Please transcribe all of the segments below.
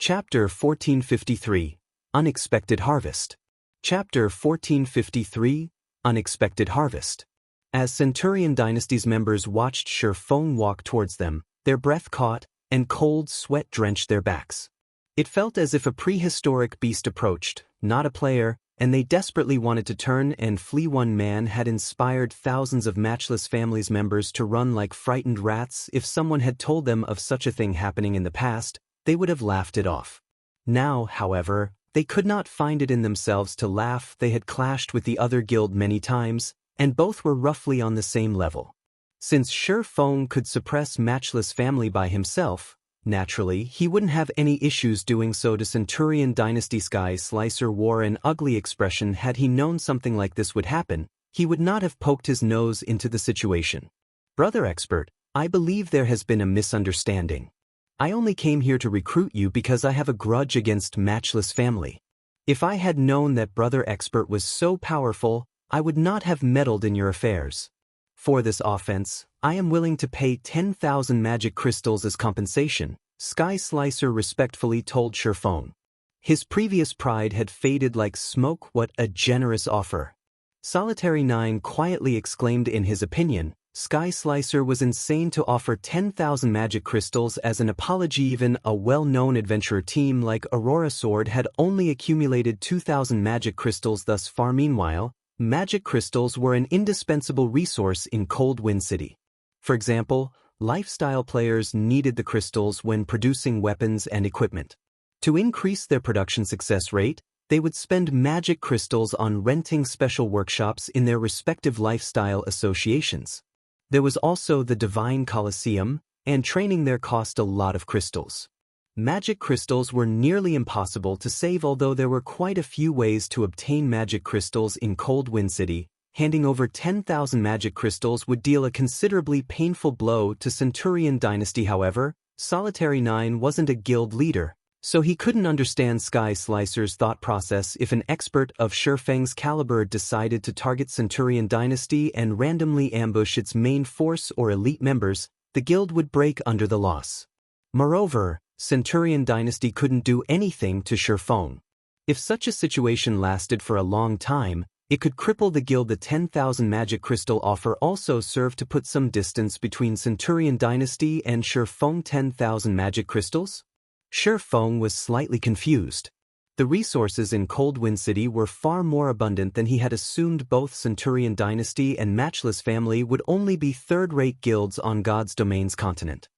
Chapter 1453, Unexpected Harvest. Chapter 1453, Unexpected Harvest. As Centurion Dynasty's members watched Feng walk towards them, their breath caught, and cold sweat drenched their backs. It felt as if a prehistoric beast approached, not a player, and they desperately wanted to turn and flee. One man had inspired thousands of Matchless Family's members to run like frightened rats. If someone had told them of such a thing happening in the past, they would have laughed it off. Now, however, they could not find it in themselves to laugh. They had clashed with the other guild many times, and both were roughly on the same level. Since Feng could suppress Matchless Family by himself, naturally, he wouldn't have any issues doing so to Centurion Dynasty. Sky Slicer wore an ugly expression. Had he known something like this would happen, he would not have poked his nose into the situation. Brother Expert, I believe there has been a misunderstanding. I only came here to recruit you because I have a grudge against Matchless Family. If I had known that Brother Expert was so powerful, I would not have meddled in your affairs. For this offense, I am willing to pay 10,000 magic crystals as compensation, Sky Slicer respectfully told Feng. His previous pride had faded like smoke. What a generous offer. Solitary 9 quietly exclaimed. In his opinion, Sky Slicer was insane to offer 10,000 magic crystals as an apology. Even a well-known adventurer team like Aurora Sword had only accumulated 2,000 magic crystals thus far. Meanwhile, magic crystals were an indispensable resource in Cold Wind City. For example, lifestyle players needed the crystals when producing weapons and equipment. To increase their production success rate, they would spend magic crystals on renting special workshops in their respective lifestyle associations. There was also the Divine Colosseum, and training there cost a lot of crystals. Magic crystals were nearly impossible to save, although there were quite a few ways to obtain magic crystals in Cold Wind City. Handing over 10,000 magic crystals would deal a considerably painful blow to Centurion Dynasty. However, Solitary 9 wasn't a guild leader, so he couldn't understand Sky Slicer's thought process. If an expert of Feng's caliber decided to target Centurion Dynasty and randomly ambush its main force or elite members, the guild would break under the loss. Moreover, Centurion Dynasty couldn't do anything to Feng. If such a situation lasted for a long time, it could cripple the guild. The 10,000 magic crystal offer also served to put some distance between Centurion Dynasty and Feng. 10,000 magic crystals? Feng was slightly confused. The resources in Cold Wind City were far more abundant than he had assumed. Both Centurion Dynasty and Matchless Family would only be third-rate guilds on God's Domain's continent.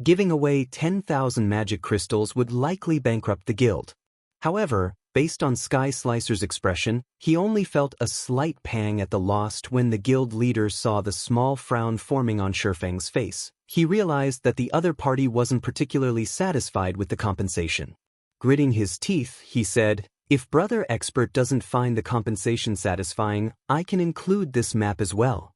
Giving away 10,000 magic crystals would likely bankrupt the guild. However, based on Sky Slicer's expression, he only felt a slight pang at the loss. When the guild leader saw the small frown forming on Feng's face, he realized that the other party wasn't particularly satisfied with the compensation. Gritting his teeth, he said, "If Brother Expert doesn't find the compensation satisfying, I can include this map as well."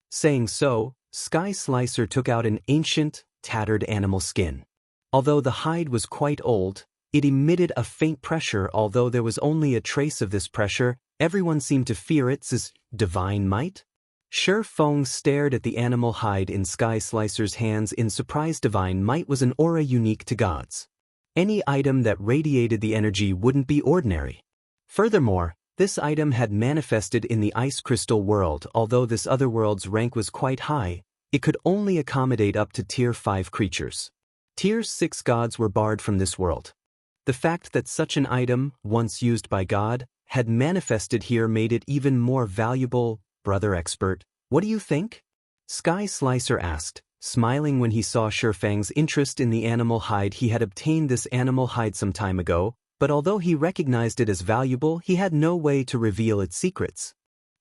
Saying so, Sky Slicer took out an ancient, tattered animal skin. Although the hide was quite old, it emitted a faint pressure. Although there was only a trace of this pressure, everyone seemed to fear its divine might. Feng stared at the animal hide in Sky Slicer's hands in surprise. Divine might was an aura unique to gods. Any item that radiated the energy wouldn't be ordinary. Furthermore, this item had manifested in the Ice Crystal world. Although this other world's rank was quite high, it could only accommodate up to Tier 5 creatures. Tier 6 gods were barred from this world. The fact that such an item, once used by God, had manifested here made it even more valuable. Brother Expert, what do you think? Sky Slicer asked, smiling when he saw Feng's interest in the animal hide. He had obtained this animal hide some time ago, but although he recognized it as valuable, he had no way to reveal its secrets.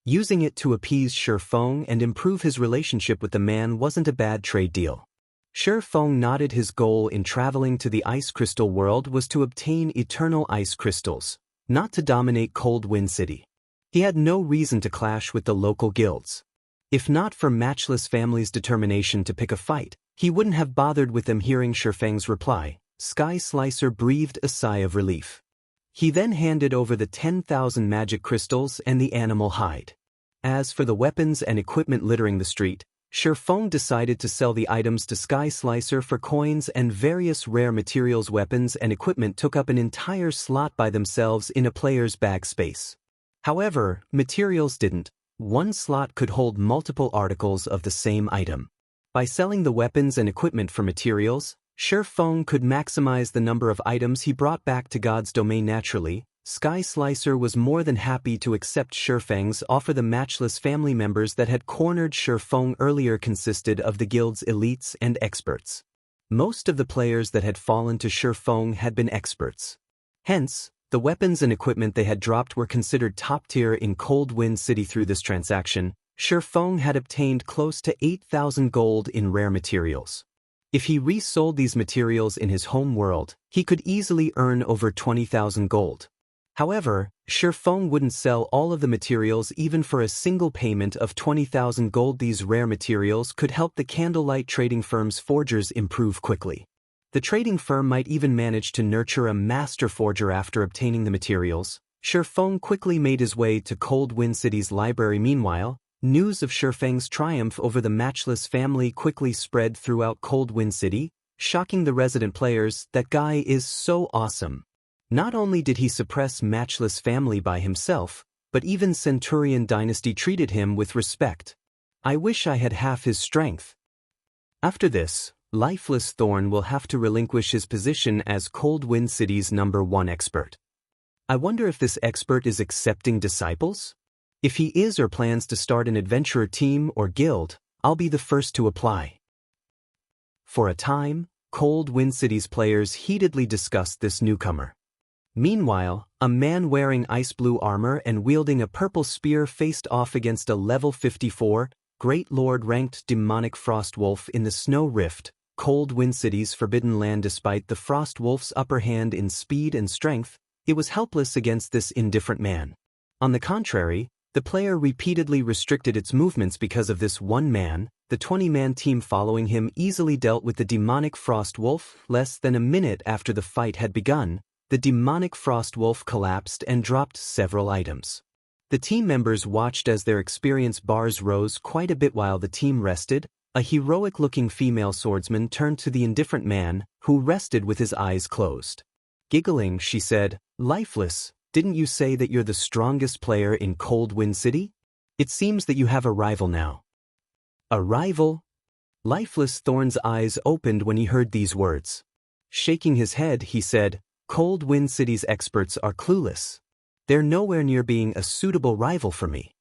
Using it to appease Feng and improve his relationship with the man wasn't a bad trade deal. Feng nodded. His goal in traveling to the Ice Crystal world was to obtain eternal ice crystals, not to dominate Cold Wind City. He had no reason to clash with the local guilds. If not for Matchless Family's determination to pick a fight, he wouldn't have bothered with them. Hearing Feng's reply, Sky Slicer breathed a sigh of relief. He then handed over the 10,000 magic crystals and the animal hide. As for the weapons and equipment littering the street, Feng decided to sell the items to Sky Slicer for coins, and various rare materials, weapons, and equipment took up an entire slot by themselves in a player's bag space. However, materials didn't. One slot could hold multiple articles of the same item. By selling the weapons and equipment for materials, Feng could maximize the number of items he brought back to God's domain naturally. Sky Slicer was more than happy to accept Feng's offer. The matchless family members that had cornered Feng earlier consisted of the guild's elites and experts. Most of the players that had fallen to Feng had been experts. Hence, the weapons and equipment they had dropped were considered top tier in Cold Wind City. Through this transaction, Feng had obtained close to 8,000 gold in rare materials. If he resold these materials in his home world, he could easily earn over 20,000 gold. However, Feng wouldn't sell all of the materials even for a single payment of 20,000 gold. These rare materials could help the candlelight trading firm's forgers improve quickly. The trading firm might even manage to nurture a master forger after obtaining the materials. Feng quickly made his way to Cold Wind City's library. Meanwhile, news of Feng's triumph over the matchless family quickly spread throughout Cold Wind City, shocking the resident players. That guy is so awesome. Not only did he suppress matchless family by himself, but even Centurion Dynasty treated him with respect. I wish I had half his strength. After this, Lifeless Thorn will have to relinquish his position as Cold Wind City's #1 expert. I wonder if this expert is accepting disciples? If he is or plans to start an adventurer team or guild, I'll be the first to apply. For a time, Cold Wind City's players heatedly discussed this newcomer. Meanwhile, a man wearing ice blue armor and wielding a purple spear faced off against a level 54, Great Lord-ranked demonic Frost Wolf in the Snow Rift, Cold Wind City's forbidden land. Despite the Frost Wolf's upper hand in speed and strength, it was helpless against this indifferent man. On the contrary, the player repeatedly restricted its movements because of this one man. The 20-man team following him easily dealt with the demonic Frost Wolf. Less than a minute after the fight had begun, the demonic Frost Wolf collapsed and dropped several items. The team members watched as their experience bars rose quite a bit while the team rested. A heroic-looking female swordsman turned to the indifferent man, who rested with his eyes closed. Giggling, she said, "Lifeless, didn't you say that you're the strongest player in Cold Wind City? It seems that you have a rival now." A rival? Lifeless Thorn's eyes opened when he heard these words. Shaking his head, he said, "Cold Wind City's experts are clueless. They're nowhere near being a suitable rival for me."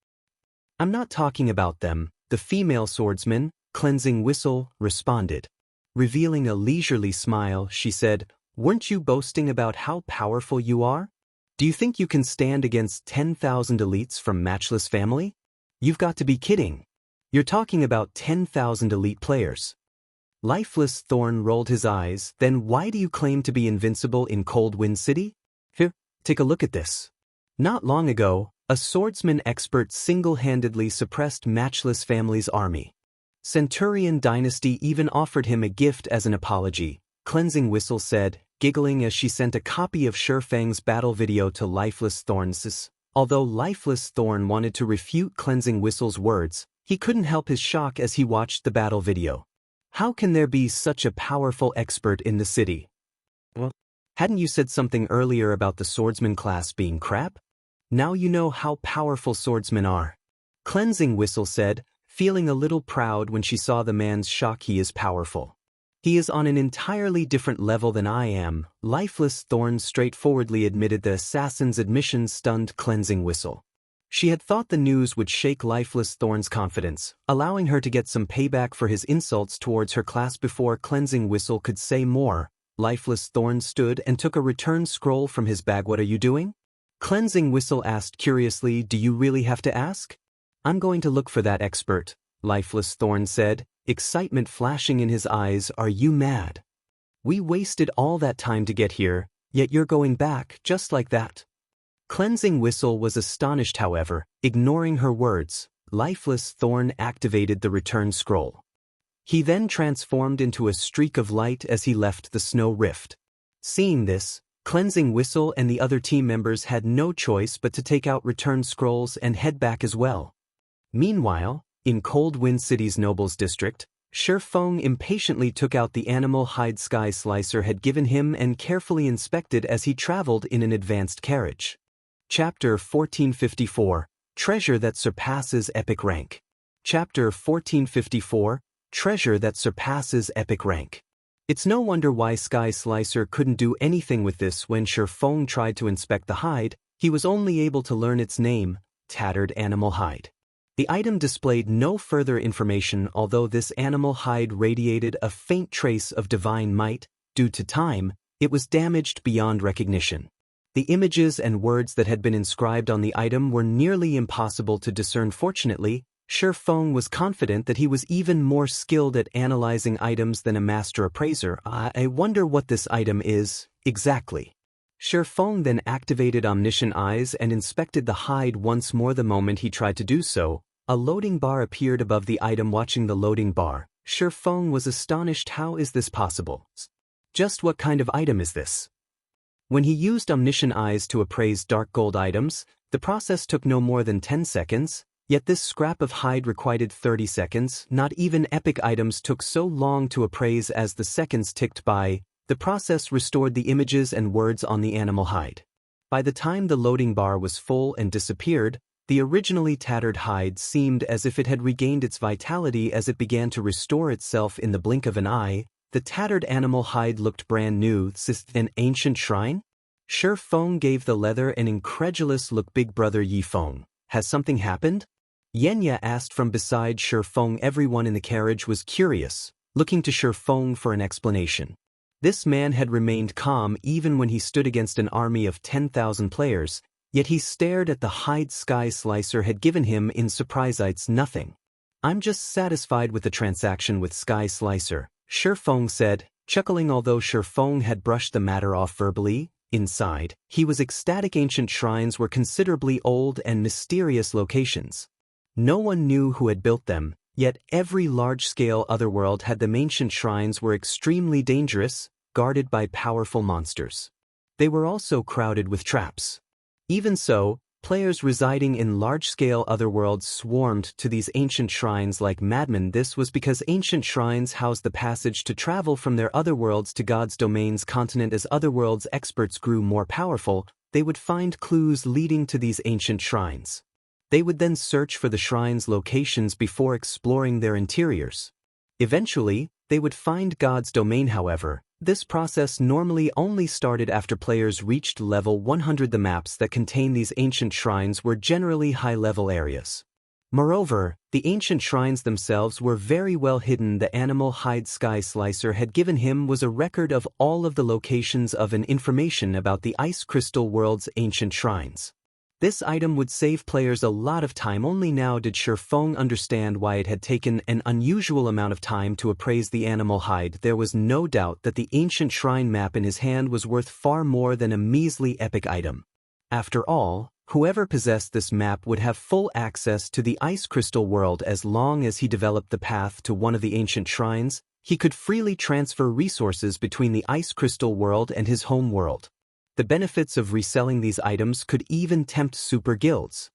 "I'm not talking about them," the female swordsman, Cleansing Whistle, responded. Revealing a leisurely smile, she said, "Weren't you boasting about how powerful you are? Do you think you can stand against 10,000 elites from Matchless Family? You've got to be kidding. You're talking about 10,000 elite players." Lifeless Thorn rolled his eyes. "Then why do you claim to be invincible in Cold Wind City? Here, take a look at this." Not long ago, a swordsman expert single-handedly suppressed Matchless Family's army. Centurion Dynasty even offered him a gift as an apology, Cleansing Whistle said, giggling as she sent a copy of Feng's battle video to Lifeless Thorn. Although Lifeless Thorn wanted to refute Cleansing Whistle's words, he couldn't help his shock as he watched the battle video. How can there be such a powerful expert in the city? Well, hadn't you said something earlier about the swordsman class being crap? Now you know how powerful swordsmen are. Cleansing Whistle said, feeling a little proud when she saw the man's shock. He is powerful. He is on an entirely different level than I am. Lifeless Thorn straightforwardly admitted. The assassin's admission stunned Cleansing Whistle. She had thought the news would shake Lifeless Thorn's confidence, allowing her to get some payback for his insults towards her class. Before Cleansing Whistle could say more, Lifeless Thorn stood and took a return scroll from his bag. "What are you doing?" Cleansing Whistle asked curiously. "Do you really have to ask?" "I'm going to look for that expert," Lifeless Thorn said, excitement flashing in his eyes. "Are you mad? We wasted all that time to get here, yet you're going back just like that." Cleansing Whistle was astonished. However, ignoring her words, Lifeless Thorn activated the return scroll. He then transformed into a streak of light as he left the snow rift. Seeing this, Cleansing Whistle and the other team members had no choice but to take out return scrolls and head back as well. Meanwhile, In Cold Wind City's Nobles District, Feng impatiently took out the animal hide Sky Slicer had given him and carefully inspected as he traveled in an advanced carriage. Chapter 1454, Treasure That Surpasses Epic Rank. Chapter 1454, Treasure That Surpasses Epic Rank. It's no wonder why Sky Slicer couldn't do anything with this when Feng tried to inspect the hide. He was only able to learn its name, Tattered Animal Hide. The item displayed no further information, although this animal hide radiated a faint trace of divine might. Due to time, it was damaged beyond recognition. The images and words that had been inscribed on the item were nearly impossible to discern. Fortunately, Feng was confident that he was even more skilled at analyzing items than a master appraiser. I wonder what this item is, exactly. Feng then activated Omniscient Eyes and inspected the hide once more. The moment he tried to do so, a loading bar appeared above the item. Watching the loading bar, Feng was astonished. How is this possible? Just what kind of item is this? When he used Omniscient Eyes to appraise dark gold items, the process took no more than 10 seconds, yet this scrap of hide required 30 seconds. Not even epic items took so long to appraise. As the seconds ticked by, the process restored the images and words on the animal hide. By the time the loading bar was full and disappeared, the originally tattered hide seemed as if it had regained its vitality as it began to restore itself in the blink of an eye. The tattered animal hide looked brand new. An ancient shrine? Feng gave the leather an incredulous look. Big brother Feng, has something happened? Yenya asked from beside Feng. Everyone in the carriage was curious, looking to Feng for an explanation. This man had remained calm even when he stood against an army of 10,000 players, yet he stared at the hide Sky Slicer had given him in surprise. It's nothing. I'm just satisfied with the transaction with Sky Slicer, Feng said, chuckling. Although Feng had brushed the matter off verbally, inside, he was ecstatic. Ancient shrines were considerably old and mysterious locations. No one knew who had built them, yet every large-scale otherworld had them. Ancient shrines were extremely dangerous, guarded by powerful monsters. They were also crowded with traps. Even so, players residing in large-scale otherworlds swarmed to these ancient shrines like madmen. This was because ancient shrines housed the passage to travel from their otherworlds to God's domain's continent. As otherworlds experts grew more powerful, they would find clues leading to these ancient shrines. They would then search for the shrine's locations before exploring their interiors. Eventually, they would find God's domain. However, this process normally only started after players reached level 100. The maps that contain these ancient shrines were generally high-level areas. Moreover, the ancient shrines themselves were very well hidden. The animal hide Sky Slicer had given him was a record of all of the locations of and information about the Ice Crystal World's ancient shrines. This item would save players a lot of time. Only now did Feng understand why it had taken an unusual amount of time to appraise the animal hide. There was no doubt that the ancient shrine map in his hand was worth far more than a measly epic item. After all, whoever possessed this map would have full access to the Ice Crystal World. As long as he developed the path to one of the ancient shrines, he could freely transfer resources between the Ice Crystal World and his home world. The benefits of reselling these items could even tempt super guilds.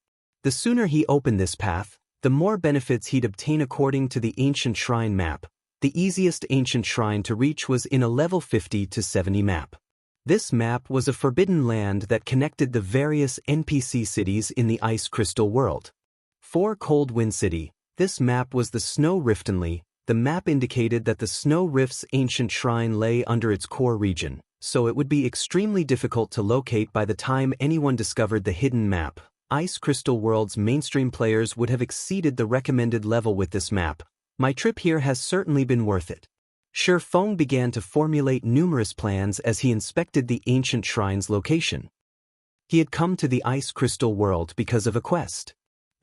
The sooner he opened this path, the more benefits he'd obtain. According to the ancient shrine map, the easiest ancient shrine to reach was in a level 50 to 70 map. This map was a forbidden land that connected the various NPC cities in the Ice Crystal World. For Cold Wind City, this map was the Snow Riftenly. The map indicated that the Snow Rift's ancient shrine lay under its core region, so it would be extremely difficult to locate. By the time anyone discovered the hidden map, Ice Crystal World's mainstream players would have exceeded the recommended level with this map. My trip here has certainly been worth it. Feng began to formulate numerous plans as he inspected the ancient shrine's location. He had come to the Ice Crystal World because of a quest.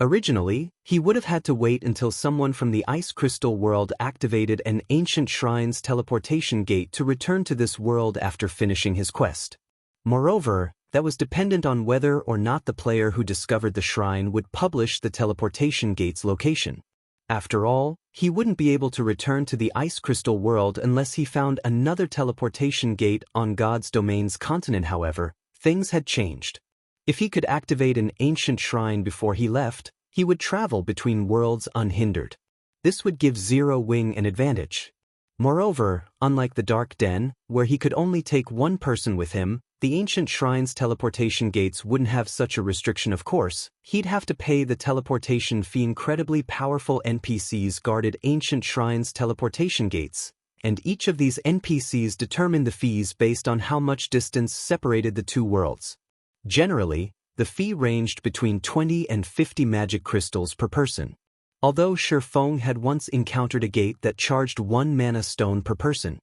Originally, he would have had to wait until someone from the Ice Crystal World activated an ancient shrine's teleportation gate to return to this world after finishing his quest. Moreover, that was dependent on whether or not the player who discovered the shrine would publish the teleportation gate's location. After all, he wouldn't be able to return to the Ice Crystal World unless he found another teleportation gate on God's domain's continent. However, things had changed. If he could activate an ancient shrine before he left, He would travel between worlds unhindered. This would give Zero Wing an advantage. Moreover, unlike the Dark Den, where he could only take one person with him, the Ancient Shrine's teleportation gates wouldn't have such a restriction of course. He'd have to pay the teleportation fee. Incredibly powerful NPCs guarded Ancient Shrine's teleportation gates, and each of these NPCs determined the fees based on how much distance separated the two worlds. Generally, the fee ranged between 20 and 50 magic crystals per person. Although Feng had once encountered a gate that charged 1 mana stone per person.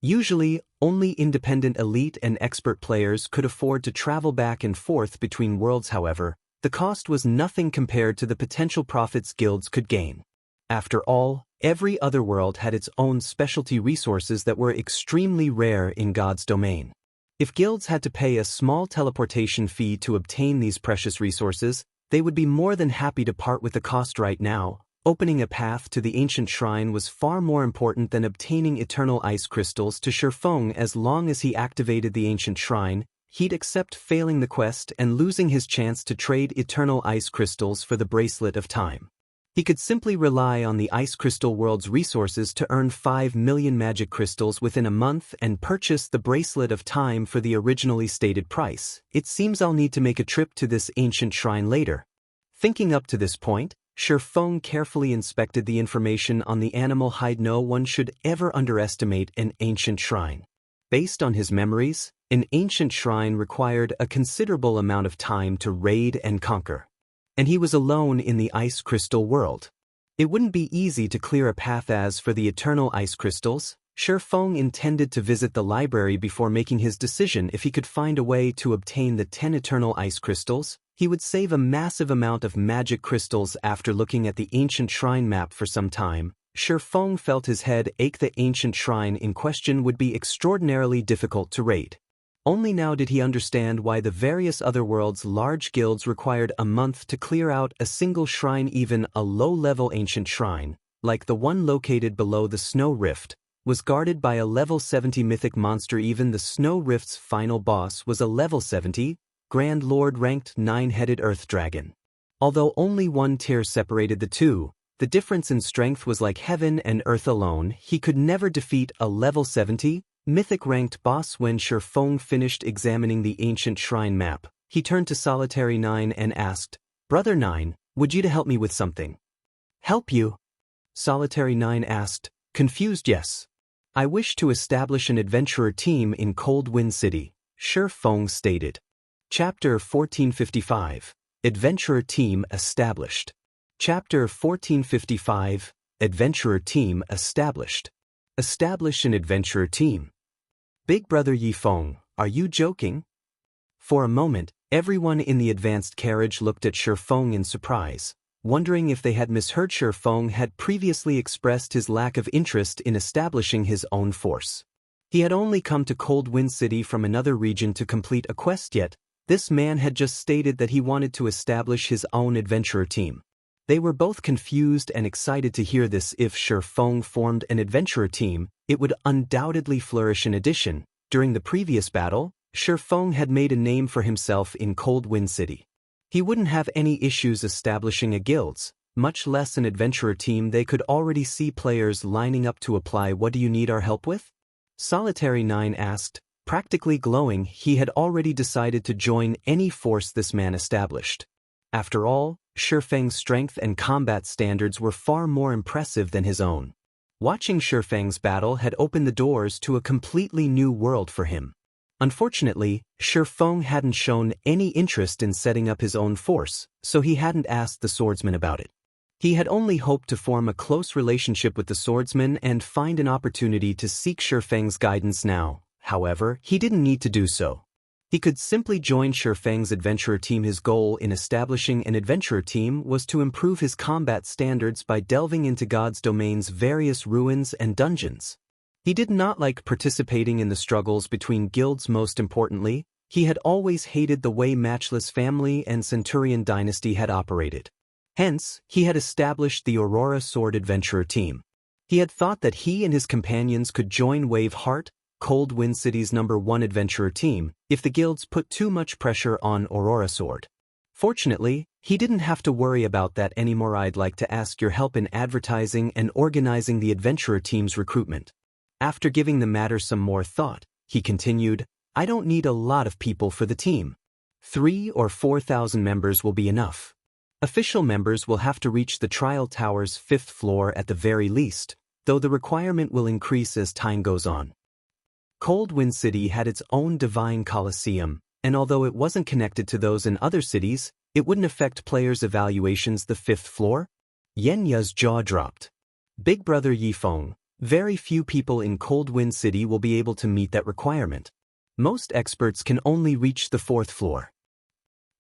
Usually, only independent elite and expert players could afford to travel back and forth between worlds. However, the cost was nothing compared to the potential profits guilds could gain. After all, every other world had its own specialty resources that were extremely rare in God's domain. If guilds had to pay a small teleportation fee to obtain these precious resources, they would be more than happy to part with the cost right now. Opening a path to the Ancient Shrine was far more important than obtaining eternal ice crystals to Feng. As long as he activated the Ancient Shrine, he'd accept failing the quest and losing his chance to trade eternal ice crystals for the Bracelet of Time. He could simply rely on the Ice Crystal World's resources to earn 5 million magic crystals within a month and purchase the Bracelet of Time for the originally stated price. It seems I'll need to make a trip to this ancient shrine later. Thinking up to this point, Feng carefully inspected the information on the animal hide. No one should ever underestimate an ancient shrine. Based on his memories, an ancient shrine required a considerable amount of time to raid and conquer. And he was alone in the ice crystal world. It wouldn't be easy to clear a path. As for the eternal ice crystals, Feng intended to visit the library before making his decision. If he could find a way to obtain the 10 eternal ice crystals, he would save a massive amount of magic crystals. After looking at the ancient shrine map for some time, Feng felt his head ache. The ancient shrine in question would be extraordinarily difficult to raid. Only now did he understand why the various other worlds' large guilds required a month to clear out a single shrine. Even a low-level ancient shrine, like the one located below the Snow Rift, was guarded by a level 70 mythic monster. Even the Snow Rift's final boss was a level 70, Grand Lord-ranked 9-headed Earth Dragon. Although only one tier separated the two, the difference in strength was like heaven and earth alone. He could never defeat a level 70, Mythic-ranked boss. When Feng finished examining the ancient shrine map, he turned to Solitary 9 and asked, "Brother 9, would you to help me with something?" "Help you?" Solitary 9 asked, confused. "Yes. I wish to establish an adventurer team in Cold Wind City," Feng stated. Chapter 1455, Adventurer Team Established. Chapter 1455, Adventurer Team Established. Establish an adventurer team. Big Brother Feng, are you joking? For a moment, everyone in the advanced carriage looked at Feng in surprise, wondering if they had misheard. Feng had previously expressed his lack of interest in establishing his own force. He had only come to Cold Wind City from another region to complete a quest, yet this man had just stated that he wanted to establish his own adventurer team. They were both confused and excited to hear this. If Feng formed an adventurer team, it would undoubtedly flourish. In addition, during the previous battle, Feng had made a name for himself in Cold Wind City. He wouldn't have any issues establishing a guild, much less an adventurer team. They could already see players lining up to apply. "What do you need our help with?" Solitary 9 asked, practically glowing. He had already decided to join any force this man established. After all, Feng's strength and combat standards were far more impressive than his own. Watching Feng's battle had opened the doors to a completely new world for him. Unfortunately, Feng hadn't shown any interest in setting up his own force, so he hadn't asked the swordsman about it. He had only hoped to form a close relationship with the swordsman and find an opportunity to seek Feng's guidance now. However, he didn't need to do so. He could simply join Feng's adventurer team. His goal in establishing an adventurer team was to improve his combat standards by delving into God's domain's various ruins and dungeons. He did not like participating in the struggles between guilds. Most importantly, he had always hated the way Matchless family and Centurion dynasty had operated. Hence, he had established the Aurora Sword Adventurer team. He had thought that he and his companions could join Wave Heart, Cold Wind City's #1 adventurer team, if the guilds put too much pressure on Aurora Sword. Fortunately, He didn't have to worry about that anymore. I'd like to ask your help in advertising and organizing the adventurer team's recruitment. After giving the matter some more thought, he continued, I don't need a lot of people for the team. 3,000 or 4,000 members will be enough. Official members will have to reach the trial tower's 5th floor at the very least, though the requirement will increase as time goes on. Cold Wind City had its own divine coliseum, and although it wasn't connected to those in other cities, it wouldn't affect players' evaluations. The 5th floor? Yenya's jaw dropped. Big brother Yifeng, very few people in Cold Wind City will be able to meet that requirement. Most experts can only reach the 4th floor.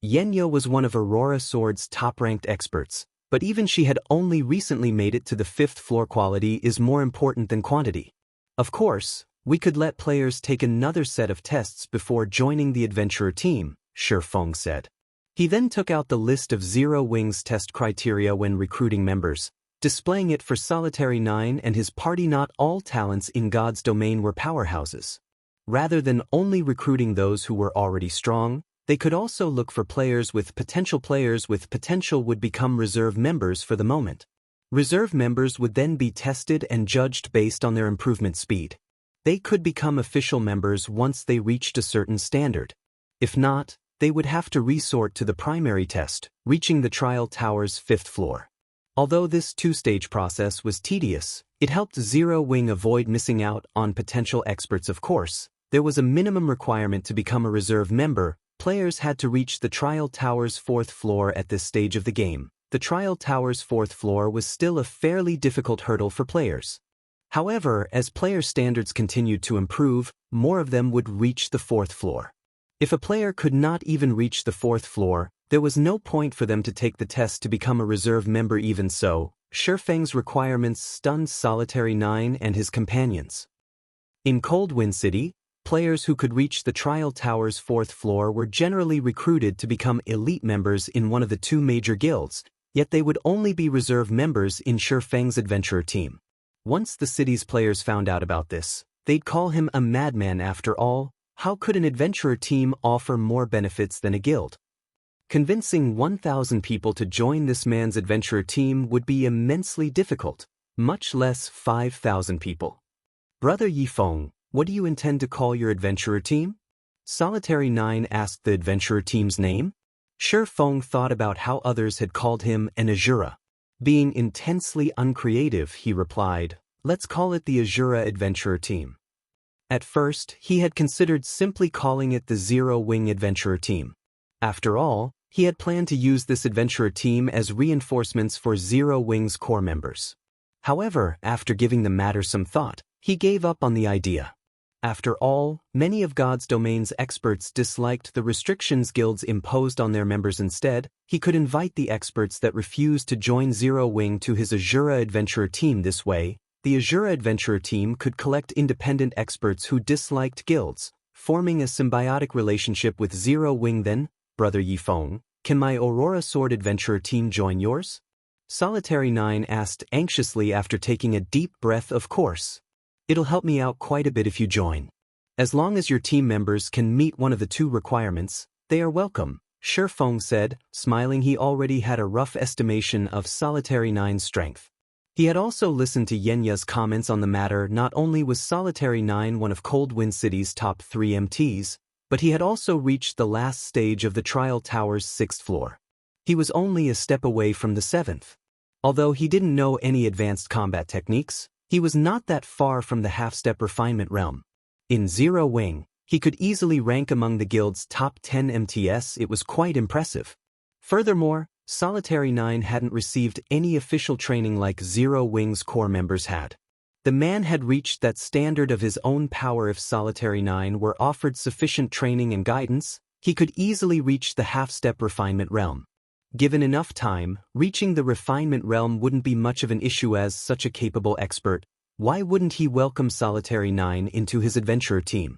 Yenya was one of Aurora Sword's top-ranked experts, but even she had only recently made it to the 5th floor. Quality is more important than quantity. Of course, we could let players take another set of tests before joining the adventurer team, Feng said. He then took out the list of Zero Wing's test criteria when recruiting members, displaying it for Solitary 9 and his party. Not all talents in God's domain were powerhouses. Rather than only recruiting those who were already strong, they could also look for players with potential. Players with potential would become reserve members for the moment. Reserve members would then be tested and judged based on their improvement speed. They could become official members once they reached a certain standard. If not, they would have to resort to the primary test, reaching the trial tower's 5th floor. Although this 2-stage process was tedious, it helped Zero Wing avoid missing out on potential experts. Of course, there was a minimum requirement to become a reserve member. Players had to reach the trial tower's 4th floor at this stage of the game. The trial tower's 4th floor was still a fairly difficult hurdle for players. However, as player standards continued to improve, more of them would reach the 4th floor. If a player could not even reach the 4th floor, there was no point for them to take the test to become a reserve member. Even so, Feng's requirements stunned Solitary 9 and his companions. In Cold Wind City, players who could reach the trial tower's 4th floor were generally recruited to become elite members in one of the 2 major guilds, yet they would only be reserve members in Feng's adventurer team. Once the city's players found out about this, they'd call him a madman. After all, how could an adventurer team offer more benefits than a guild? Convincing 1,000 people to join this man's adventurer team would be immensely difficult, much less 5,000 people. Brother Yifeng, what do you intend to call your adventurer team? Solitary 9 asked the adventurer team's name. Feng thought about how others had called him an Asura. Being intensely uncreative, he replied, let's call it the Asura Adventurer Team. At first, he had considered simply calling it the Zero Wing Adventurer Team. After all, he had planned to use this adventurer team as reinforcements for Zero Wing's core members. However, after giving the matter some thought, he gave up on the idea. After all, many of God's domain's experts disliked the restrictions guilds imposed on their members. Instead, he could invite the experts that refused to join Zero Wing to his Asura Adventurer Team. This way, the Asura Adventurer Team could collect independent experts who disliked guilds, forming a symbiotic relationship with Zero Wing. Then, Brother Yifeng, can my Aurora Sword Adventurer Team join yours? Solitary 9 asked anxiously after taking a deep breath. Of course. It'll help me out quite a bit if you join. As long as your team members can meet one of the 2 requirements, they are welcome, Feng said, smiling. He already had a rough estimation of Solitary 9's strength. He had also listened to Yenya's comments on the matter. Not only was Solitary 9 one of Cold Wind City's top 3 MTs, but he had also reached the last stage of the trial tower's 6th floor. He was only a step away from the 7th. Although he didn't know any advanced combat techniques, he was not that far from the half-step refinement realm. In Zero Wing, he could easily rank among the guild's top 10 MTS. It was quite impressive. Furthermore, Solitary 9 hadn't received any official training like Zero Wing's core members had. The man had reached that standard of his own power. If Solitary 9 were offered sufficient training and guidance, he could easily reach the half-step refinement realm. Given enough time, reaching the refinement realm wouldn't be much of an issue. As such a capable expert, why wouldn't he welcome Solitary 9 into his adventurer team?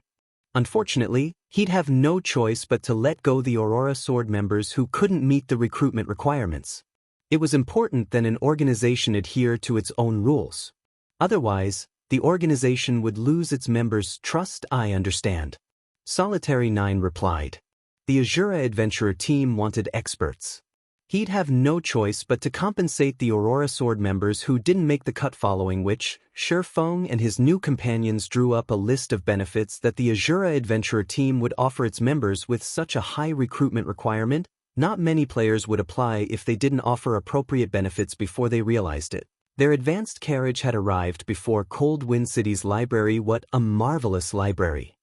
Unfortunately, he'd have no choice but to let go the Aurora Sword members who couldn't meet the recruitment requirements. It was important that an organization adhere to its own rules. Otherwise, the organization would lose its members' trust. I understand. Solitary 9 replied. The Asura Adventurer Team wanted experts. He'd have no choice but to compensate the Aurora Sword members who didn't make the cut, following which, Feng and his new companions drew up a list of benefits that the Asura Adventurer team would offer its members. With such a high recruitment requirement, not many players would apply if they didn't offer appropriate benefits before they realized it. Their advanced carriage had arrived before Cold Wind City's library. What a marvelous library!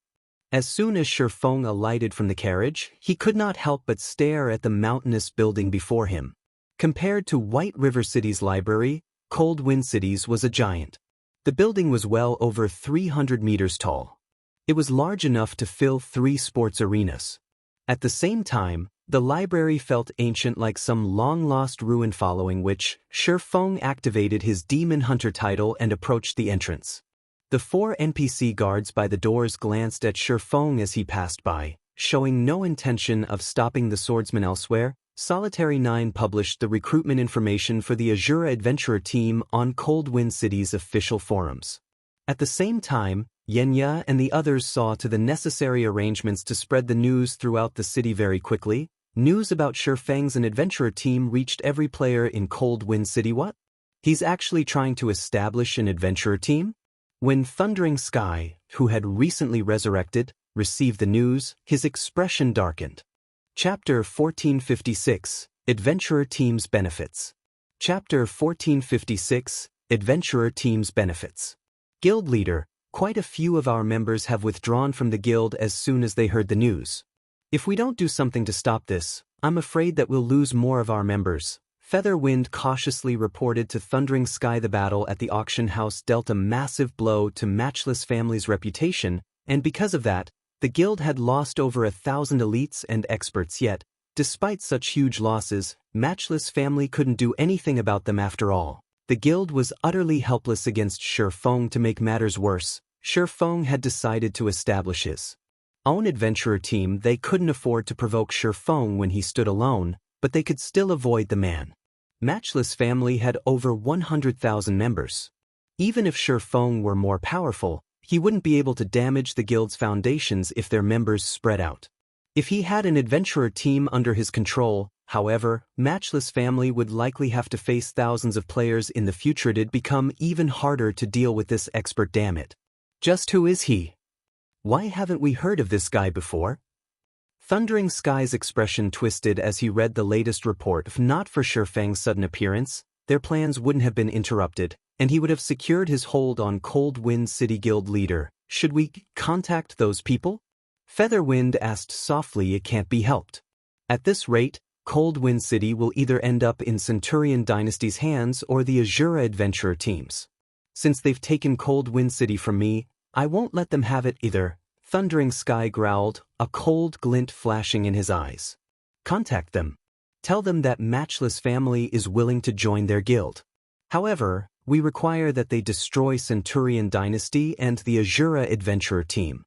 As soon as Feng alighted from the carriage, he could not help but stare at the mountainous building before him. Compared to White River City's library, Cold Wind City's was a giant. The building was well over 300 meters tall. It was large enough to fill 3 sports arenas. At the same time, the library felt ancient, like some long-lost ruin, following which, Feng activated his Demon Hunter title and approached the entrance. The 4 NPC guards by the doors glanced at Feng as he passed by, showing no intention of stopping the swordsman. Elsewhere, Solitary 9 published the recruitment information for the Asura Adventurer team on Cold Wind City's official forums. At the same time, Yenya and the others saw to the necessary arrangements to spread the news throughout the city very quickly. News about Feng's and adventurer team reached every player in Cold Wind City. What? He's actually trying to establish an adventurer team? When Thundering Sky, who had recently resurrected, received the news, his expression darkened. Chapter 1456, Adventurer Team's Benefits. Chapter 1456, Adventurer Team's Benefits. Guild Leader, quite a few of our members have withdrawn from the guild as soon as they heard the news. If we don't do something to stop this, I'm afraid that we'll lose more of our members. Featherwind cautiously reported to Thundering Sky. The battle at the auction house dealt a massive blow to Matchless Family's reputation, and because of that, the guild had lost over 1,000 elites and experts. Yet, despite such huge losses, Matchless Family couldn't do anything about them after all. The guild was utterly helpless against Feng. To make matters worse, Feng had decided to establish his own adventurer team. They couldn't afford to provoke Feng when he stood alone, but they could still avoid the man. Matchless Family had over 100,000 members. Even if Feng were more powerful, he wouldn't be able to damage the guild's foundations if their members spread out. If he had an adventurer team under his control, however, Matchless Family would likely have to face thousands of players in the future. It'd become even harder to deal with this expert. Damn it. Just who is he? Why haven't we heard of this guy before? Thundering Sky's expression twisted as he read the latest report. If not for Feng's sudden appearance, their plans wouldn't have been interrupted, and he would have secured his hold on Cold Wind City. Guild Leader, should we contact those people? Featherwind asked softly. It can't be helped. At this rate, Cold Wind City will either end up in Centurion Dynasty's hands or the Asura Adventurer team's. Since they've taken Cold Wind City from me, I won't let them have it either. Thundering Sky growled, a cold glint flashing in his eyes. Contact them. Tell them that Matchless Family is willing to join their guild. However, we require that they destroy Centurion Dynasty and the Asura Adventurer team.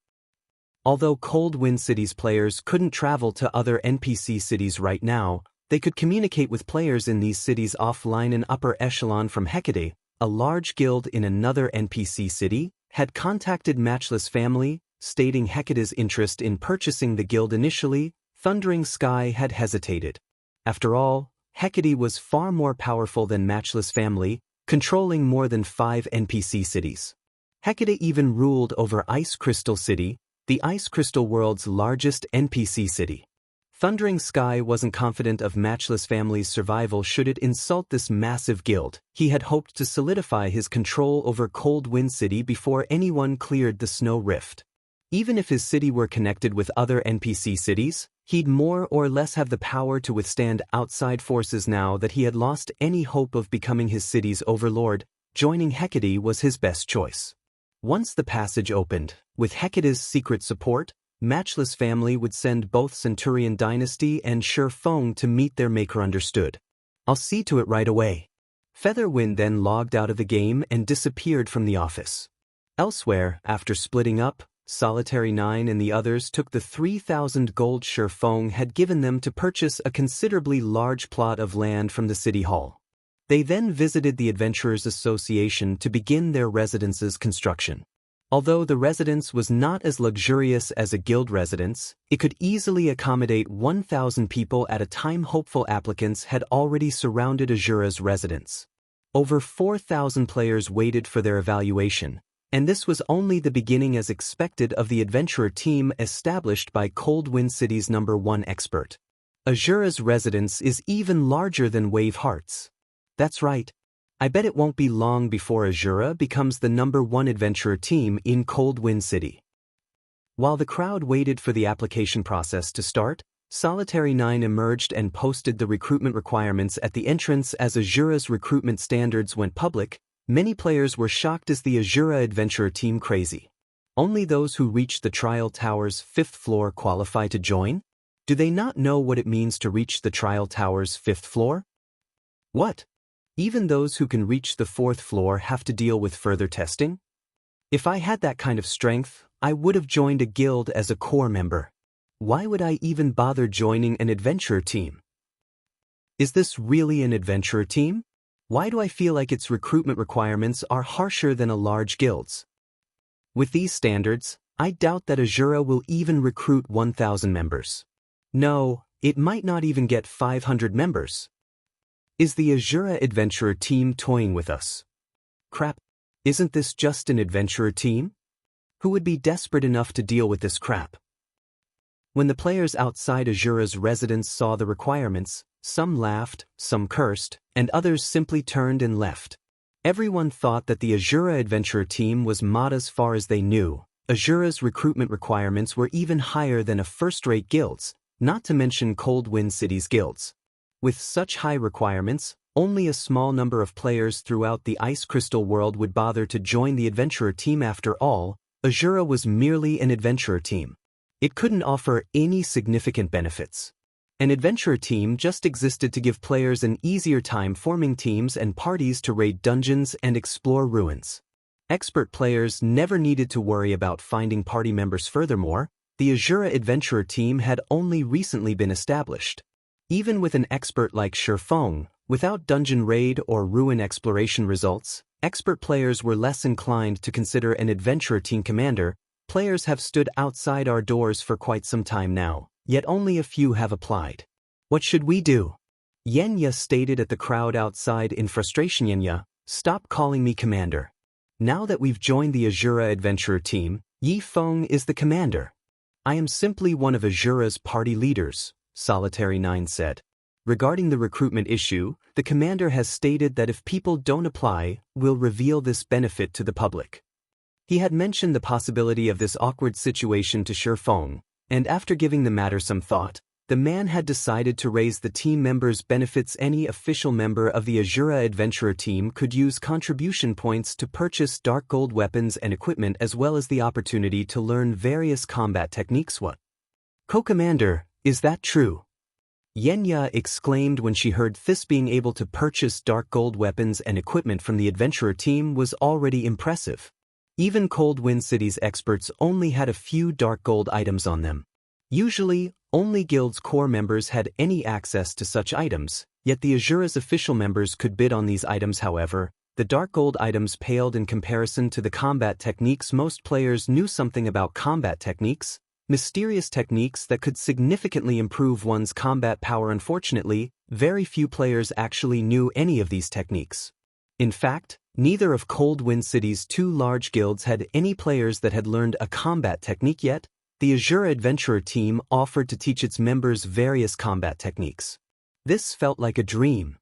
Although Cold Wind City's players couldn't travel to other NPC cities right now, they could communicate with players in these cities offline. An upper echelon from Hecate, a large guild in another NPC city, had contacted Matchless Family, stating Hecate's interest in purchasing the guild. Initially, Thundering Sky had hesitated. After all, Hecate was far more powerful than Matchless Family, controlling more than 5 NPC cities. Hecate even ruled over Ice Crystal City, the Ice Crystal world's largest NPC city. Thundering Sky wasn't confident of Matchless Family's survival should it insult this massive guild. He had hoped to solidify his control over Cold Wind City before anyone cleared the Snow Rift. Even if his city were connected with other NPC cities, he'd more or less have the power to withstand outside forces. Now that he had lost any hope of becoming his city's overlord, joining Hecate was his best choice. Once the passage opened, with Hecate's secret support, Matchless Family would send both Centurion Dynasty and Feng to meet their maker. Understood. I'll see to it right away. Featherwind then logged out of the game and disappeared from the office. Elsewhere, after splitting up, Solitary 9 and the others took the 3,000 gold Feng had given them to purchase a considerably large plot of land from the city hall. They then visited the Adventurers Association to begin their residence's construction. Although the residence was not as luxurious as a guild residence, it could easily accommodate 1,000 people at a time. Hopeful applicants had already surrounded Asura's residence. Over 4,000 players waited for their evaluation, and this was only the beginning as expected of the adventurer team established by Cold Wind City's #1 expert. Asura's residence is even larger than Wave Heart's. That's right. I bet it won't be long before Asura becomes the #1 adventurer team in Cold Wind City. While the crowd waited for the application process to start, Solitary 9 emerged and posted the recruitment requirements at the entrance. As Asura's recruitment standards went public, many players were shocked as the Asura adventurer team crazy. Only those who reached the Trial Tower's 5th floor qualify to join? Do they not know what it means to reach the Trial Tower's 5th floor? What? Even those who can reach the 4th floor have to deal with further testing? If I had that kind of strength, I would have joined a guild as a core member. Why would I even bother joining an adventurer team? Is this really an adventurer team? Why do I feel like its recruitment requirements are harsher than a large guild's? With these standards, I doubt that Asura will even recruit 1,000 members. No, it might not even get 500 members. Is the Asura adventurer team toying with us? Crap, isn't this just an adventurer team? Who would be desperate enough to deal with this crap? When the players outside Asura's residence saw the requirements, some laughed, some cursed, and others simply turned and left. Everyone thought that the Asura adventurer team was mod as far as they knew. Asura's recruitment requirements were even higher than a first-rate guild's, not to mention Cold Wind City's guilds. With such high requirements, only a small number of players throughout the Ice Crystal world would bother to join the adventurer team. After all, Asura was merely an adventurer team. It couldn't offer any significant benefits. An adventurer team just existed to give players an easier time forming teams and parties to raid dungeons and explore ruins. Expert players never needed to worry about finding party members. Furthermore, the Asura adventurer team had only recently been established. Even with an expert like Feng, without dungeon raid or ruin exploration results, expert players were less inclined to consider an adventurer team commander. Players have stood outside our doors for quite some time now, yet only a few have applied. What should we do? Yenya stated at the crowd outside in frustration. Yenya, stop calling me commander. Now that we've joined the Asura adventurer team, Feng is the commander. I am simply one of Asura's party leaders, Solitary 9 said. Regarding the recruitment issue, the commander has stated that if people don't apply, we'll reveal this benefit to the public. He had mentioned the possibility of this awkward situation to Feng, and after giving the matter some thought, the man had decided to raise the team members' benefits. Any official member of the Asura adventurer team could use contribution points to purchase dark gold weapons and equipment, as well as the opportunity to learn various combat techniques. What? Co-commander, is that true? Yenya exclaimed when she heard this. Being able to purchase dark gold weapons and equipment from the adventurer team was already impressive. Even Cold Wind City's experts only had a few dark gold items on them. Usually, only guild's core members had any access to such items, yet the Asura's official members could bid on these items. However, the dark gold items paled in comparison to the combat techniques. Most players knew something about combat techniques, mysterious techniques that could significantly improve one's combat power. Unfortunately, very few players actually knew any of these techniques. In fact, neither of Cold Wind City's 2 large guilds had any players that had learned a combat technique yet. The Asura adventurer team offered to teach its members various combat techniques. This felt like a dream.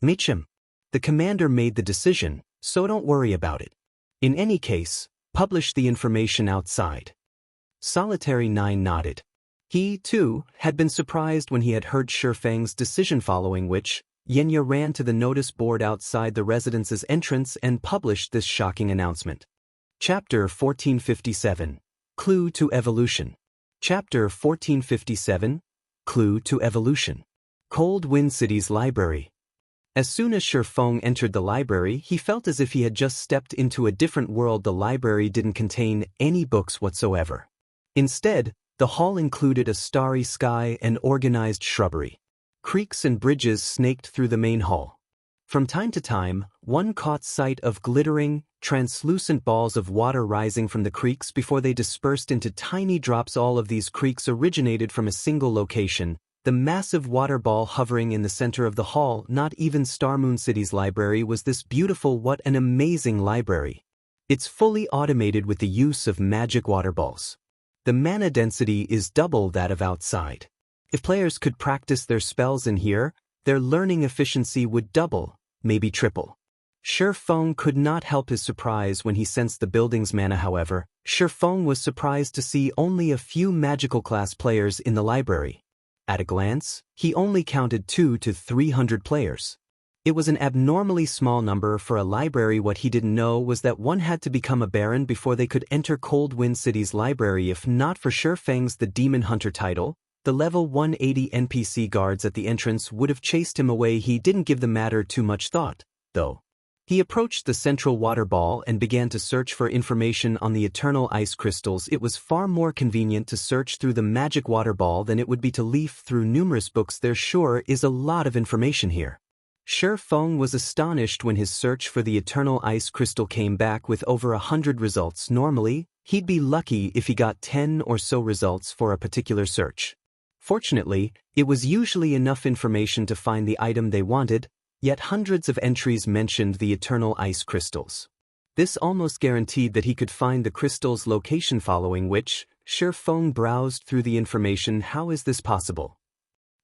Mitchum, the commander made the decision, so don't worry about it. In any case, publish the information outside. Solitary 9 nodded. He, too, had been surprised when he had heard Feng's decision, following which, Yenya ran to the notice board outside the residence's entrance and published this shocking announcement. Chapter 1457. Clue to Evolution. Chapter 1457. Clue to Evolution. Cold Wind City's library. As soon as Feng entered the library, he felt as if he had just stepped into a different world. The library didn't contain any books whatsoever. Instead, the hall included a starry sky and organized shrubbery. Creeks and bridges snaked through the main hall. From time to time, one caught sight of glittering, translucent balls of water rising from the creeks before they dispersed into tiny drops. All of these creeks originated from a single location, the massive water ball hovering in the center of the hall. Not even Starmoon City's library was this beautiful. What an amazing library! It's fully automated with the use of magic water balls. The mana density is double that of outside. If players could practice their spells in here, their learning efficiency would double, maybe triple. Feng could not help his surprise when he sensed the building's mana. However, Feng was surprised to see only a few magical class players in the library. At a glance, he only counted 200 to 300 players. It was an abnormally small number for a library. What he didn't know was that one had to become a baron before they could enter Coldwind City's library. If not for Feng's the Demon Hunter title, the level 180 NPC guards at the entrance would have chased him away. He didn't give the matter too much thought, though. He approached the central water ball and began to search for information on the eternal ice crystals. It was far more convenient to search through the magic water ball than it would be to leaf through numerous books. There sure is a lot of information here. Feng was astonished when his search for the eternal ice crystal came back with over 100 results. Normally, he'd be lucky if he got 10 or so results for a particular search. Fortunately, it was usually enough information to find the item they wanted, yet hundreds of entries mentioned the eternal ice crystals. This almost guaranteed that he could find the crystal's location, following which, Feng browsed through the information. How is this possible?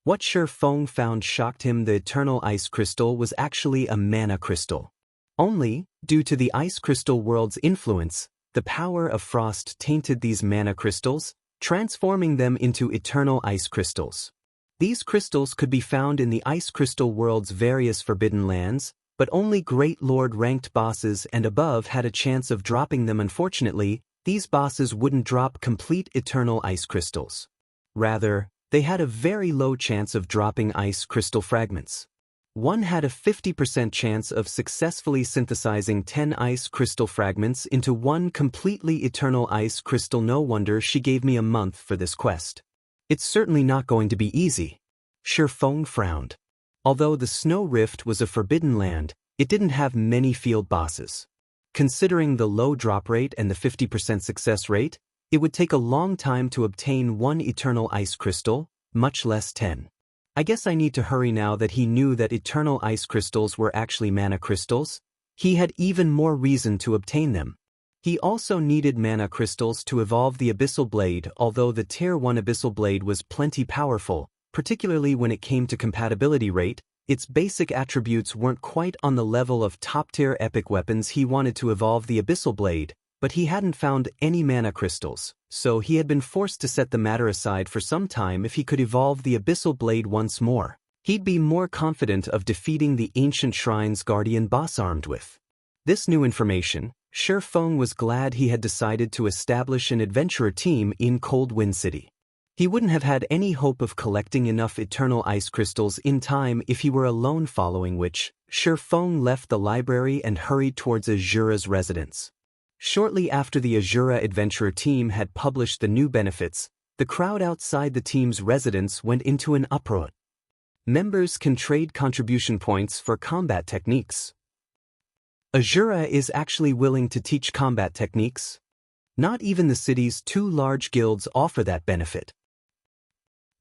What Feng found shocked him. The eternal ice crystal was actually a mana crystal. Only, due to the ice crystal world's influence, the power of frost tainted these mana crystals, transforming them into eternal ice crystals. These crystals could be found in the ice crystal world's various forbidden lands, but only Great Lord-ranked bosses and above had a chance of dropping them. Unfortunately, these bosses wouldn't drop complete eternal ice crystals. Rather, they had a very low chance of dropping ice crystal fragments. One had a 50% chance of successfully synthesizing 10 ice crystal fragments into one completely eternal ice crystal. No wonder she gave me a month for this quest. It's certainly not going to be easy. Feng frowned. Although the Snow Rift was a forbidden land, it didn't have many field bosses. Considering the low drop rate and the 50% success rate, it would take a long time to obtain one eternal ice crystal, much less 10. I guess I need to hurry. Now that he knew that eternal ice crystals were actually mana crystals, he had even more reason to obtain them. He also needed mana crystals to evolve the Abyssal Blade. Although the Tier 1 Abyssal Blade was plenty powerful, particularly when it came to compatibility rate, its basic attributes weren't quite on the level of top-tier epic weapons. He wanted to evolve the Abyssal Blade, but he hadn't found any mana crystals, so he had been forced to set the matter aside for some time. If he could evolve the Abyssal Blade once more, he'd be more confident of defeating the Ancient Shrine's guardian boss armed with this new information. Feng was glad he had decided to establish an adventurer team in Coldwind City. He wouldn't have had any hope of collecting enough eternal ice crystals in time if he were alone, following which, Feng left the library and hurried towards Asura's residence. Shortly after the Asura adventurer team had published the new benefits, the crowd outside the team's residence went into an uproar. Members can trade contribution points for combat techniques. Asura is actually willing to teach combat techniques. Not even the city's 2 large guilds offer that benefit.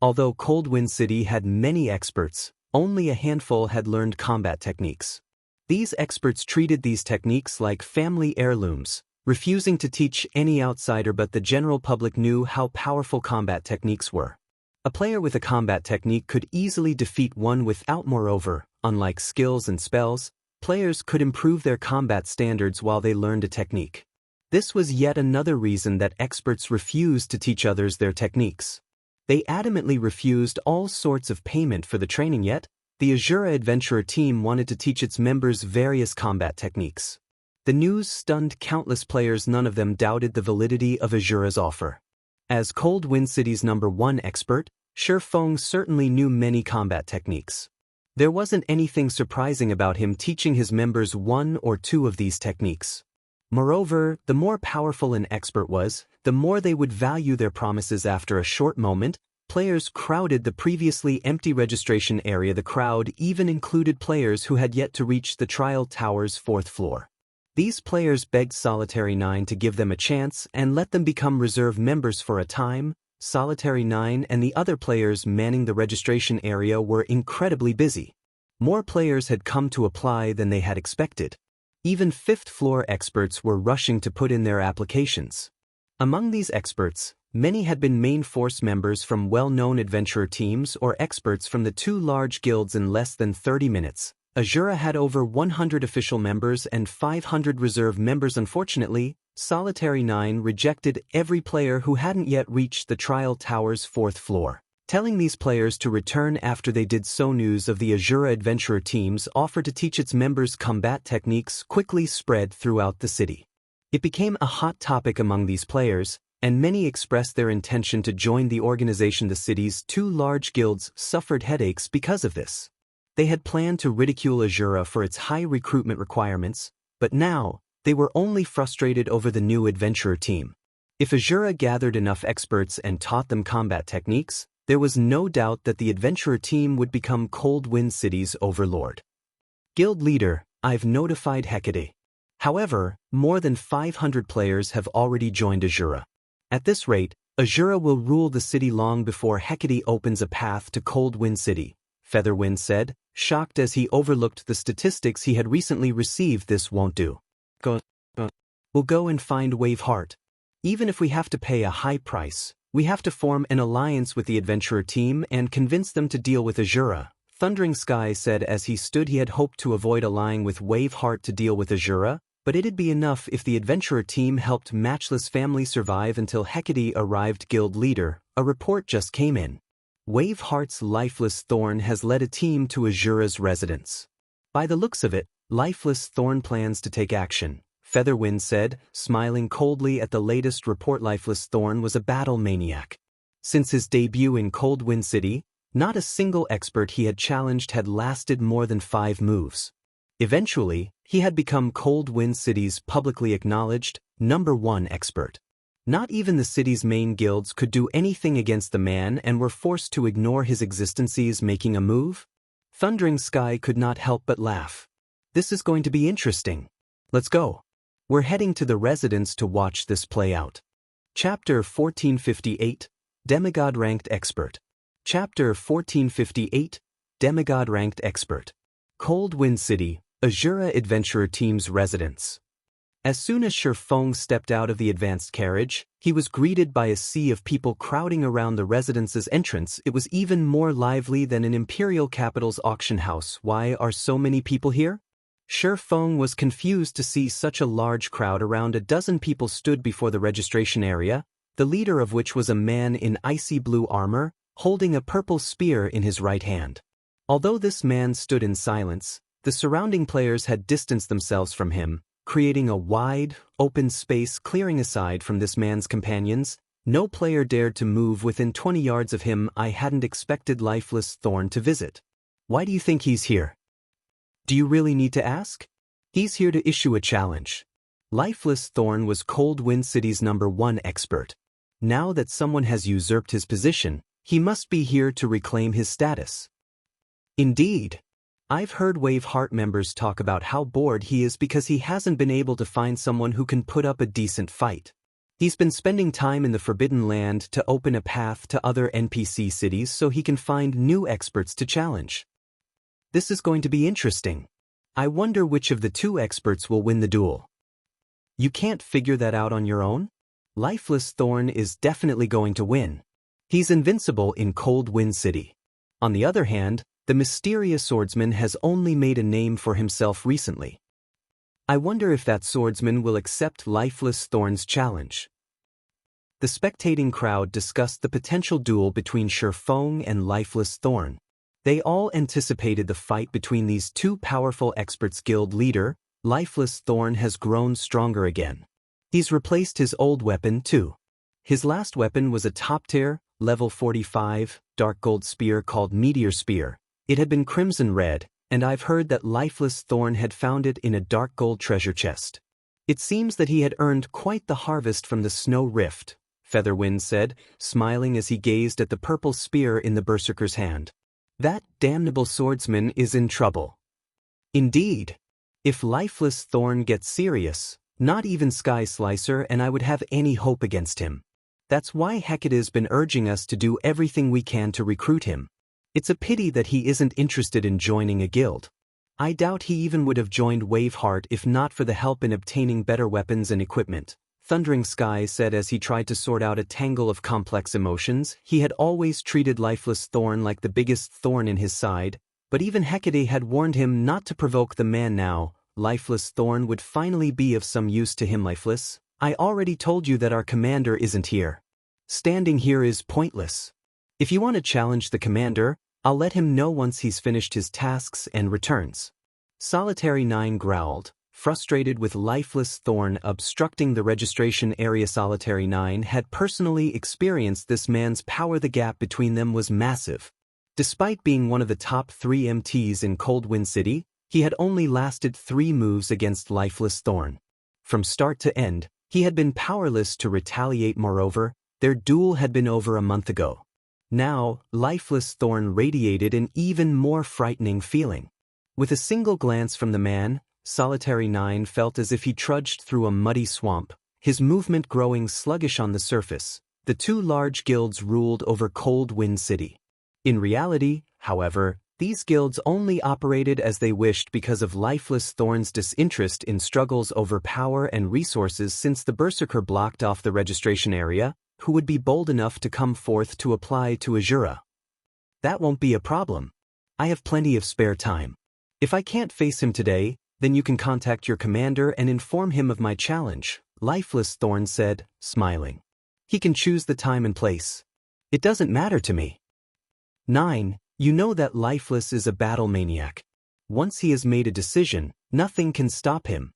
Although Coldwind City had many experts, only a handful had learned combat techniques. These experts treated these techniques like family heirlooms, refusing to teach any outsider, but the general public knew how powerful combat techniques were. A player with a combat technique could easily defeat one without. Moreover, unlike skills and spells, players could improve their combat standards while they learned a technique. This was yet another reason that experts refused to teach others their techniques. They adamantly refused all sorts of payment for the training, yet the Asura adventurer team wanted to teach its members various combat techniques. The news stunned countless players. None of them doubted the validity of Asura's offer. As Coldwind City's #1 expert, Feng certainly knew many combat techniques. There wasn't anything surprising about him teaching his members 1 or 2 of these techniques. Moreover, the more powerful an expert was, the more they would value their promises. After a short moment, players crowded the previously empty registration area. The crowd even included players who had yet to reach the trial tower's 4th floor. These players begged Solitary 9 to give them a chance and let them become reserve members for a time. Solitary 9 and the other players manning the registration area were incredibly busy. More players had come to apply than they had expected. Even 5th floor experts were rushing to put in their applications. Among these experts, many had been main force members from well-known adventurer teams or experts from the 2 large guilds. In less than 30 minutes, Asura had over 100 official members and 500 reserve members. Unfortunately, Solitary 9 rejected every player who hadn't yet reached the trial tower's 4th floor, telling these players to return after they did so. News of the Asura adventurer team's offer to teach its members combat techniques quickly spread throughout the city. It became a hot topic among these players, and many expressed their intention to join the organization. The city's 2 large guilds suffered headaches because of this. They had planned to ridicule Asura for its high recruitment requirements, but now, they were only frustrated over the new adventurer team. If Asura gathered enough experts and taught them combat techniques, there was no doubt that the adventurer team would become Cold Wind City's overlord. Guild leader, I've notified Hecate. However, more than 500 players have already joined Asura. At this rate, Asura will rule the city long before Hecate opens a path to Cold Wind City, Featherwind said, shocked as he overlooked the statistics he had recently received. This won't do. We'll go and find Waveheart. Even if we have to pay a high price, we have to form an alliance with the adventurer team and convince them to deal with Asura, Thundering Sky said as he stood. He had hoped to avoid allying with Waveheart to deal with Asura, but it'd be enough if the adventurer team helped Matchless family survive until Hecate arrived. Guild leader, a report just came in. Waveheart's Lifeless Thorn has led a team to Asura's residence. By the looks of it, Lifeless Thorn plans to take action, Featherwind said, smiling coldly at the latest report. Lifeless Thorn was a battle maniac. Since his debut in Cold Wind City, not a single expert he had challenged had lasted more than 5 moves. Eventually, he had become Cold Wind City's publicly acknowledged #1 expert. Not even the city's main guilds could do anything against the man and were forced to ignore his existence. He's making a move? Thundering Sky could not help but laugh. This is going to be interesting. Let's go. We're heading to the residence to watch this play out. Chapter 1458, Demigod-ranked expert. Chapter 1458, Demigod-ranked expert. Cold Wind City, Asura adventurer team's residence. As soon as Feng stepped out of the advanced carriage, he was greeted by a sea of people crowding around the residence's entrance. It was even more lively than an imperial capital's auction house. Why are so many people here? Feng was confused to see such a large crowd. Around a dozen people stood before the registration area, the leader of which was a man in icy blue armor, holding a purple spear in his right hand. Although this man stood in silence, the surrounding players had distanced themselves from him, creating a wide, open space. Clearing aside from this man's companions, no player dared to move within 20 yards of him. I hadn't expected Lifeless Thorn to visit. Why do you think he's here? Do you really need to ask? He's here to issue a challenge. Lifeless Thorn was Cold Wind City's #1 expert. Now that someone has usurped his position, he must be here to reclaim his status. Indeed. I've heard Waveheart members talk about how bored he is because he hasn't been able to find someone who can put up a decent fight. He's been spending time in the Forbidden Land to open a path to other NPC cities so he can find new experts to challenge. This is going to be interesting. I wonder which of the 2 experts will win the duel. You can't figure that out on your own? Lifeless Thorn is definitely going to win. He's invincible in Cold Wind City. On the other hand, the mysterious swordsman has only made a name for himself recently. I wonder if that swordsman will accept Lifeless Thorn's challenge. The spectating crowd discussed the potential duel between Feng and Lifeless Thorn. They all anticipated the fight between these 2 powerful experts. Guild leader, Lifeless Thorn has grown stronger again. He's replaced his old weapon too. His last weapon was a top-tier, level 45, dark gold spear called Meteor Spear. It had been crimson red, and I've heard that Lifeless Thorn had found it in a dark gold treasure chest. It seems that he had earned quite the harvest from the Snow Rift, Featherwind said, smiling as he gazed at the purple spear in the berserker's hand. That damnable swordsman is in trouble. Indeed. If Lifeless Thorn gets serious, not even Sky Slicer and I would have any hope against him. That's why Hecate's been urging us to do everything we can to recruit him. It's a pity that he isn't interested in joining a guild. I doubt he even would have joined Waveheart if not for the help in obtaining better weapons and equipment, Thundering Sky said as he tried to sort out a tangle of complex emotions. He had always treated Lifeless Thorn like the biggest thorn in his side, but even Hecate had warned him not to provoke the man now. Lifeless Thorn would finally be of some use to him. Lifeless, I already told you that our commander isn't here. Standing here is pointless. If you want to challenge the commander, I'll let him know once he's finished his tasks and returns. Solitary 9 growled, frustrated with Lifeless Thorn obstructing the registration area. Solitary 9 had personally experienced this man's power. The gap between them was massive. Despite being one of the top 3 MTs in Coldwind City, he had only lasted 3 moves against Lifeless Thorn. From start to end, he had been powerless to retaliate. Moreover, their duel had been over a month ago. Now, Lifeless Thorn radiated an even more frightening feeling. With a single glance from the man, Solitary 9 felt as if he trudged through a muddy swamp, his movement growing sluggish on the surface. The 2 large guilds ruled over Coldwind City. In reality, however, these guilds only operated as they wished because of Lifeless Thorn's disinterest in struggles over power and resources. Since the Berserker blocked off the registration area, who would be bold enough to come forth to apply to Asura? That won't be a problem. I have plenty of spare time. If I can't face him today, then you can contact your commander and inform him of my challenge, Lifeless Thorn said, smiling. He can choose the time and place. It doesn't matter to me. 9. You know that Lifeless is a battle maniac. Once he has made a decision, nothing can stop him.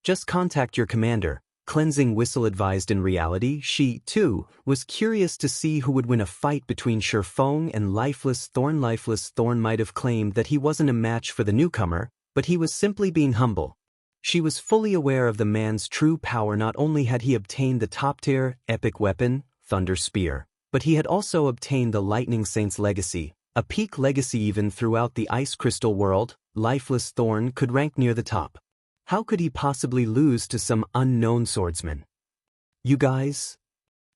Just contact your commander, Cleansing Whistle advised. In reality, she, too, was curious to see who would win a fight between Feng and Lifeless Thorn. Lifeless Thorn might have claimed that he wasn't a match for the newcomer, but he was simply being humble. She was fully aware of the man's true power. Not only had he obtained the top-tier, epic weapon, Thunder Spear, but he had also obtained the Lightning Saint's legacy, a peak legacy. Even throughout the Ice Crystal world, Lifeless Thorn could rank near the top. How could he possibly lose to some unknown swordsman? You guys?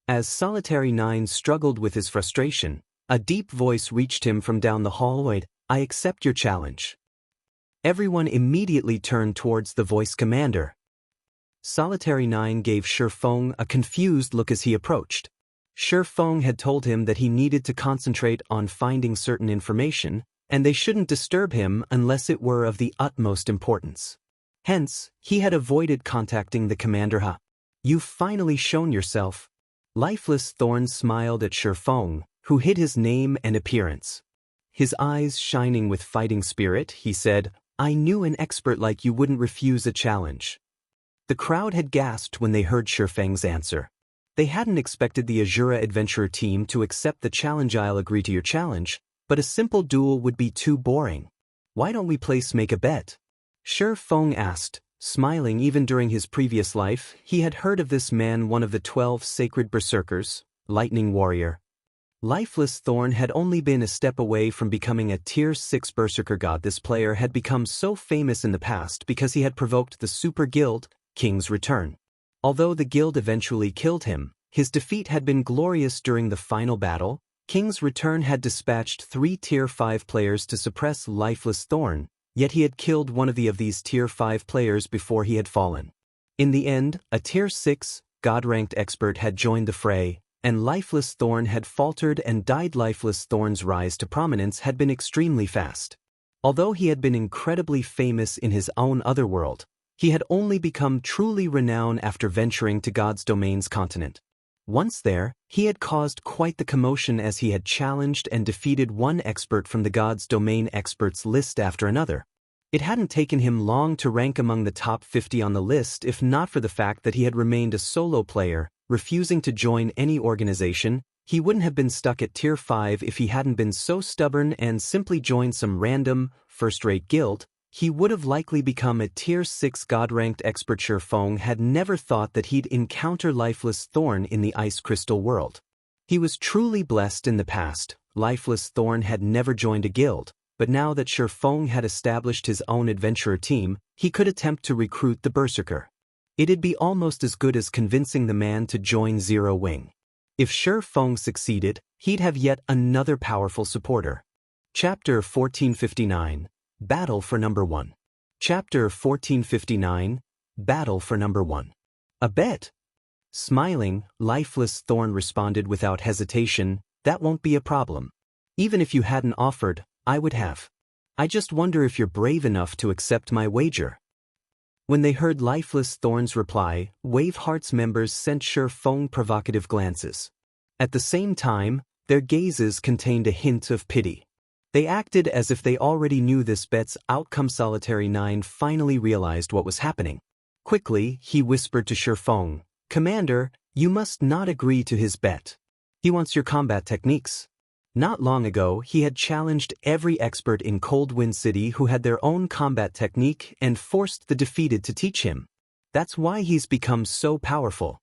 As Solitary 9 struggled with his frustration, a deep voice reached him from down the hallway. I accept your challenge. Everyone immediately turned towards the voice commander. Solitary 9 gave Feng a confused look as he approached. Feng had told him that he needed to concentrate on finding certain information, and they shouldn't disturb him unless it were of the utmost importance. Hence, he had avoided contacting the commander. You've finally shown yourself. Lifeless Thorn smiled at Feng, who hid his name and appearance. His eyes shining with fighting spirit, he said, I knew an expert like you wouldn't refuse a challenge. The crowd had gasped when they heard Feng's answer. They hadn't expected the Asura adventurer team to accept the challenge. I'll agree to your challenge, but a simple duel would be too boring. Why don't we make a bet? Feng asked, smiling. Even during his previous life, he had heard of this man, one of the 12 sacred berserkers, Lightning Warrior. Lifeless Thorn had only been a step away from becoming a Tier 6 berserker god. This player had become so famous in the past because he had provoked the super guild, King's Return. Although the guild eventually killed him, his defeat had been glorious. During the final battle, King's Return had dispatched 3 Tier 5 players to suppress Lifeless Thorn, yet he had killed one of these Tier 5 players before he had fallen. In the end, a Tier 6, God-ranked expert had joined the fray, and Lifeless Thorn had faltered and died. Lifeless Thorn's rise to prominence had been extremely fast. Although he had been incredibly famous in his own otherworld, he had only become truly renowned after venturing to God's Domain's continent. Once there, he had caused quite the commotion as he had challenged and defeated one expert from the God's Domain experts list after another. It hadn't taken him long to rank among the top 50 on the list if not for the fact that he had remained a solo player, refusing to join any organization. He wouldn't have been stuck at Tier 5 if he hadn't been so stubborn and simply joined some random, first-rate guild. he would have likely become a Tier 6 God-ranked expert. Feng had never thought that he'd encounter Lifeless Thorn in the Ice Crystal world. He was truly blessed in the past. Lifeless Thorn had never joined a guild, but now that Feng had established his own adventurer team, he could attempt to recruit the Berserker. It'd be almost as good as convincing the man to join Zero Wing. If Feng succeeded, he'd have yet another powerful supporter. Chapter 1459. Battle for Number 1. Chapter 1459. Battle for Number 1. A bet? Smiling, Lifeless Thorn responded without hesitation, "That won't be a problem. Even if you hadn't offered, I would have. I just wonder if you're brave enough to accept my wager." When they heard Lifeless Thorn's reply, Waveheart's members sent Feng provocative glances. At the same time, their gazes contained a hint of pity. They acted as if they already knew this bet's outcome. Solitary 9 finally realized what was happening. Quickly, he whispered to Feng, "Commander, you must not agree to his bet. He wants your combat techniques." Not long ago, he had challenged every expert in Coldwind City who had their own combat technique and forced the defeated to teach him. That's why he's become so powerful.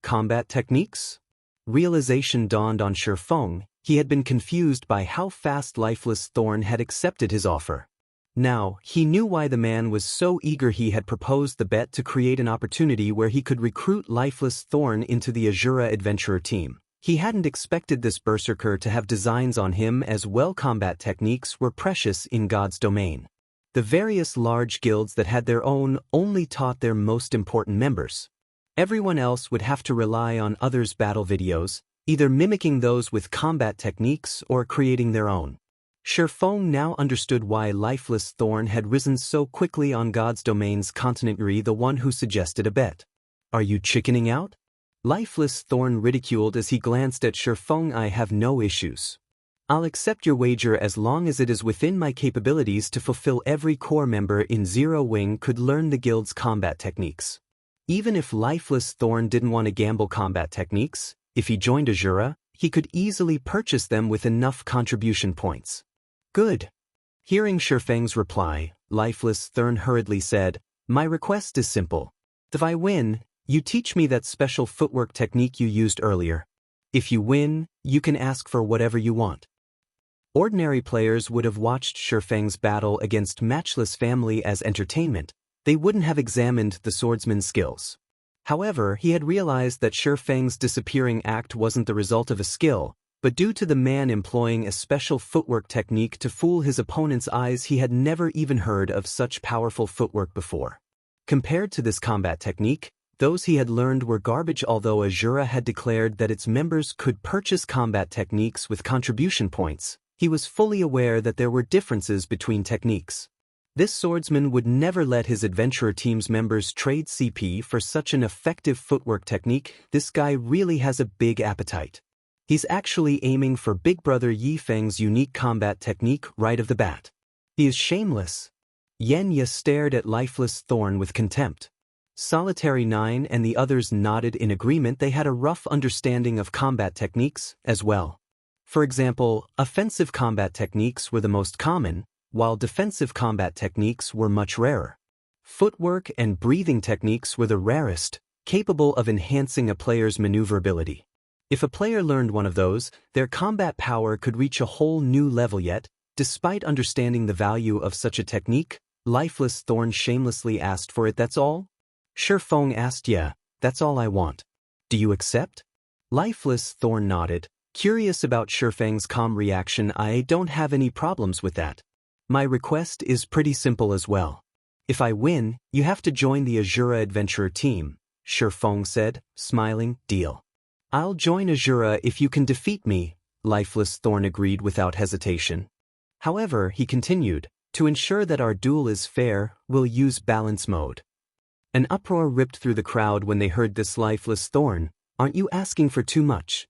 Combat techniques? Realization dawned on Feng. He had been confused by how fast Lifeless Thorn had accepted his offer. Now, he knew why the man was so eager. He had proposed the bet to create an opportunity where he could recruit Lifeless Thorn into the Asura adventurer team. He hadn't expected this Berserker to have designs on him as well. Combat techniques were precious in God's domain. The various large guilds that had their own only taught their most important members. Everyone else would have to rely on others' battle videos, either mimicking those with combat techniques or creating their own. Feng now understood why Lifeless Thorn had risen so quickly on God's domain's continent. The one who suggested a bet. "Are you chickening out?" Lifeless Thorn ridiculed as he glanced at Feng. "I have no issues. I'll accept your wager as long as it is within my capabilities to fulfill. Every core member in Zero Wing could learn the guild's combat techniques. Even if Lifeless Thorn didn't want to gamble combat techniques, if he joined Asura, he could easily purchase them with enough contribution points." "Good." Hearing Feng's reply, Lifeless Thorn hurriedly said, "My request is simple. If I win, you teach me that special footwork technique you used earlier. If you win, you can ask for whatever you want." Ordinary players would have watched Feng's battle against Matchless Family as entertainment. They wouldn't have examined the swordsman's skills. However, he had realized that Feng's disappearing act wasn't the result of a skill, but due to the man employing a special footwork technique to fool his opponent's eyes. He had never even heard of such powerful footwork before. Compared to this combat technique, those he had learned were garbage. Although Asura had declared that its members could purchase combat techniques with contribution points, he was fully aware that there were differences between techniques. This swordsman would never let his adventurer team's members trade CP for such an effective footwork technique. This guy really has a big appetite. He's actually aiming for Big Brother Yi Feng's unique combat technique right off the bat. He is shameless. Yenya stared at Lifeless Thorn with contempt. Solitary 9 and the others nodded in agreement. They had a rough understanding of combat techniques as well. For example, offensive combat techniques were the most common, while defensive combat techniques were much rarer. Footwork and breathing techniques were the rarest, capable of enhancing a player's maneuverability. If a player learned one of those, their combat power could reach a whole new level. Yet, despite understanding the value of such a technique, Lifeless Thorn shamelessly asked for it. "That's all?" Feng asked. "Yeah, that's all I want. Do you accept?" Lifeless Thorn nodded, curious about Feng's calm reaction. "I don't have any problems with that. My request is pretty simple as well. If I win, you have to join the Asura adventurer team," Feng said, smiling. "Deal. I'll join Asura if you can defeat me," Lifeless Thorn agreed without hesitation. However, he continued, "To ensure that our duel is fair, we'll use balance mode." An uproar ripped through the crowd when they heard this. Lifeless Thorn, aren't you asking for too much?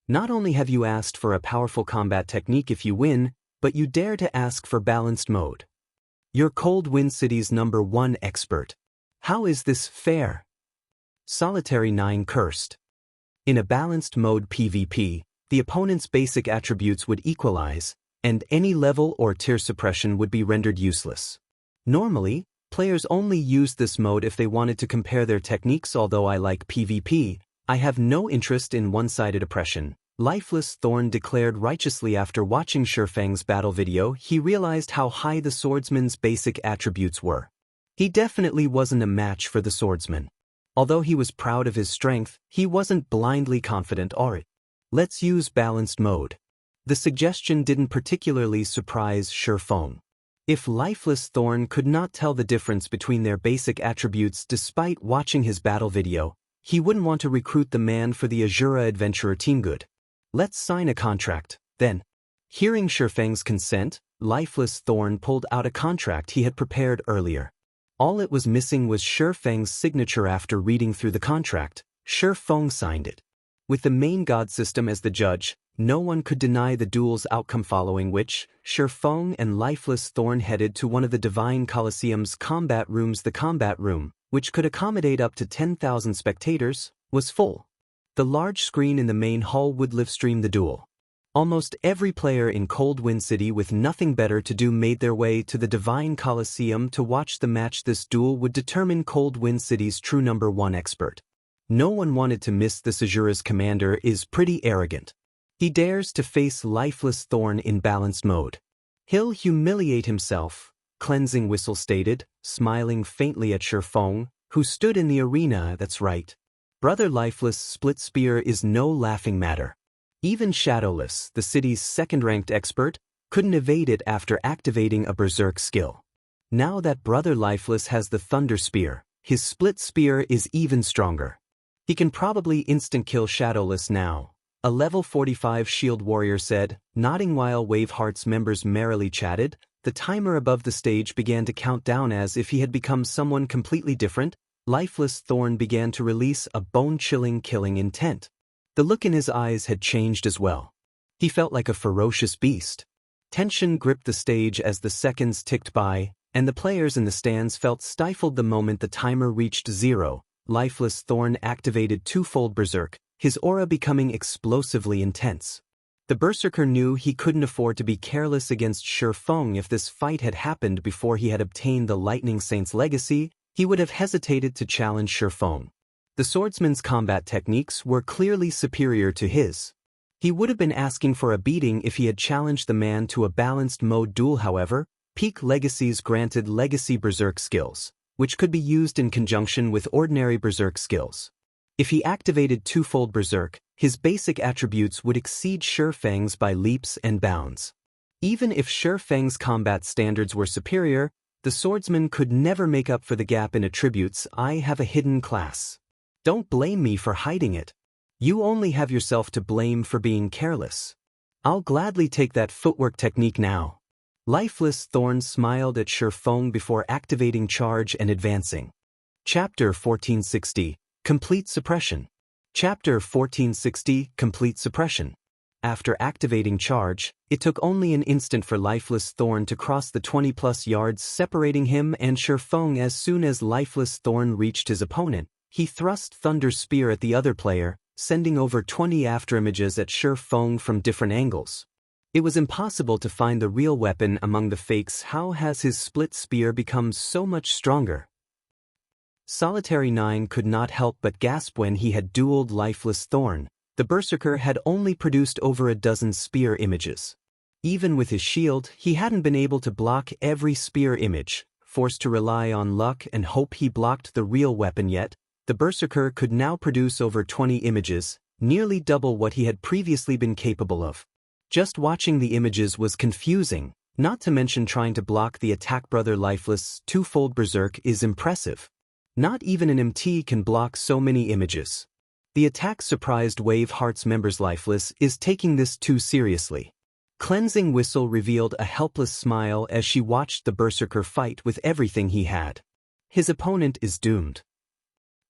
Not only have you asked for a powerful combat technique if you win, but you dare to ask for balanced mode. You're Coldwind City's #1 expert. How is this fair?" Solitary 9 cursed. In a balanced mode PvP, the opponent's basic attributes would equalize, and any level or tier suppression would be rendered useless. Normally, players only used this mode if they wanted to compare their techniques. Although I like PvP, I have no interest in one-sided oppression, Lifeless Thorn declared righteously after watching Feng's battle video. He realized how high the swordsman's basic attributes were. He definitely wasn't a match for the swordsman. Although he was proud of his strength, he wasn't blindly confident. Alright, let's use balanced mode. The suggestion didn't particularly surprise Feng. If Lifeless Thorn could not tell the difference between their basic attributes despite watching his battle video, he wouldn't want to recruit the man for the Asura adventurer team. Good. Let's sign a contract, then. Hearing Feng's consent, Lifeless Thorn pulled out a contract he had prepared earlier. All it was missing was Feng's signature. After reading through the contract, Feng signed it. With the main god system as the judge, no one could deny the duel's outcome, following which, Feng and Lifeless Thorn headed to one of the Divine Colosseum's combat rooms. The combat room, which could accommodate up to 10,000 spectators, was full. The large screen in the main hall would live-stream the duel. Almost every player in Cold Wind City with nothing better to do made their way to the Divine Colosseum to watch the match. This duel would determine Cold Wind City's true #1 expert. No one wanted to miss this. Asura's commander is pretty arrogant. He dares to face Lifeless Thorn in balanced mode. He'll humiliate himself, Cleansing Whistle stated, smiling faintly at Feng, who stood in the arena. That's right. Brother Lifeless' split spear is no laughing matter. Even Shadowless, the city's second-ranked expert, couldn't evade it after activating a berserk skill. Now that Brother Lifeless has the Thunder Spear, his split spear is even stronger. He can probably instant-kill Shadowless now, a level 45 shield warrior said, nodding while Waveheart's members merrily chatted. The timer above the stage began to count down. As if he had become someone completely different, Lifeless Thorn began to release a bone-chilling killing intent. The look in his eyes had changed as well. He felt like a ferocious beast. Tension gripped the stage as the seconds ticked by, and the players in the stands felt stifled. The moment the timer reached 0, Lifeless Thorn activated twofold Berserk, his aura becoming explosively intense. The Berserker knew he couldn't afford to be careless against Feng. If this fight had happened before he had obtained the Lightning Saint's legacy, he would have hesitated to challenge Feng. The swordsman's combat techniques were clearly superior to his. He would have been asking for a beating if he had challenged the man to a balanced mode duel. However, Peak Legacies granted Legacy Berserk skills, which could be used in conjunction with ordinary Berserk skills. If he activated twofold Berserk, his basic attributes would exceed Feng's by leaps and bounds. Even if Feng's combat standards were superior, the swordsman could never make up for the gap in attributes. I have a hidden class. Don't blame me for hiding it. You only have yourself to blame for being careless. I'll gladly take that footwork technique now. Lifeless Thorn smiled at Feng before activating charge and advancing. Chapter 1460, Complete Suppression. Chapter 1460, Complete Suppression. After activating charge, it took only an instant for Lifeless Thorn to cross the 20+ yards separating him and Feng. As soon as Lifeless Thorn reached his opponent, he thrust Thunder Spear at the other player, sending over 20 afterimages at Feng from different angles. It was impossible to find the real weapon among the fakes. How has his split spear become so much stronger? Solitary 9 could not help but gasp when he had dueled Lifeless Thorn. The Berserker had only produced over a dozen spear images. Even with his shield, he hadn't been able to block every spear image, forced to rely on luck and hope he blocked the real weapon. Yet, the Berserker could now produce over 20 images, nearly double what he had previously been capable of. Just watching the images was confusing, not to mention trying to block the attack. Brother Lifeless' twofold Berserk is impressive. Not even an MT can block so many images. The attack surprised Waveheart's members. Lifeless is taking this too seriously. Cleansing Whistle revealed a helpless smile as she watched the Berserker fight with everything he had. His opponent is doomed.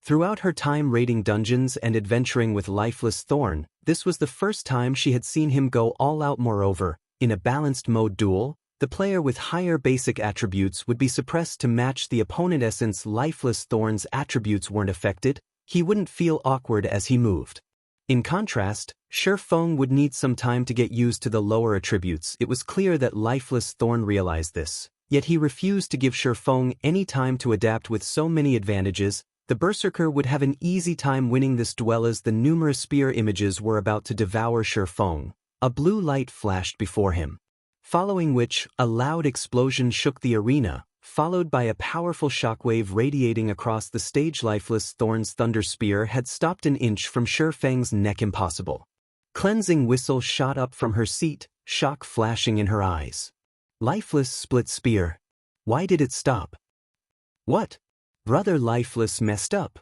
Throughout her time raiding dungeons and adventuring with Lifeless Thorn, this was the first time she had seen him go all out. Moreover, in a balanced mode duel, the player with higher basic attributes would be suppressed to match the opponent. Since Lifeless Thorn's attributes weren't affected, he wouldn't feel awkward as he moved. In contrast, Feng would need some time to get used to the lower attributes. It was clear that Lifeless Thorn realized this. Yet he refused to give Feng any time to adapt. With so many advantages, the Berserker would have an easy time winning this duel. As the numerous spear images were about to devour Feng, a blue light flashed before him. Following which, a loud explosion shook the arena, followed by a powerful shockwave radiating across the stage. Lifeless Thorn's thunder spear had stopped an inch from Feng's neck. Impossible. Cleansing whistle shot up from her seat, shock flashing in her eyes. Lifeless split spear. Why did it stop? What? Brother, Lifeless messed up.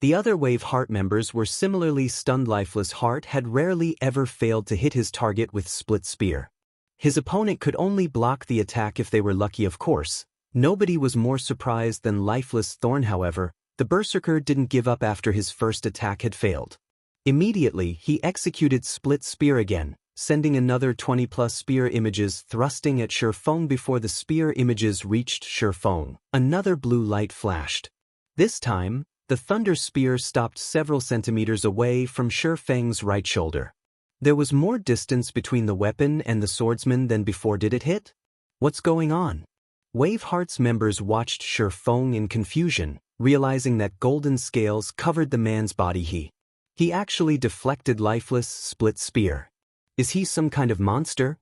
The other Wave Heart members were similarly stunned. Lifeless Heart had rarely ever failed to hit his target with split spear. His opponent could only block the attack if they were lucky, of course. Nobody was more surprised than Lifeless Thorn. However, the Berserker didn't give up after his first attack had failed. Immediately, he executed split spear again, sending another 20+ spear images thrusting at Feng. Before the spear images reached Feng, another blue light flashed. This time, the thunder spear stopped several centimeters away from Feng's right shoulder. There was more distance between the weapon and the swordsman than before. Did it hit? What's going on? Wave Heart's members watched Feng in confusion, realizing that golden scales covered the man's body. He actually deflected Lifeless split spear. Is he some kind of monster?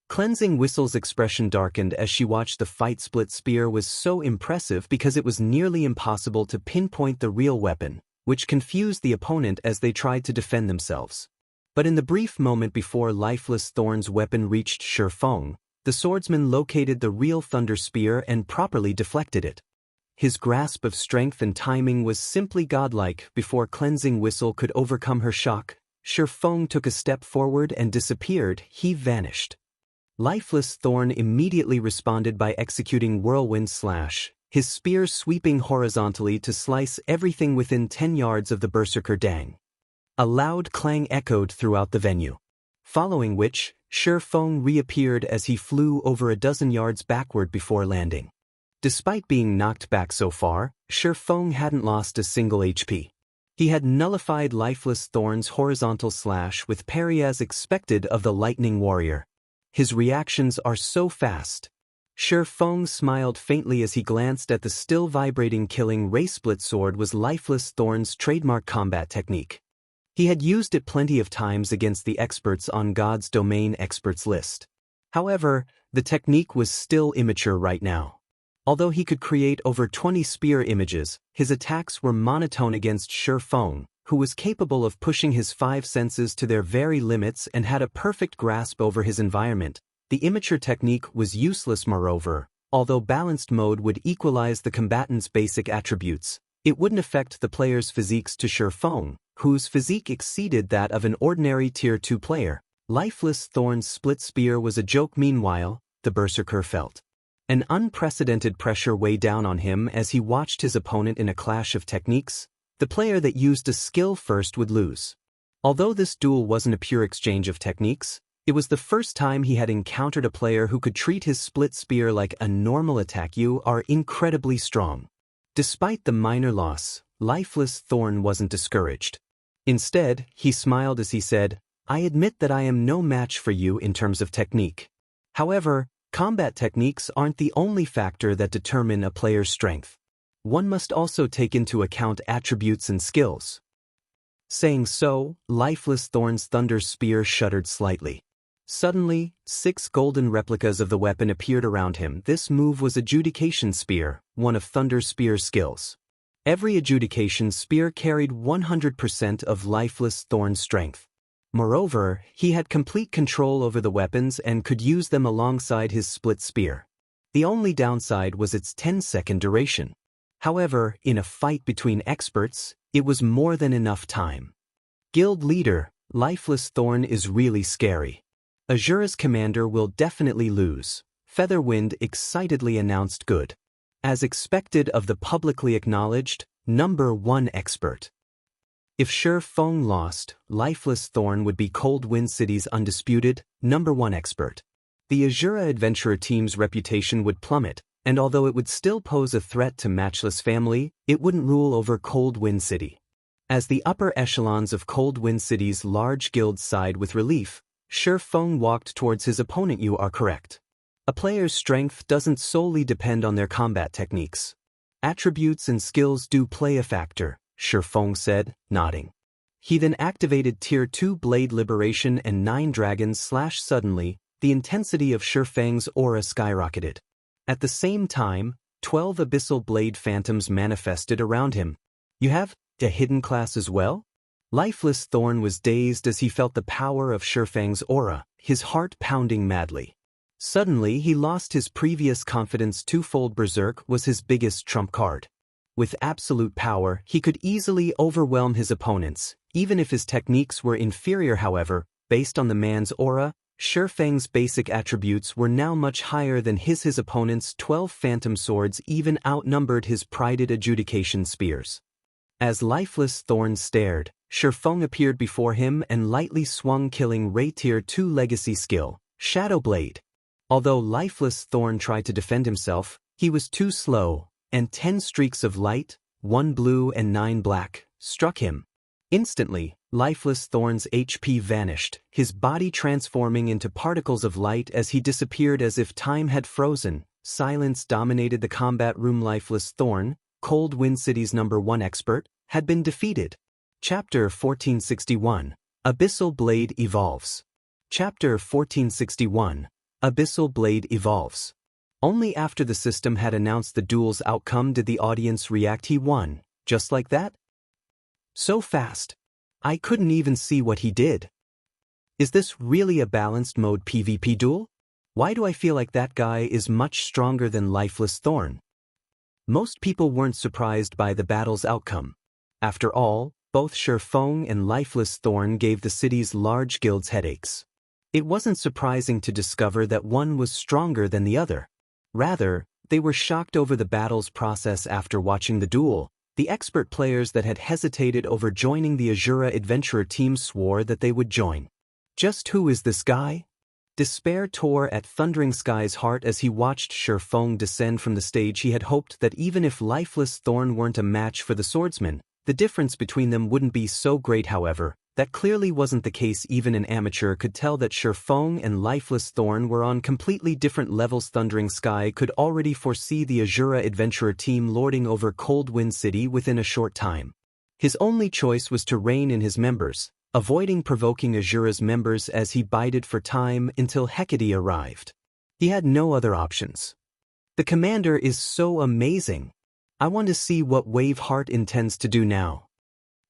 Cleansing Whistle's expression darkened as she watched the fight. Split spear was so impressive because it was nearly impossible to pinpoint the real weapon, which confused the opponent as they tried to defend themselves. But in the brief moment before Lifeless Thorn's weapon reached Feng, the swordsman located the real thunder spear and properly deflected it. His grasp of strength and timing was simply godlike. Before Cleansing Whistle could overcome her shock, Feng took a step forward and disappeared. He vanished. Lifeless Thorn immediately responded by executing Whirlwind Slash, his spear sweeping horizontally to slice everything within 10 yards of the Berserker. Dang! A loud clang echoed throughout the venue. Following which, Feng reappeared as he flew over a dozen yards backward before landing. Despite being knocked back so far, Feng hadn't lost a single HP. He had nullified Lifeless Thorn's horizontal slash with parry as expected of the Lightning Warrior. His reactions are so fast. Feng smiled faintly as he glanced at the still vibrating killing ray. Split sword was Lifeless Thorn's trademark combat technique. He had used it plenty of times against the experts on God's Domain experts list. However, the technique was still immature right now. Although he could create over 20 spear images, his attacks were monotone against Feng, who was capable of pushing his 5 senses to their very limits and had a perfect grasp over his environment. The immature technique was useless. Moreover, although balanced mode would equalize the combatant's basic attributes, it wouldn't affect the player's physiques to Feng, whose physique exceeded that of an ordinary Tier 2 player. Lifeless Thorn's split spear was a joke. Meanwhile, the Berserker felt an unprecedented pressure weigh down on him as he watched his opponent in a clash of techniques. The player that used a skill first would lose. Although this duel wasn't a pure exchange of techniques, it was the first time he had encountered a player who could treat his split spear like a normal attack. You are incredibly strong. Despite the minor loss, Lifeless Thorn wasn't discouraged. Instead, he smiled as he said, "I admit that I am no match for you in terms of technique. However, combat techniques aren't the only factor that determine a player's strength. One must also take into account attributes and skills." Saying so, Lifeless Thorn's thunder spear shuddered slightly. Suddenly, 6 golden replicas of the weapon appeared around him. This move was Adjudication Spear, one of Thunder Spear's skills. Every Adjudication Spear carried 100% of Lifeless Thorn's strength. Moreover, he had complete control over the weapons and could use them alongside his split spear. The only downside was its 10-second duration. However, in a fight between experts, it was more than enough time. Guild Leader, Lifeless Thorn is really scary. Asura's commander will definitely lose, Featherwind excitedly announced. Good. As expected of the publicly acknowledged, #1 expert. If Feng lost, Lifeless Thorn would be Cold Wind City's undisputed, #1 expert. The Asura Adventurer team's reputation would plummet, and although it would still pose a threat to Matchless Family, it wouldn't rule over Cold Wind City. As the upper echelons of Cold Wind City's large guilds sighed with relief, Feng walked towards his opponent. You are correct. A player's strength doesn't solely depend on their combat techniques. Attributes and skills do play a factor, Feng said, nodding. He then activated Tier 2 Blade Liberation and 9 Dragons / suddenly, the intensity of Feng's aura skyrocketed. At the same time, 12 Abyssal Blade Phantoms manifested around him. You have a hidden class as well? Lifeless Thorn was dazed as he felt the power of Feng's aura, his heart pounding madly. Suddenly he lost his previous confidence. Twofold Berserk was his biggest trump card. With absolute power, he could easily overwhelm his opponents, even if his techniques were inferior. However, based on the man's aura, Feng's basic attributes were now much higher than his opponent's 12 phantom swords even outnumbered his prided adjudication spears. As Lifeless Thorn stared, Feng appeared before him and lightly swung, killing Ray Tier 2 legacy skill, Shadow Blade. Although Lifeless Thorn tried to defend himself, he was too slow, and 10 streaks of light, 1 blue and 9 black, struck him. Instantly, Lifeless Thorn's HP vanished, his body transforming into particles of light as he disappeared as if time had frozen. Silence dominated the combat room. Lifeless Thorn, Cold Wind City's #1 expert, had been defeated. Chapter 1461, Abyssal Blade Evolves. Chapter 1461, Abyssal Blade Evolves. Only after the system had announced the duel's outcome did the audience react. He won, just like that? So fast. I couldn't even see what he did. Is this really a balanced mode PvP duel? Why do I feel like that guy is much stronger than Lifeless Thorn? Most people weren't surprised by the battle's outcome. After all, both Feng and Lifeless Thorn gave the city's large guilds headaches. It wasn't surprising to discover that one was stronger than the other. Rather, they were shocked over the battle's process. After watching the duel, the expert players that had hesitated over joining the Asura adventurer team swore that they would join. Just who is this guy? Despair tore at Thundering Sky's heart as he watched Feng descend from the stage. He had hoped that even if Lifeless Thorn weren't a match for the swordsman, the difference between them wouldn't be so great. However, that clearly wasn't the case. Even an amateur could tell that Feng and Lifeless Thorn were on completely different levels. Thundering Sky could already foresee the Asura adventurer team lording over Cold Wind City within a short time. His only choice was to rein in his members, avoiding provoking Asura's members as he bided for time until Hecate arrived. He had no other options. The commander is so amazing. I want to see what Waveheart intends to do now.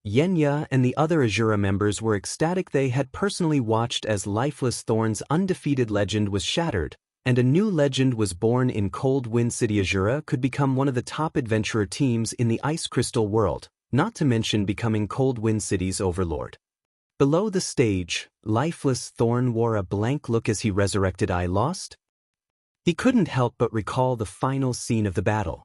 Yenya and the other Asura members were ecstatic. They had personally watched as Lifeless Thorn's undefeated legend was shattered, and a new legend was born in Cold Wind City. Asura could become one of the top adventurer teams in the Ice Crystal world, not to mention becoming Cold Wind City's overlord. Below the stage, Lifeless Thorn wore a blank look as he resurrected. I lost? He couldn't help but recall the final scene of the battle.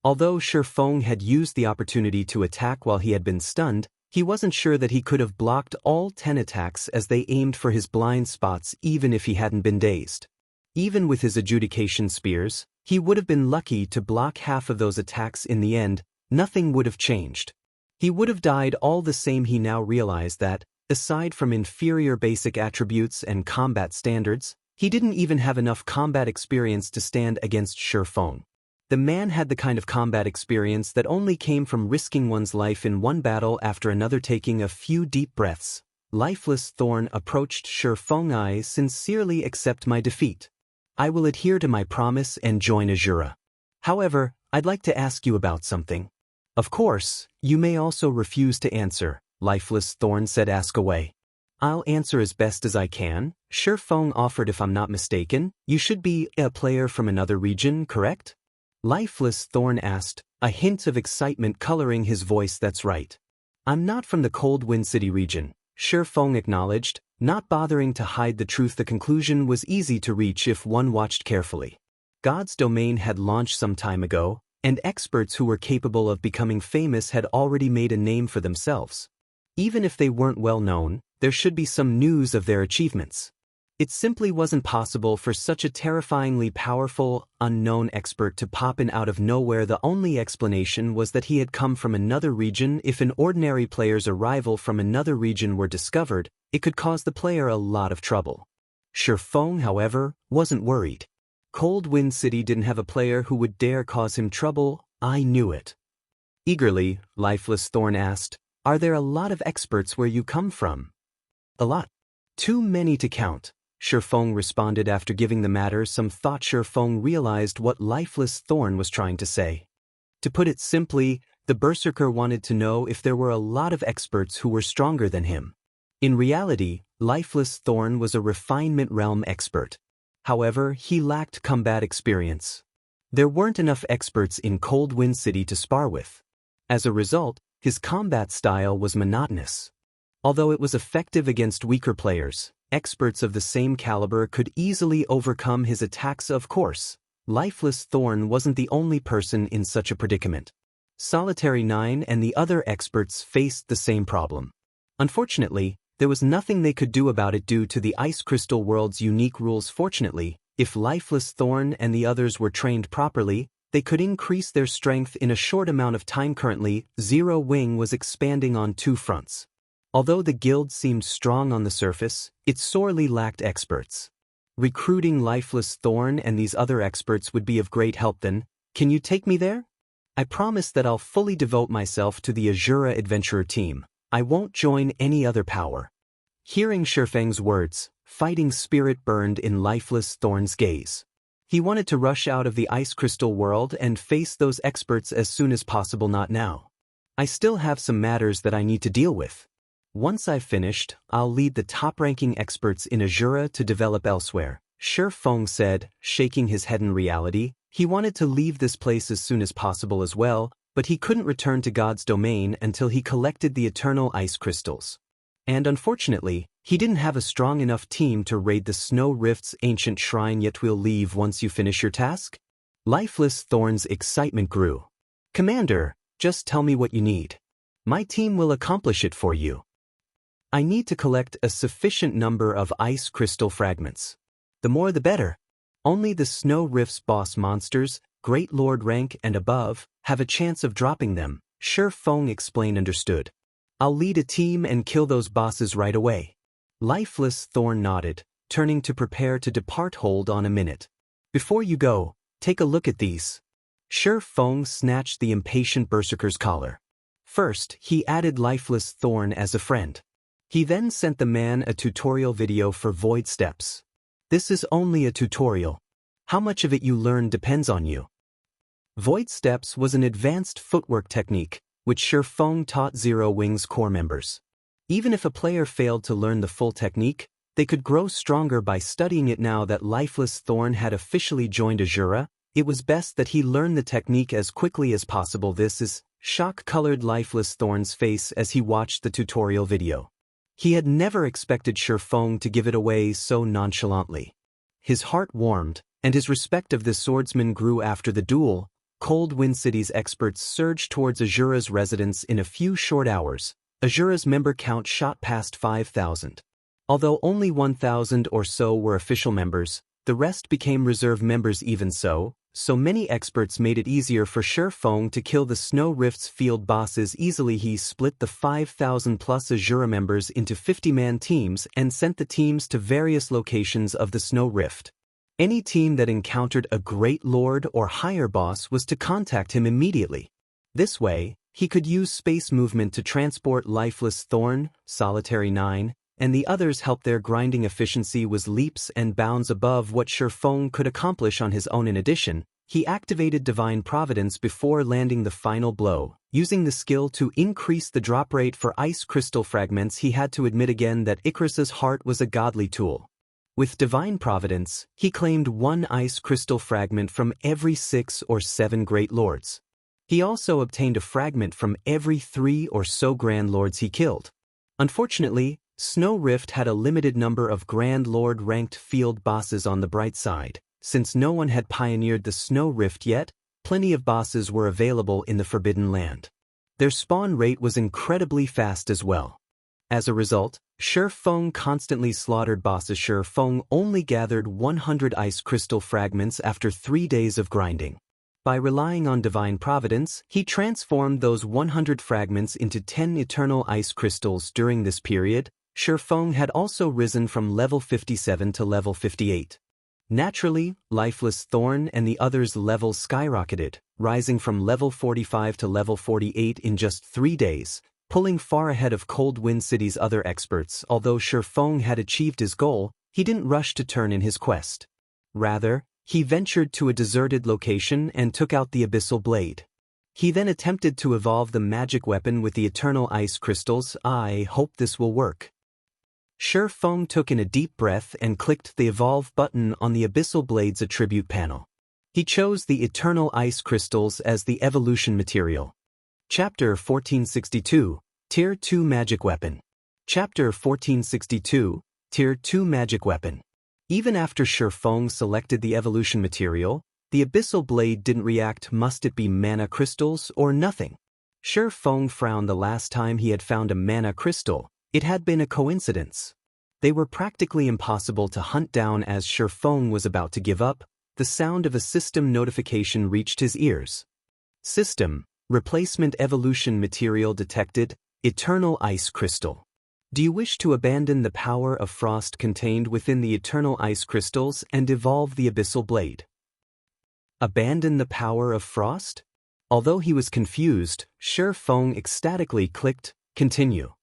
Although Feng had used the opportunity to attack while he had been stunned, he wasn't sure that he could have blocked all 10 attacks as they aimed for his blind spots even if he hadn't been dazed. Even with his adjudication spears, he would have been lucky to block half of those attacks. In the end, nothing would have changed. He would have died all the same. He now realized that, aside from inferior basic attributes and combat standards, he didn't even have enough combat experience to stand against Feng. The man had the kind of combat experience that only came from risking one's life in one battle after another. Taking a few deep breaths, Lifeless Thorn approached Feng. I sincerely accept my defeat. I will adhere to my promise and join Asura. However, I'd like to ask you about something. Of course, you may also refuse to answer, Lifeless Thorn said. Ask away. I'll answer as best as I can. Feng offered. If I'm not mistaken, you should be a player from another region, correct? Lifeless Thorn asked, a hint of excitement coloring his voice. That's right. I'm not from the Cold Wind City region, Feng acknowledged, not bothering to hide the truth. The conclusion was easy to reach if one watched carefully. God's domain had launched some time ago, and experts who were capable of becoming famous had already made a name for themselves. Even if they weren't well known, there should be some news of their achievements. It simply wasn't possible for such a terrifyingly powerful, unknown expert to pop in out of nowhere. The only explanation was that he had come from another region. If an ordinary player's arrival from another region were discovered, it could cause the player a lot of trouble. Feng, however, wasn't worried. Cold Wind City didn't have a player who would dare cause him trouble, I knew it. Eagerly, Lifeless Thorn asked, "Are there a lot of experts where you come from?" "A lot. Too many to count," Feng responded after giving the matter some thought. Feng realized what Lifeless Thorn was trying to say. To put it simply, the Berserker wanted to know if there were a lot of experts who were stronger than him. In reality, Lifeless Thorn was a refinement realm expert. However, he lacked combat experience. There weren't enough experts in Cold Wind City to spar with. As a result, his combat style was monotonous. Although it was effective against weaker players, experts of the same caliber could easily overcome his attacks. Of course, Lifeless Thorn wasn't the only person in such a predicament. Solitary 9 and the other experts faced the same problem. Unfortunately, there was nothing they could do about it due to the Ice Crystal World's unique rules. Fortunately, if Lifeless Thorn and the others were trained properly, they could increase their strength in a short amount of time. Currently, Zero Wing was expanding on two fronts. Although the guild seemed strong on the surface, it sorely lacked experts. Recruiting Lifeless Thorn and these other experts would be of great help. Then, can you take me there? I promise that I'll fully devote myself to the Asura adventurer team. I won't join any other power. Hearing Feng's words, fighting spirit burned in Lifeless Thorn's gaze. He wanted to rush out of the Ice Crystal World and face those experts as soon as possible. Not now. I still have some matters that I need to deal with. Once I've finished, I'll lead the top-ranking experts in Asura to develop elsewhere, Feng said, shaking his head. In reality, he wanted to leave this place as soon as possible as well, but he couldn't return to God's domain until he collected the eternal ice crystals. And unfortunately, he didn't have a strong enough team to raid the Snow Rift's ancient shrine. Yet we'll leave once you finish your task? Lifeless Thorn's excitement grew. Commander, just tell me what you need. My team will accomplish it for you. I need to collect a sufficient number of ice crystal fragments. The more the better. Only the Snow Rift's boss monsters, Great Lord rank and above, have a chance of dropping them, Feng explained. Understood. I'll lead a team and kill those bosses right away. Lifeless Thorn nodded, turning to prepare to depart. Hold on a minute. Before you go, take a look at these. Feng snatched the impatient Berserker's collar. First, he added Lifeless Thorn as a friend. He then sent the man a tutorial video for Void Steps. This is only a tutorial. How much of it you learn depends on you. Void Steps was an advanced footwork technique, which Feng taught Zero Wing's core members. Even if a player failed to learn the full technique, they could grow stronger by studying it. Now that Lifeless Thorn had officially joined Asura, it was best that he learn the technique as quickly as possible. This is shock-colored Lifeless Thorn's face as he watched the tutorial video. He had never expected Feng to give it away so nonchalantly. His heart warmed, and his respect of the swordsman grew. After the duel, Cold Wind City's experts surged towards Asura's residence. In a few short hours, Asura's member count shot past 5,000. Although only 1,000 or so were official members, the rest became reserve members. Even so many experts made it easier for Feng to kill the Snow Rift's field bosses easily. He split the 5,000-plus Asura members into 50-man teams and sent the teams to various locations of the Snow Rift. Any team that encountered a Great Lord or higher boss was to contact him immediately. This way, he could use space movement to transport Lifeless Thorn, Solitary 9, and the others. Help their grinding efficiency was leaps and bounds above what Feng could accomplish on his own. In addition, he activated Divine Providence before landing the final blow, using the skill to increase the drop rate for ice crystal fragments. He had to admit again that Icarus's heart was a godly tool. With Divine Providence, he claimed one ice crystal fragment from every 6 or 7 Great Lords. He also obtained a fragment from every 3 or so Grand Lords he killed. Unfortunately, Snow Rift had a limited number of Grand Lord-ranked field bosses. On the bright side, since no one had pioneered the Snow Rift yet, plenty of bosses were available in the Forbidden Land. Their spawn rate was incredibly fast as well. As a result, Feng constantly slaughtered bosses. Feng only gathered 100 ice crystal fragments after 3 days of grinding. By relying on Divine Providence, he transformed those 100 fragments into 10 eternal ice crystals. During this period, Feng had also risen from level 57 to level 58. Naturally, Lifeless Thorn and the others' levels skyrocketed, rising from level 45 to level 48 in just 3 days, pulling far ahead of Cold Wind City's other experts. Although Feng had achieved his goal, he didn't rush to turn in his quest. Rather, he ventured to a deserted location and took out the Abyssal Blade. He then attempted to evolve the magic weapon with the Eternal Ice Crystals. I hope this will work. Feng took in a deep breath and clicked the Evolve button on the Abyssal Blade's attribute panel. He chose the Eternal Ice Crystals as the evolution material. Chapter 1462, Tier 2 Magic Weapon. Chapter 1462, Tier 2 Magic Weapon. Even after Feng selected the evolution material, the Abyssal Blade didn't react. Must it be mana crystals or nothing? Feng frowned. The last time he had found a mana crystal, it had been a coincidence. They were practically impossible to hunt down. As Feng was about to give up, the sound of a system notification reached his ears. System, replacement evolution material detected, Eternal Ice Crystal. Do you wish to abandon the power of frost contained within the Eternal Ice Crystals and evolve the Abyssal Blade? Abandon the power of frost? Although he was confused, Feng ecstatically clicked, Continue.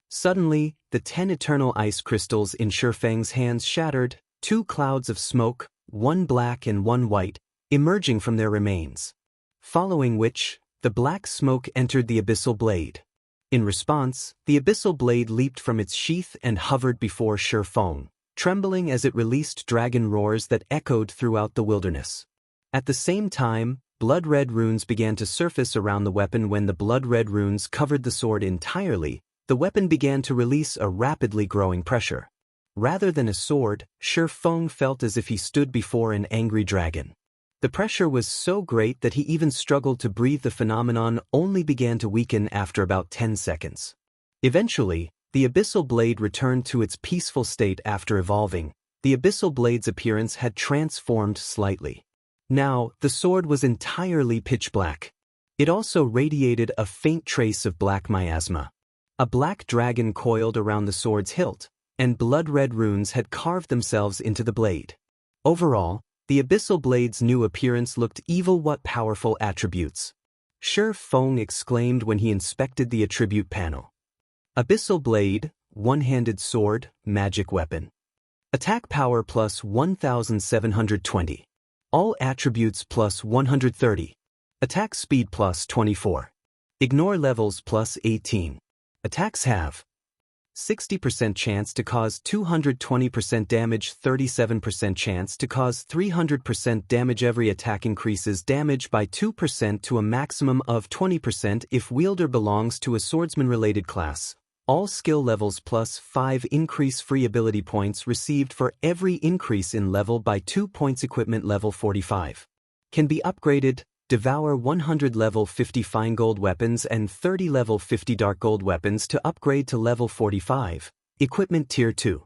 Suddenly, the 10 Eternal Ice Crystals in Feng's hands shattered, 2 clouds of smoke, one black and one white, emerging from their remains. Following which, the black smoke entered the Abyssal Blade. In response, the Abyssal Blade leaped from its sheath and hovered before Feng, trembling as it released dragon roars that echoed throughout the wilderness. At the same time, blood-red runes began to surface around the weapon. When the blood-red runes covered the sword entirely, the weapon began to release a rapidly growing pressure. Rather than a sword, Feng felt as if he stood before an angry dragon. The pressure was so great that he even struggled to breathe. The phenomenon only began to weaken after about 10 seconds. Eventually, the Abyssal Blade returned to its peaceful state after evolving. The Abyssal Blade's appearance had transformed slightly. Now, the sword was entirely pitch black. It also radiated a faint trace of black miasma. A black dragon coiled around the sword's hilt, and blood-red runes had carved themselves into the blade. Overall, the Abyssal Blade's new appearance looked evil. What powerful attributes! Feng exclaimed when he inspected the attribute panel. Abyssal Blade, one-handed sword, magic weapon. Attack power plus 1720. All attributes plus 130. Attack speed plus 24. Ignore levels plus 18. Attacks have 60% chance to cause 220% damage, 37% chance to cause 300% damage. Every attack increases damage by 2% to a maximum of 20% if wielder belongs to a swordsman-related class. All skill levels plus 5 increase. Free ability points received for every increase in level by 2 points. Equipment level 45. Can be upgraded. Devour 100 level 50 fine gold weapons and 30 level 50 dark gold weapons to upgrade to level 45. Equipment Tier 2.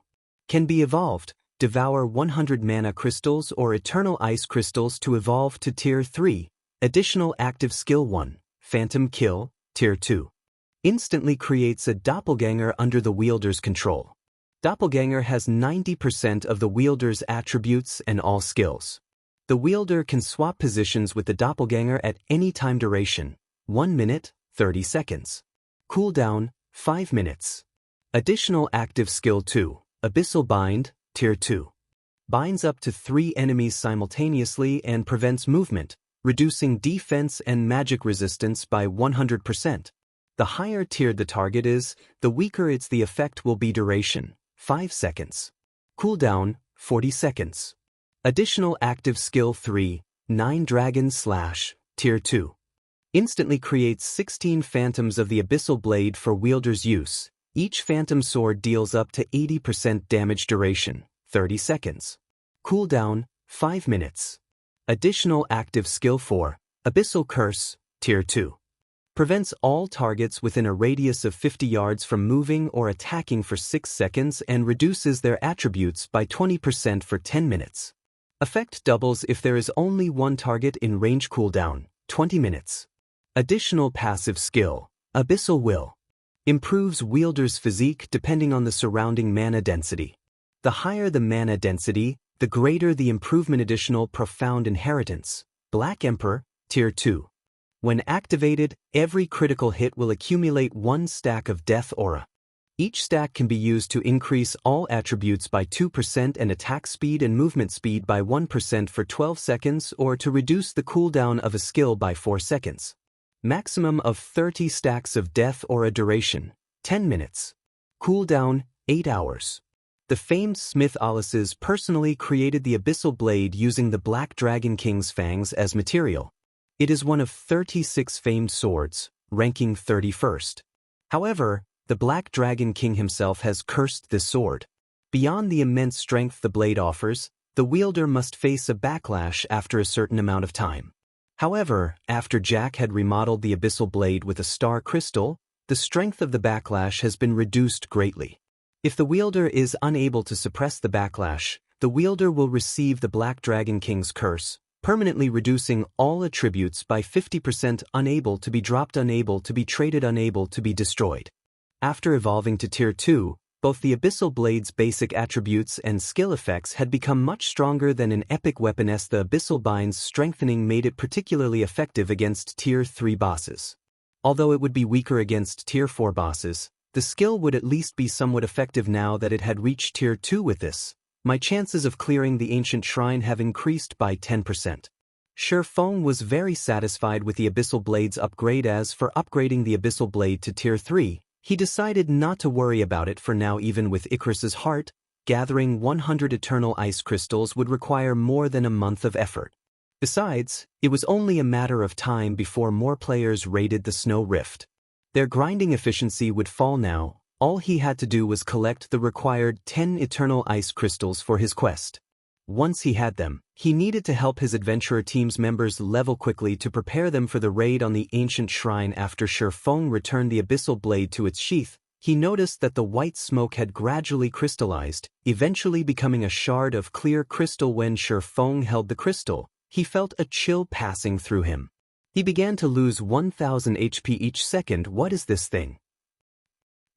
Can be evolved. Devour 100 mana crystals or Eternal Ice Crystals to evolve to Tier 3. Additional active skill 1. Phantom Kill, Tier 2. Instantly creates a doppelganger under the wielder's control. Doppelganger has 90% of the wielder's attributes and all skills. The wielder can swap positions with the doppelganger at any time. Duration, 1 minute, 30 seconds. Cooldown, 5 minutes. Additional active skill 2, Abyssal Bind, Tier 2. Binds up to 3 enemies simultaneously and prevents movement, reducing defense and magic resistance by 100%. The higher tiered the target is, the weaker its the effect will be. Duration, 5 seconds. Cooldown, 40 seconds. Additional active skill 3, 9 Dragon Slash, Tier 2. Instantly creates 16 phantoms of the Abyssal Blade for wielder's use. Each phantom sword deals up to 80% damage. Duration, 30 seconds. Cooldown, 5 minutes. Additional active skill 4, Abyssal Curse, Tier 2. Prevents all targets within a radius of 50 yards from moving or attacking for 6 seconds and reduces their attributes by 20% for 10 minutes. Effect doubles if there is only one target in range. Cooldown, 20 minutes. Additional passive skill, Abyssal Will. Improves wielder's physique depending on the surrounding mana density. The higher the mana density, the greater the improvement. Additional Profound Inheritance, Black Emperor, Tier 2. When activated, every critical hit will accumulate 1 stack of Death Aura. Each stack can be used to increase all attributes by 2% and attack speed and movement speed by 1% for 12 seconds, or to reduce the cooldown of a skill by 4 seconds. Maximum of 30 stacks of Death Aura. Duration, 10 minutes. Cooldown, 8 hours. The famed Smith Alices personally created the Abyssal Blade using the Black Dragon King's fangs as material. It is one of 36 famed swords, ranking 31st. However, the Black Dragon King himself has cursed this sword. Beyond the immense strength the blade offers, the wielder must face a backlash after a certain amount of time. However, after Jack had remodeled the Abyssal Blade with a star crystal, the strength of the backlash has been reduced greatly. If the wielder is unable to suppress the backlash, the wielder will receive the Black Dragon King's curse, permanently reducing all attributes by 50%. Unable to be dropped, unable to be traded, unable to be destroyed. After evolving to Tier 2, both the Abyssal Blade's basic attributes and skill effects had become much stronger than an epic weapon. The Abyssal Bind's strengthening made it particularly effective against Tier 3 bosses. Although it would be weaker against Tier 4 bosses, the skill would at least be somewhat effective now that it had reached Tier 2. With this, my chances of clearing the ancient shrine have increased by 10%. Feng was very satisfied with the Abyssal Blade's upgrade. As for upgrading the Abyssal Blade to Tier 3, he decided not to worry about it for now. Even with Icarus's heart, gathering 100 eternal ice crystals would require more than a month of effort. Besides, it was only a matter of time before more players raided the Snow Rift. Their grinding efficiency would fall now. All he had to do was collect the required 10 eternal ice crystals for his quest. Once he had them, he needed to help his adventurer team's members level quickly to prepare them for the raid on the ancient shrine. After Feng returned the Abyssal Blade to its sheath, he noticed that the white smoke had gradually crystallized, eventually becoming a shard of clear crystal. When Feng held the crystal, he felt a chill passing through him. He began to lose 1,000 HP each second. What is this thing?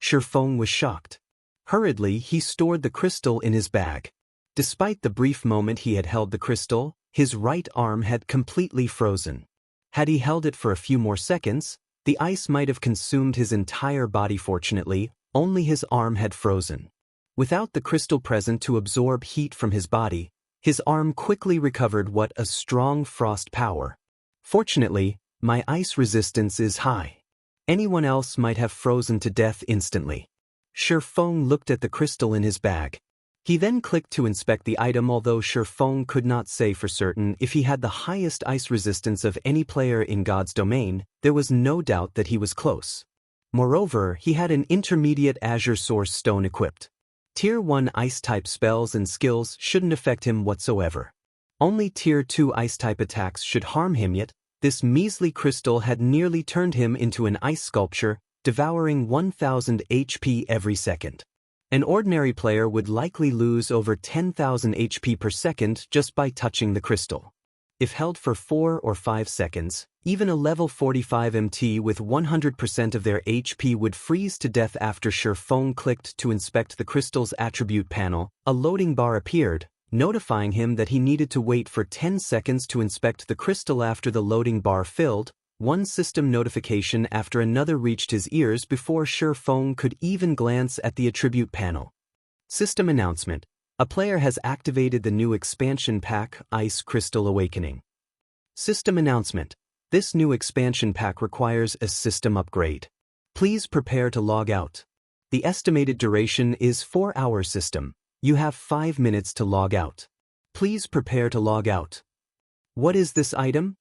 Feng was shocked. Hurriedly, he stored the crystal in his bag. Despite the brief moment he had held the crystal, his right arm had completely frozen. Had he held it for a few more seconds, the ice might have consumed his entire body. Fortunately, only his arm had frozen. Without the crystal present to absorb heat from his body, his arm quickly recovered. What a strong frost power. Fortunately, my ice resistance is high. Anyone else might have frozen to death instantly. Feng looked at the crystal in his bag. He then clicked to inspect the item. Although Feng could not say for certain if he had the highest ice resistance of any player in God's domain, there was no doubt that he was close. Moreover, he had an intermediate Azure Source Stone equipped. Tier 1 Ice-type spells and skills shouldn't affect him whatsoever. Only Tier 2 Ice-type attacks should harm him. Yet, this measly crystal had nearly turned him into an ice sculpture, devouring 1,000 HP every second. An ordinary player would likely lose over 10,000 HP per second just by touching the crystal. If held for 4 or 5 seconds, even a level 45 MT with 100% of their HP would freeze to death. After Feng clicked to inspect the crystal's attribute panel, a loading bar appeared, notifying him that he needed to wait for 10 seconds to inspect the crystal. After the loading bar filled, one system notification after another reached his ears before Feng could even glance at the attribute panel. System announcement: a player has activated the new expansion pack, Ice Crystal Awakening. System announcement: this new expansion pack requires a system upgrade. Please prepare to log out. The estimated duration is 4 hours. System: you have 5 minutes to log out. Please prepare to log out. What is this item?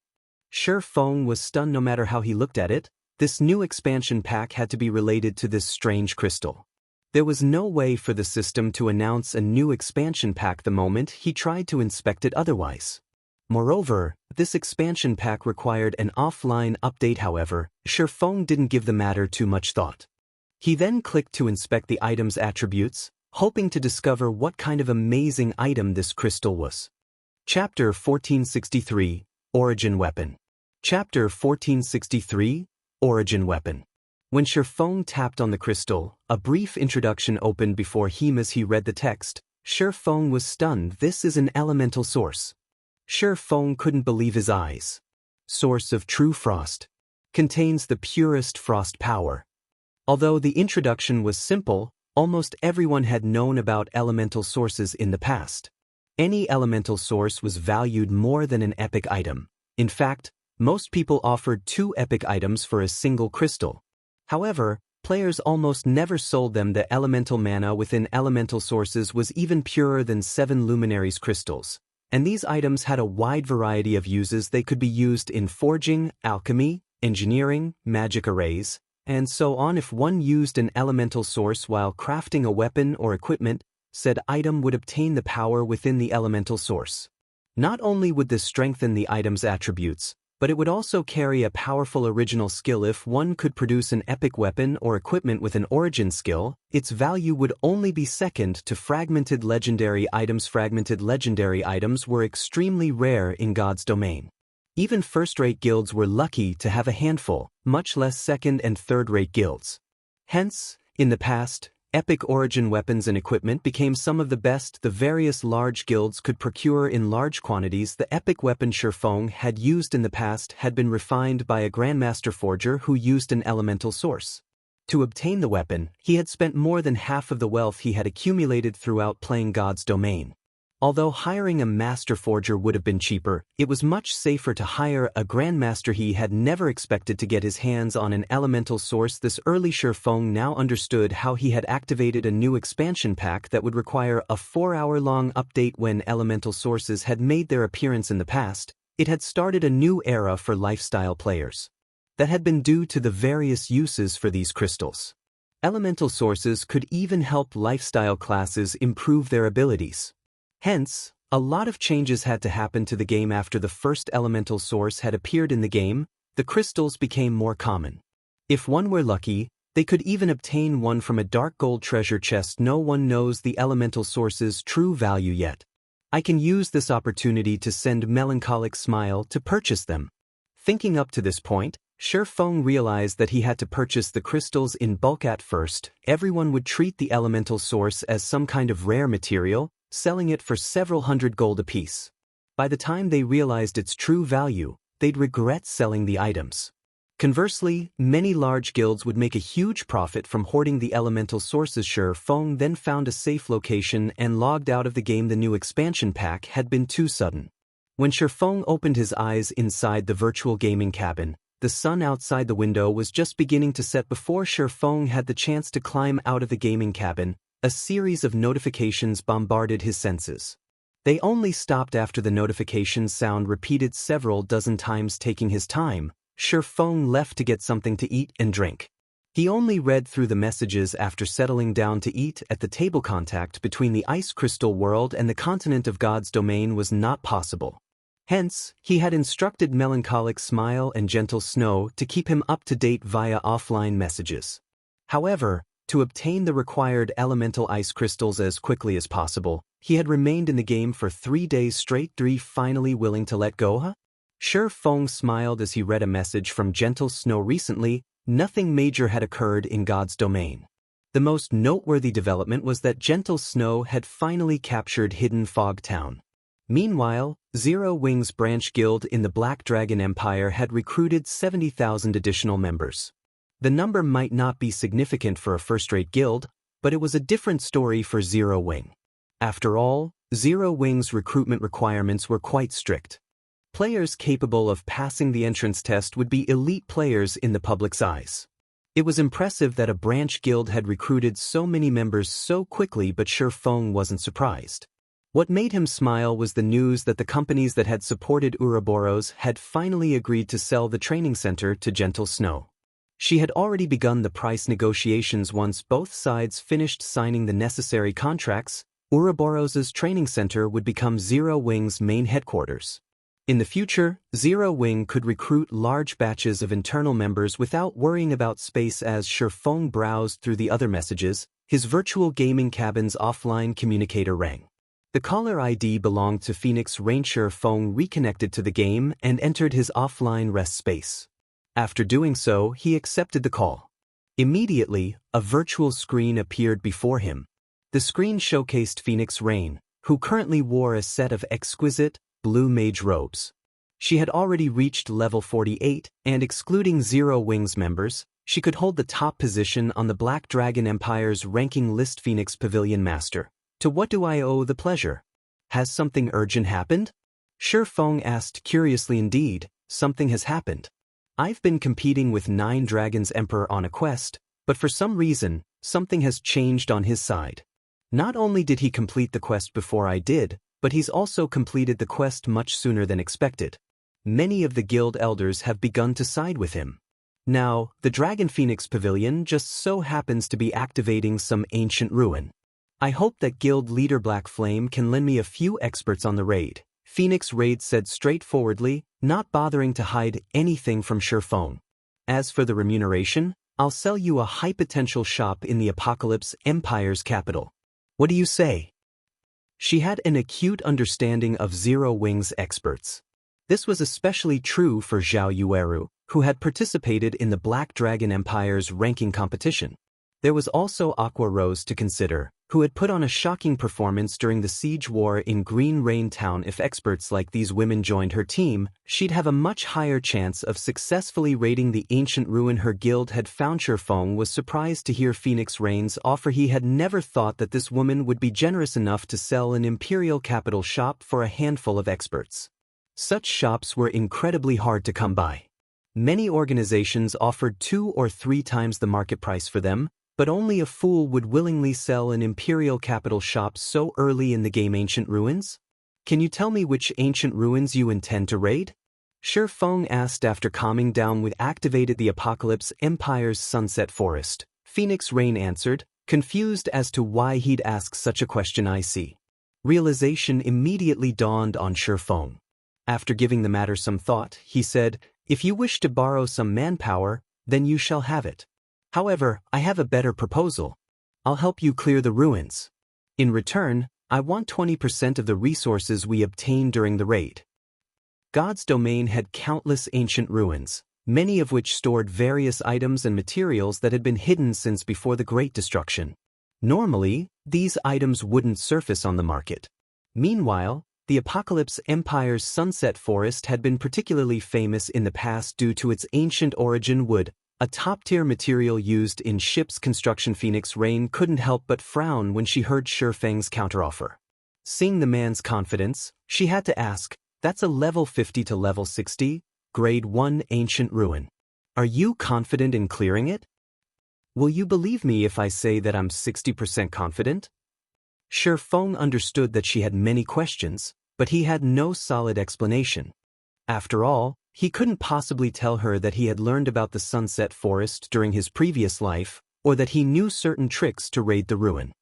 Feng was stunned. No matter how he looked at it, this new expansion pack had to be related to this strange crystal. There was no way for the system to announce a new expansion pack the moment he tried to inspect it otherwise. Moreover, this expansion pack required an offline update. However, Feng didn't give the matter too much thought. He then clicked to inspect the item's attributes, hoping to discover what kind of amazing item this crystal was. Chapter 1463, Origin Weapon. Chapter 1463, Origin Weapon. When Feng tapped on the crystal, a brief introduction opened before him. As he read the text, Feng was stunned. This is an elemental source. Feng couldn't believe his eyes. Source of true frost. Contains the purest frost power. Although the introduction was simple, almost everyone had known about elemental sources in the past. Any elemental source was valued more than an epic item. In fact, most people offered 2 epic items for a single crystal. However, players almost never sold them. The elemental mana within elemental sources was even purer than 7 Luminaries crystals, and these items had a wide variety of uses. They could be used in forging, alchemy, engineering, magic arrays, and so on. If one used an elemental source while crafting a weapon or equipment, said item would obtain the power within the elemental source. Not only would this strengthen the item's attributes, but it would also carry a powerful original skill. If one could produce an epic weapon or equipment with an origin skill, its value would only be second to fragmented legendary items. Fragmented legendary items were extremely rare in God's domain. Even first-rate guilds were lucky to have a handful, much less second- and third-rate guilds. Hence, in the past, epic origin weapons and equipment became some of the best the various large guilds could procure in large quantities. The epic weapon Feng had used in the past had been refined by a grandmaster forger who used an elemental source. To obtain the weapon, he had spent more than half of the wealth he had accumulated throughout playing God's domain. Although hiring a master forger would have been cheaper, it was much safer to hire a grandmaster. He had never expected to get his hands on an elemental source this early. Feng now understood how he had activated a new expansion pack that would require a 4-hour-long update. When elemental sources had made their appearance in the past, it had started a new era for lifestyle players. That had been due to the various uses for these crystals. Elemental sources could even help lifestyle classes improve their abilities. Hence, a lot of changes had to happen to the game after the first elemental source had appeared in the game. The crystals became more common. If one were lucky, they could even obtain one from a dark gold treasure chest. No one knows the elemental source's true value yet. I can use this opportunity to send Melancholic Smile to purchase them. Thinking up to this point, Feng realized that he had to purchase the crystals in bulk. At first, everyone would treat the elemental source as some kind of rare material, selling it for several hundred gold apiece. By the time they realized its true value, they'd regret selling the items. Conversely, many large guilds would make a huge profit from hoarding the elemental sources. Feng then found a safe location and logged out of the game. The new expansion pack had been too sudden. When Feng opened his eyes inside the virtual gaming cabin, the sun outside the window was just beginning to set. Before Feng had the chance to climb out of the gaming cabin, a series of notifications bombarded his senses. They only stopped after the notification sound repeated several dozen times. Taking his time, Feng left to get something to eat and drink. He only read through the messages after settling down to eat. At the table, contact between the ice crystal world and the continent of God's domain was not possible. Hence, he had instructed Melancholic Smile and Gentle Snow to keep him up to date via offline messages. However, to obtain the required elemental ice crystals as quickly as possible, he had remained in the game for 3 days straight. Finally willing to let go? Feng smiled as he read a message from Gentle Snow. Recently, nothing major had occurred in God's domain. The most noteworthy development was that Gentle Snow had finally captured Hidden Fog Town. Meanwhile, Zero Wings branch guild in the Black Dragon Empire had recruited 70,000 additional members. The number might not be significant for a first-rate guild, but it was a different story for Zero Wing. After all, Zero Wing's recruitment requirements were quite strict. Players capable of passing the entrance test would be elite players in the public's eyes. It was impressive that a branch guild had recruited so many members so quickly, but Feng wasn't surprised. What made him smile was the news that the companies that had supported Ouroboros had finally agreed to sell the training center to Gentle Snow. She had already begun the price negotiations. Once both sides finished signing the necessary contracts, Ouroboros's training center would become Zero Wing's main headquarters. In the future, Zero Wing could recruit large batches of internal members without worrying about space. As Feng browsed through the other messages, his virtual gaming cabin's offline communicator rang. The caller ID belonged to Phoenix Ranger. Feng reconnected to the game and entered his offline rest space. After doing so, he accepted the call. Immediately, a virtual screen appeared before him. The screen showcased Phoenix Rain, who currently wore a set of exquisite, blue mage robes. She had already reached level 48, and excluding Zero Wings members, she could hold the top position on the Black Dragon Empire's ranking list. Phoenix Pavilion Master. To what do I owe the pleasure? Has something urgent happened? Feng asked curiously. Indeed, something has happened. I've been competing with 9 Dragons Emperor on a quest, but for some reason, something has changed on his side. Not only did he complete the quest before I did, but he's also completed the quest much sooner than expected. Many of the guild elders have begun to side with him. Now, the Dragon Phoenix Pavilion just so happens to be activating some ancient ruin. I hope that guild leader Black Flame can lend me a few experts on the raid. Phoenix Raid said straightforwardly, not bothering to hide anything from Feng. As for the remuneration, I'll sell you a high-potential shop in the Apocalypse Empire's capital. What do you say? She had an acute understanding of Zero Wings experts. This was especially true for Zhao Yueru, who had participated in the Black Dragon Empire's ranking competition. There was also Aqua Rose to consider, who had put on a shocking performance during the siege war in Green Rain Town. If experts like these women joined her team, she'd have a much higher chance of successfully raiding the ancient ruin her guild had found. Feng was surprised to hear Phoenix Rain's offer. He had never thought that this woman would be generous enough to sell an imperial capital shop for a handful of experts. Such shops were incredibly hard to come by. Many organizations offered 2 or 3 times the market price for them, but only a fool would willingly sell an imperial capital shop so early in the game. Ancient ruins? Can you tell me which ancient ruins you intend to raid? Feng asked after calming down. We activated the Apocalypse Empire's Sunset Forest. Phoenix Rain answered, confused as to why he'd ask such a question. I see. Realization immediately dawned on Feng. After giving the matter some thought, he said, if you wish to borrow some manpower, then you shall have it. However, I have a better proposal. I'll help you clear the ruins. In return, I want 20% of the resources we obtained during the raid. God's domain had countless ancient ruins, many of which stored various items and materials that had been hidden since before the Great Destruction. Normally, these items wouldn't surface on the market. Meanwhile, the Apocalypse Empire's Sunset Forest had been particularly famous in the past due to its ancient origin. Wood, a top-tier material used in ships' construction. Phoenix Rain couldn't help but frown when she heard Feng's counteroffer. Seeing the man's confidence, she had to ask, that's a level 50 to level 60, grade 1 ancient ruin. Are you confident in clearing it? Will you believe me if I say that I'm 60% confident? Feng understood that she had many questions, but he had no solid explanation. After all, he couldn't possibly tell her that he had learned about the Sunset Forest during his previous life, or that he knew certain tricks to raid the ruin.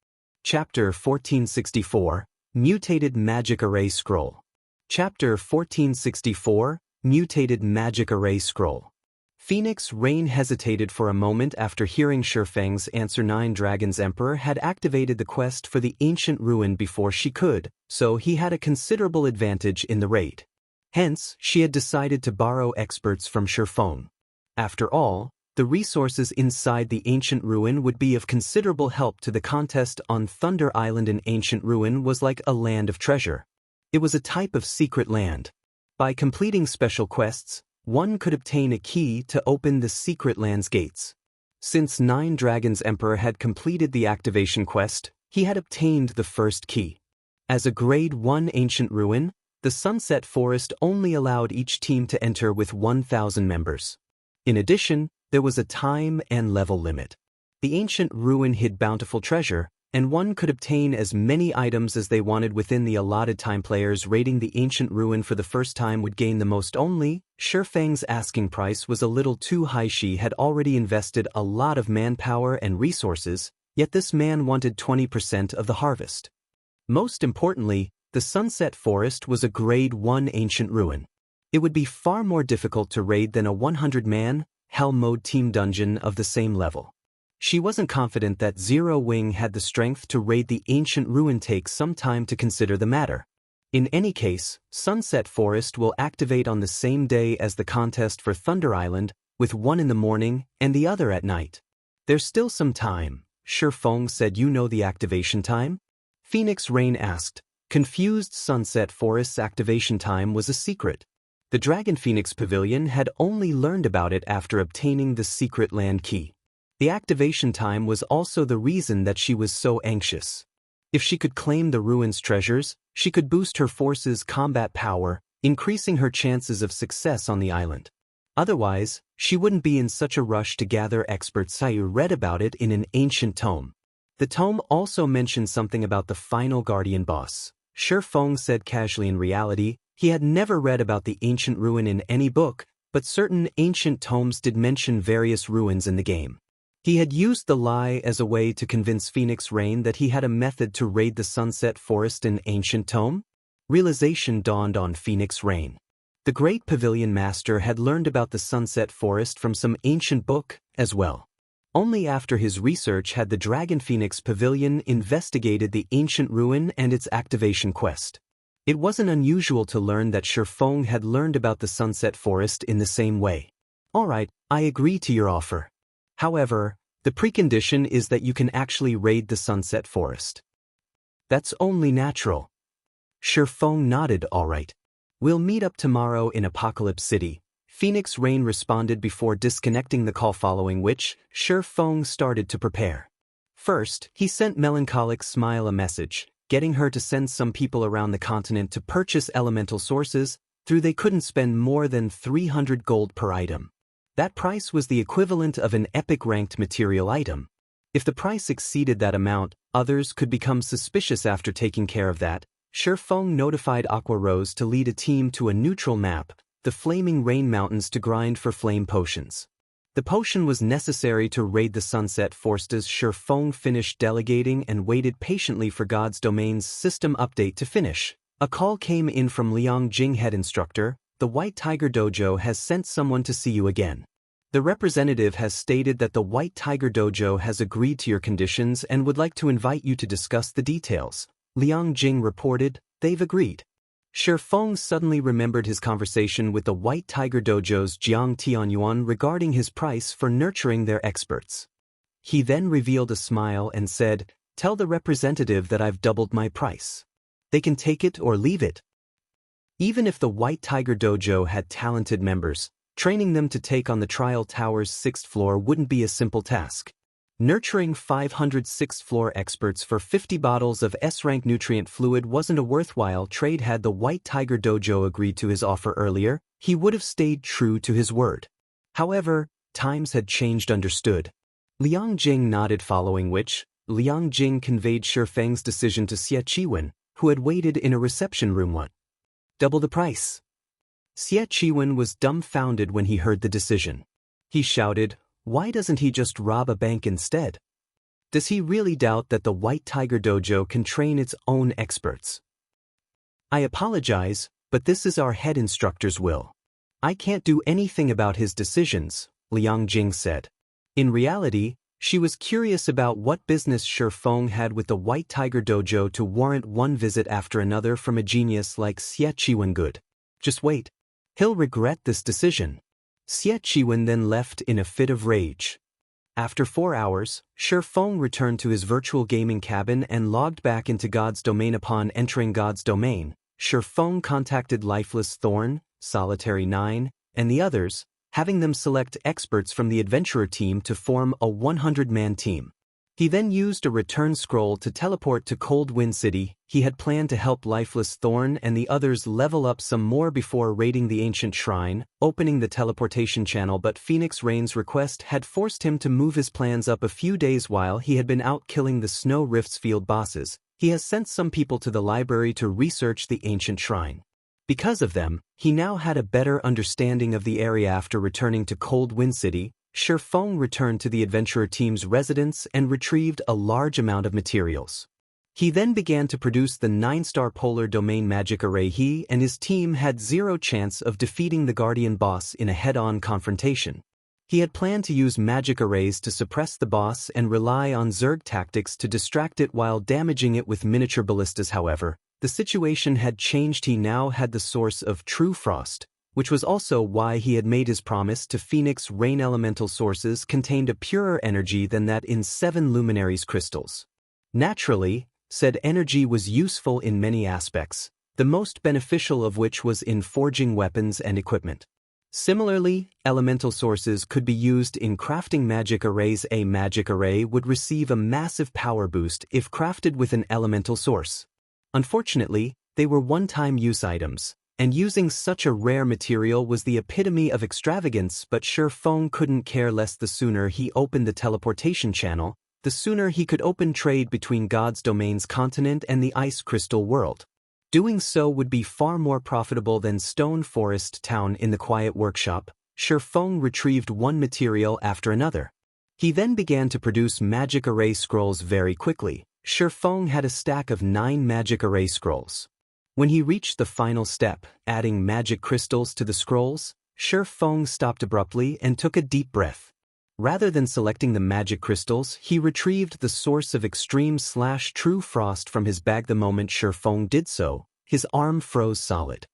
Chapter 1464, Mutated Magic Array Scroll. Chapter 1464, Mutated Magic Array Scroll. Phoenix Rain hesitated for a moment after hearing Feng's answer. 9 Dragons Emperor had activated the quest for the ancient ruin before she could, so he had a considerable advantage in the raid. Hence, she had decided to borrow experts from Feng. After all, the resources inside the ancient ruin would be of considerable help to the contest on Thunder Island. An ancient ruin was like a land of treasure. It was a type of secret land. By completing special quests, one could obtain a key to open the secret land's gates. Since 9 Dragons Emperor had completed the activation quest, he had obtained the first key. As a grade 1 ancient ruin, the Sunset Forest only allowed each team to enter with 1,000 members. In addition, there was a time and level limit. The ancient ruin hid bountiful treasure, and one could obtain as many items as they wanted within the allotted time. Players raiding the ancient ruin for the first time would gain the most. Only, Feng's asking price was a little too high. She had already invested a lot of manpower and resources, yet this man wanted 20% of the harvest. Most importantly, the Sunset Forest was a grade 1 ancient ruin. It would be far more difficult to raid than a 100-man, Hell Mode team dungeon of the same level. She wasn't confident that Zero Wing had the strength to raid the ancient ruin. Take some time to consider the matter. In any case, Sunset Forest will activate on the same day as the contest for Thunder Island, with one in the morning and the other at night. There's still some time. Feng said. You know the activation time? Phoenix Rain asked. Confused. Sunset Forest's activation time was a secret. The Dragon Phoenix Pavilion had only learned about it after obtaining the secret land key. The activation time was also the reason that she was so anxious. If she could claim the ruins' treasures, she could boost her force's combat power, increasing her chances of success on the island. Otherwise, she wouldn't be in such a rush to gather experts. Sayu read about it in an ancient tome. The tome also mentioned something about the final guardian boss. Feng said casually. In reality, he had never read about the ancient ruin in any book, but certain ancient tomes did mention various ruins in the game. He had used the lie as a way to convince Phoenix Rain that he had a method to raid the Sunset Forest in ancient tome. Realization dawned on Phoenix Rain. The Great Pavilion Master had learned about the Sunset Forest from some ancient book as well. Only after his research had the Dragon Phoenix Pavilion investigated the ancient ruin and its activation quest. It wasn't unusual to learn that Feng had learned about the Sunset Forest in the same way. Alright, I agree to your offer. However, the precondition is that you can actually raid the Sunset Forest. That's only natural. Feng nodded. Alright. We'll meet up tomorrow in Apocalypse City, Phoenix Rain responded before disconnecting the call, following which, Feng started to prepare. First, he sent Melancholic Smile a message, getting her to send some people around the continent to purchase elemental sources, though they couldn't spend more than 300 gold per item. That price was the equivalent of an epic-ranked material item. If the price exceeded that amount, others could become suspicious. After taking care of that, Feng notified Aqua Rose to lead a team to a neutral map, the Flaming Rain Mountains, to grind for flame potions. The potion was necessary to raid the Sunset Forest. As Feng finished delegating and waited patiently for God's Domain's system update to finish, a call came in from Liang Jing, head instructor. The White Tiger Dojo has sent someone to see you again. The representative has stated that the White Tiger Dojo has agreed to your conditions and would like to invite you to discuss the details. Liang Jing reported. They've agreed. Feng suddenly remembered his conversation with the White Tiger Dojo's Jiang Tianyuan regarding his price for nurturing their experts. He then revealed a smile and said, "Tell the representative that I've doubled my price. They can take it or leave it." Even if the White Tiger Dojo had talented members, training them to take on the Trial Tower's 6th floor wouldn't be a simple task. Nurturing 500 6th floor experts for 50 bottles of S-rank nutrient fluid wasn't a worthwhile trade. Had the White Tiger Dojo agreed to his offer earlier, he would have stayed true to his word. However, times had changed. Understood. Liang Jing nodded, following which, Liang Jing conveyed Feng's decision to Xie Chiwen, who had waited in a reception room. What? Double the price? Xie Chiwen was dumbfounded when he heard the decision. He shouted, "Why doesn't he just rob a bank instead? Does he really doubt that the White Tiger Dojo can train its own experts?" "I apologize, but this is our head instructor's will. I can't do anything about his decisions," Liang Jing said. In reality, she was curious about what business Feng had with the White Tiger Dojo to warrant one visit after another from a genius like Xie Chiwen. Good. Just wait. He'll regret this decision. Xie Chiwen then left in a fit of rage. After 4 hours, Feng returned to his virtual gaming cabin and logged back into God's Domain. Upon entering God's Domain, Feng contacted Lifeless Thorn, Solitary 9, and the others, having them select experts from the adventurer team to form a 100-man team. He then used a return scroll to teleport to Cold Wind City. He had planned to help Lifeless Thorn and the others level up some more before raiding the ancient shrine, opening the teleportation channel, but Phoenix Rain's request had forced him to move his plans up a few days. While he had been out killing the Snow Rifts field bosses, he has sent some people to the library to research the ancient shrine. Because of them, he now had a better understanding of the area. After returning to Cold Wind City, Feng returned to the adventurer team's residence and retrieved a large amount of materials. He then began to produce the 9-star Polar Domain Magic Array. He and his team had zero chance of defeating the Guardian boss in a head-on confrontation. He had planned to use magic arrays to suppress the boss and rely on Zerg tactics to distract it while damaging it with miniature ballistas. However, the situation had changed. He now had the source of True Frost, which was also why he had made his promise to Phoenix Rain elemental sources contained a purer energy than that in 7 Luminaries crystals. Naturally, said energy was useful in many aspects, the most beneficial of which was in forging weapons and equipment. Similarly, elemental sources could be used in crafting magic arrays. A magic array would receive a massive power boost if crafted with an elemental source. Unfortunately, they were one-time use items, and using such a rare material was the epitome of extravagance. But Feng couldn't care less. The sooner he opened the teleportation channel, the sooner he could open trade between God's Domain's continent and the Ice Crystal world. Doing so would be far more profitable than Stone Forest Town. In the quiet workshop, Feng retrieved one material after another. He then began to produce magic array scrolls very quickly. Feng had a stack of 9 magic array scrolls. When he reached the final step, adding magic crystals to the scrolls, Feng stopped abruptly and took a deep breath. Rather than selecting the magic crystals, he retrieved the source of Extreme/True Frost from his bag. The moment Feng did so, his arm froze solid.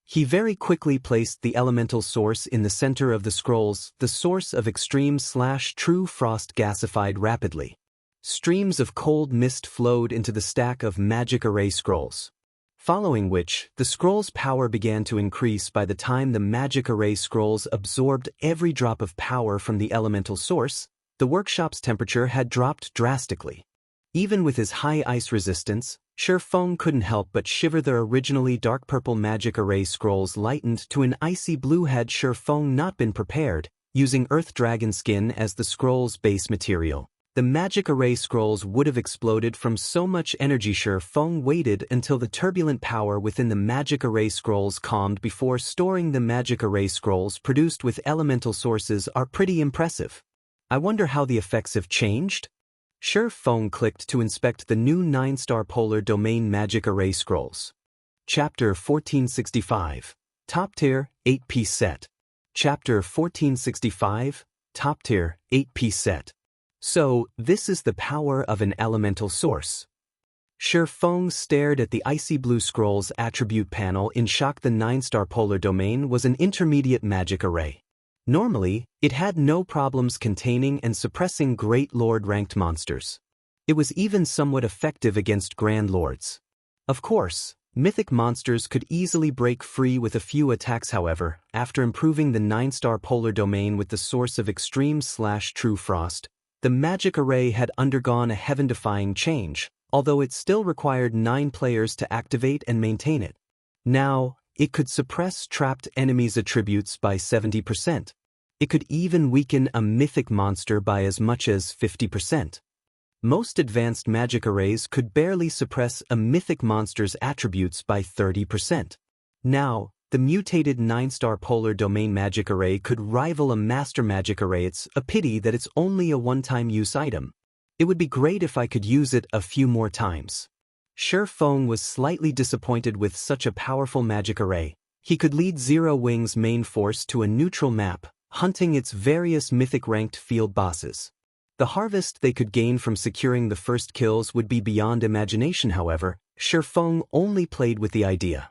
He very quickly placed the elemental source in the center of the scrolls. The source of Extreme/True Frost gasified rapidly. Streams of cold mist flowed into the stack of magic array scrolls. Following which, the scroll's power began to increase. By the time the magic array scrolls absorbed every drop of power from the elemental source, the workshop's temperature had dropped drastically. Even with his high ice resistance, Feng couldn't help but shiver. The originally dark purple magic array scrolls lightened to an icy blue. Had Feng not been prepared, using Earth Dragon skin as the scroll's base material, the magic array scrolls would have exploded from so much energy. Feng waited until the turbulent power within the magic array scrolls calmed before storing. The magic array scrolls produced with elemental sources are pretty impressive. I wonder how the effects have changed? Feng clicked to inspect the new 9-star polar domain magic array scrolls. Chapter 1465, Top Tier, 8-piece set. Chapter 1465, Top Tier, 8-piece set. So, this is the power of an elemental source. Feng stared at the icy blue scroll's attribute panel in shock. The 9-star polar domain was an intermediate magic array. Normally, it had no problems containing and suppressing Great Lord-ranked monsters. It was even somewhat effective against Grand Lords. Of course, mythic monsters could easily break free with a few attacks. However, after improving the 9-star polar domain with the source of Extreme/True Frost, the magic array had undergone a heaven-defying change, although it still required 9 players to activate and maintain it. Now, it could suppress trapped enemies' attributes by 70%. It could even weaken a mythic monster by as much as 50%. Most advanced magic arrays could barely suppress a mythic monster's attributes by 30%. Now, the mutated 9-star polar domain magic array could rival a master magic array. It's a pity that it's only a one-time use item. It would be great if I could use it a few more times. Feng was slightly disappointed with such a powerful magic array. He could lead Zero Wing's main force to a neutral map, hunting its various mythic-ranked field bosses. The harvest they could gain from securing the first kills would be beyond imagination. However, Feng only played with the idea.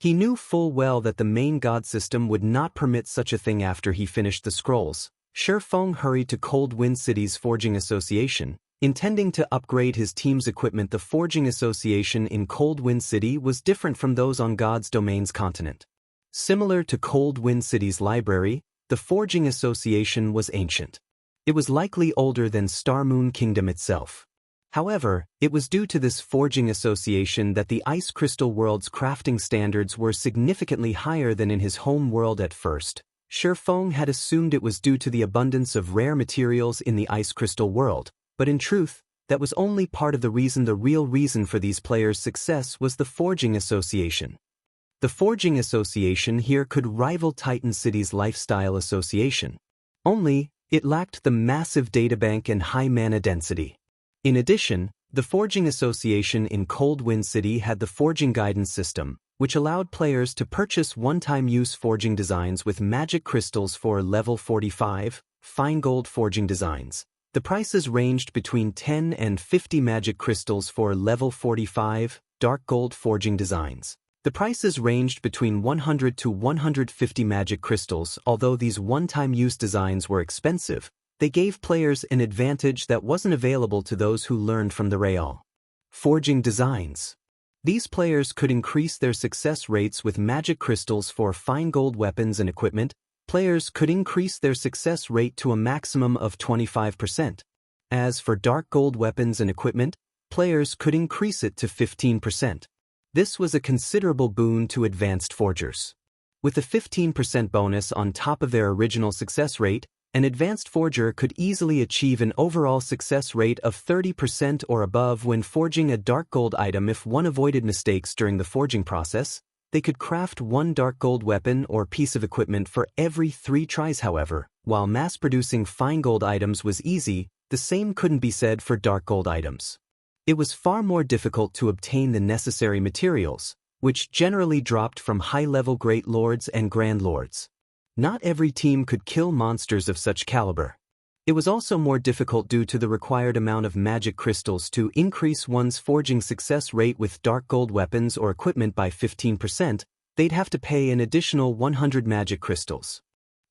He knew full well that the main god system would not permit such a thing. After he finished the scrolls, Feng hurried to Cold Wind City's Forging Association, intending to upgrade his team's equipment. The Forging Association in Cold Wind City was different from those on God's Domain's continent. Similar to Cold Wind City's library, the Forging Association was ancient. It was likely older than Star Moon Kingdom itself. However, it was due to this Forging Association that the Ice Crystal world's crafting standards were significantly higher than in his home world. At first, Feng had assumed it was due to the abundance of rare materials in the Ice Crystal world, but in truth, that was only part of the reason. The real reason for these players' success was the Forging Association. The Forging Association here could rival Titan City's Lifestyle Association. Only, it lacked the massive databank and high mana density. In addition, the Forging Association in Cold Wind City had the Forging Guidance System, which allowed players to purchase one-time use forging designs with magic crystals for level 45, fine gold forging designs. The prices ranged between 10 and 50 magic crystals for level 45, dark gold forging designs. The prices ranged between 100 to 150 magic crystals. Although these one-time use designs were expensive, they gave players an advantage that wasn't available to those who learned from the Real. Forging designs. These players could increase their success rates with magic crystals for fine gold weapons and equipment. Players could increase their success rate to a maximum of 25%. As for dark gold weapons and equipment, players could increase it to 15%. This was a considerable boon to advanced forgers. With a 15% bonus on top of their original success rate, an advanced forger could easily achieve an overall success rate of 30% or above when forging a dark gold item. If one avoided mistakes during the forging process, they could craft one dark gold weapon or piece of equipment for every 3 tries. However, while mass-producing fine gold items was easy, the same couldn't be said for dark gold items. It was far more difficult to obtain the necessary materials, which generally dropped from high-level Great Lords and Grand Lords. Not every team could kill monsters of such caliber. It was also more difficult due to the required amount of magic crystals to increase one's forging success rate. With dark gold weapons or equipment by 15%, they'd have to pay an additional 100 magic crystals.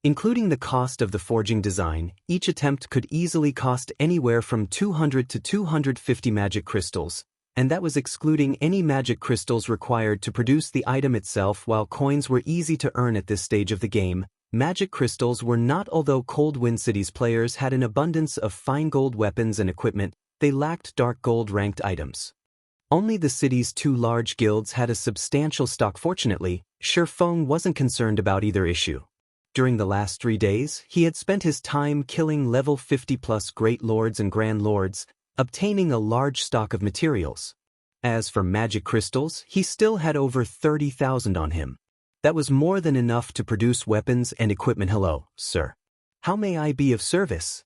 Including the cost of the forging design, each attempt could easily cost anywhere from 200 to 250 magic crystals, and that was excluding any magic crystals required to produce the item itself. While coins were easy to earn at this stage of the game, magic crystals were not. Although Cold Wind City's players had an abundance of fine gold weapons and equipment, they lacked dark gold ranked items. Only the city's 2 large guilds had a substantial stock. Fortunately, Feng wasn't concerned about either issue. During the last 3 days, he had spent his time killing level 50+ Great Lords and Grand Lords, obtaining a large stock of materials. As for magic crystals, he still had over 30,000 on him. That was more than enough to produce weapons and equipment. "Hello, sir. How may I be of service?"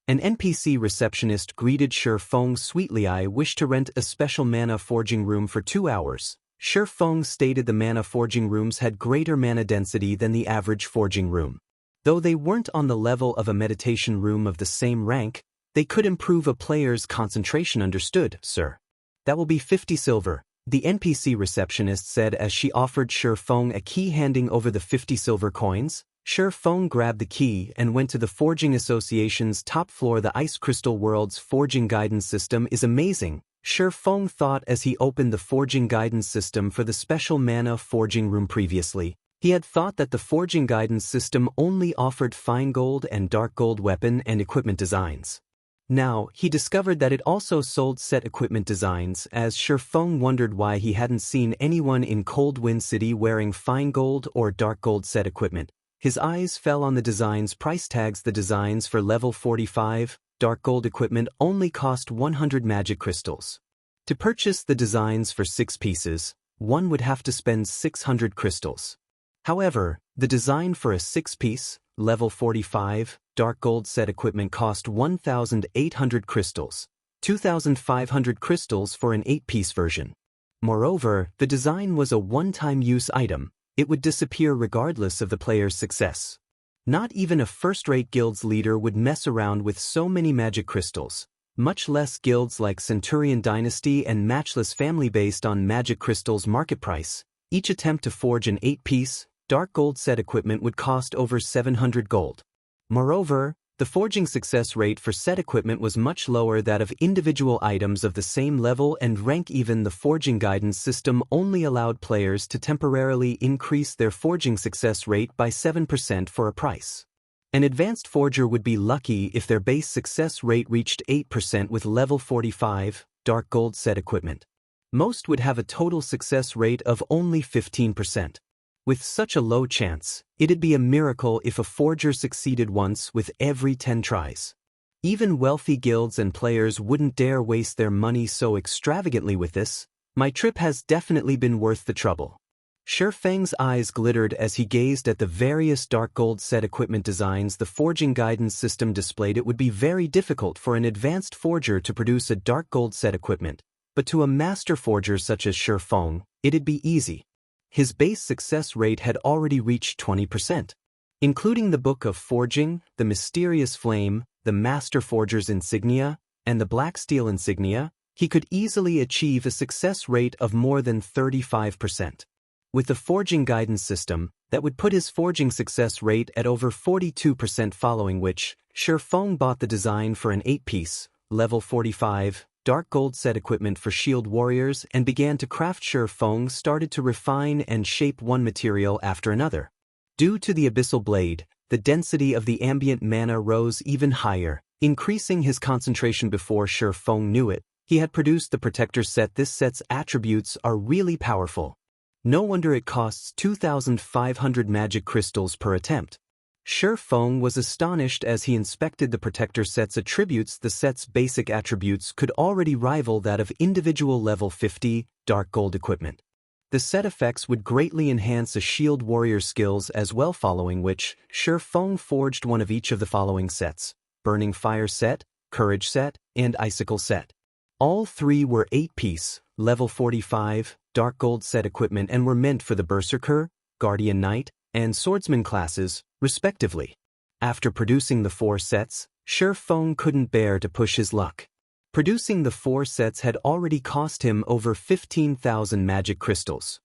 An NPC receptionist greeted Feng sweetly. "I wish to rent a special mana forging room for 2 hours. Feng stated the mana forging rooms had greater mana density than the average forging room. Though they weren't on the level of a meditation room of the same rank, they could improve a player's concentration. "Understood, sir. That will be 50 silver, the NPC receptionist said as she offered Feng a key. Handing over the 50 silver coins, Feng grabbed the key and went to the Forging Association's top floor. "The Ice Crystal World's forging guidance system is amazing," Feng thought as he opened the forging guidance system for the special mana forging room. Previously, he had thought that the forging guidance system only offered fine gold and dark gold weapon and equipment designs. Now, he discovered that it also sold set equipment designs. As Feng wondered why he hadn't seen anyone in Cold Wind City wearing fine gold or dark gold set equipment, his eyes fell on the designs' price tags. The designs for level 45 dark gold equipment only cost 100 magic crystals. To purchase the designs for 6 pieces, one would have to spend 600 crystals. However, the design for a 6-piece, level 45, dark gold set equipment cost 1,800 crystals, 2,500 crystals for an 8-piece version. Moreover, the design was a one-time use item. It would disappear regardless of the player's success. Not even a first-rate guild's leader would mess around with so many magic crystals, much less guilds like Centurion Dynasty and Matchless Family. Based on magic crystals' market price, each attempt to forge an 8-piece, dark gold set equipment would cost over 700 gold. Moreover, the forging success rate for set equipment was much lower than that of individual items of the same level and rank. Even the forging guidance system only allowed players to temporarily increase their forging success rate by 7% for a price. An advanced forger would be lucky if their base success rate reached 8% with level 45 dark gold set equipment. Most would have a total success rate of only 15%. With such a low chance, it'd be a miracle if a forger succeeded once with every 10 tries. Even wealthy guilds and players wouldn't dare waste their money so extravagantly with this. "My trip has definitely been worth the trouble." Feng's eyes glittered as he gazed at the various dark gold set equipment designs the forging guidance system displayed. It would be very difficult for an advanced forger to produce a dark gold set equipment, but to a master forger such as Feng, it'd be easy. His base success rate had already reached 20%. Including the Book of Forging, the Mysterious Flame, the Master Forger's Insignia, and the Black Steel Insignia, he could easily achieve a success rate of more than 35%. with the forging guidance system that would put his forging success rate at over 42%, following which, Feng bought the design for an 8-piece, level 45, dark gold set equipment for shield warriors and began to craft. Feng started to refine and shape one material after another. Due to the Abyssal blade, the density of the ambient mana rose even higher, increasing his concentration. Before Feng knew it, he had produced the protector set. This set's attributes are really powerful. No wonder it costs 2,500 magic crystals per attempt. Feng was astonished as he inspected the protector set's attributes. The set's basic attributes could already rival that of individual level 50 dark gold equipment. The set effects would greatly enhance a shield warrior skills as well, following which, Feng forged one of each of the following sets: Burning Fire set, Courage set, and Icicle set. All three were 8-piece, level 45, dark gold set equipment and were meant for the Berserker, Guardian Knight, and Swordsman classes, respectively. After producing the 4 sets, Feng couldn't bear to push his luck. Producing the 4 sets had already cost him over 15,000 magic crystals.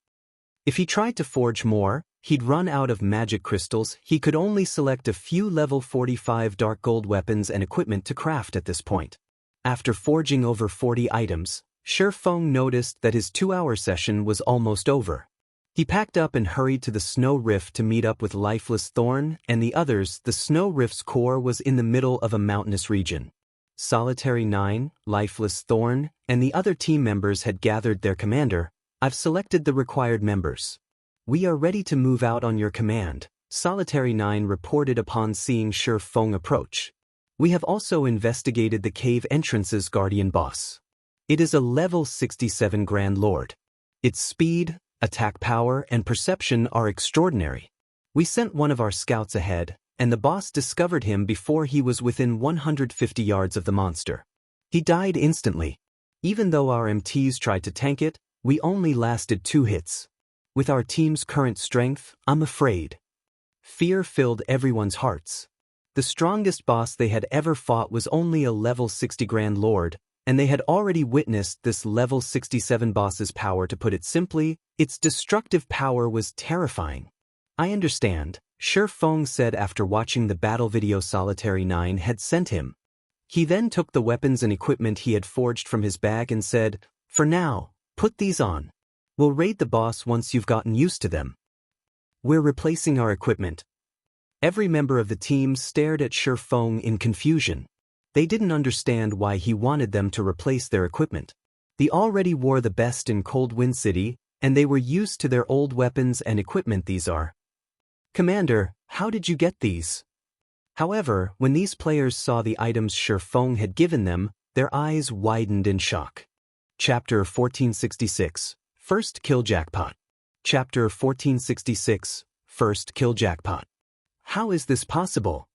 If he tried to forge more, he'd run out of magic crystals. He could only select a few level 45 dark gold weapons and equipment to craft at this point. After forging over 40 items, Feng noticed that his 2-hour session was almost over. He packed up and hurried to the Snow Rift to meet up with Lifeless Thorn and the others. The Snow Rift's core was in the middle of a mountainous region. Solitary 9, Lifeless Thorn, and the other team members had gathered their commander. "I've selected the required members. We are ready to move out on your command," Solitary 9 reported upon seeing Feng approach. "We have also investigated the cave entrance's guardian boss. It is a level 67 Grand Lord. Its speed, attack power, and perception are extraordinary. We sent one of our scouts ahead, and the boss discovered him before he was within 150 yards of the monster. He died instantly. Even though our MTs tried to tank it, we only lasted 2 hits. With our team's current strength, I'm afraid." Fear filled everyone's hearts. The strongest boss they had ever fought was only a level 60 Grand Lord, and they had already witnessed this level 67 boss's power. To put it simply, its destructive power was terrifying. "I understand," Feng said after watching the battle video Solitary 9 had sent him. He then took the weapons and equipment he had forged from his bag and said, "For now, put these on. We'll raid the boss once you've gotten used to them." "We're replacing our equipment." Every member of the team stared at Feng in confusion. They didn't understand why he wanted them to replace their equipment. They already wore the best in Cold Wind City, and they were used to their old weapons and equipment. "These are..." "Commander, how did you get these?" However, when these players saw the items Feng had given them, their eyes widened in shock. Chapter 1466, First Kill Jackpot. Chapter 1466, First Kill Jackpot. How is this possible?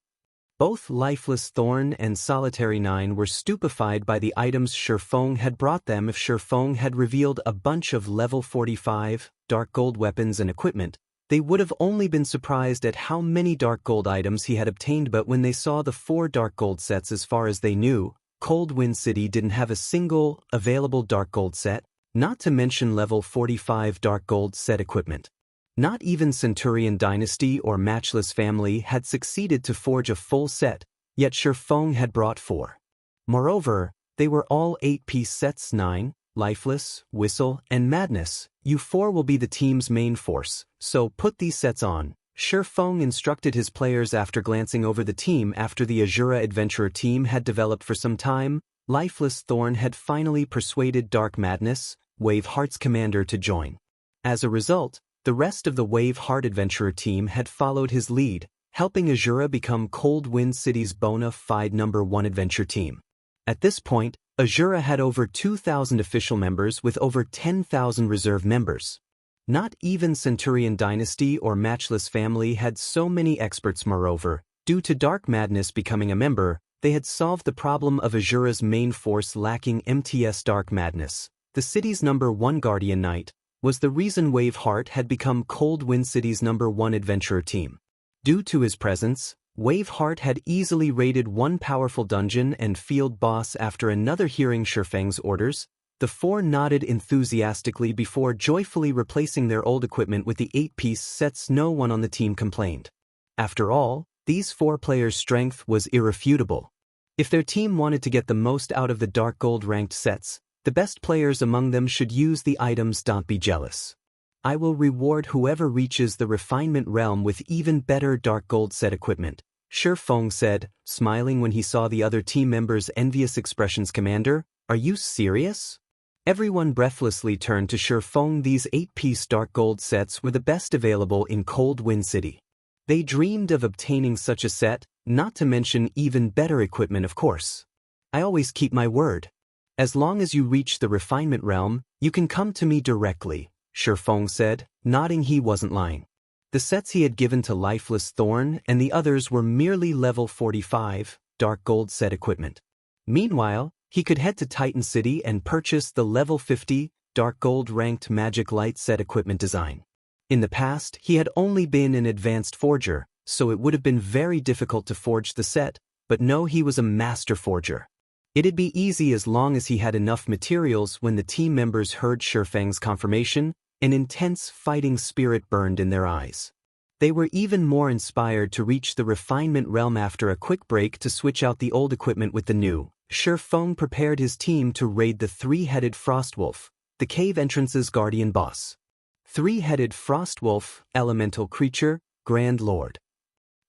Both Lifeless Thorn and Solitary 9 were stupefied by the items Feng had brought them. If Feng had revealed a bunch of level 45 dark gold weapons and equipment, they would have only been surprised at how many dark gold items he had obtained. But when they saw the 4 dark gold sets, as far as they knew, Cold Wind City didn't have a single available dark gold set, not to mention level 45 dark gold set equipment. Not even Centurion Dynasty or Matchless Family had succeeded to forge a full set, yet Feng had brought 4. Moreover, they were all 8-piece sets: 9, Lifeless, Whistle, and Madness. "You 4 will be the team's main force, so put these sets on," Feng instructed his players after glancing over the team. After the Asura adventurer team had developed for some time, Lifeless Thorn had finally persuaded Dark Madness, Wave Heart's commander, to join. As a result, the rest of the Wave Heart adventurer team had followed his lead, helping Asura become Cold Wind City's bona fide #1 adventure team. At this point, Asura had over 2,000 official members with over 10,000 reserve members. Not even Centurion Dynasty or Matchless Family had so many experts. Moreover, due to Dark Madness becoming a member, they had solved the problem of Asura's main force lacking MTS. Dark Madness, the city's #1 Guardian Knight, was the reason Wave Heart had become Cold Wind City's #1 adventurer team. Due to his presence, Wave Heart had easily raided one powerful dungeon and field boss after another. Hearing Feng's orders, The four nodded enthusiastically before joyfully replacing their old equipment with the 8-piece sets. No one on the team complained. After all, these four players' strength was irrefutable. If their team wanted to get the most out of the dark gold ranked sets, the best players among them should use the items. Don't be jealous. I will reward whoever reaches the refinement realm with even better dark gold set equipment, Feng said, smiling when he saw the other team members' envious expressions. Commander, are you serious? Everyone breathlessly turned to Feng. These 8-piece dark gold sets were the best available in Cold Wind City. They dreamed of obtaining such a set, not to mention even better equipment, of course. I always keep my word. As long as you reach the refinement realm, you can come to me directly, Feng said, nodding. He wasn't lying. The sets he had given to Lifeless Thorn and the others were merely level 45, dark gold set equipment. Meanwhile, he could head to Titan City and purchase the level 50, dark gold ranked magic light set equipment design. In the past, he had only been an advanced forger, so it would have been very difficult to forge the set, but no, he was a master forger. It'd be easy as long as he had enough materials. When the team members heard Feng's confirmation, an intense fighting spirit burned in their eyes. They were even more inspired to reach the refinement realm. After a quick break to switch out the old equipment with the new, Feng prepared his team to raid the three-headed Frostwolf, the cave entrance's guardian boss. Three-headed Frostwolf, elemental creature, Grand Lord.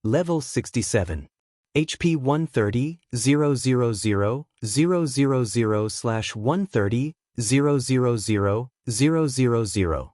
Level 67. HP 130, 000, 000/130, 000, 000.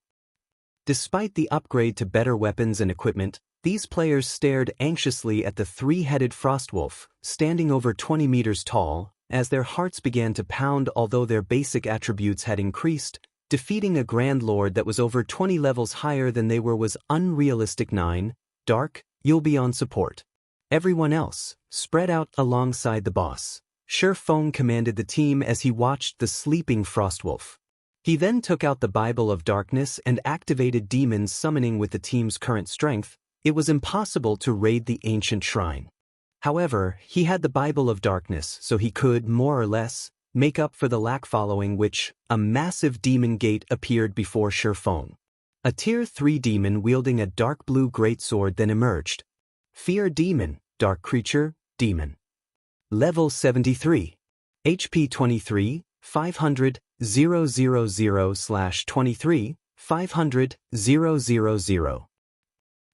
Despite the upgrade to better weapons and equipment, these players stared anxiously at the three-headed Frostwolf, standing over 20 meters tall, as their hearts began to pound. Although their basic attributes had increased, defeating a Grand Lord that was over 20 levels higher than they were was unrealistic. 9. Dark, you'll be on support. Everyone else, spread out alongside the boss, Feng commanded the team as he watched the sleeping Frostwolf. He then took out the Bible of Darkness and activated demons. Summoning with the team's current strength, it was impossible to raid the ancient shrine. However, he had the Bible of Darkness, so he could, more or less, make up for the lack. Following which, a massive demon gate appeared before Feng. A tier 3 demon wielding a dark blue greatsword then emerged. Fear Demon, Dark Creature, Demon. Level 73. HP 23, 500, 000/23, 500, 000.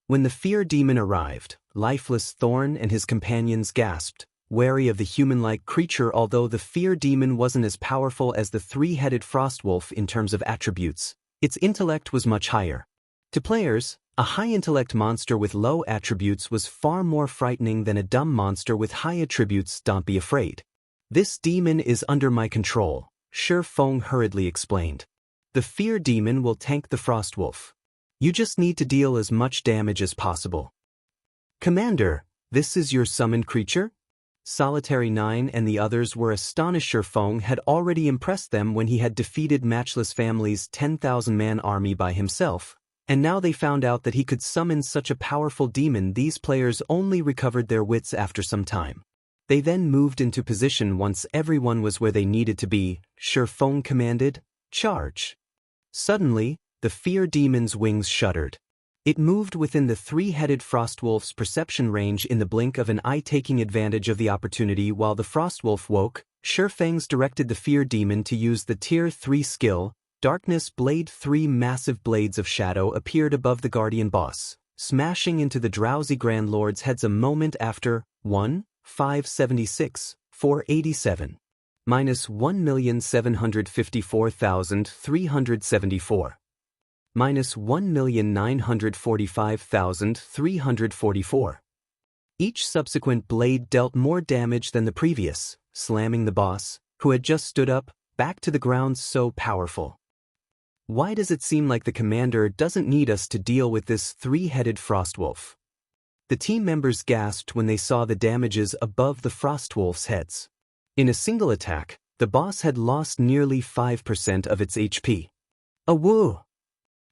When the Fear Demon arrived, Lifeless Thorn and his companions gasped, wary of the human-like creature. Although the Fear Demon wasn't as powerful as the three-headed Frostwolf in terms of attributes, its intellect was much higher. To players, a high-intellect monster with low attributes was far more frightening than a dumb monster with high attributes. Don't be afraid. This demon is under my control, Feng hurriedly explained. The Fear Demon will tank the Frostwolf. You just need to deal as much damage as possible. Commander, this is your summoned creature? Solitary 9 and the others were astonished. Feng had already impressed them when he had defeated Matchless Family's 10,000-man army by himself, and now they found out that he could summon such a powerful demon. These players only recovered their wits after some time. They then moved into position once everyone was where they needed to be. Feng commanded, "Charge." Suddenly, the Fear Demon's wings shuddered. It moved within the three-headed Frostwolf's perception range in the blink of an eye. Taking advantage of the opportunity while the Frostwolf woke, Feng's directed the Fear Demon to use the Tier 3 skill, Darkness Blade. 3 massive blades of shadow appeared above the Guardian boss, smashing into the drowsy Grand Lord's heads. A moment after, 1,576, 487. Minus 1,754,374. Minus 1,945,344. Each subsequent blade dealt more damage than the previous, slamming the boss, who had just stood up, back to the ground. So powerful. Why does it seem like the commander doesn't need us to deal with this three-headed Frostwolf? The team members gasped when they saw the damages above the Frostwolf's heads. In a single attack, the boss had lost nearly 5% of its HP. Awoo!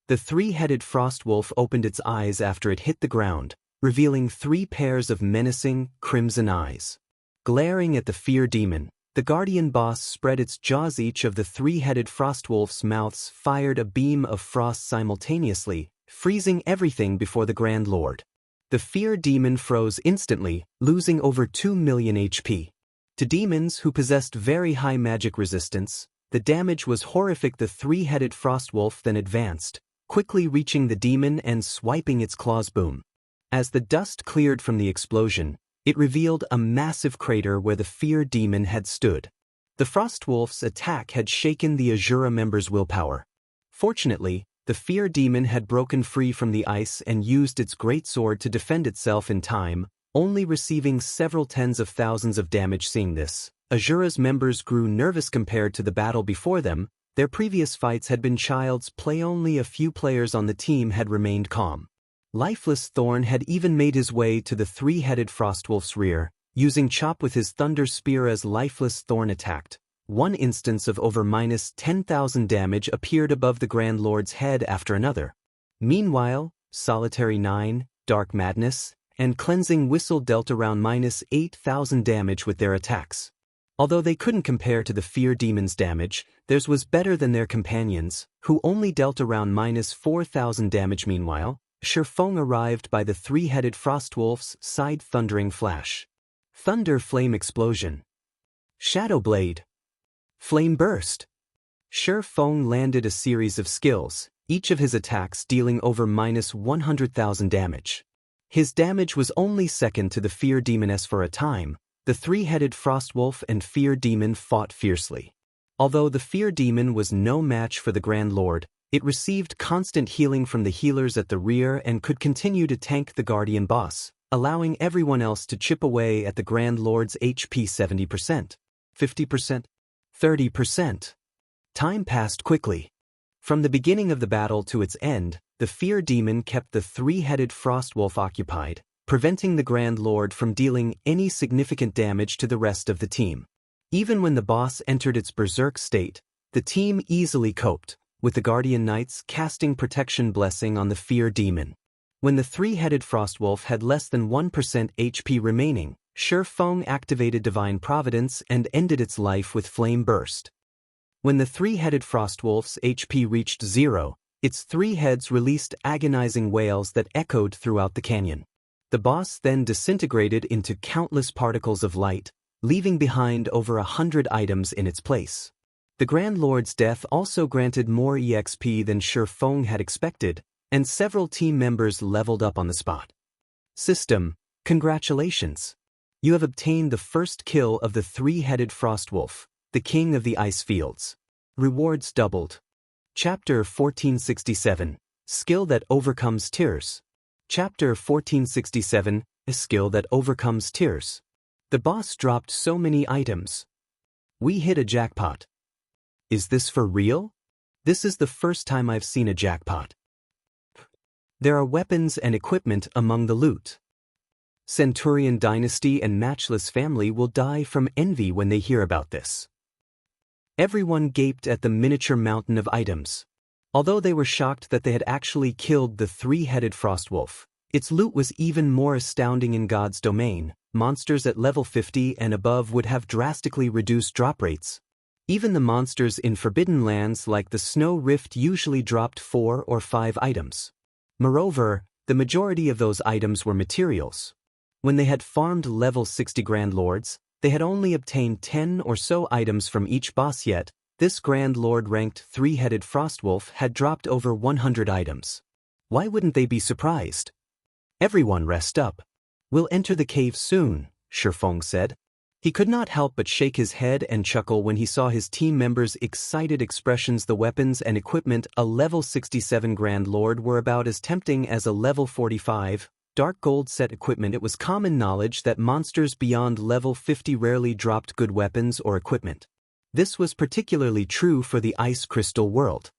The three-headed Frostwolf opened its eyes after it hit the ground, revealing 3 pairs of menacing, crimson eyes. Glaring at the Fear Demon, The guardian boss spread its jaws. Each of the three-headed frostwolf's mouths fired a beam of frost simultaneously, freezing everything before the Grand Lord. The fear demon froze instantly, losing over 2 million HP. To demons who possessed very high magic resistance, the damage was horrific. The three-headed frostwolf then advanced, quickly reaching the demon and swiping its claws. Boom. As the dust cleared from the explosion, it revealed a massive crater where the fear demon had stood. The frostwolf's attack had shaken the Asura members' willpower. Fortunately, the fear demon had broken free from the ice and used its greatsword to defend itself in time, only receiving several tens of thousands of damage. Seeing this, Asura's members grew nervous compared to the battle before them. Their previous fights had been child's play. Only a few players on the team had remained calm. Lifeless Thorn had even made his way to the three-headed frostwolf's rear, using Chop with his thunder spear as Lifeless Thorn attacked. One instance of over -10,000 damage appeared above the Grand Lord's head after another. Meanwhile, Solitary 9, Dark Madness, and Cleansing Whistle dealt around -8,000 damage with their attacks. Although they couldn't compare to the Fear Demon's damage, theirs was better than their companions, who only dealt around -4,000 damage. Meanwhile, Feng arrived by the three-headed frostwolf's side. Thundering Flash, Thunder Flame Explosion, Shadow Blade, Flame Burst. Feng landed a series of skills, each of his attacks dealing over -100,000 damage. His damage was only second to the Fear Demoness. For a time, the three-headed frostwolf and Fear Demon fought fiercely. Although the Fear Demon was no match for the Grand Lord, it received constant healing from the healers at the rear and could continue to tank the Guardian boss, allowing everyone else to chip away at the Grand Lord's HP. 70%, 50%, 30%. Time passed quickly. From the beginning of the battle to its end, the Fear Demon kept the three-headed frostwolf occupied, preventing the Grand Lord from dealing any significant damage to the rest of the team. Even when the boss entered its berserk state, the team easily coped, with the Guardian Knights casting Protection Blessing on the Fear Demon. When the three-headed frostwolf had less than 1% HP remaining, Feng activated Divine Providence and ended its life with Flame Burst. When the three-headed frostwolf's HP reached 0, its three heads released agonizing wails that echoed throughout the canyon. The boss then disintegrated into countless particles of light, leaving behind over 100 items in its place. The Grand Lord's death also granted more EXP than Feng had expected, and several team members leveled up on the spot. System, congratulations! You have obtained the first kill of the three-headed frostwolf, the king of the ice fields. Rewards doubled. Chapter 1467, Skill that overcomes tears. Chapter 1467, A skill that overcomes tears. The boss dropped so many items. We hit a jackpot. Is this for real? This is the first time I've seen a jackpot. There are weapons and equipment among the loot. Centurion Dynasty and Matchless Family will die from envy when they hear about this. Everyone gaped at the miniature mountain of items. Although they were shocked that they had actually killed the three-headed frostwolf, its loot was even more astounding. In God's domain, monsters at level 50 and above would have drastically reduced drop rates. Even the monsters in Forbidden Lands like the Snow Rift usually dropped 4 or 5 items. Moreover, the majority of those items were materials. When they had farmed level 60 Grand Lords, they had only obtained 10 or so items from each boss. Yet, this Grand Lord ranked three-headed frostwolf had dropped over 100 items. Why wouldn't they be surprised? Everyone rest up. We'll enter the cave soon, Feng said. He could not help but shake his head and chuckle when he saw his team members' excited expressions. The weapons and equipment a level 67 Grand Lord were about as tempting as a level 45 Dark Gold set equipment. It was common knowledge that monsters beyond level 50 rarely dropped good weapons or equipment. This was particularly true for the Ice Crystal world.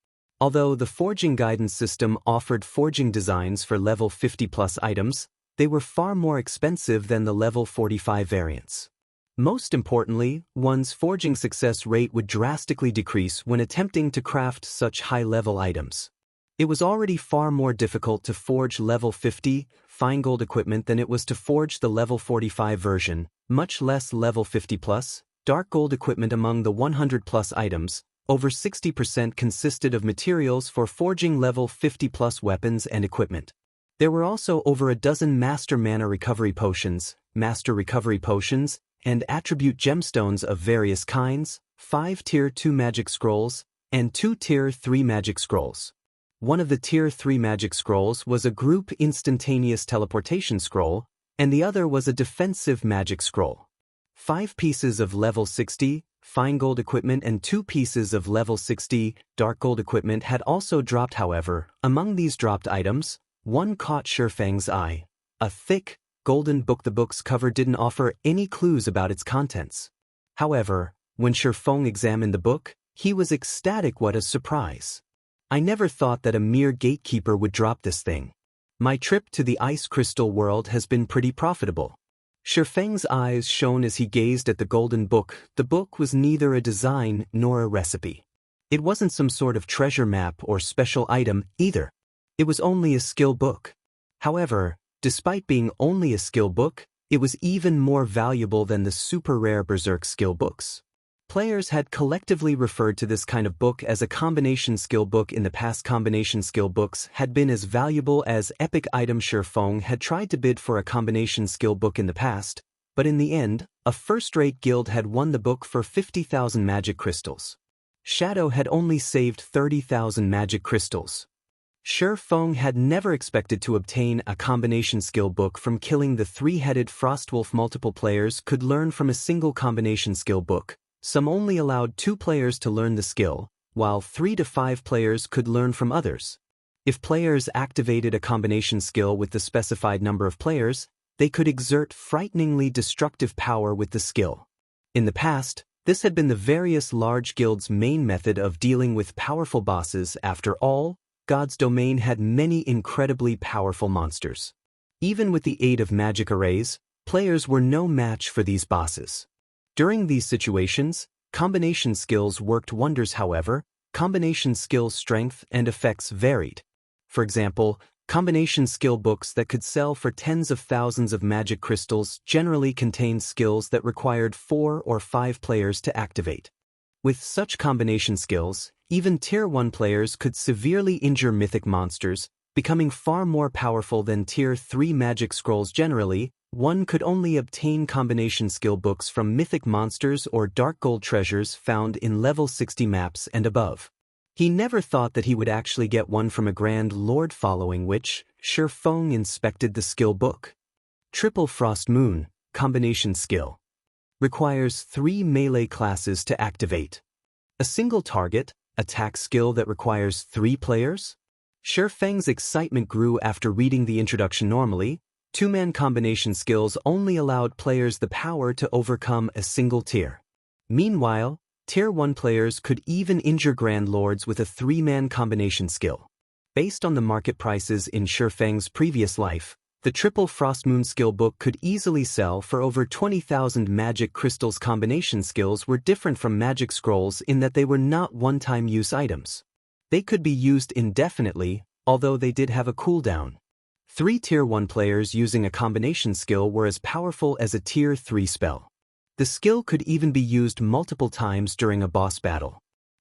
Although the forging guidance system offered forging designs for level 50+ items, they were far more expensive than the level 45 variants. Most importantly, one's forging success rate would drastically decrease when attempting to craft such high-level items. It was already far more difficult to forge level 50 fine gold equipment than it was to forge the level 45 version, much less level 50+. dark gold equipment. Among the 100+ items, over 60% consisted of materials for forging level 50+ weapons and equipment. There were also over a dozen master mana recovery potions, master recovery potions, and attribute gemstones of various kinds, 5 Tier 2 magic scrolls, and 2 Tier 3 magic scrolls. One of the Tier 3 magic scrolls was a group instantaneous teleportation scroll, and the other was a defensive magic scroll. 5 pieces of level 60 fine gold equipment and 2 pieces of level 60 dark gold equipment had also dropped. However, among these dropped items, one caught Feng's eye: a thick, golden book. The book's cover didn't offer any clues about its contents. However, when Feng examined the book, he was ecstatic. What a surprise! I never thought that a mere gatekeeper would drop this thing. My trip to the ice crystal world has been pretty profitable. Feng's eyes shone as he gazed at the golden book. The book was neither a design nor a recipe. It wasn't some sort of treasure map or special item either. It was only a skill book. However, despite being only a skill book, it was even more valuable than the super rare Berserk skill books. Players had collectively referred to this kind of book as a combination skill book in the past. Combination skill books had been as valuable as epic items. Feng had tried to bid for a combination skill book in the past, but in the end, a first-rate guild had won the book for 50,000 magic crystals. Shadow had only saved 30,000 magic crystals. Feng had never expected to obtain a combination skill book from killing the three-headed Frostwolf. Multiple players could learn from a single combination skill book. Some only allowed 2 players to learn the skill, while 3 to 5 players could learn from others. If players activated a combination skill with the specified number of players, they could exert frighteningly destructive power with the skill. In the past, this had been the various large guilds' main method of dealing with powerful bosses. After all, God's domain had many incredibly powerful monsters. Even with the aid of magic arrays, players were no match for these bosses. During these situations, combination skills worked wonders. However, combination skill strength and effects varied. For example, combination skill books that could sell for tens of thousands of magic crystals generally contained skills that required 4 or 5 players to activate. With such combination skills, even Tier 1 players could severely injure mythic monsters, becoming far more powerful than Tier 3 magic scrolls. Generally, one could only obtain combination skill books from mythic monsters or dark gold treasures found in level 60 maps and above. He never thought that he would actually get one from a Grand Lord. Following which, Feng inspected the skill book. Triple Frost Moon, combination skill. Requires 3 melee classes to activate. A single target, attack skill that requires 3 players? Feng's excitement grew after reading the introduction. Normally, 2-man combination skills only allowed players the power to overcome a single tier. Meanwhile, Tier 1 players could even injure Grand Lords with a 3-man combination skill. Based on the market prices in Feng's previous life, the Triple Frost Moon skill book could easily sell for over 20,000 magic crystals. Combination skills were different from magic scrolls in that they were not one-time use items. They could be used indefinitely, although they did have a cooldown. 3 Tier 1 players using a combination skill were as powerful as a Tier 3 spell. The skill could even be used multiple times during a boss battle.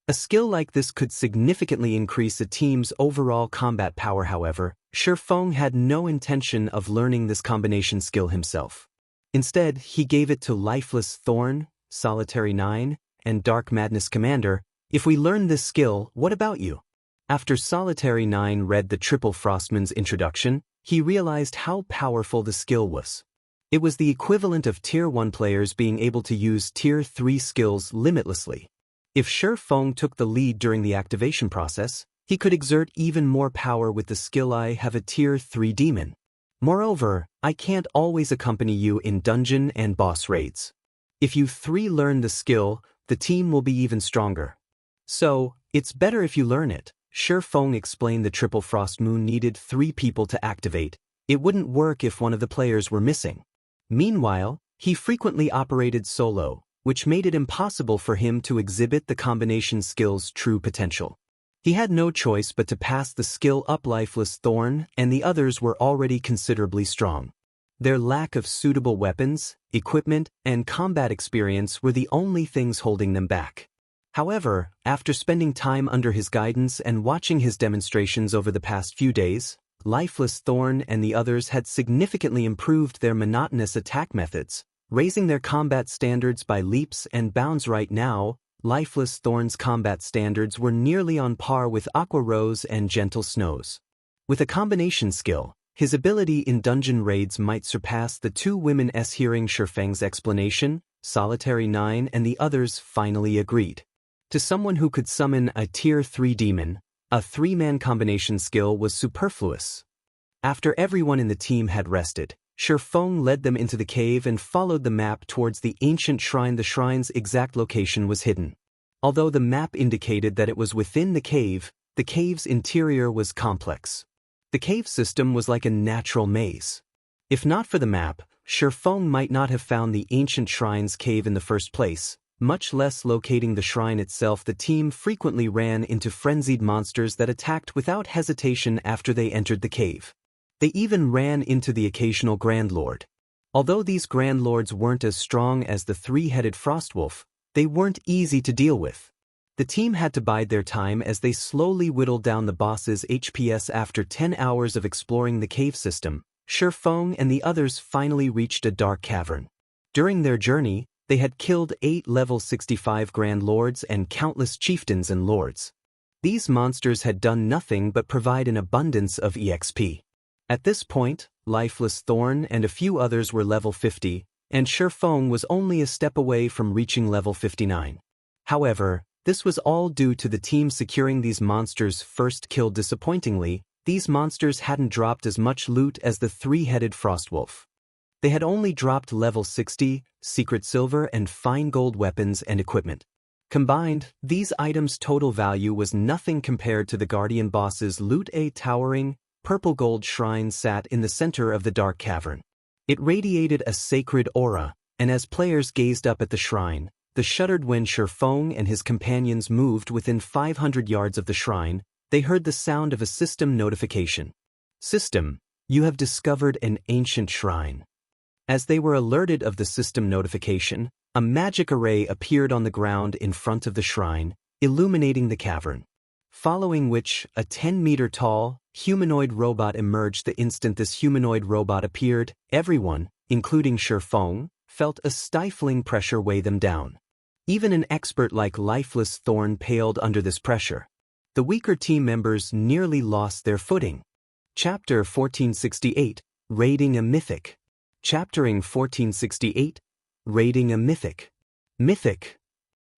A skill like this could significantly increase a team's overall combat power. However, Feng had no intention of learning this combination skill himself. Instead, he gave it to Lifeless Thorn, Solitary 9, and Dark Madness Commander. If we learn this skill, what about you? After Solitary 9 read the Triple Frostman's introduction, he realized how powerful the skill was. It was the equivalent of Tier 1 players being able to use Tier 3 skills limitlessly. If Feng took the lead during the activation process, he could exert even more power with the skill. I have a Tier 3 demon. Moreover, I can't always accompany you in dungeon and boss raids. If you 3 learn the skill, the team will be even stronger. So, it's better if you learn it. Feng explained the Triple Frost Moon needed 3 people to activate. It wouldn't work if one of the players were missing. Meanwhile, he frequently operated solo, which made it impossible for him to exhibit the combination skill's true potential. He had no choice but to pass the skill up. Lifeless Thorn and the others were already considerably strong. Their lack of suitable weapons, equipment, and combat experience were the only things holding them back. However, after spending time under his guidance and watching his demonstrations over the past few days, Lifeless Thorn and the others had significantly improved their monotonous attack methods, raising their combat standards by leaps and bounds. Right now, Lifeless Thorn's combat standards were nearly on par with Aqua Rose and Gentle Snow's. With a combination skill, his ability in dungeon raids might surpass the two women's. Hearing Feng's explanation, Solitary 9 and the others finally agreed. To someone who could summon a Tier 3 demon, a three-man combination skill was superfluous. After everyone in the team had rested, Feng led them into the cave and followed the map towards the ancient shrine. The shrine's exact location was hidden. Although the map indicated that it was within the cave's interior was complex. The cave system was like a natural maze. If not for the map, Feng might not have found the ancient shrine's cave in the first place, much less locating the shrine itself. The team frequently ran into frenzied monsters that attacked without hesitation after they entered the cave. They even ran into the occasional Grand Lord. Although these Grand Lords weren't as strong as the three-headed Frostwolf, they weren't easy to deal with. The team had to bide their time as they slowly whittled down the boss's HPS. After 10 hours of exploring the cave system, Feng and the others finally reached a dark cavern. During their journey, they had killed 8 level 65 Grand Lords and countless chieftains and lords. These monsters had done nothing but provide an abundance of EXP. At this point, Lifeless Thorn and a few others were level 50, and Feng was only a step away from reaching level 59. However, this was all due to the team securing these monsters' first kill. Disappointingly, these monsters hadn't dropped as much loot as the three-headed Frostwolf. They had only dropped level 60, secret silver and fine gold weapons and equipment. Combined, these items' total value was nothing compared to the Guardian boss's loot. A towering, purple gold shrine sat in the center of the dark cavern. It radiated a sacred aura, and as players gazed up at the shrine, they shuddered. When Feng and his companions moved within 500 yards of the shrine, they heard the sound of a system notification. System, you have discovered an ancient shrine. As they were alerted of the system notification, a magic array appeared on the ground in front of the shrine, illuminating the cavern. Following which, a 10-meter-tall, humanoid robot emerged. The instant this humanoid robot appeared, everyone, including Feng, felt a stifling pressure weigh them down. Even an expert like Lifeless Thorn paled under this pressure. The weaker team members nearly lost their footing. Chapter 1468, Raiding a Mythic. Chaptering 1468, Raiding a Mythic. Mythic.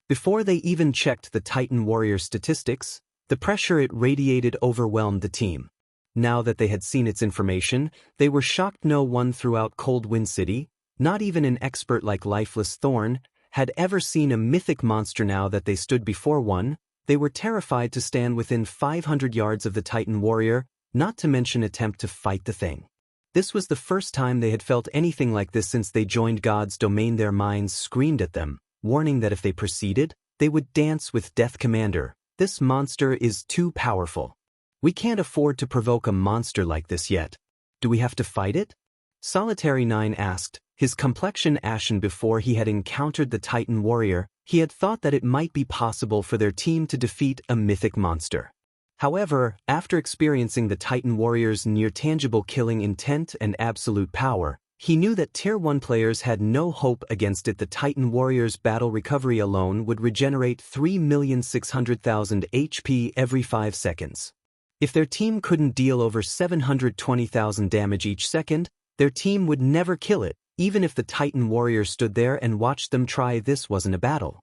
Before they even checked the Titan Warrior statistics, the pressure it radiated overwhelmed the team. Now that they had seen its information, they were shocked. No one throughout Cold Wind City, not even an expert like Lifeless Thorn, had ever seen a mythic monster. Now that they stood before one, they were terrified to stand within 500 yards of the Titan Warrior, not to mention attempt to fight the thing. This was the first time they had felt anything like this since they joined God's domain. Their minds screamed at them, warning that if they proceeded, they would dance with Death. Commander, this monster is too powerful. We can't afford to provoke a monster like this yet. Do we have to fight it? Solitary 9 asked, his complexion ashen. Before he had encountered the Titan Warrior, he had thought that it might be possible for their team to defeat a mythic monster. However, after experiencing the Titan Warrior's near-tangible killing intent and absolute power, he knew that Tier 1 players had no hope against it. The Titan Warrior's battle recovery alone would regenerate 3,600,000 HP every 5 seconds. If their team couldn't deal over 720,000 damage each second, their team would never kill it, even if the Titan Warrior stood there and watched them try. This wasn't a battle.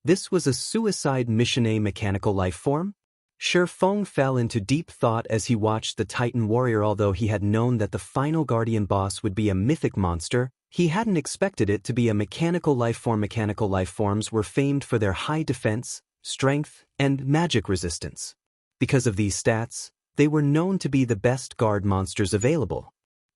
This was a suicide mission. A mechanical life form? Feng fell into deep thought as he watched the Titan Warrior. Although he had known that the final Guardian boss would be a mythic monster, he hadn't expected it to be a mechanical life form. Mechanical life forms were famed for their high defense, strength, and magic resistance. Because of these stats, they were known to be the best guard monsters available.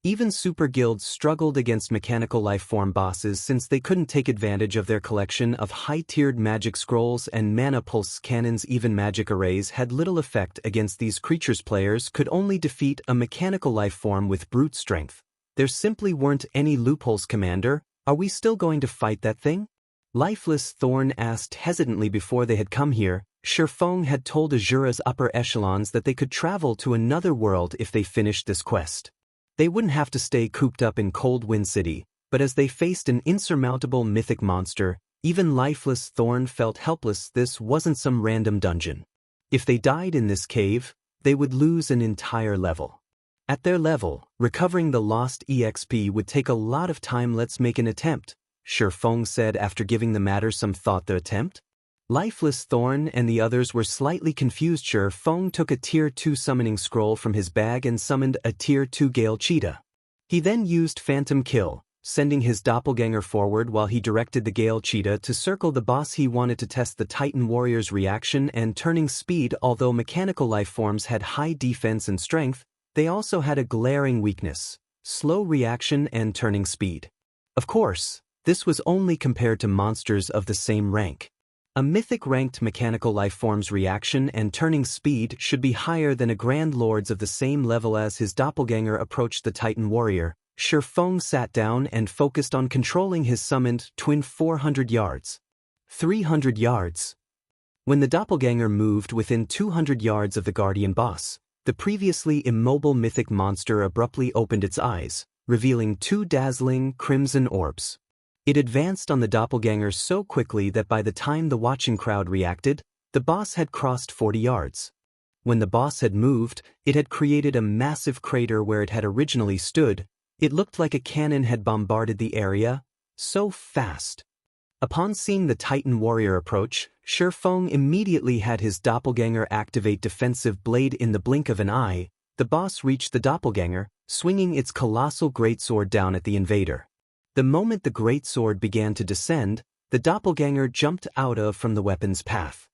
Even super guilds struggled against mechanical life form bosses since they couldn't take advantage of their collection of high-tiered magic scrolls and mana pulse cannons. Even magic arrays had little effect against these creatures. Players could only defeat a mechanical life form with brute strength, There simply weren't any loopholes, Commander. Are we still going to fight that thing? Lifeless Thorn asked hesitantly. Before they had come here, Feng had told Asura's upper echelons that they could travel to another world if they finished this quest. They wouldn't have to stay cooped up in Cold Wind City, but as they faced an insurmountable mythic monster, even Lifeless Thorn felt helpless. This wasn't some random dungeon. If they died in this cave, they would lose an entire level. At their level, recovering the lost EXP would take a lot of time. Let's make an attempt, Feng said after giving the matter some thought. The attempt? Lifeless Thorn and the others were slightly confused. Feng took a Tier 2 summoning scroll from his bag and summoned a Tier 2 Gale Cheetah. He then used Phantom Kill, sending his doppelganger forward while he directed the Gale Cheetah to circle the boss. He wanted to test the Titan Warrior's reaction and turning speed. Although mechanical life forms had high defense and strength, they also had a glaring weakness: slow reaction and turning speed. Of course, this was only compared to monsters of the same rank. A Mythic-ranked mechanical life form's reaction and turning speed should be higher than a Grand Lord's of the same level. As his doppelganger approached the Titan Warrior, Feng sat down and focused on controlling his summoned twin. 400 yards. 300 yards. When the doppelganger moved within 200 yards of the guardian boss, the previously immobile mythic monster abruptly opened its eyes, revealing two dazzling crimson orbs. It advanced on the doppelganger so quickly that by the time the watching crowd reacted, the boss had crossed 40 yards. When the boss had moved, it had created a massive crater where it had originally stood. It looked like a cannon had bombarded the area, so fast. Upon seeing the Titan Warrior approach, Feng immediately had his doppelganger activate Defensive Blade. In the blink of an eye, the boss reached the doppelganger, swinging its colossal greatsword down at the invader. The moment the greatsword began to descend, the doppelganger jumped from the weapon's path.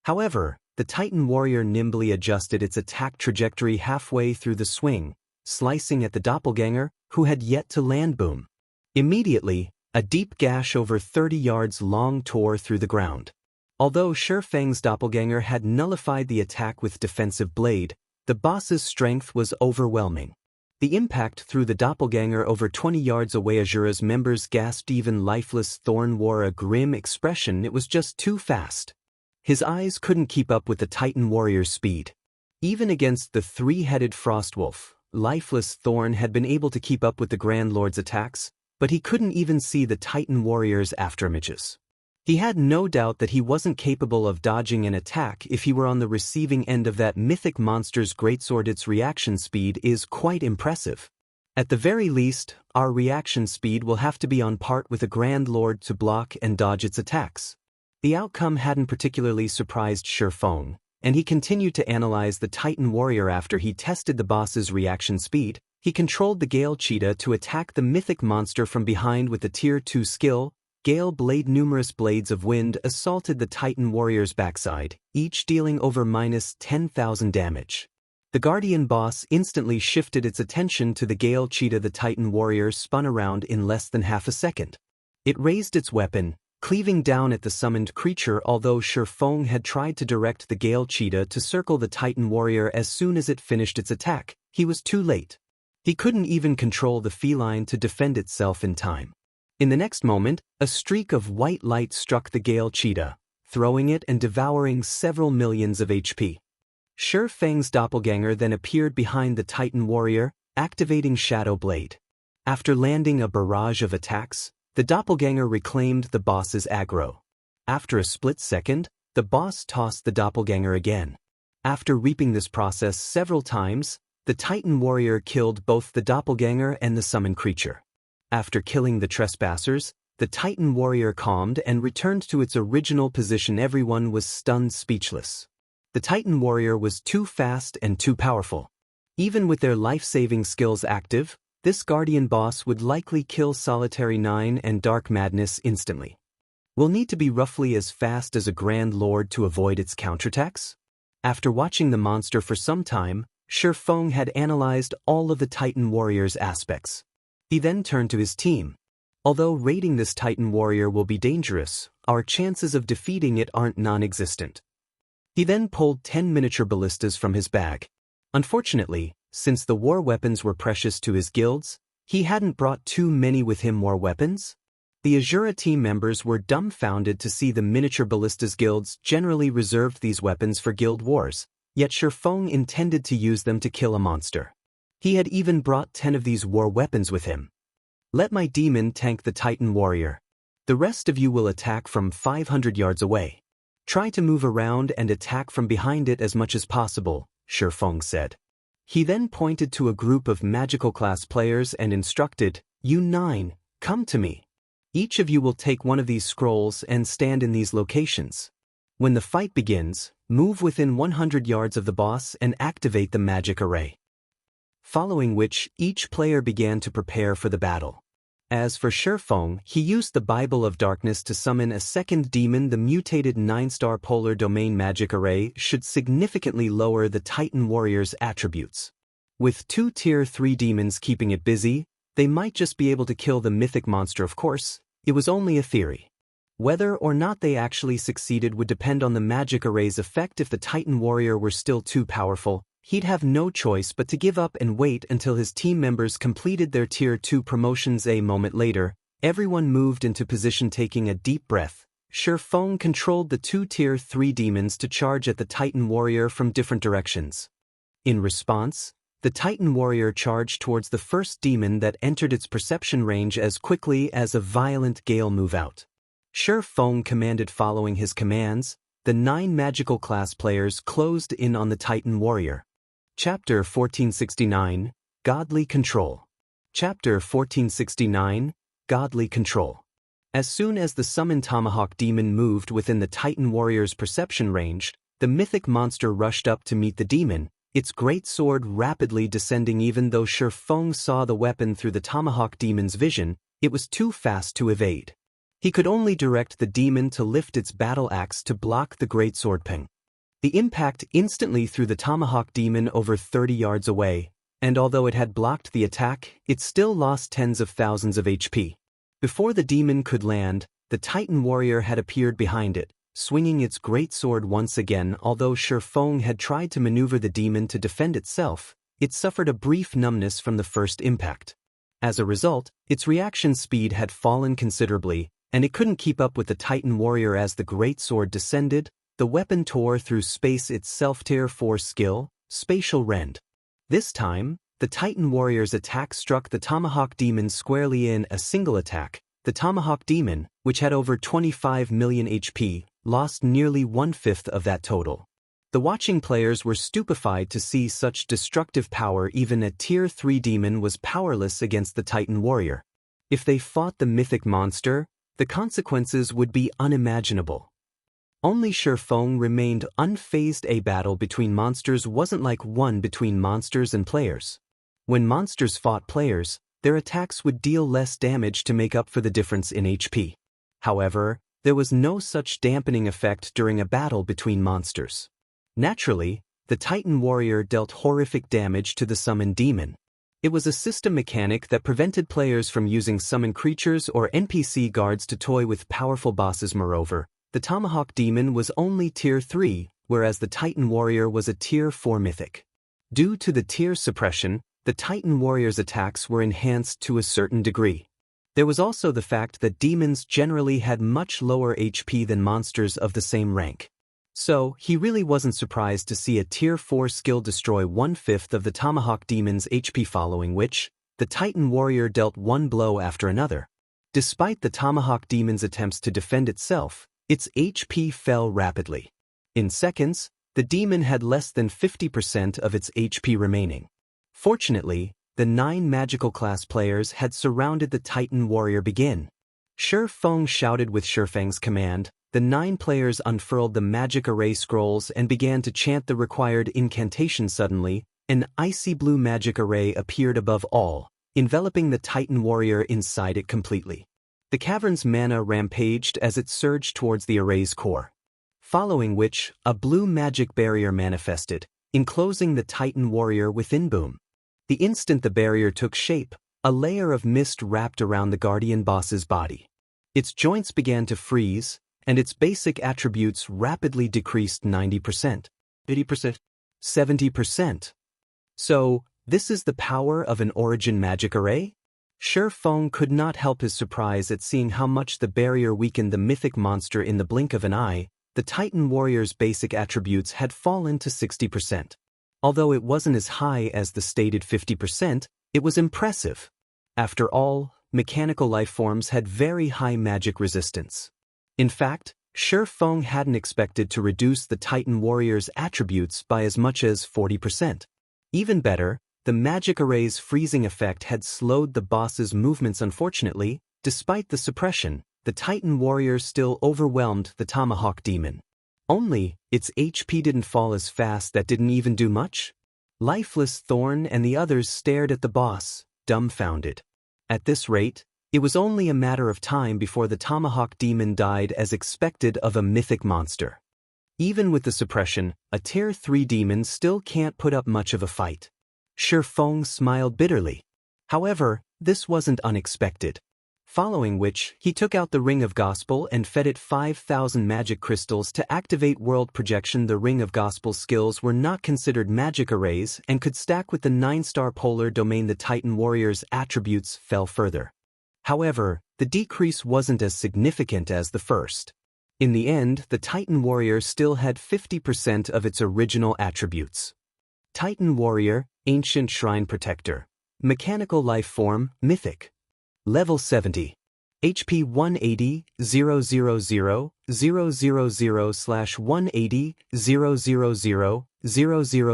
However, the Titan Warrior nimbly adjusted its attack trajectory halfway through the swing, slicing at the doppelganger, who had yet to land. Boom. Immediately, a deep gash over 30 yards long tore through the ground. Although Feng's doppelganger had nullified the attack with Defensive Blade, the boss's strength was overwhelming. The impact threw the doppelganger over 20 yards away. Asura's members gasped. Even Lifeless Thorn wore a grim expression. It was just too fast. His eyes couldn't keep up with the Titan Warrior's speed. Even against the three-headed Frostwolf, Lifeless Thorn had been able to keep up with the Grand Lord's attacks, but he couldn't even see the Titan Warrior's afterimages. He had no doubt that he wasn't capable of dodging an attack if he were on the receiving end of that mythic monster's greatsword. Its reaction speed is quite impressive. At the very least, our reaction speed will have to be on par with a Grand Lord to block and dodge its attacks. The outcome hadn't particularly surprised Feng, and he continued to analyze the Titan Warrior. After he tested the boss's reaction speed, he controlled the Gale Cheetah to attack the mythic monster from behind with the Tier 2 skill, Gale Blade. Numerous blades of wind assaulted the Titan Warrior's backside, each dealing over -10,000 damage. The Guardian boss instantly shifted its attention to the Gale Cheetah. The Titan Warrior spun around in less than half a second. It raised its weapon, cleaving down at the summoned creature. Although Feng had tried to direct the Gale Cheetah to circle the Titan Warrior as soon as it finished its attack, he was too late. He couldn't even control the feline to defend itself in time. In the next moment, a streak of white light struck the Gale Cheetah, throwing it and devouring several millions of HP. Feng's doppelganger then appeared behind the Titan Warrior, activating Shadow Blade. After landing a barrage of attacks, the doppelganger reclaimed the boss's aggro. After a split second, the boss tossed the doppelganger again. After repeating this process several times, the Titan Warrior killed both the doppelganger and the summoned creature. After killing the trespassers, the Titan Warrior calmed and returned to its original position. Everyone was stunned, speechless. The Titan Warrior was too fast and too powerful. Even with their life-saving skills active, this Guardian boss would likely kill Solitary 9 and Dark Madness instantly. We'll need to be roughly as fast as a Grand Lord to avoid its counterattacks. After watching the monster for some time, Feng had analyzed all of the Titan Warrior's aspects. He then turned to his team. Although raiding this Titan Warrior will be dangerous, our chances of defeating it aren't non-existent. He then pulled 10 miniature ballistas from his bag. Unfortunately, since the war weapons were precious to his guilds, He hadn't brought too many with him more weapons? The Asura team members were dumbfounded to see the miniature ballistas guilds generally reserved these weapons for guild wars, yet Feng intended to use them to kill a monster. He had even brought 10 of these war weapons with him. Let my demon tank the Titan warrior. The rest of you will attack from 500 yards away. Try to move around and attack from behind it as much as possible, Feng said. He then pointed to a group of magical class players and instructed, "You 9, come to me. Each of you will take one of these scrolls and stand in these locations. When the fight begins, move within 100 yards of the boss and activate the magic array." Following which, each player began to prepare for the battle. As for Feng, he used the Bible of Darkness to summon a second demon. The mutated 9-star polar domain magic array should significantly lower the Titan warrior's attributes. With 2 tier 3 demons keeping it busy, they might just be able to kill the mythic monster. Of course, it was only a theory. Whether or not they actually succeeded would depend on the magic array's effect. If the Titan warrior were still too powerful, he'd have no choice but to give up and wait until his team members completed their tier 2 promotions. A moment later, everyone moved into position. Taking a deep breath, Feng controlled the 2 tier 3 demons to charge at the Titan warrior from different directions. In response, the Titan warrior charged towards the first demon that entered its perception range as quickly as a violent gale move out. Feng commanded. Following his commands, the 9 magical class players closed in on the Titan warrior. Chapter 1469, Godly Control. Chapter 1469, Godly Control. As soon as the summoned Tomahawk demon moved within the Titan warrior's perception range, the mythic monster rushed up to meet the demon, its great sword rapidly descending. Even though Feng saw the weapon through the Tomahawk demon's vision, it was too fast to evade. He could only direct the demon to lift its battle axe to block the great sword ping. The impact instantly threw the Tomahawk demon over 30 yards away, and although it had blocked the attack, it still lost tens of thousands of HP. Before the demon could land, the Titan warrior had appeared behind it, swinging its great sword once again. Although Feng had tried to maneuver the demon to defend itself, it suffered a brief numbness from the first impact. As a result, its reaction speed had fallen considerably, and it couldn't keep up with the Titan warrior. As the great sword descended, the weapon tore through space. Itself tier 4 skill, Spatial Rend. This time, the Titan warrior's attack struck the Tomahawk demon squarely. In a single attack, the Tomahawk demon, which had over 25 million HP, lost nearly 1/5 of that total. The watching players were stupefied to see such destructive power. Even a tier 3 demon was powerless against the Titan warrior. If they fought the mythic monster, the consequences would be unimaginable. Only Feng remained unfazed. A battle between monsters wasn't like one between monsters and players. When monsters fought players, their attacks would deal less damage to make up for the difference in HP. However, there was no such dampening effect during a battle between monsters. Naturally, the Titan warrior dealt horrific damage to the summoned demon. It was a system mechanic that prevented players from using summoned creatures or NPC guards to toy with powerful bosses. Moreover, the Tomahawk demon was only tier 3, whereas the Titan warrior was a tier 4 mythic. Due to the tier suppression, the Titan warrior's attacks were enhanced to a certain degree. There was also the fact that demons generally had much lower HP than monsters of the same rank. So, he really wasn't surprised to see a tier 4 skill destroy 1/5 of the Tomahawk demon's HP, following which, the Titan warrior dealt one blow after another. Despite the Tomahawk demon's attempts to defend itself, its HP fell rapidly. In seconds, the demon had less than 50% of its HP remaining. Fortunately, the 9 magical class players had surrounded the Titan warrior. Begin. Feng shouted with Feng's command. The 9 players unfurled the magic array scrolls and began to chant the required incantation. Suddenly, an icy blue magic array appeared above all, enveloping the Titan warrior inside it completely. The cavern's mana rampaged as it surged towards the array's core. Following which, a blue magic barrier manifested, enclosing the Titan warrior within. Boom. The instant the barrier took shape, a layer of mist wrapped around the guardian boss's body. Its joints began to freeze, and its basic attributes rapidly decreased 90%, 80%, 70%. So, this is the power of an origin magic array? Feng could not help his surprise at seeing how much the barrier weakened the mythic monster in the blink of an eye. The Titan warrior's basic attributes had fallen to 60%. Although it wasn't as high as the stated 50%, it was impressive. After all, mechanical life forms had very high magic resistance. In fact, Feng hadn't expected to reduce the Titan warrior's attributes by as much as 40%. Even better, the magic array's freezing effect had slowed the boss's movements. Unfortunately, despite the suppression, the Titan warrior still overwhelmed the Tomahawk demon. Only, its HP didn't fall as fast. That didn't even do much. Lifeless Thorn and the others stared at the boss, dumbfounded. At this rate, it was only a matter of time before the Tomahawk demon died as expected of a mythic monster. Even with the suppression, a Tier 3 demon still can't put up much of a fight. Feng smiled bitterly. However, this wasn't unexpected. Following which, he took out the Ring of Gospel and fed it 5,000 magic crystals to activate world projection. The Ring of Gospel skills were not considered magic arrays and could stack with the 9-star polar domain. The Titan warrior's attributes fell further. However, the decrease wasn't as significant as the first. In the end, the Titan warrior still had 50% of its original attributes. Titan warrior, Ancient Shrine Protector. Mechanical life form, Mythic. Level 70. HP 180, 000, 000/180, 000,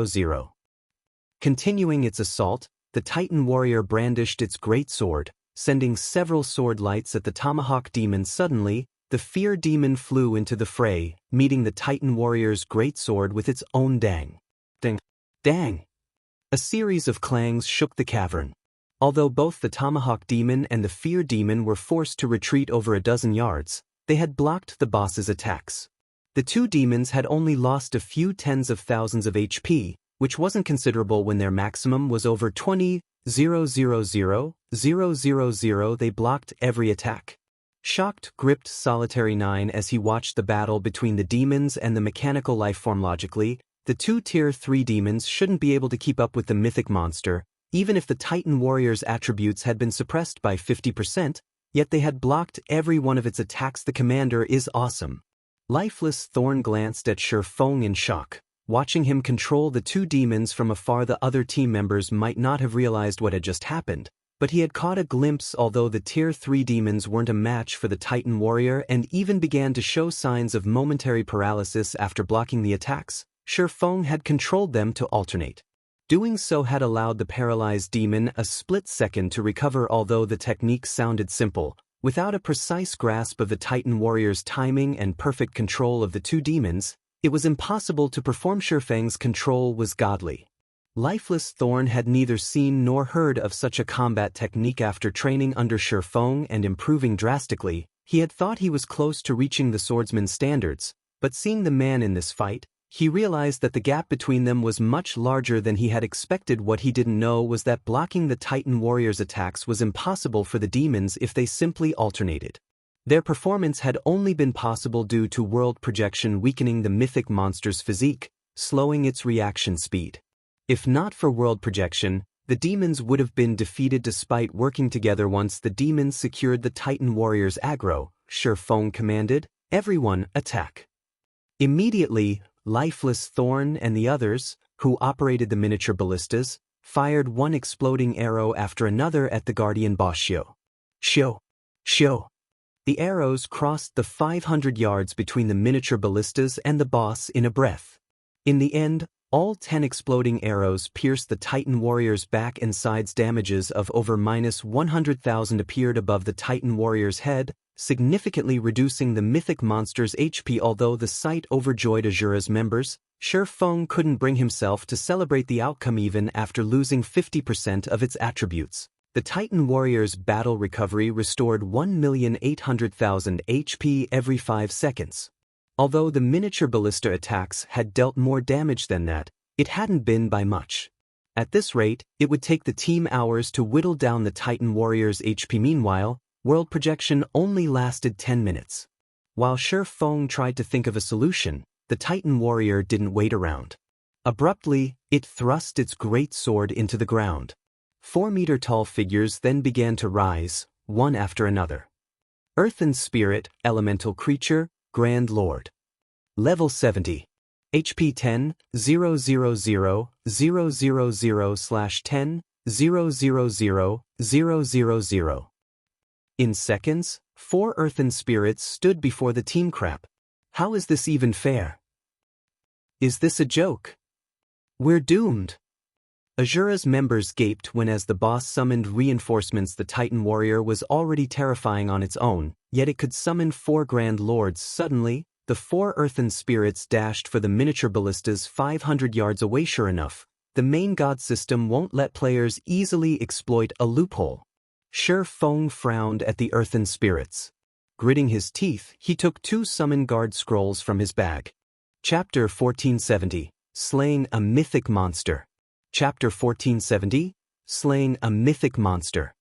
000. Continuing its assault, the Titan warrior brandished its great sword, sending several sword lights at the Tomahawk demon. Suddenly, the Fear demon flew into the fray, meeting the Titan warrior's great sword with its own dang. Dang. Dang. A series of clangs shook the cavern. Although both the Tomahawk demon and the Fear demon were forced to retreat over a dozen yards, they had blocked the boss's attacks. The two demons had only lost a few tens of thousands of HP, which wasn't considerable when their maximum was over 20, 000, 000. They blocked every attack. Shocked gripped Solitary 9 as he watched the battle between the demons and the mechanical lifeform. Logically, the two Tier 3 demons shouldn't be able to keep up with the mythic monster, even if the Titan warrior's attributes had been suppressed by 50%, yet they had blocked every one of its attacks. The commander is awesome. Lifeless Thorn glanced at Feng in shock. Watching him control the two demons from afar, the other team members might not have realized what had just happened, but he had caught a glimpse. Although the Tier 3 demons weren't a match for the Titan warrior and even began to show signs of momentary paralysis after blocking the attacks, Feng had controlled them to alternate. Doing so had allowed the paralyzed demon a split second to recover. Although the technique sounded simple, without a precise grasp of the Titan warrior's timing and perfect control of the two demons, it was impossible to perform. Feng's control was godly. Lifeless Thorn had neither seen nor heard of such a combat technique. After training under Feng and improving drastically, he had thought he was close to reaching the swordsman's standards, but seeing the man in this fight, he realized that the gap between them was much larger than he had expected. What he didn't know was that blocking the Titan warrior's attacks was impossible for the demons if they simply alternated. Their performance had only been possible due to world projection weakening the mythic monster's physique, slowing its reaction speed. If not for world projection, the demons would have been defeated. Despite working together, once the demons secured the Titan warrior's aggro, Feng commanded, "Everyone, attack." Immediately, Lifeless Thorn and the others, who operated the miniature ballistas, fired one exploding arrow after another at the guardian boss. Shio. The arrows crossed the 500 yards between the miniature ballistas and the boss in a breath. In the end, all 10 exploding arrows pierced the Titan warrior's back and sides. Damages of over -100,000 appeared above the Titan warrior's head, significantly reducing the mythic monster's HP. Although the sight overjoyed Asura's members, Feng couldn't bring himself to celebrate the outcome. Even after losing 50% of its attributes, the Titan warrior's battle recovery restored 1,800,000 HP every 5 seconds. Although the miniature ballista attacks had dealt more damage than that, it hadn't been by much. At this rate, it would take the team hours to whittle down the Titan warrior's HP. Meanwhile, world projection only lasted 10 minutes. While Feng tried to think of a solution, the Titan warrior didn't wait around. Abruptly, it thrust its great sword into the ground. 4-meter-tall figures then began to rise, one after another. Earthen Spirit, Elemental Creature, Grand Lord. Level 70. HP 10, 000, 000/10, 000, 000. In seconds, 4 earthen spirits stood before the team crap. How is this even fair? Is this a joke? We're doomed. Asura's members gaped when as the boss summoned reinforcements. The Titan warrior was already terrifying on its own, yet it could summon 4 grand lords. Suddenly, the 4 earthen spirits dashed for the miniature ballistas 500 yards away. Sure enough, the main god system won't let players easily exploit a loophole. Feng frowned at the earthen spirits. Gritting his teeth, he took 2 summon guard scrolls from his bag. Chapter 1470, Slaying a Mythic Monster. Chapter 1470, Slaying a Mythic Monster.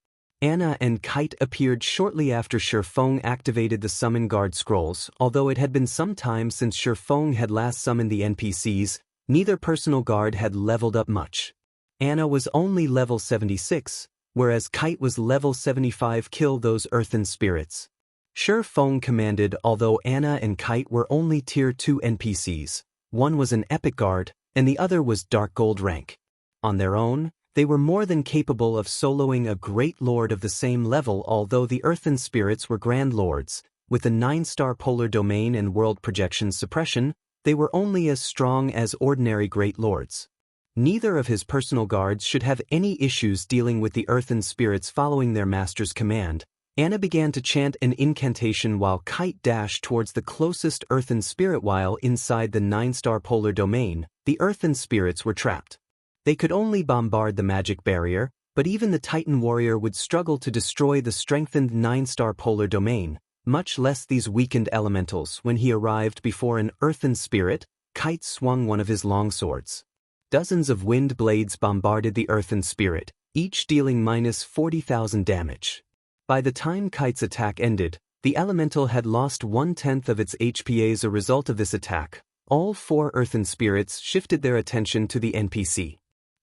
Anna and Kite appeared shortly after Feng activated the summon guard scrolls. Although it had been some time since Feng had last summoned the NPCs, neither personal guard had leveled up much. Anna was only level 76, whereas Kite was level 75. Kill those earthen spirits. Feng commanded. Although Anna and Kite were only tier 2 NPCs, one was an epic guard, and the other was dark gold rank. On their own, they were more than capable of soloing a great lord of the same level. Although the earthen spirits were grand lords, with a 9-star polar domain and world projection suppression, they were only as strong as ordinary great lords. Neither of his personal guards should have any issues dealing with the earthen spirits. Following their master's command, Anna began to chant an incantation while Kite dashed towards the closest earthen spirit. While inside the 9-star polar domain, the earthen spirits were trapped. They could only bombard the magic barrier, but even the Titan warrior would struggle to destroy the strengthened 9-star polar domain, much less these weakened elementals. When he arrived before an earthen spirit, Kite swung one of his longswords. Dozens of wind blades bombarded the earthen spirit, each dealing minus 40,000 damage. By the time Kite's attack ended, the elemental had lost 1/10 of its HP. As a result of this attack, all 4 earthen spirits shifted their attention to the NPC.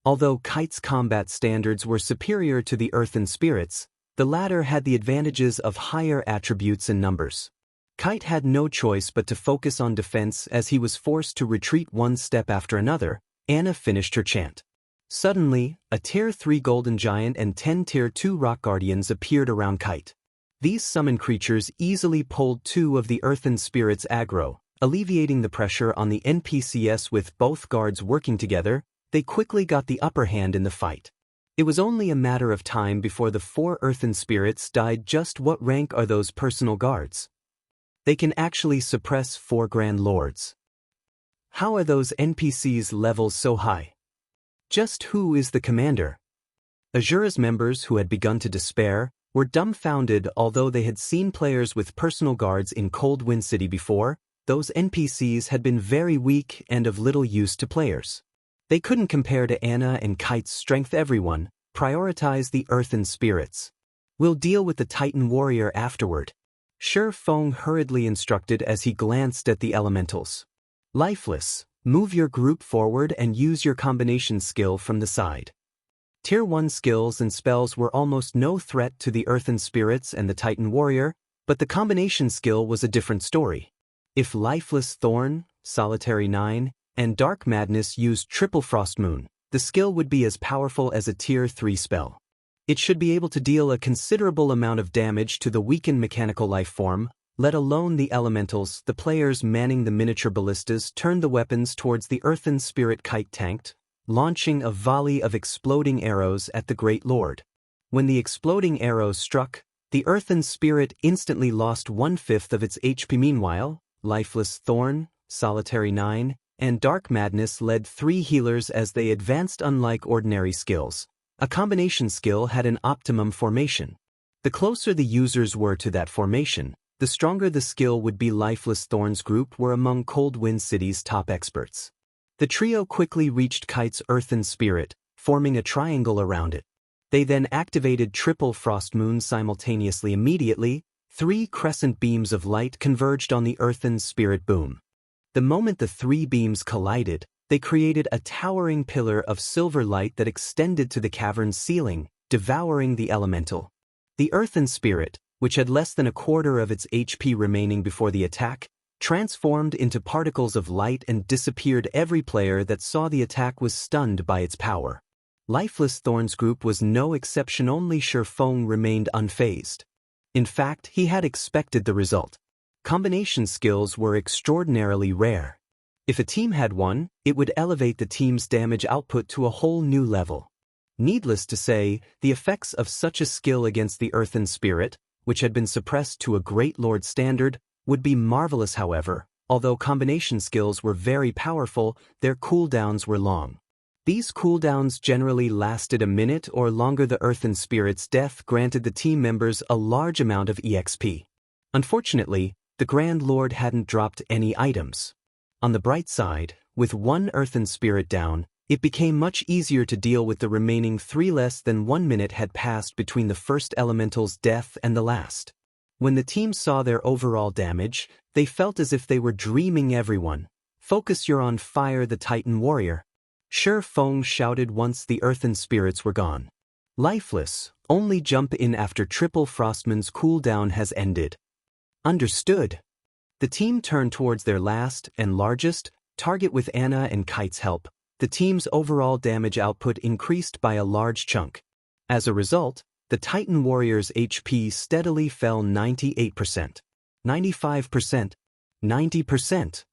Although Kite's combat standards were superior to the earthen spirits, the latter had the advantages of higher attributes and numbers. Kite had no choice but to focus on defense as he was forced to retreat one step after another. Anna finished her chant. Suddenly, a tier 3 golden giant and 10 tier 2 rock guardians appeared around Kite. These summon creatures easily pulled 2 of the earthen spirits' aggro, alleviating the pressure on the NPCs. With both guards working together, they quickly got the upper hand in the fight. It was only a matter of time before the 4 earthen spirits died. Just what rank are those personal guards? They can actually suppress 4 grand lords. How are those NPCs' levels so high? Just who is the commander? Asura's members, who had begun to despair, were dumbfounded. Although they had seen players with personal guards in Cold Wind City before, those NPCs had been very weak and of little use to players. They couldn't compare to Anna and Kite's strength. Everyone, prioritize the earthen spirits. We'll deal with the Titan warrior afterward. Feng hurriedly instructed as he glanced at the elementals. Lifeless, move your group forward and use your combination skill from the side. Tier 1 skills and spells were almost no threat to the earthen spirits and the Titan warrior, but the combination skill was a different story. If Lifeless Thorn, Solitary 9, and Dark Madness used Triple Frost Moon, the skill would be as powerful as a tier 3 spell. It should be able to deal a considerable amount of damage to the weakened mechanical life form, let alone the elementals. The players manning the miniature ballistas turned the weapons towards the earthen spirit. Kite tanked, launching a volley of exploding arrows at the Great Lord. When the exploding arrows struck, the earthen spirit instantly lost 1/5 of its HP. Meanwhile, Lifeless Thorn, Solitary 9, and Dark Madness led 3 healers as they advanced. Unlike ordinary skills, a combination skill had an optimum formation. The closer the users were to that formation, the stronger the skill would be. Lifeless Thorn's group were among Cold Wind City's top experts. The trio quickly reached Kite's earthen spirit, forming a triangle around it. They then activated Triple Frost Moon simultaneously. Immediately, 3 crescent beams of light converged on the earthen spirit. Boom. The moment the 3 beams collided, They created a towering pillar of silver light that extended to the cavern's ceiling, devouring the elemental. The earthen spirit, which had less than a quarter of its HP remaining before the attack, transformed into particles of light and disappeared. Every player that saw the attack was stunned by its power. Lifeless Thorn's group was no exception. Only Feng remained unfazed. In fact, he had expected the result. Combination skills were extraordinarily rare. If a team had one, it would elevate the team's damage output to a whole new level. Needless to say, the effects of such a skill against the earthen spirit, which had been suppressed to a great lord standard, would be marvelous. However, although combination skills were very powerful, their cooldowns were long. These cooldowns generally lasted a minute or longer. The earthen spirit's death granted the team members a large amount of EXP. Unfortunately, the Grand Lord hadn't dropped any items. On the bright side, with one earthen spirit down, it became much easier to deal with the remaining three. Less than 1 minute had passed between the first elemental's death and the last. When the team saw their overall damage, they felt as if they were dreaming. Everyone, focus, you're on fire. The Titan warrior. Feng shouted once the earthen spirits were gone. Lifeless, only jump in after Triple Frostman's cooldown has ended. Understood. The team turned towards their last and largest target. With Anna and Kite's help, the team's overall damage output increased by a large chunk. As a result, the Titan warrior's HP steadily fell. 98%, 95%, 90%.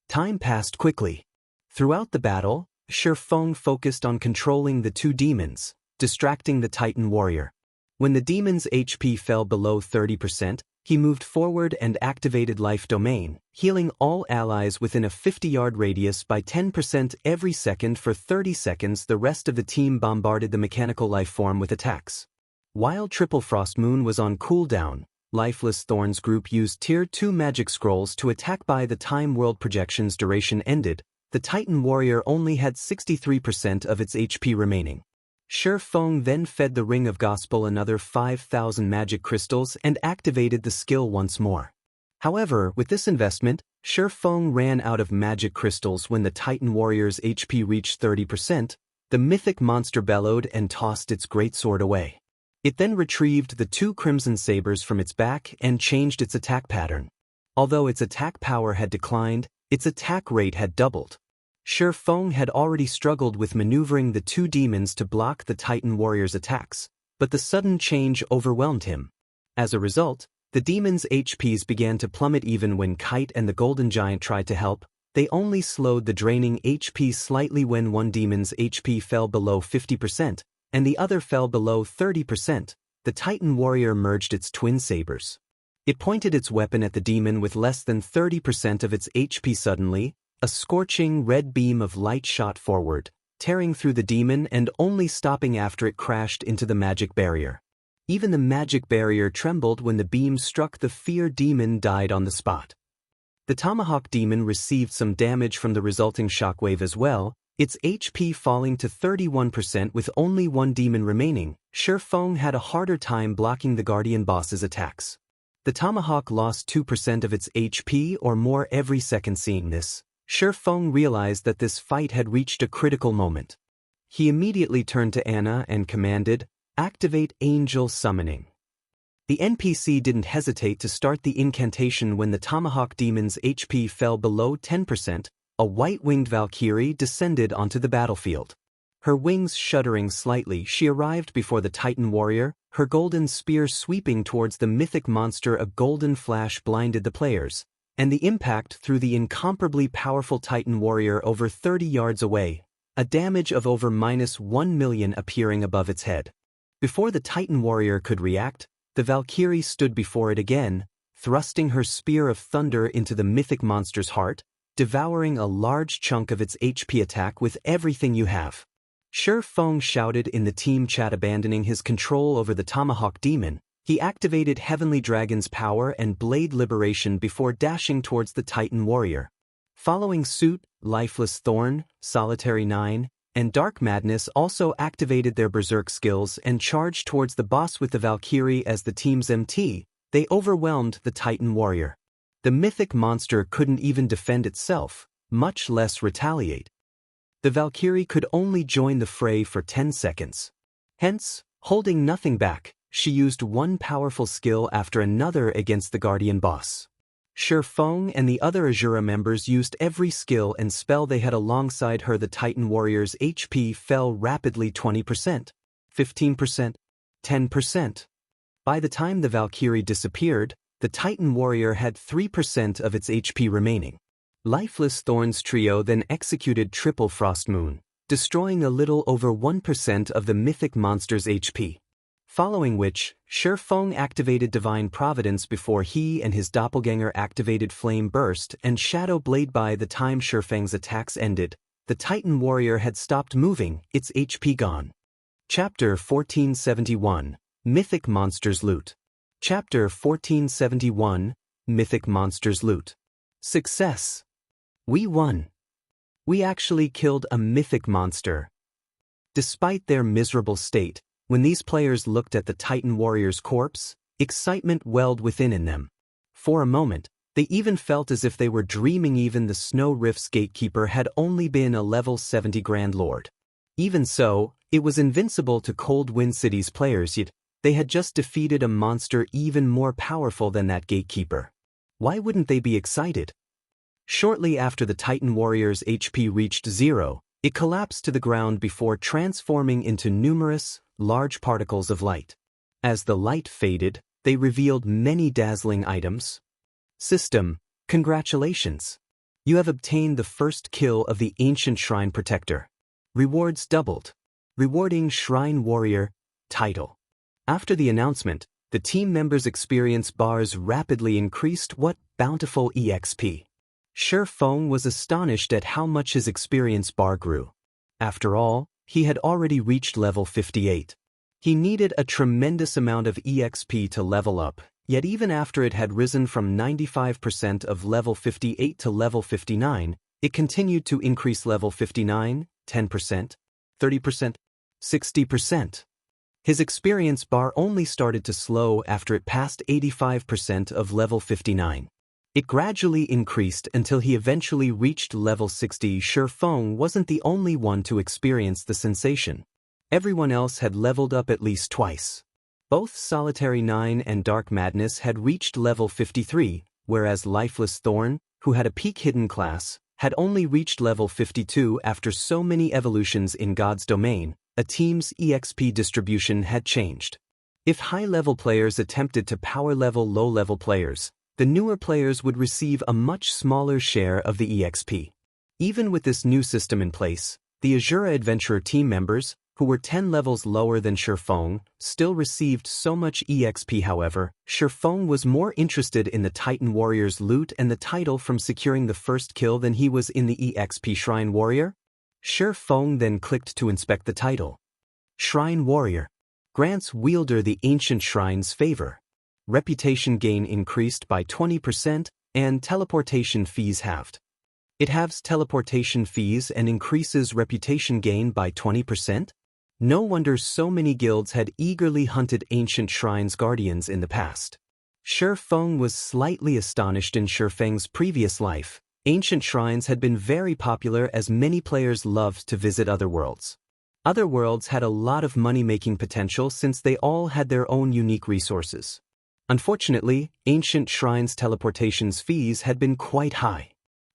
Time passed quickly. Throughout the battle, Feng focused on controlling the two demons, distracting the Titan warrior. When the demon's HP fell below 30%, he moved forward and activated Life Domain, healing all allies within a 50-yard radius by 10% every second for 30 seconds. The rest of the team bombarded the mechanical life form with attacks. While Triple Frostmoon was on cooldown, Lifeless Thorn's group used Tier 2 magic scrolls to attack. By the time world projection's duration ended, the Titan warrior only had 63% of its HP remaining. Feng then fed the Ring of Gospel another 5,000 magic crystals and activated the skill once more. However, with this investment, Feng ran out of magic crystals. When the Titan warrior's HP reached 30%, the mythic monster bellowed and tossed its greatsword away. It then retrieved the two crimson sabers from its back and changed its attack pattern. Although its attack power had declined, its attack rate had doubled. Feng had already struggled with maneuvering the two demons to block the Titan warrior's attacks, but the sudden change overwhelmed him. As a result, the demons' HPs began to plummet. Even when Kite and the Golden Giant tried to help, they only slowed the draining HP slightly. When one demon's HP fell below 50% and the other fell below 30%, the Titan warrior merged its twin sabers. It pointed its weapon at the demon with less than 30% of its HP. Suddenly, a scorching red beam of light shot forward, tearing through the demon and only stopping after it crashed into the magic barrier. Even the magic barrier trembled when the beam struck. The fear demon died on the spot. The Tomahawk demon received some damage from the resulting shockwave as well, its HP falling to 31%. With only one demon remaining, Feng had a harder time blocking the Guardian boss's attacks. The Tomahawk lost 2% of its HP or more every second. Seeing this, Feng realized that this fight had reached a critical moment. He immediately turned to Anna and commanded, "Activate Angel Summoning." The NPC didn't hesitate to start the incantation. When the Tomahawk demon's HP fell below 10%, a white-winged Valkyrie descended onto the battlefield. Her wings shuddering slightly, she arrived before the Titan warrior, her golden spear sweeping towards the mythic monster. A golden flash blinded the players, and the impact threw the incomparably powerful Titan warrior over 30 yards away, a damage of over -1 million appearing above its head. Before the Titan warrior could react, the Valkyrie stood before it again, thrusting her spear of thunder into the mythic monster's heart, devouring a large chunk of its HP. Attack with everything you have. Feng shouted in the team chat. Abandoning his control over the Tomahawk demon, he activated Heavenly Dragon's power and Blade Liberation before dashing towards the Titan warrior. Following suit, Lifeless Thorn, Solitary 9, and Dark Madness also activated their Berserk skills and charged towards the boss. With the Valkyrie as the team's MT, they overwhelmed the Titan warrior. The mythic monster couldn't even defend itself, much less retaliate. the Valkyrie could only join the fray for 10 seconds. Hence, holding nothing back, she used one powerful skill after another against the Guardian boss. Feng and the other Asura members used every skill and spell they had alongside her. The Titan warrior's HP fell rapidly 20%, 15%, 10%. By the time the Valkyrie disappeared, the Titan warrior had 3% of its HP remaining. Lifeless Thorns trio then executed Triple Frost Moon, destroying a little over 1% of the mythic monster's HP. Following which, Feng activated Divine Providence before he and his doppelganger activated Flame Burst and Shadow Blade. By the time Feng's attacks ended, the Titan warrior had stopped moving, its HP gone. Chapter 1471, Mythic Monsters Loot. Chapter 1471, Mythic Monsters Loot. Success! We won. We actually killed a mythic monster. Despite their miserable state, when these players looked at the Titan warrior's corpse, excitement welled within in them. For a moment, they even felt as if they were dreaming. Even the Snow Rift's gatekeeper had only been a level 70 Grand Lord. Even so, it was invincible to Cold Wind City's players, yet they had just defeated a monster even more powerful than that gatekeeper. Why wouldn't they be excited? Shortly after the Titan warrior's HP reached 0, it collapsed to the ground before transforming into numerous, large particles of light. As the light faded, they revealed many dazzling items. System, congratulations! You have obtained the first kill of the Ancient Shrine Protector. Rewards doubled. Rewarding Shrine Warrior title. After the announcement, the team members' experience bars rapidly increased. What bountiful EXP! Feng was astonished at how much his experience bar grew. After all, he had already reached level 58. He needed a tremendous amount of EXP to level up, yet even after it had risen from 95% of level 58 to level 59, it continued to increase. Level 59, 10%, 30%, 60%. His experience bar only started to slow after it passed 85% of level 59. It gradually increased until he eventually reached level 60. Feng wasn't the only one to experience the sensation. Everyone else had leveled up at least twice. Both Solitary 9 and Dark Madness had reached level 53, whereas Lifeless Thorn, who had a peak hidden class, had only reached level 52. After so many evolutions in God's domain, a team's EXP distribution had changed. If high-level players attempted to power-level low-level players, the newer players would receive a much smaller share of the EXP. Even with this new system in place, the Asura Adventurer team members, who were 10 levels lower than Feng, still received so much EXP. However, Feng was more interested in the Titan Warrior's loot and the title from securing the first kill than he was in the EXP Shrine Warrior. Feng then clicked to inspect the title. Shrine Warrior. Grants wielder the ancient shrine's favor. Reputation gain increased by 20%, and teleportation fees halved. It halves teleportation fees and increases reputation gain by 20%? No wonder so many guilds had eagerly hunted ancient shrines guardians in the past. Feng was slightly astonished. In Feng's previous life, ancient shrines had been very popular as many players loved to visit other worlds. Other worlds had a lot of money-making potential since they all had their own unique resources. Unfortunately, ancient shrines' teleportation's fees had been quite high.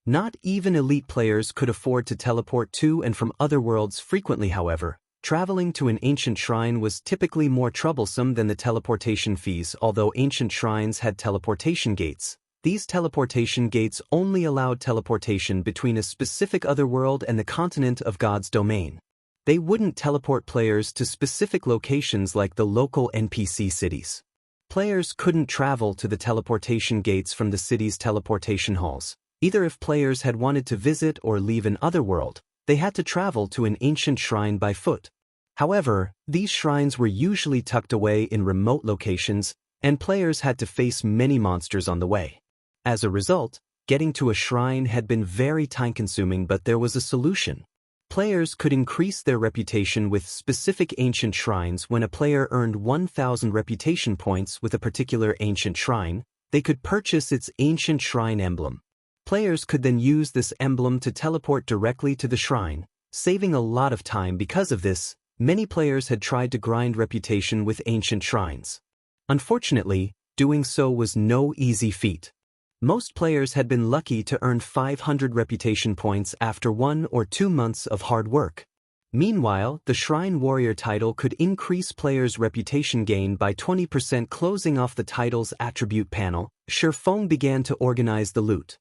Not even elite players could afford to teleport to and from other worlds frequently. However, traveling to an ancient shrine was typically more troublesome than the teleportation fees. Although ancient shrines had teleportation gates, these teleportation gates only allowed teleportation between a specific otherworld and the continent of God's domain. They wouldn't teleport players to specific locations like the local NPC cities. Players couldn't travel to the teleportation gates from the city's teleportation halls. Either if players had wanted to visit or leave an otherworld, they had to travel to an ancient shrine by foot. However, these shrines were usually tucked away in remote locations, and players had to face many monsters on the way. As a result, getting to a shrine had been very time-consuming, but there was a solution. Players could increase their reputation with specific ancient shrines. When a player earned 1,000 reputation points with a particular ancient shrine, they could purchase its ancient shrine emblem. Players could then use this emblem to teleport directly to the shrine, saving a lot of time. Because of this, many players had tried to grind reputation with ancient shrines. Unfortunately, doing so was no easy feat. Most players had been lucky to earn 500 reputation points after 1 or 2 months of hard work. Meanwhile, the Shrine Warrior title could increase players' reputation gain by 20%. Closing off the title's attribute panel, Feng began to organize the loot.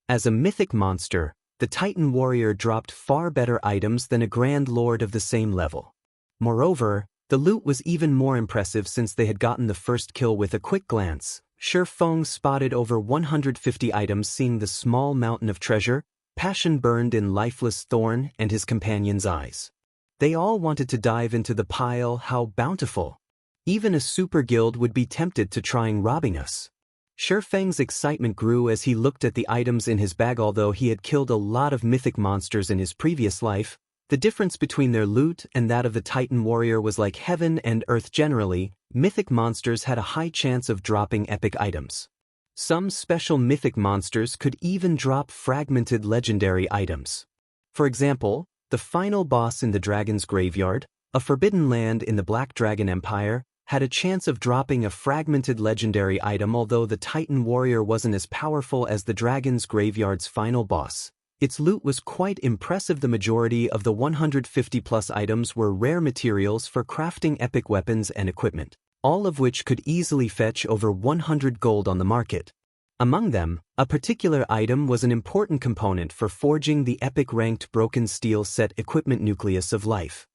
As a mythic monster, the Titan Warrior dropped far better items than a Grand Lord of the same level. Moreover, the loot was even more impressive since they had gotten the first kill. With a quick glance, Feng spotted over 150 items. Seeing the small mountain of treasure, passion burned in Lifeless Thorn and his companions' eyes. They all wanted to dive into the pile. How bountiful! Even a super guild would be tempted to trying robbing us. Feng's excitement grew as he looked at the items in his bag. Although he had killed a lot of mythic monsters in his previous life, the difference between their loot and that of the Titan Warrior was like heaven and earth. Generally, mythic monsters had a high chance of dropping epic items. Some special mythic monsters could even drop fragmented legendary items. For example, the final boss in the Dragon's Graveyard, a forbidden land in the Black Dragon Empire, had a chance of dropping a fragmented legendary item. Although the Titan Warrior wasn't as powerful as the Dragon's Graveyard's final boss, its loot was quite impressive. The majority of the 150+ items were rare materials for crafting epic weapons and equipment, all of which could easily fetch over 100 gold on the market. Among them, a particular item was an important component for forging the epic ranked broken steel set equipment Nucleus of Life.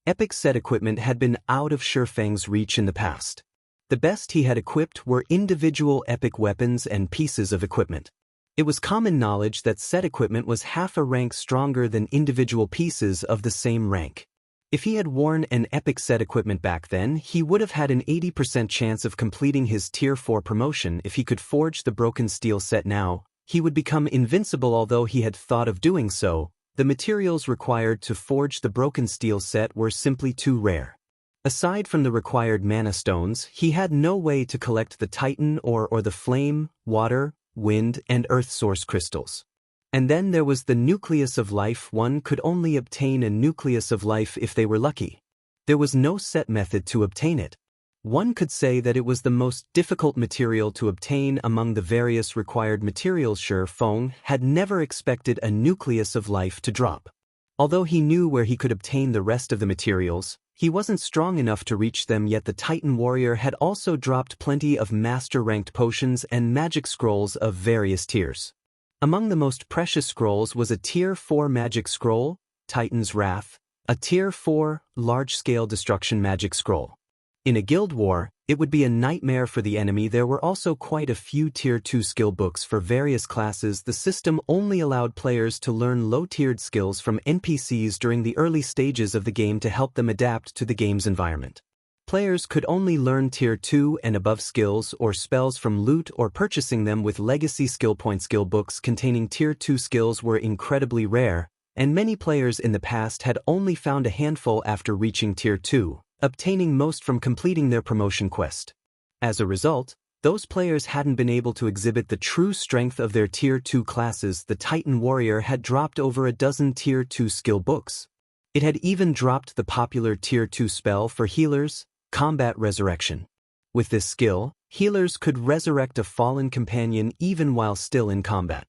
Epic set equipment had been out of Feng's reach in the past. The best he had equipped were individual epic weapons and pieces of equipment. It was common knowledge that set equipment was half a rank stronger than individual pieces of the same rank. If he had worn an epic set equipment back then, he would have had an 80% chance of completing his Tier 4 promotion. If he could forge the broken steel set now, he would become invincible. Although he had thought of doing so, the materials required to forge the broken steel set were simply too rare. Aside from the required mana stones, he had no way to collect the Titan or the flame, water, wind, and earth source crystals. And then there was the Nucleus of Life. One could only obtain a Nucleus of Life if they were lucky. There was no set method to obtain it. One could say that it was the most difficult material to obtain among the various required materials. Feng had never expected a Nucleus of Life to drop. Although he knew where he could obtain the rest of the materials, he wasn't strong enough to reach them. Yet the Titan Warrior had also dropped plenty of master-ranked potions and magic scrolls of various tiers. Among the most precious scrolls was a Tier 4 magic scroll, Titan's Wrath, a Tier 4 large-scale destruction magic scroll. In a guild war, it would be a nightmare for the enemy. There were also quite a few Tier 2 skill books for various classes. The system only allowed players to learn low-tiered skills from NPCs during the early stages of the game to help them adapt to the game's environment. Players could only learn Tier 2 and above skills or spells from loot or purchasing them with legacy skill points. Skill books containing Tier 2 skills were incredibly rare, and many players in the past had only found a handful after reaching Tier 2. Obtaining most from completing their promotion quest. As a result, those players hadn't been able to exhibit the true strength of their Tier 2 classes. The Titan Warrior had dropped over a dozen Tier 2 skill books. It had even dropped the popular Tier 2 spell for healers, Combat Resurrection. With this skill, healers could resurrect a fallen companion even while still in combat.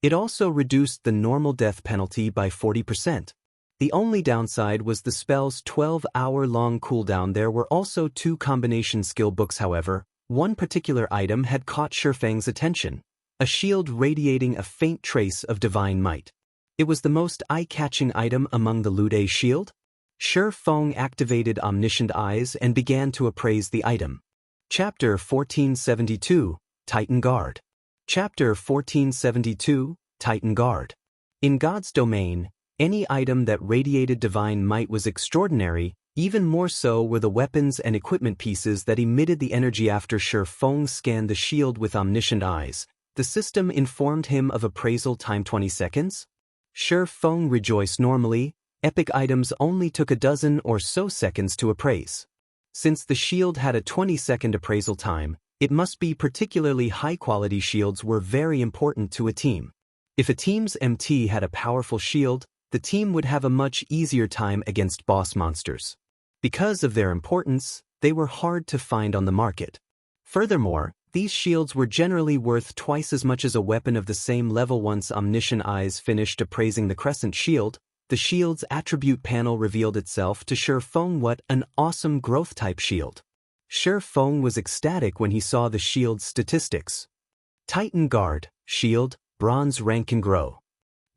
It also reduced the normal death penalty by 40%. The only downside was the spell's 12-hour-long cooldown. There were also 2 combination skill books. However, one particular item had caught Feng's attention, a shield radiating a faint trace of divine might. It was the most eye-catching item among the loot. A shield? Feng activated Omniscient Eyes and began to appraise the item. Chapter 1472, Titan Guard. Chapter 1472, Titan Guard. In God's domain, any item that radiated divine might was extraordinary. Even more so were the weapons and equipment pieces that emitted the energy. After Feng scanned the shield with Omniscient Eyes, the system informed him of appraisal time 20 seconds. Feng rejoiced. Normally, epic items only took a dozen or so seconds to appraise. Since the shield had a 20-second appraisal time, it must be particularly high-quality. Shields were very important to a team. If a team's MT had a powerful shield, the team would have a much easier time against boss monsters. Because of their importance, they were hard to find on the market. Furthermore, these shields were generally worth twice as much as a weapon of the same level. Once Omniscient Eyes finished appraising the Crescent Shield, the shield's attribute panel revealed itself to Sure Feng. What an awesome growth-type shield! Sure Feng was ecstatic when he saw the shield's statistics. Titan Guard, Shield, Bronze rank can grow.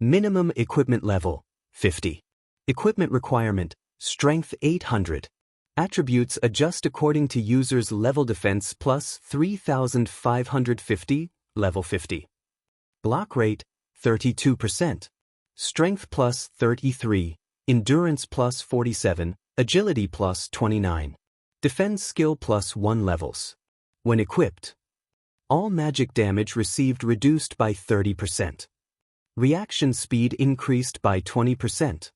Minimum equipment level, 50. Equipment requirement, Strength 800. Attributes adjust according to user's level. Defense plus 3550, level 50. Block rate, 32%. Strength plus 33. Endurance plus 47. Agility plus 29. Defense skill plus 1 levels. When equipped, all magic damage received reduced by 30%. Reaction speed increased by 20%.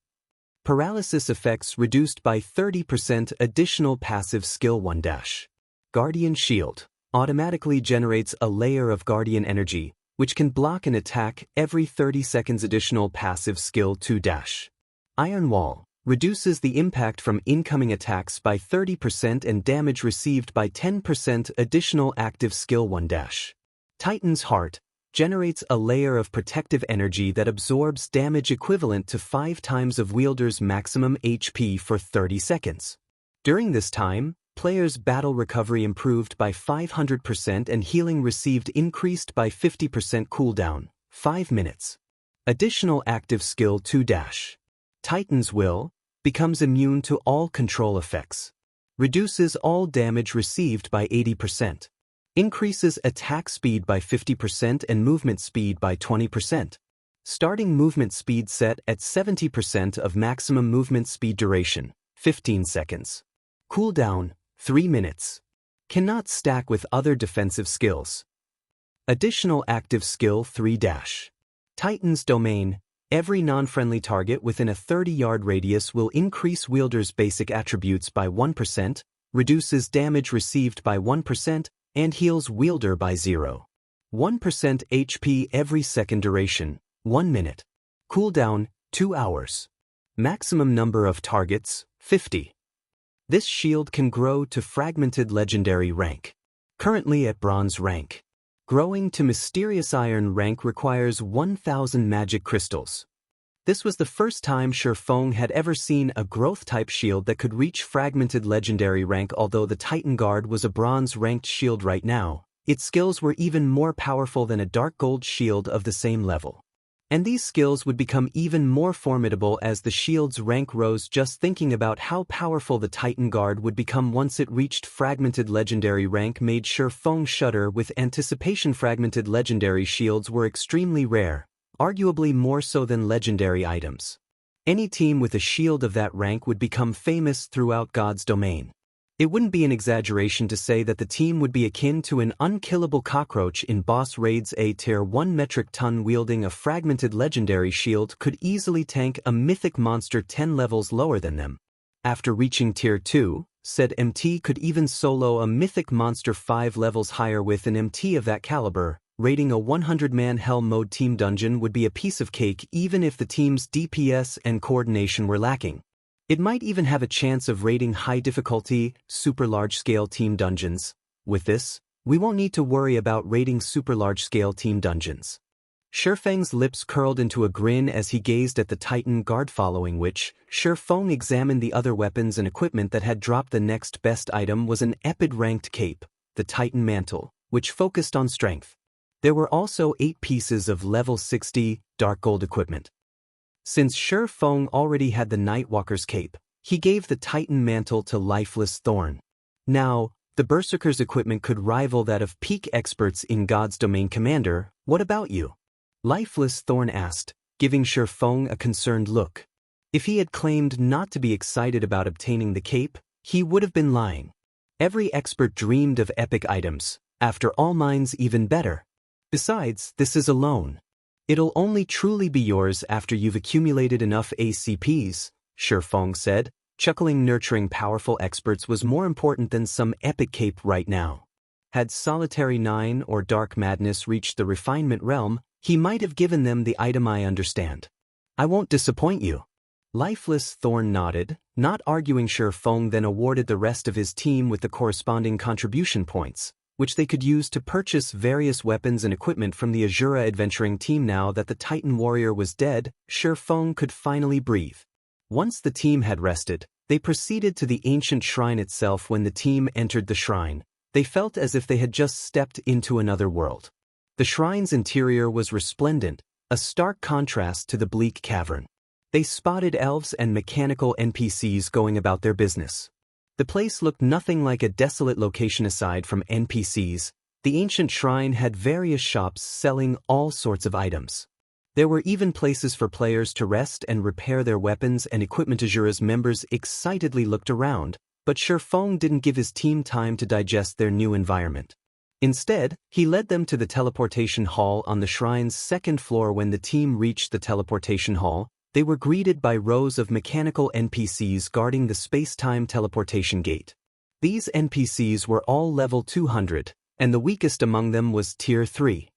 Paralysis effects reduced by 30%. Additional passive skill 1 dash. Guardian Shield automatically generates a layer of guardian energy, which can block an attack every 30 seconds. Additional passive skill 2 dash. Iron Wall reduces the impact from incoming attacks by 30% and damage received by 10%. Additional active skill 1 dash. Titan's Heart generates a layer of protective energy that absorbs damage equivalent to 5 times of wielder's maximum HP for 30 seconds. During this time, players' battle recovery improved by 500% and healing received increased by 50%. Cooldown, 5 minutes. Additional active skill 2 dash. Titan's Will becomes immune to all control effects. Reduces all damage received by 80%. Increases attack speed by 50% and movement speed by 20%. Starting movement speed set at 70% of maximum movement speed. Duration, 15 seconds. Cooldown, 3 minutes. Cannot stack with other defensive skills. Additional active skill 3 dash. Titan's Domain. Every non-friendly target within a 30-yard radius will increase wielder's basic attributes by 1%, reduces damage received by 1%, and heals wielder by 0.1% HP every second. Duration, 1 minute. Cooldown, 2 hours. Maximum number of targets, 50. This shield can grow to Fragmented Legendary rank. Currently at Bronze rank. Growing to Mysterious Iron rank requires 1,000 magic crystals. This was the first time Sure Feng had ever seen a growth-type shield that could reach Fragmented Legendary rank. Although the Titan Guard was a Bronze-ranked shield right now, its skills were even more powerful than a Dark Gold shield of the same level. And these skills would become even more formidable as the shield's rank rose. Just thinking about how powerful the Titan Guard would become once it reached Fragmented Legendary rank made Sure Feng shudder with anticipation. Fragmented Legendary shields were extremely rare, arguably more so than legendary items. Any team with a shield of that rank would become famous throughout God's domain. It wouldn't be an exaggeration to say that the team would be akin to an unkillable cockroach in boss raids. A tier 1 metric ton wielding a fragmented legendary shield could easily tank a mythic monster 10 levels lower than them. After reaching tier 2, said MT could even solo a mythic monster 5 levels higher. With an MT of that caliber, raiding a 100-man hell mode team dungeon would be a piece of cake even if the team's DPS and coordination were lacking. It might even have a chance of raiding high-difficulty, super large-scale team dungeons. With this, we won't need to worry about raiding super large-scale team dungeons. Sure Feng's lips curled into a grin as he gazed at the Titan Guard, following which, Sure Feng examined the other weapons and equipment that had dropped. The next best item was an Epid-ranked cape, the Titan Mantle, which focused on strength. There were also 8 pieces of level 60, dark gold equipment. Since Sure Feng already had the Nightwalker's cape, he gave the Titan Mantle to Lifeless Thorn. Now, the Berserker's equipment could rival that of peak experts in God's Domain. Commander, what about you? Lifeless Thorn asked, giving Sure Feng a concerned look. If he had claimed not to be excited about obtaining the cape, he would have been lying. Every expert dreamed of epic items. After all, mine's even better. Besides, this is a loan. It'll only truly be yours after you've accumulated enough ACPs, Sure Feng said, chuckling. Nurturing powerful experts was more important than some epic cape right now. Had Solitary 9 or Dark Madness reached the refinement realm, he might have given them the item. I understand. I won't disappoint you. Lifeless Thorn nodded, not arguing. Feng then awarded the rest of his team with the corresponding contribution points, which they could use to purchase various weapons and equipment from the Asura adventuring team. Now that the Titan warrior was dead, Feng could finally breathe. Once the team had rested, they proceeded to the ancient shrine itself. When the team entered the shrine, they felt as if they had just stepped into another world. The shrine's interior was resplendent, a stark contrast to the bleak cavern. They spotted elves and mechanical NPCs going about their business. The place looked nothing like a desolate location aside from NPCs. The ancient shrine had various shops selling all sorts of items. There were even places for players to rest and repair their weapons and equipment. Asura's members excitedly looked around, but Feng didn't give his team time to digest their new environment. Instead, he led them to the teleportation hall on the shrine's second floor. When the team reached the teleportation hall, they were greeted by rows of mechanical NPCs guarding the space-time teleportation gate. These NPCs were all level 200, and the weakest among them was Tier 3.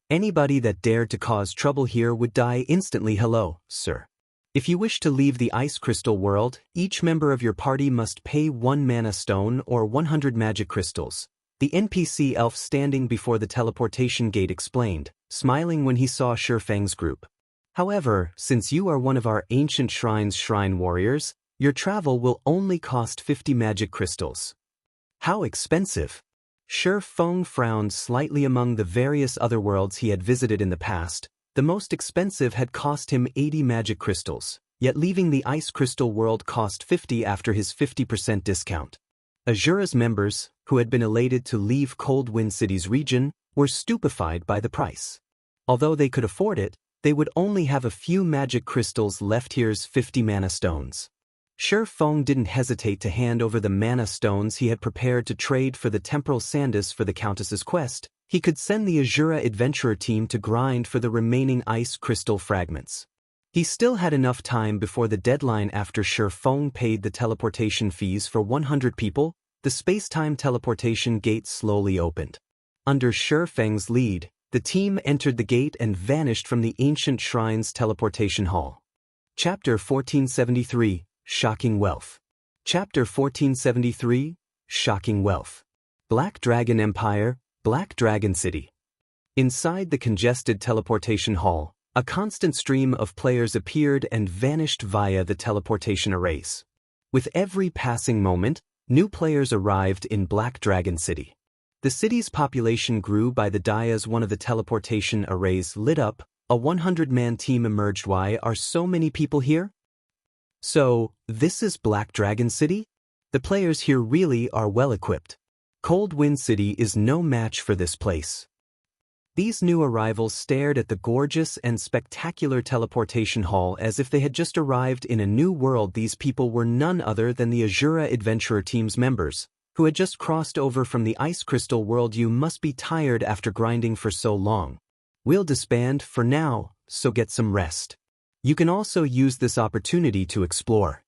Anybody that dared to cause trouble here would die instantly. Hello, sir. If you wish to leave the Ice Crystal world, each member of your party must pay 1 mana stone or 100 magic crystals. The NPC elf standing before the teleportation gate explained, smiling when he saw Feng's group. However, since you are one of our ancient shrine's shrine warriors, your travel will only cost 50 magic crystals. How expensive! Feng frowned slightly. Among the various other worlds he had visited in the past, the most expensive had cost him 80 magic crystals, yet leaving the Ice Crystal world cost 50 after his 50% discount. Asura's members, who had been elated to leave Cold Wind City's region, were stupefied by the price. Although they could afford it, they would only have a few magic crystals left. Here's 50 mana stones. Feng didn't hesitate to hand over the mana stones he had prepared to trade for the temporal sandus for the Countess's quest. He could send the Asura adventurer team to grind for the remaining ice crystal fragments. He still had enough time before the deadline. After Feng paid the teleportation fees for 100 people, the space-time teleportation gate slowly opened. Under Feng's lead, the team entered the gate and vanished from the ancient shrine's teleportation hall. Chapter 1473, Shocking Wealth. Chapter 1473, Shocking Wealth. Black Dragon Empire, Black Dragon City. Inside the congested teleportation hall, a constant stream of players appeared and vanished via the teleportation arrays. With every passing moment, new players arrived in Black Dragon City. The city's population grew by the die as one of the teleportation arrays lit up. A 100-man team emerged. Why are so many people here? So, this is Black Dragon City? The players here really are well equipped. Cold Wind City is no match for this place. These new arrivals stared at the gorgeous and spectacular teleportation hall as if they had just arrived in a new world. These people were none other than the Asura adventurer team's members, who had just crossed over from the Ice Crystal world. You must be tired after grinding for so long. We'll disband for now, so get some rest. You can also use this opportunity to explore.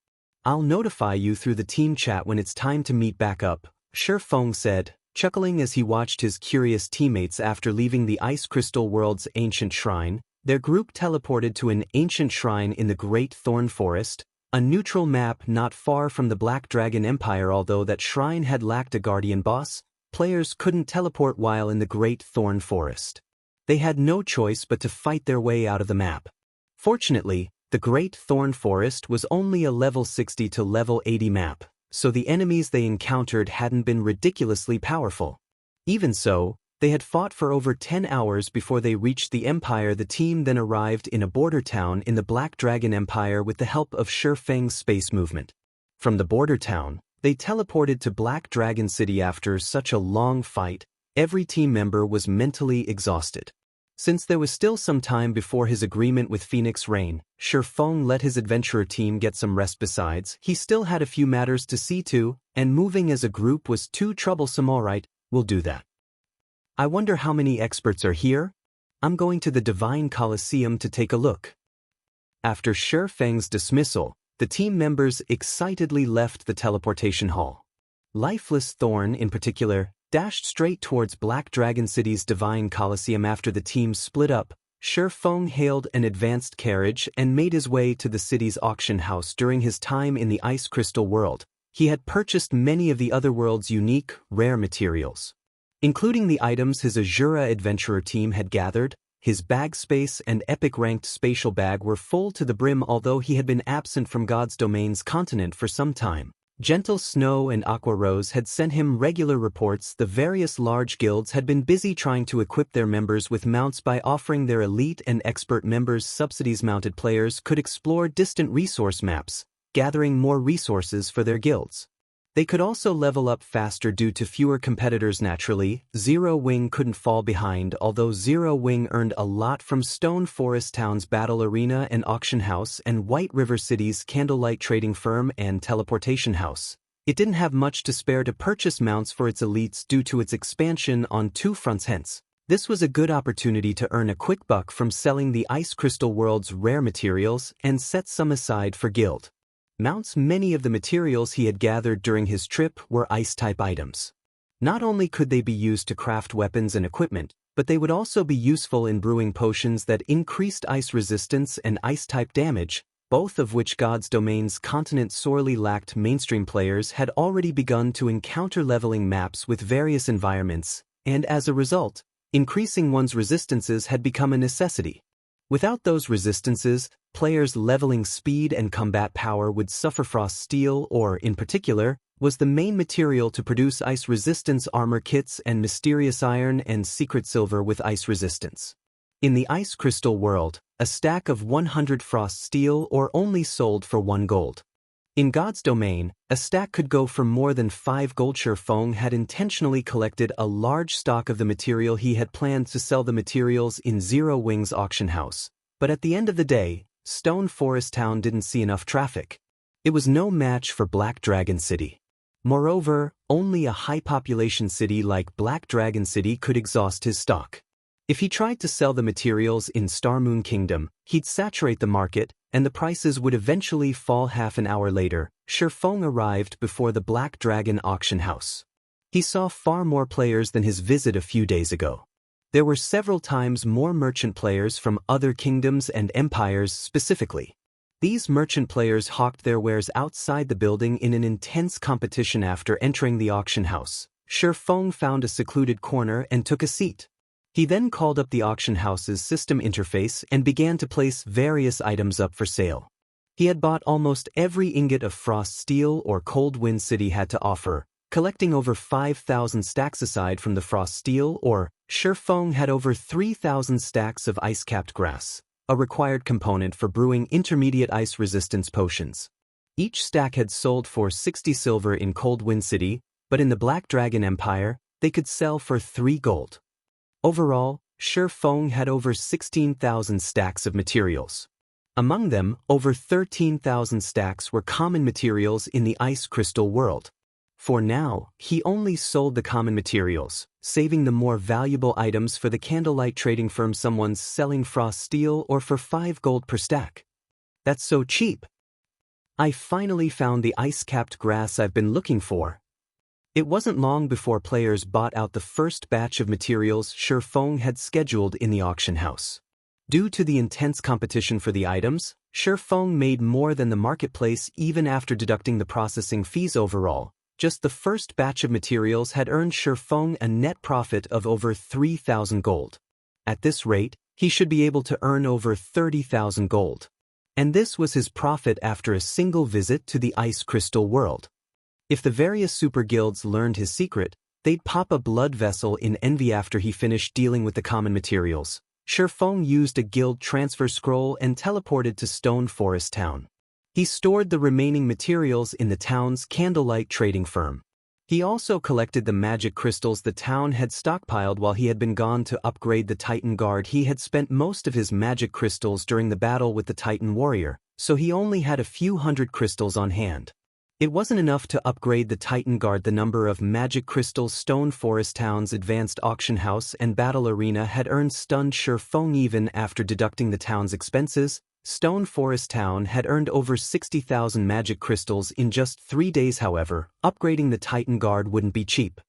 I'll notify you through the team chat when it's time to meet back up, Feng said, chuckling as he watched his curious teammates. After leaving the Ice Crystal world's ancient shrine, their group teleported to an ancient shrine in the Great Thorn Forest, a neutral map not far from the Black Dragon Empire. Although that shrine had lacked a guardian boss, players couldn't teleport while in the Great Thorn Forest. They had no choice but to fight their way out of the map. Fortunately, the Great Thorn Forest was only a level 60 to level 80 map, so the enemies they encountered hadn't been ridiculously powerful. Even so, they had fought for over 10 hours before they reached the Empire. The team then arrived in a border town in the Black Dragon Empire with the help of Feng's space movement. From the border town, they teleported to Black Dragon City. After such a long fight, every team member was mentally exhausted. Since there was still some time before his agreement with Phoenix Rain, Feng let his adventurer team get some rest. Besides, he still had a few matters to see to, and moving as a group was too troublesome. Alright, we'll do that. I wonder how many experts are here? I'm going to the Divine Colosseum to take a look. After Feng's dismissal, the team members excitedly left the teleportation hall. Lifeless Thorn, in particular, dashed straight towards Black Dragon City's Divine Colosseum. After the team split up, Feng hailed an advanced carriage and made his way to the city's auction house. During his time in the Ice Crystal world, he had purchased many of the other world's unique, rare materials. Including the items his Asura adventurer team had gathered, his bag space and epic-ranked spatial bag were full to the brim. Although he had been absent from God's Domain's continent for some time, Gentle Snow and Aqua Rose had sent him regular reports. The various large guilds had been busy trying to equip their members with mounts by offering their elite and expert members subsidies. Mounted players could explore distant resource maps, gathering more resources for their guilds. They could also level up faster due to fewer competitors. Naturally, Zero Wing couldn't fall behind. Although Zero Wing earned a lot from Stone Forest Town's battle arena and auction house and White River City's candlelight trading firm and teleportation house, it didn't have much to spare to purchase mounts for its elites due to its expansion on two fronts. Hence, this was a good opportunity to earn a quick buck from selling the Ice Crystal world's rare materials and set some aside for guild mounts. Many of the materials he had gathered during his trip were ice-type items. Not only could they be used to craft weapons and equipment, but they would also be useful in brewing potions that increased ice resistance and ice-type damage, both of which God's Domain's continent sorely lacked. Mainstream players had already begun to encounter leveling maps with various environments, and as a result, increasing one's resistances had become a necessity. Without those resistances, players' leveling speed and combat power would suffer. Frost steel, or in particular, was the main material to produce ice resistance armor kits, and mysterious iron and secret silver with ice resistance. In the Ice Crystal world, a stack of 100 frost steel or only sold for 1 gold. In God's Domain, a stack could go for more than 5 gold. Feng had intentionally collected a large stock of the material. He had planned to sell the materials in Zero Wing's auction house, but at the end of the day, Stone Forest Town didn't see enough traffic. It was no match for Black Dragon City. Moreover, only a high-population city like Black Dragon City could exhaust his stock. If he tried to sell the materials in Starmoon Kingdom, he'd saturate the market, and the prices would eventually fall. Half an hour later, Feng arrived before the Black Dragon auction house. He saw far more players than his visit a few days ago. There were several times more merchant players from other kingdoms and empires specifically. These merchant players hawked their wares outside the building in an intense competition. After entering the auction house, Feng found a secluded corner and took a seat. He then called up the auction house's system interface and began to place various items up for sale. He had bought almost every ingot of frost steel or Cold Wind City had to offer, collecting over 5,000 stacks. Aside from the frost steel ore, Feng had over 3,000 stacks of ice-capped grass, a required component for brewing intermediate ice resistance potions. Each stack had sold for 60 silver in Cold Wind City, but in the Black Dragon Empire, they could sell for 3 gold. Overall, Feng had over 16,000 stacks of materials. Among them, over 13,000 stacks were common materials in the Ice Crystal world. For now, he only sold the common materials, saving the more valuable items for the candlelight trading firm. Someone's selling frost steel or for 5 gold per stack. That's so cheap. I finally found the ice-capped grass I've been looking for. It wasn't long before players bought out the first batch of materials Feng had scheduled in the auction house. Due to the intense competition for the items, Feng made more than the marketplace even after deducting the processing fees. Overall, just the first batch of materials had earned Feng a net profit of over 3,000 gold. At this rate, he should be able to earn over 30,000 gold. And this was his profit after a single visit to the Ice Crystal world. If the various super guilds learned his secret, they'd pop a blood vessel in envy. After he finished dealing with the common materials, Feng used a guild transfer scroll and teleported to Stone Forest Town. He stored the remaining materials in the town's candlelight trading firm. He also collected the magic crystals the town had stockpiled while he had been gone to upgrade the Titan Guard. He had spent most of his magic crystals during the battle with the Titan Warrior, so he only had a few hundred crystals on hand. It wasn't enough to upgrade the Titan Guard. The number of magic crystals Stone Forest Town's advanced auction house and battle arena had earned stunned Feng. Even after deducting the town's expenses, Stone Forest Town had earned over 60,000 magic crystals in just 3 days. However, upgrading the Titan Guard wouldn't be cheap.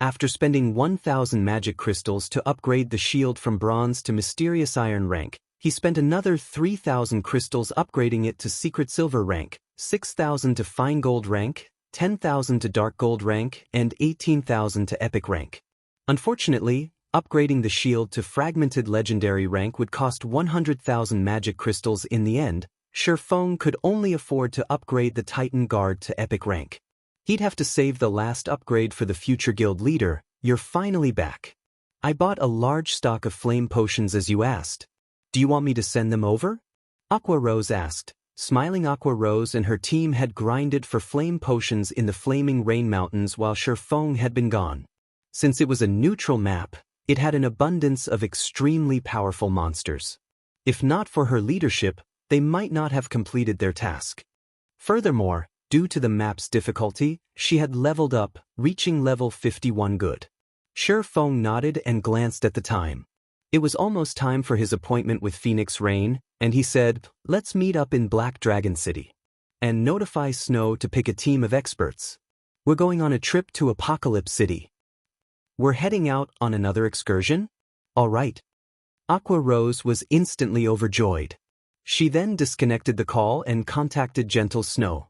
After spending 1,000 magic crystals to upgrade the shield from bronze to mysterious iron rank, he spent another 3,000 crystals upgrading it to secret silver rank, 6,000 to fine gold rank, 10,000 to dark gold rank, and 18,000 to epic rank. Unfortunately, upgrading the shield to fragmented legendary rank would cost 100,000 magic crystals in the end. Feng could only afford to upgrade the Titan Guard to epic rank. He'd have to save the last upgrade for the future guild leader. You're finally back. I bought a large stock of flame potions as you asked. Do you want me to send them over? Aqua Rose asked. Smiling Aqua Rose and her team had grinded for flame potions in the Flaming Rain Mountains while Feng had been gone. Since it was a neutral map, it had an abundance of extremely powerful monsters. If not for her leadership, they might not have completed their task. Furthermore, due to the map's difficulty, she had leveled up, reaching level 51 good. Feng nodded and glanced at the time. It was almost time for his appointment with Phoenix Rain, and he said, "Let's meet up in Black Dragon City. And notify Snow to pick a team of experts. We're going on a trip to Apocalypse City." "We're heading out on another excursion? All right." Aqua Rose was instantly overjoyed. She then disconnected the call and contacted Gentle Snow.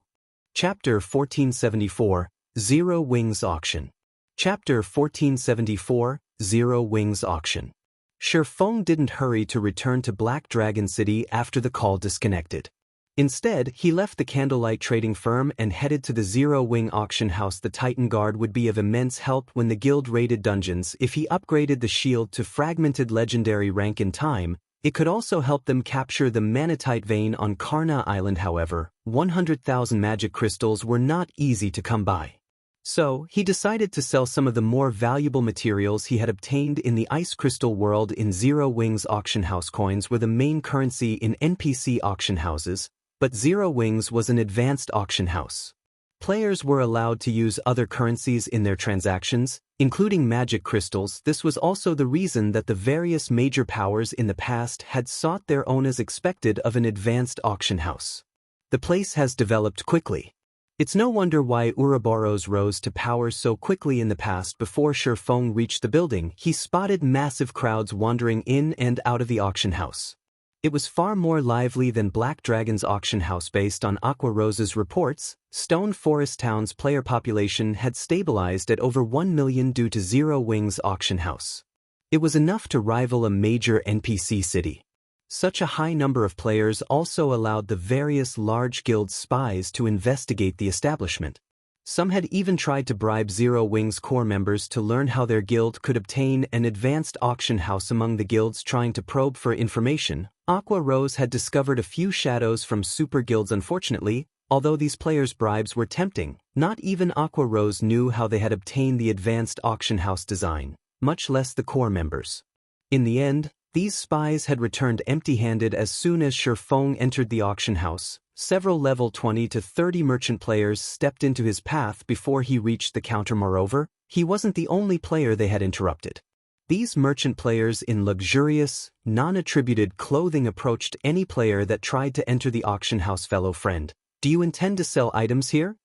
Chapter 1474, Zero Wings Auction. Chapter 1474, Zero Wings Auction. Feng didn't hurry to return to Black Dragon City after the call disconnected. Instead, he left the candlelight trading firm and headed to the Zero Wing auction house. The Titan Guard would be of immense help when the guild raided dungeons. If he upgraded the shield to fragmented legendary rank in time, it could also help them capture the Manatite vein on Karna Island. However, 100,000 magic crystals were not easy to come by. So, he decided to sell some of the more valuable materials he had obtained in the Ice Crystal world in Zero Wings auction house. Coins were the main currency in NPC auction houses, but Zero Wings was an advanced auction house. Players were allowed to use other currencies in their transactions, including magic crystals. This was also the reason that the various major powers in the past had sought their own as expected of an advanced auction house. The place has developed quickly. It's no wonder why Ouroboros rose to power so quickly in the past. Before Feng reached the building, he spotted massive crowds wandering in and out of the auction house. It was far more lively than Black Dragon's auction house. Based on Aqua Rose's reports, Stone Forest Town's player population had stabilized at over 1 million due to Zero Wings auction house. It was enough to rival a major NPC city. Such a high number of players also allowed the various large guild spies to investigate the establishment. Some had even tried to bribe Zero Wings core members to learn how their guild could obtain an advanced auction house. Among the guilds trying to probe for information, Aqua Rose had discovered a few shadows from super guilds. Unfortunately, although these players' bribes were tempting, not even Aqua Rose knew how they had obtained the advanced auction house design, much less the core members. In the end, these spies had returned empty-handed. As soon as Feng entered the auction house, several level 20 to 30 merchant players stepped into his path before he reached the counter. Moreover, he wasn't the only player they had interrupted. These merchant players in luxurious, non-attributed clothing approached any player that tried to enter the auction house. "Fellow friend, do you intend to sell items here?"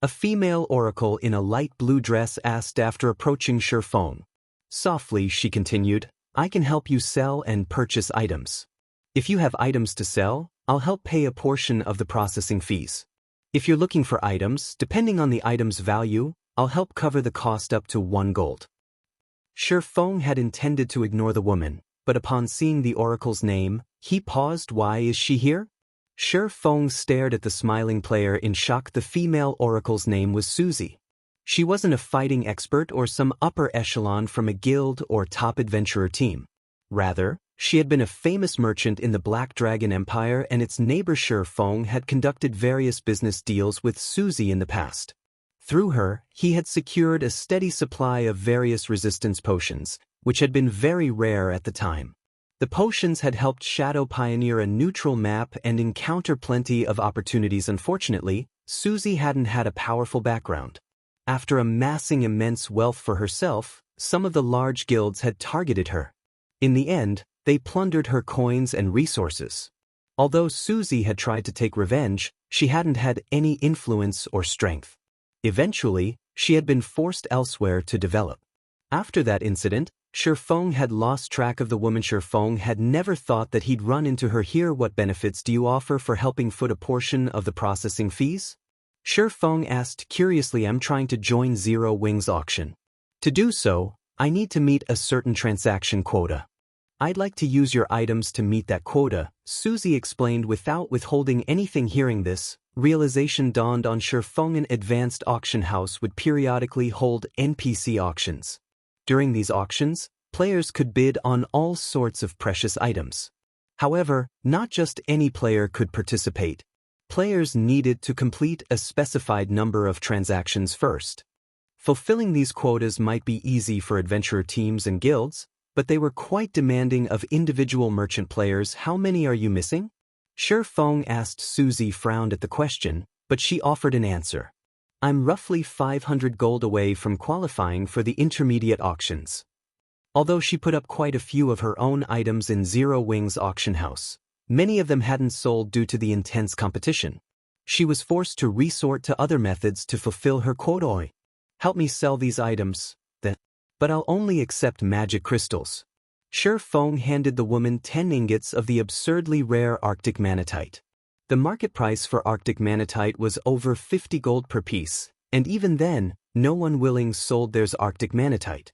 a female oracle in a light blue dress asked after approaching Feng. Softly, she continued, "I can help you sell and purchase items. If you have items to sell, I'll help pay a portion of the processing fees. If you're looking for items, depending on the item's value, I'll help cover the cost up to 1 gold. Feng had intended to ignore the woman, but upon seeing the oracle's name, he paused. "Why is she here?" Feng stared at the smiling player in shock. The female oracle's name was Susie. She wasn't a fighting expert or some upper echelon from a guild or top adventurer team. Rather, she had been a famous merchant in the Black Dragon Empire, and its neighbor Feng had conducted various business deals with Susie in the past. Through her, he had secured a steady supply of various resistance potions, which had been very rare at the time. The potions had helped Shadow pioneer a neutral map and encounter plenty of opportunities. Unfortunately, Susie hadn't had a powerful background. After amassing immense wealth for herself, some of the large guilds had targeted her. In the end, they plundered her coins and resources. Although Susie had tried to take revenge, she hadn't had any influence or strength. Eventually, she had been forced elsewhere to develop. After that incident, Feng had lost track of the woman. Feng had never thought that he'd run into her here. What benefits do you offer for helping foot a portion of the processing fees? Feng asked curiously. I'm trying to join Zero Wings auction. To do so, I need to meet a certain transaction quota. I'd like to use your items to meet that quota, Susie explained without withholding anything. Hearing this, realization dawned on Feng. An advanced auction house would periodically hold NPC auctions. During these auctions, players could bid on all sorts of precious items. However, not just any player could participate. Players needed to complete a specified number of transactions first. Fulfilling these quotas might be easy for adventurer teams and guilds, but they were quite demanding of individual merchant players. How many are you missing? Feng asked. Susie frowned at the question, but she offered an answer. I'm roughly 500 gold away from qualifying for the intermediate auctions. Although she put up quite a few of her own items in Zero Wings auction house, many of them hadn't sold due to the intense competition. She was forced to resort to other methods to fulfill her quota. Help me sell these items, then. But I'll only accept magic crystals. Feng handed the woman 10 ingots of the absurdly rare Arctic Manatite. The market price for Arctic Manatite was over 50 gold per piece, and even then, no one willing sold theirs Arctic Manatite.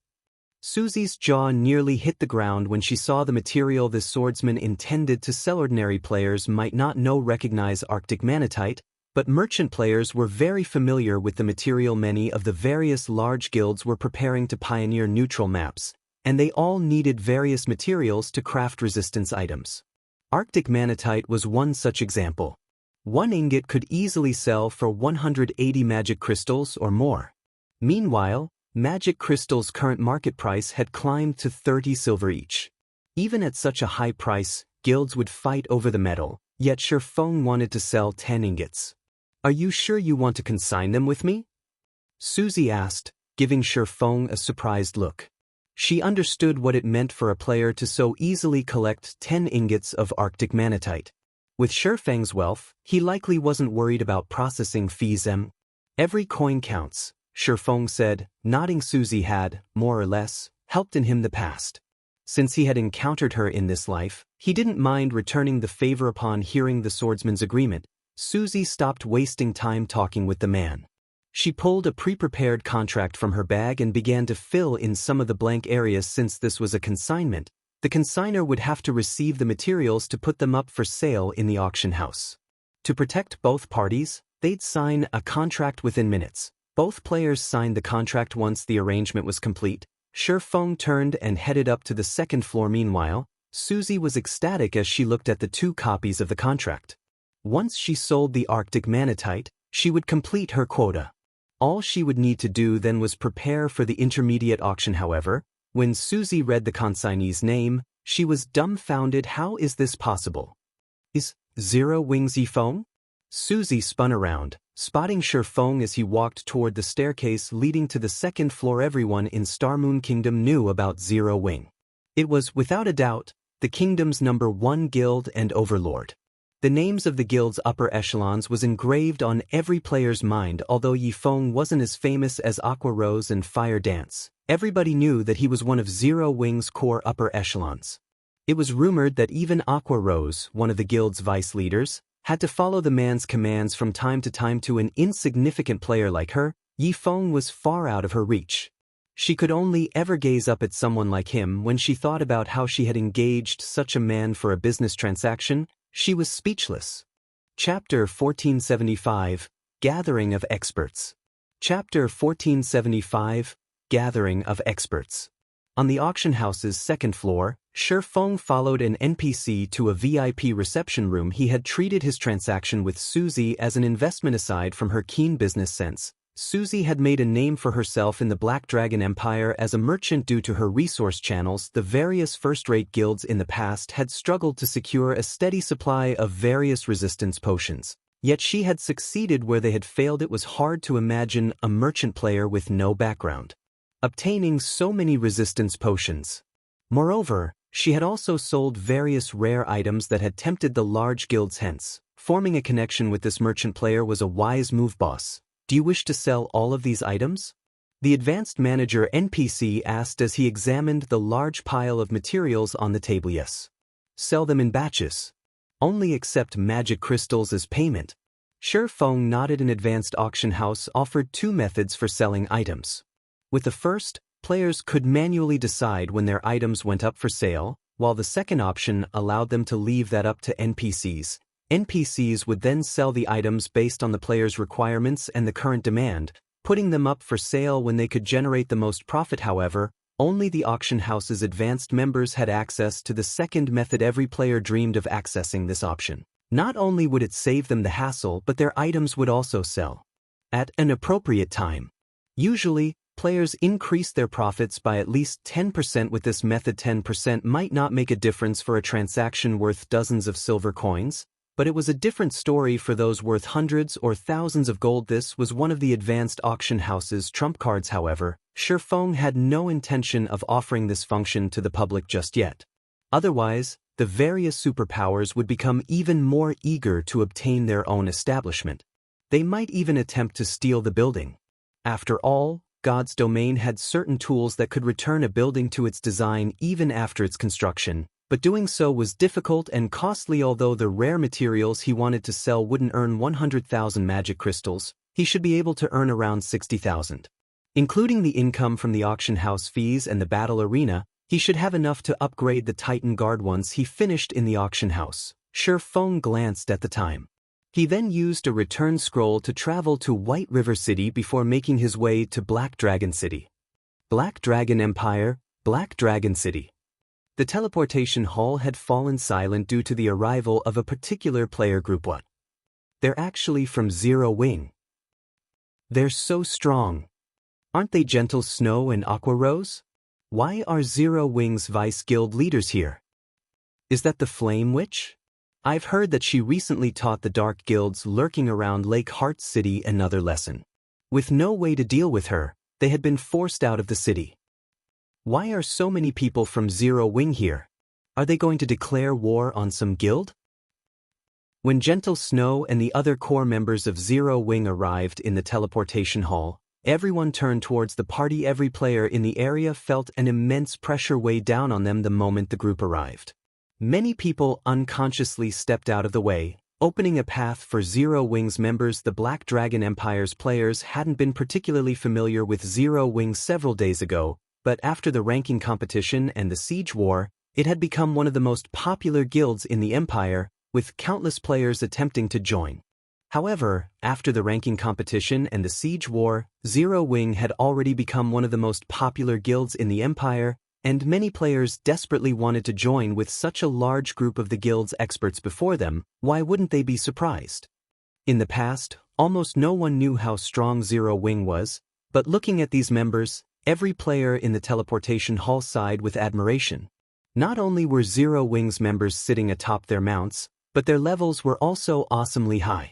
Susie's jaw nearly hit the ground when she saw the material the swordsman intended to sell. Ordinary players might not recognize Arctic Manatite, but merchant players were very familiar with the material. Many of the various large guilds were preparing to pioneer neutral maps, and they all needed various materials to craft resistance items. Arctic Manatite was one such example. One ingot could easily sell for 180 magic crystals or more. Meanwhile, magic crystals' current market price had climbed to 30 silver each. Even at such a high price, guilds would fight over the metal, yet Feng wanted to sell 10 ingots. Are you sure you want to consign them with me? Susie asked, giving Feng a surprised look. She understood what it meant for a player to so easily collect 10 ingots of Arctic Manatite. With Feng's wealth, he likely wasn't worried about processing fees. Every coin counts, Feng said, nodding. Susie had, more or less, helped in him the past. Since he had encountered her in this life, he didn't mind returning the favor. Upon hearing the swordsman's agreement, Susie stopped wasting time talking with the man. She pulled a pre-prepared contract from her bag and began to fill in some of the blank areas. Since this was a consignment, the consignor would have to receive the materials to put them up for sale in the auction house. To protect both parties, they'd sign a contract within minutes. Both players signed the contract once the arrangement was complete. Feng turned and headed up to the second floor. Meanwhile, Susie was ecstatic as she looked at the 2 copies of the contract. Once she sold the Arctic Manatite, she would complete her quota. All she would need to do then was prepare for the intermediate auction. However, when Susie read the consignee's name, she was dumbfounded. How is this possible? Is Zero Wings Feng? Susie spun around, spotting Feng as he walked toward the staircase leading to the second floor. Everyone in Starmoon Kingdom knew about Zero Wing. It was, without a doubt, the kingdom's #1 guild and overlord. The names of the guild's upper echelons was engraved on every player's mind. Although Feng wasn't as famous as Aqua Rose and Fire Dance, everybody knew that he was one of Zero Wing's core upper echelons. It was rumored that even Aqua Rose, one of the guild's vice leaders, had to follow the man's commands from time to time. To an insignificant player like her, Feng was far out of her reach. She could only ever gaze up at someone like him. When she thought about how she had engaged such a man for a business transaction, she was speechless. Chapter 1475, Gathering of Experts. Chapter 1475, Gathering of Experts. On the auction house's second floor, Feng followed an NPC to a VIP reception room. He had treated his transaction with Susie as an investment. Aside from her keen business sense, Susie had made a name for herself in the Black Dragon Empire as a merchant. Due to her resource channels, the various first-rate guilds in the past had struggled to secure a steady supply of various resistance potions. Yet she had succeeded where they had failed. It was hard to imagine a merchant player with no background obtaining so many resistance potions. Moreover, she had also sold various rare items that had tempted the large guilds. Hence, forming a connection with this merchant player was a wise move. Boss, do you wish to sell all of these items? The advanced manager NPC asked as he examined the large pile of materials on the table. Yes. Sell them in batches. Only accept magic crystals as payment. Sure. Feng nodded. An advanced auction house offered two methods for selling items. With the first, players could manually decide when their items went up for sale, while the second option allowed them to leave that up to NPCs. NPCs would then sell the items based on the player's requirements and the current demand, putting them up for sale when they could generate the most profit. However, only the auction house's advanced members had access to the second method. Every player dreamed of accessing this option. Not only would it save them the hassle, but their items would also sell at an appropriate time. Usually, players increase their profits by at least 10% with this method. 10% might not make a difference for a transaction worth dozens of silver coins, but it was a different story for those worth hundreds or thousands of gold. This was one of the advanced auction house's trump cards. However, Feng had no intention of offering this function to the public just yet. Otherwise, the various superpowers would become even more eager to obtain their own establishment. They might even attempt to steal the building. After all, God's domain had certain tools that could return a building to its design even after its construction, but doing so was difficult and costly. Although the rare materials he wanted to sell wouldn't earn 100,000 magic crystals, he should be able to earn around 60,000. Including the income from the auction house fees and the battle arena, he should have enough to upgrade the Titan Guard once he finished in the auction house. Feng glanced at the time. He then used a return scroll to travel to White River City before making his way to Black Dragon City. Black Dragon Empire, Black Dragon City. The teleportation hall had fallen silent due to the arrival of a particular player group. What? They're actually from Zero Wing. They're so strong. Aren't they Gentle Snow and Aqua Rose? Why are Zero Wing's Vice Guild leaders here? Is that the Flame Witch? I've heard that she recently taught the Dark Guilds lurking around Lake Heart City another lesson. With no way to deal with her, they had been forced out of the city. Why are so many people from Zero Wing here? Are they going to declare war on some guild? When Gentle Snow and the other core members of Zero Wing arrived in the teleportation hall, everyone turned towards the party. Every player in the area felt an immense pressure weigh down on them the moment the group arrived. Many people unconsciously stepped out of the way, opening a path for Zero Wing's members. The Black Dragon Empire's players hadn't been particularly familiar with Zero Wing several days ago, but after the ranking competition and the Siege War, it had become one of the most popular guilds in the Empire, with countless players attempting to join. However, after the ranking competition and the Siege War, Zero Wing had already become one of the most popular guilds in the Empire, and many players desperately wanted to join. With such a large group of the guild's experts before them, why wouldn't they be surprised? In the past, almost no one knew how strong Zero Wing was, but looking at these members, every player in the teleportation hall sighed with admiration. Not only were Zero Wing's members sitting atop their mounts, but their levels were also awesomely high.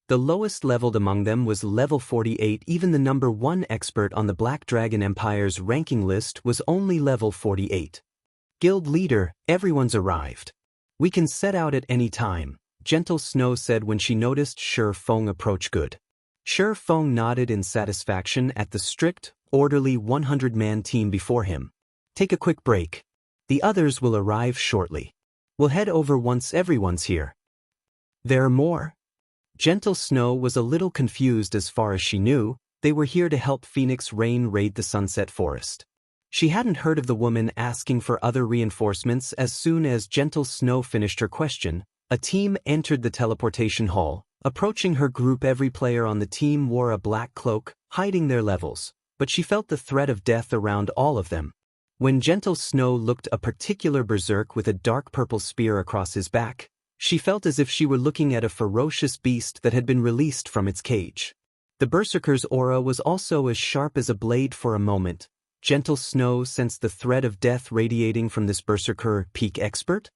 The lowest leveled among them was level 48. Even the number 1 expert on the Black Dragon Empire's ranking list was only level 48. Guild leader, everyone's arrived. We can set out at any time, Gentle Snow said when she noticed Feng approach. Good. Feng nodded in satisfaction at the strict, orderly 100-man team before him. Take a quick break. The others will arrive shortly. We'll head over once everyone's here. There are more? Gentle Snow was a little confused. As far as she knew, they were here to help Phoenix Rain raid the Sunset Forest. She hadn't heard of the woman asking for other reinforcements. As soon as Gentle Snow finished her question, a team entered the teleportation hall, approaching her group. Every player on the team wore a black cloak, hiding their levels, but she felt the threat of death around all of them. When Gentle Snow looked a particular berserk with a dark purple spear across his back, she felt as if she were looking at a ferocious beast that had been released from its cage. The berserker's aura was also as sharp as a blade. For a moment, Gentle Snow sensed the threat of death radiating from this berserker peak expert.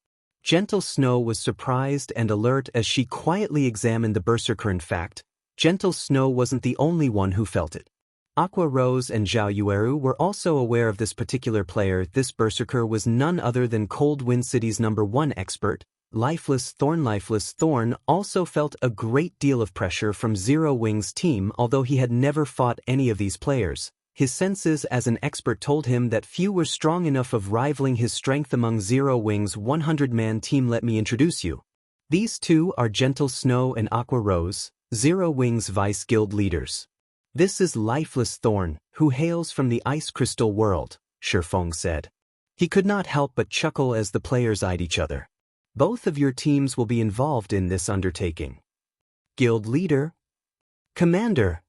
Gentle Snow was surprised and alert as she quietly examined the berserker. In fact, Gentle Snow wasn't the only one who felt it. Aqua Rose and Zhao Yueru were also aware of this particular player. This berserker was none other than Cold Wind City's number 1 expert, Lifeless Thorn. Lifeless Thorn also felt a great deal of pressure from Zero Wing's team. Although he had never fought any of these players, his senses as an expert told him that few were strong enough of rivaling his strength among Zero Wing's 100-man team. Let me introduce you. These two are Gentle Snow and Aqua Rose, Zero Wing's vice guild leaders. This is Lifeless Thorn, who hails from the Ice Crystal world, Feng said. He could not help but chuckle as the players eyed each other. Both of your teams will be involved in this undertaking. Guild leader? Commander?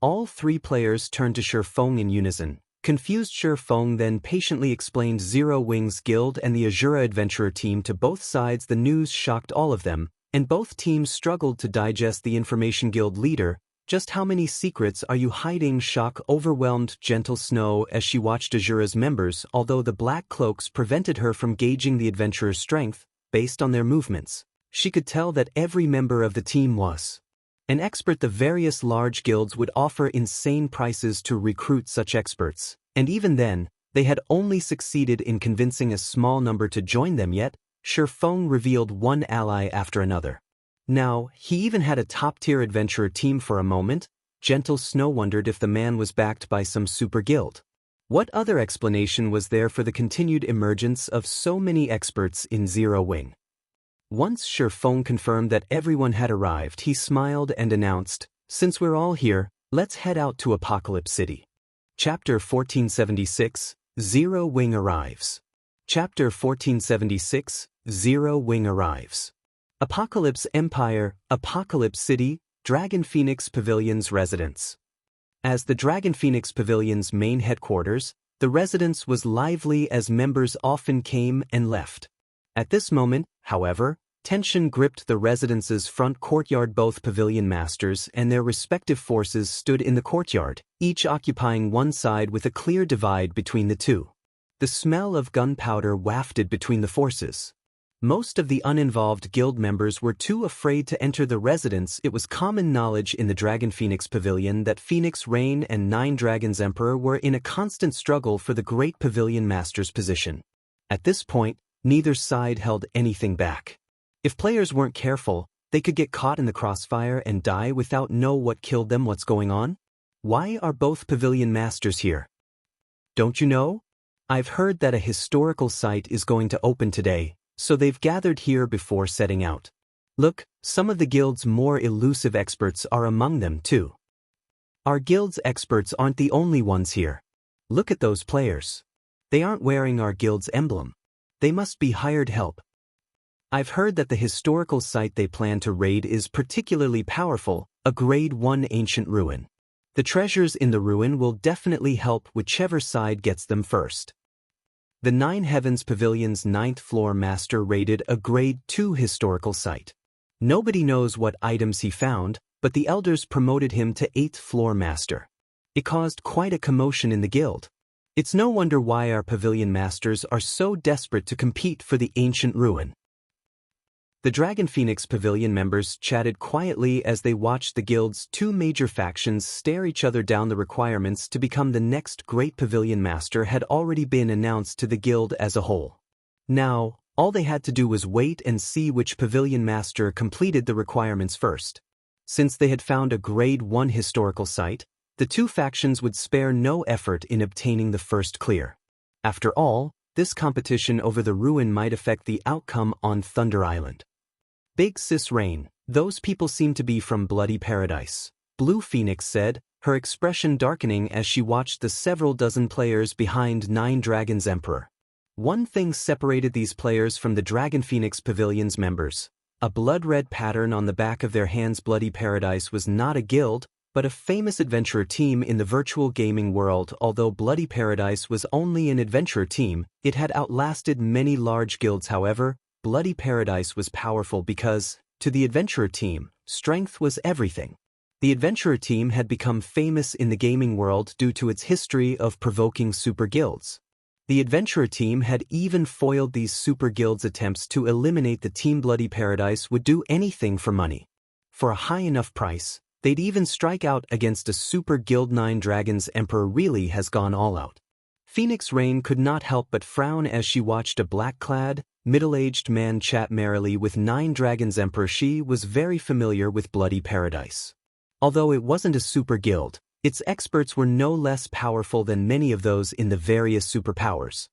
All three players turned to Feng in unison. Confused Feng then patiently explained Zero Wing's guild and the Asura adventurer team to both sides. The news shocked all of them, and both teams struggled to digest the information. Guild leader, just how many secrets are you hiding? Shock overwhelmed Gentle Snow as she watched Asura's members. Although the black cloaks prevented her from gauging the adventurer's strength, based on their movements, she could tell that every member of the team was an expert. The various large guilds would offer insane prices to recruit such experts, and even then, they had only succeeded in convincing a small number to join them. Yet, Feng revealed one ally after another. Now, he even had a top-tier adventurer team. For a moment, Gentle Snow wondered if the man was backed by some super guild. What other explanation was there for the continued emergence of so many experts in Zero Wing? Once Feng confirmed that everyone had arrived, he smiled and announced, "Since we're all here, let's head out to Apocalypse City." Chapter 1476, Zero Wing arrives. Chapter 1476, Zero Wing arrives. Apocalypse Empire, Apocalypse City, Dragon Phoenix Pavilion's residence. As the Dragon Phoenix Pavilion's main headquarters, the residence was lively as members often came and left. At this moment, however, tension gripped the residence's front courtyard. Both pavilion masters and their respective forces stood in the courtyard, each occupying one side with a clear divide between the two. The smell of gunpowder wafted between the forces. Most of the uninvolved guild members were too afraid to enter the residence. It was common knowledge in the Dragon Phoenix Pavilion that Phoenix Rain and Nine Dragons Emperor were in a constant struggle for the Great Pavilion Master's position. At this point, neither side held anything back. If players weren't careful, they could get caught in the crossfire and die without knowing what killed them. What's going on? Why are both Pavilion Masters here? Don't you know? I've heard that a historical site is going to open today, so they've gathered here before setting out. Look, some of the guild's more elusive experts are among them too. Our guild's experts aren't the only ones here. Look at those players. They aren't wearing our guild's emblem. They must be hired help. I've heard that the historical site they plan to raid is particularly powerful, a Grade 1 ancient ruin. The treasures in the ruin will definitely help whichever side gets them first. The Nine Heavens Pavilion's 9th floor master raided a Grade 2 historical site. Nobody knows what items he found, but the elders promoted him to 8th floor master. It caused quite a commotion in the guild. It's no wonder why our pavilion masters are so desperate to compete for the ancient ruin. The Dragon Phoenix Pavilion members chatted quietly as they watched the guild's two major factions stare each other down. The requirements to become the next great pavilion master had already been announced to the guild as a whole. Now, all they had to do was wait and see which pavilion master completed the requirements first. Since they had found a Grade 1 historical site, the two factions would spare no effort in obtaining the first clear. After all, this competition over the ruin might affect the outcome on Thunder Island. Big Sis Rain, those people seem to be from Bloody Paradise, Blue Phoenix said, her expression darkening as she watched the several dozen players behind Nine Dragons Emperor. One thing separated these players from the Dragon Phoenix Pavilion's members: a blood-red pattern on the back of their hands. Bloody Paradise was not a guild, but a famous adventurer team in the virtual gaming world. Although Bloody Paradise was only an adventurer team, it had outlasted many large guilds. However, Bloody Paradise was powerful because, to the adventurer team, strength was everything. The adventurer team had become famous in the gaming world due to its history of provoking super guilds. The adventurer team had even foiled these super guilds' attempts to eliminate the team. Bloody Paradise would do anything for money. For a high enough price, they'd even strike out against a super guild. Nine Dragons Emperor really has gone all out. Phoenix Rain could not help but frown as she watched a black-clad, middle-aged man chat merrily with Nine Dragons Emperor. She was very familiar with Bloody Paradise. Although it wasn't a super guild, Its experts were no less powerful than many of those in the various superpowers.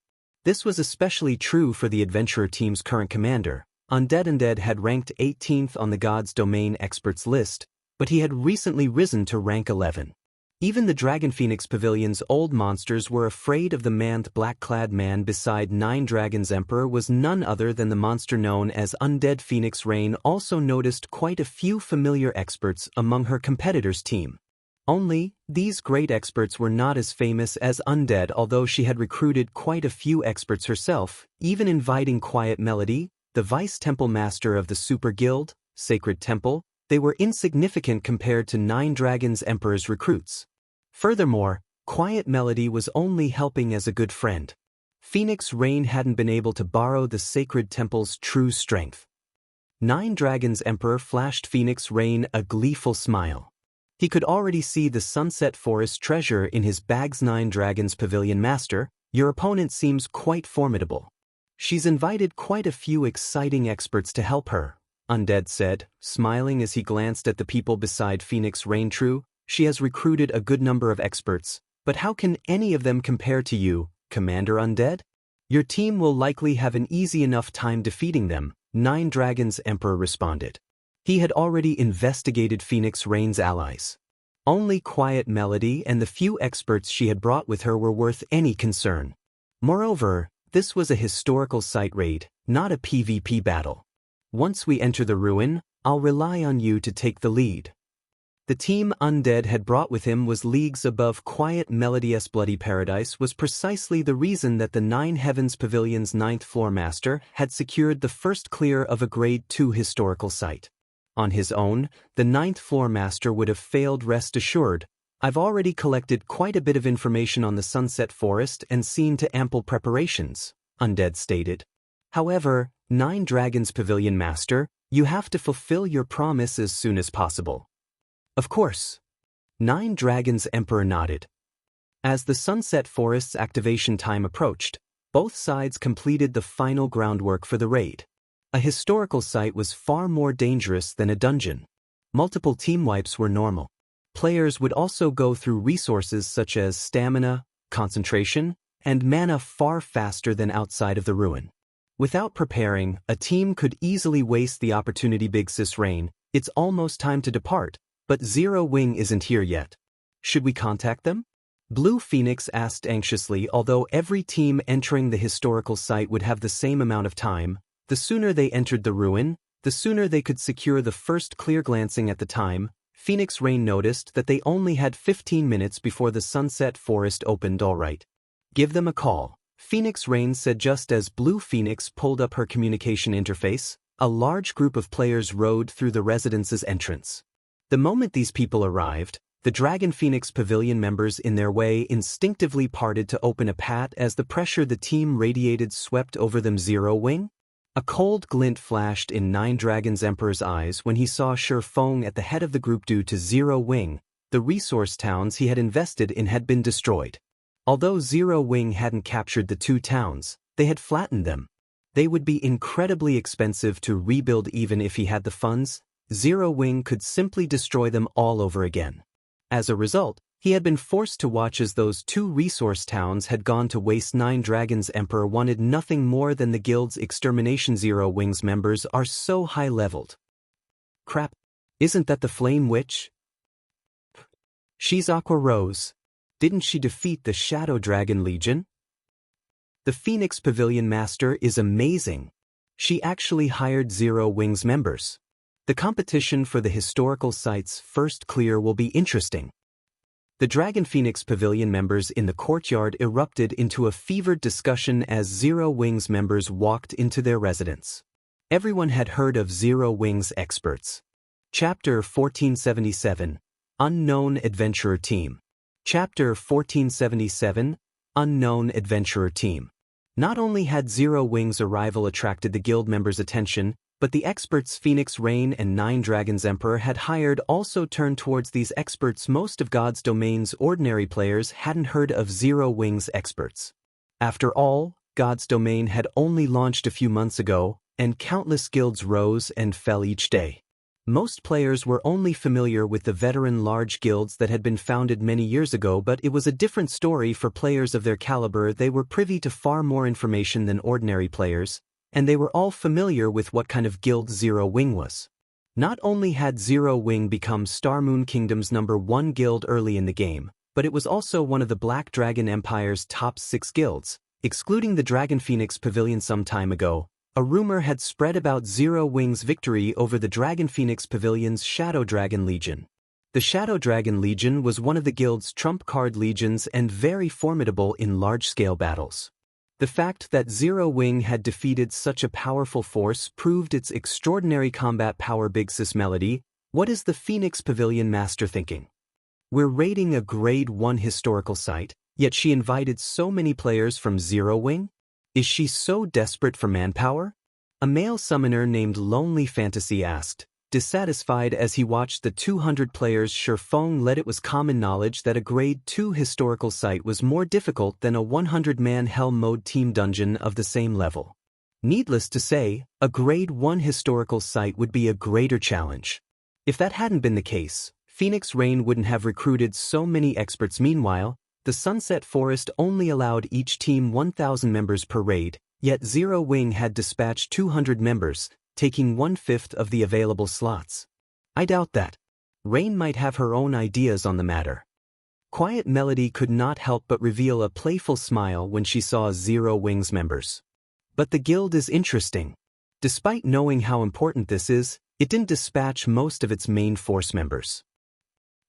This was especially true for the adventurer team's current commander. Undead had ranked 18th on the God's Domain experts list, but he had recently risen to rank 11. Even the Dragon Phoenix Pavilion's old monsters were afraid of the manth black-clad man beside Nine Dragons Emperor was none other than the monster known as Undead. Phoenix Rain also noticed quite a few familiar experts among her competitors' team. Only, these great experts were not as famous as Undead, although she had recruited quite a few experts herself, even inviting Quiet Melody, the Vice Temple Master of the Super Guild, Sacred Temple. They were insignificant compared to Nine Dragons Emperor's recruits. Furthermore, Quiet Melody was only helping as a good friend. Phoenix Rain hadn't been able to borrow the Sacred Temple's true strength. Nine Dragons Emperor flashed Phoenix Rain a gleeful smile. He could already see the Sunset Forest treasure in his bags. Nine Dragons Pavilion Master, your opponent seems quite formidable. She's invited quite a few exciting experts to help her, Undead said, smiling as he glanced at the people beside Phoenix Rain. True, she has recruited a good number of experts, but how can any of them compare to you, Commander Undead? Your team will likely have an easy enough time defeating them, Nine Dragons Emperor responded. He had already investigated Phoenix Rain's allies. Only Quiet Melody and the few experts she had brought with her were worth any concern. Moreover, this was a historical site raid, not a PvP battle. Once we enter the ruin, I'll rely on you to take the lead. The team Undead had brought with him was leagues above Quiet Melody's Bloody Paradise was precisely the reason that the Nine Heavens Pavilion's 9th floor master had secured the first clear of a Grade 2 historical site. On his own, the 9th floor master would have failed. Rest assured, I've already collected quite a bit of information on the Sunset Forest and seen to ample preparations, Undead stated. However, Nine Dragons Pavilion Master, you have to fulfill your promise as soon as possible. Of course. Nine Dragons Emperor nodded. As the Sunset Forest's activation time approached, both sides completed the final groundwork for the raid. A historical site was far more dangerous than a dungeon. Multiple team wipes were normal. Players would also go through resources such as stamina, concentration, and mana far faster than outside of the ruin. Without preparing, a team could easily waste the opportunity. Big Sis Rain, it's almost time to depart, but Zero Wing isn't here yet. Should we contact them? Blue Phoenix asked anxiously. Although every team entering the historical site would have the same amount of time, the sooner they entered the ruin, the sooner they could secure the first clear. Glancing at the time, Phoenix Rain noticed that they only had 15 minutes before the Sunset Forest opened. All right. Give them a call, Phoenix Rain said just as Blue Phoenix pulled up her communication interface. A large group of players rode through the residence's entrance. The moment these people arrived, the Dragon Phoenix Pavilion members in their way instinctively parted to open a path as the pressure the team radiated swept over them. Zero Wing? A cold glint flashed in Nine Dragons Emperor's eyes when he saw Feng at the head of the group. Due to Zero Wing, the resource towns he had invested in had been destroyed. Although Zero Wing hadn't captured the two towns, they had flattened them. They would be incredibly expensive to rebuild. Even if he had the funds, Zero Wing could simply destroy them all over again. As a result, he had been forced to watch as those two resource towns had gone to waste. Nine Dragons Emperor wanted nothing more than the guild's extermination. Zero Wing's members are so high-leveled. Crap, isn't that the Flame Witch? She's Aqua Rose. Didn't she defeat the Shadow Dragon Legion? The Phoenix Pavilion Master is amazing. She actually hired Zero Wing's members. The competition for the historical site's first clear will be interesting. The Dragon Phoenix Pavilion members in the courtyard erupted into a fevered discussion as Zero Wing's members walked into their residence. Everyone had heard of Zero Wing's experts. Chapter 1477, Unknown Adventurer Team. Chapter 1477, Unknown Adventurer Team. Not only had Zero Wing's arrival attracted the guild members' attention, but the experts Phoenix Rain and Nine Dragons Emperor had hired also turned towards these experts. Most of God's Domain's ordinary players hadn't heard of Zero Wing's experts. After all, God's Domain had only launched a few months ago, and countless guilds rose and fell each day. Most players were only familiar with the veteran large guilds that had been founded many years ago, but it was a different story for players of their caliber. They were privy to far more information than ordinary players, and they were all familiar with what kind of guild Zero Wing was. Not only had Zero Wing become Starmoon Kingdom's #1 guild early in the game, but it was also one of the Black Dragon Empire's top 6 guilds, excluding the Dragon Phoenix Pavilion some time ago. A rumor had spread about Zero Wing's victory over the Dragon Phoenix Pavilion's Shadow Dragon Legion. The Shadow Dragon Legion was one of the guild's trump card legions and very formidable in large-scale battles. The fact that Zero Wing had defeated such a powerful force proved its extraordinary combat power. Big Sis Melody, what is the Phoenix Pavilion Master thinking? We're raiding a Grade 1 historical site, yet she invited so many players from Zero Wing? Is she so desperate for manpower? A male summoner named Lonely Fantasy asked, dissatisfied as he watched the 200 players Feng led. It was common knowledge that a Grade 2 historical site was more difficult than a 100-man Hell Mode team dungeon of the same level. Needless to say, a Grade 1 historical site would be a greater challenge. If that hadn't been the case, Phoenix Rain wouldn't have recruited so many experts. Meanwhile, the Sunset Forest only allowed each team 1,000 members per raid, yet Zero Wing had dispatched 200 members, taking 1/5 of the available slots. I doubt that. Rain might have her own ideas on the matter. Quiet Melody could not help but reveal a playful smile when she saw Zero Wing's members. But the guild is interesting. Despite knowing how important this is, it didn't dispatch most of its main force members.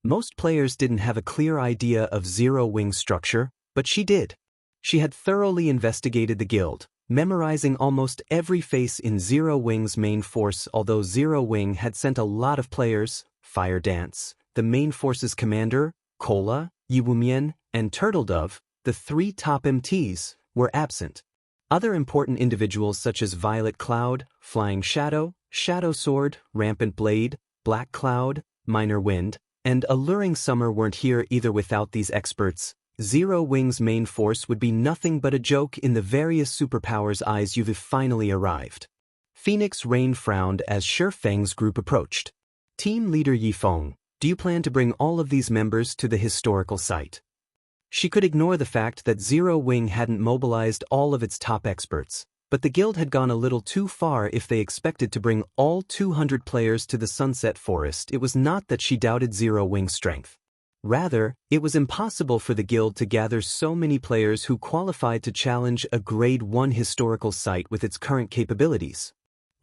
Most players didn't have a clear idea of Zero Wing's structure, but she did. She had thoroughly investigated the guild, memorizing almost every face in Zero Wing's main force. Although Zero Wing had sent a lot of players, Fire Dance, the main force's commander, Cola, Yiwumien, and Turtledove, the 3 top MTs, were absent. Other important individuals such as Violet Cloud, Flying Shadow, Shadow Sword, Rampant Blade, Black Cloud, Minor Wind, and Alluring Summer weren't here either. Without these experts, Zero Wing's main force would be nothing but a joke in the various superpowers' eyes. You've finally arrived. Phoenix Rain frowned as Feng's group approached. Team leader Yifeng, do you plan to bring all of these members to the historical site? She could ignore the fact that Zero Wing hadn't mobilized all of its top experts, but the guild had gone a little too far if they expected to bring all 200 players to the Sunset Forest. It was not that she doubted Zero Wing's strength. Rather, it was impossible for the guild to gather so many players who qualified to challenge a Grade 1 historical site with its current capabilities.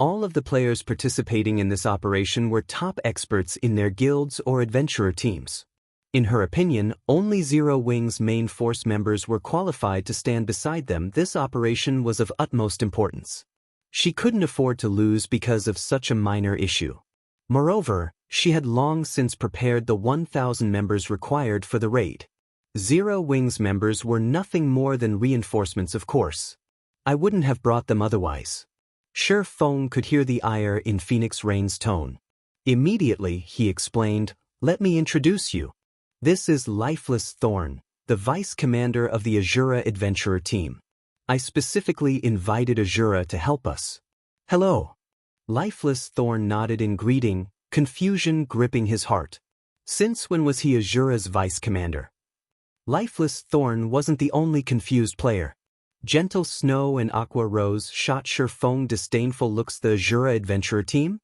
All of the players participating in this operation were top experts in their guilds or adventurer teams. In her opinion, only Zero Wing's main force members were qualified to stand beside them. This operation was of utmost importance. She couldn't afford to lose because of such a minor issue. Moreover, she had long since prepared the 1,000 members required for the raid. Zero Wing's members were nothing more than reinforcements, of course. I wouldn't have brought them otherwise. Feng could hear the ire in Phoenix Rain's tone. Immediately, he explained, "Let me introduce you. This is Lifeless Thorn, the vice commander of the Asura adventurer team. I specifically invited Asura to help us." "Hello." Lifeless Thorn nodded in greeting, confusion gripping his heart. Since when was he Asura's vice commander? Lifeless Thorn wasn't the only confused player. Gentle Snow and Aqua Rose shot Feng disdainful looks. The Asura adventurer team?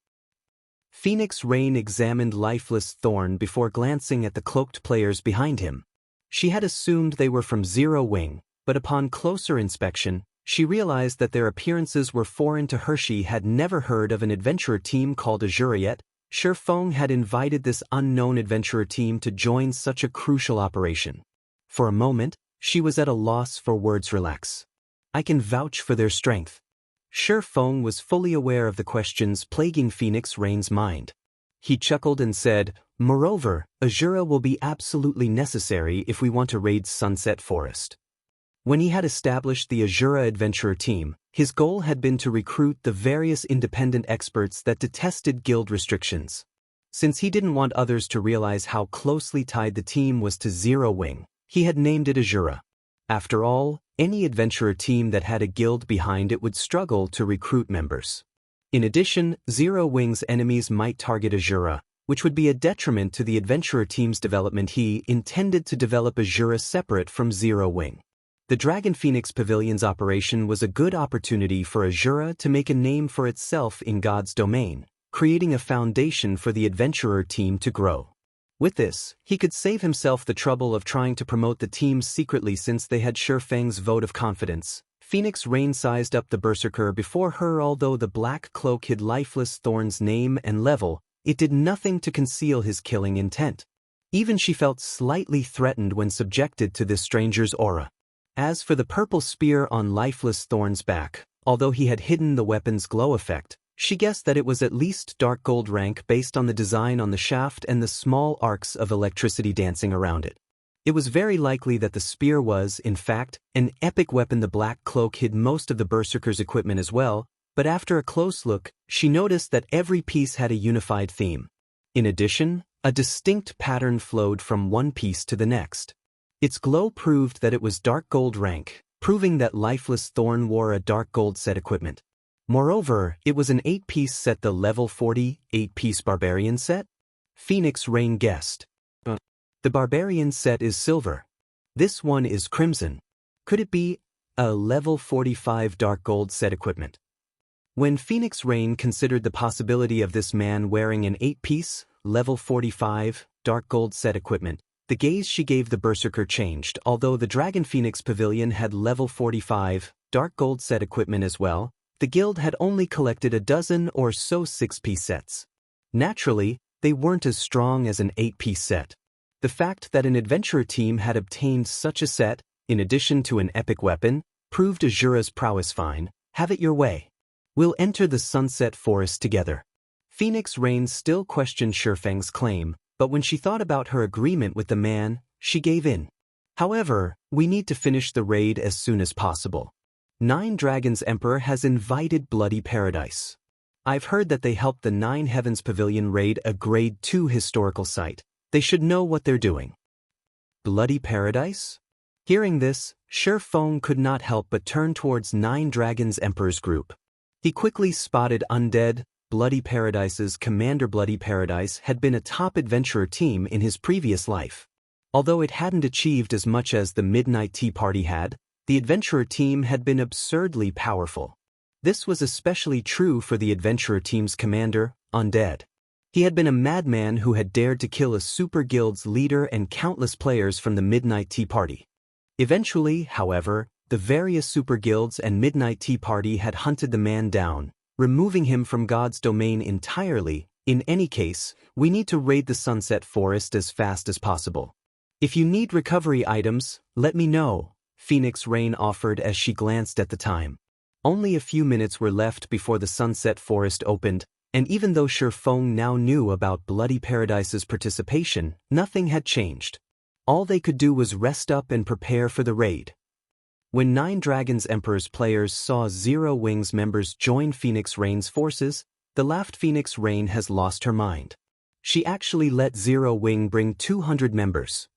Phoenix Rain examined Lifeless Thorn before glancing at the cloaked players behind him. She had assumed they were from Zero Wing, but upon closer inspection, she realized that their appearances were foreign to her. She had never heard of an adventurer team called Asura yet. Feng had invited this unknown adventurer team to join such a crucial operation. For a moment, she was at a loss for words. "Relax. I can vouch for their strength." Feng was fully aware of the questions plaguing Phoenix Rain's mind. He chuckled and said, "Moreover, Asura will be absolutely necessary if we want to raid Sunset Forest." When he had established the Asura adventurer team, his goal had been to recruit the various independent experts that detested guild restrictions. Since he didn't want others to realize how closely tied the team was to Zero Wing, he had named it Asura. After all, any adventurer team that had a guild behind it would struggle to recruit members. In addition, Zero Wing's enemies might target Asura, which would be a detriment to the adventurer team's development. He intended to develop Asura separate from Zero Wing. The Dragon Phoenix Pavilion's operation was a good opportunity for Asura to make a name for itself in God's domain, creating a foundation for the adventurer team to grow. With this, he could save himself the trouble of trying to promote the teams secretly since they had Feng's vote of confidence. Phoenix Rain sized up the berserker before her. Although the black cloak hid Lifeless Thorn's name and level, it did nothing to conceal his killing intent. Even she felt slightly threatened when subjected to this stranger's aura. As for the purple spear on Lifeless Thorn's back, although he had hidden the weapon's glow effect, she guessed that it was at least dark gold rank based on the design on the shaft and the small arcs of electricity dancing around it. It was very likely that the spear was, in fact, an epic weapon. The black cloak hid most of the berserker's equipment as well, but after a close look, she noticed that every piece had a unified theme. In addition, a distinct pattern flowed from one piece to the next. Its glow proved that it was dark gold rank, proving that Lifeless Thorn wore a dark gold set equipment. Moreover, it was an 8-piece set, the level 40, 8-piece Barbarian set? Phoenix Rain guessed. The Barbarian set is silver. This one is crimson. Could it be a level 45 dark gold set equipment? When Phoenix Rain considered the possibility of this man wearing an 8-piece, level 45, dark gold set equipment, the gaze she gave the berserker changed. Although the Dragon Phoenix Pavilion had level 45, dark gold set equipment as well, the guild had only collected a dozen or so 6-piece sets. Naturally, they weren't as strong as an 8-piece set. The fact that an adventurer team had obtained such a set, in addition to an epic weapon, proved Asura's prowess. Fine, have it your way. We'll enter the Sunset Forest together. Phoenix Rain still questioned Feng's claim, but when she thought about her agreement with the man, she gave in. However, we need to finish the raid as soon as possible. Nine Dragons Emperor has invited Bloody Paradise. I've heard that they helped the Nine Heavens Pavilion raid a Grade 2 historical site. They should know what they're doing. Bloody Paradise? Hearing this, Feng could not help but turn towards Nine Dragons Emperor's group. He quickly spotted Undead. Bloody Paradise's commander. Bloody Paradise had been a top adventurer team in his previous life. Although it hadn't achieved as much as the Midnight Tea Party had, the adventurer team had been absurdly powerful. This was especially true for the adventurer team's commander, Undead. He had been a madman who had dared to kill a super guild's leader and countless players from the Midnight Tea Party. Eventually, however, the various super guilds and Midnight Tea Party had hunted the man down, removing him from God's domain entirely. In any case, we need to raid the Sunset Forest as fast as possible. If you need recovery items, let me know, Phoenix Rain offered as she glanced at the time. Only a few minutes were left before the Sunset Forest opened, and even though Feng now knew about Bloody Paradise's participation, nothing had changed. All they could do was rest up and prepare for the raid. When Nine Dragons Emperor's players saw Zero Wing's members join Phoenix Rain's forces, the laughed Phoenix Rain has lost her mind. She actually let Zero Wing bring 200 members.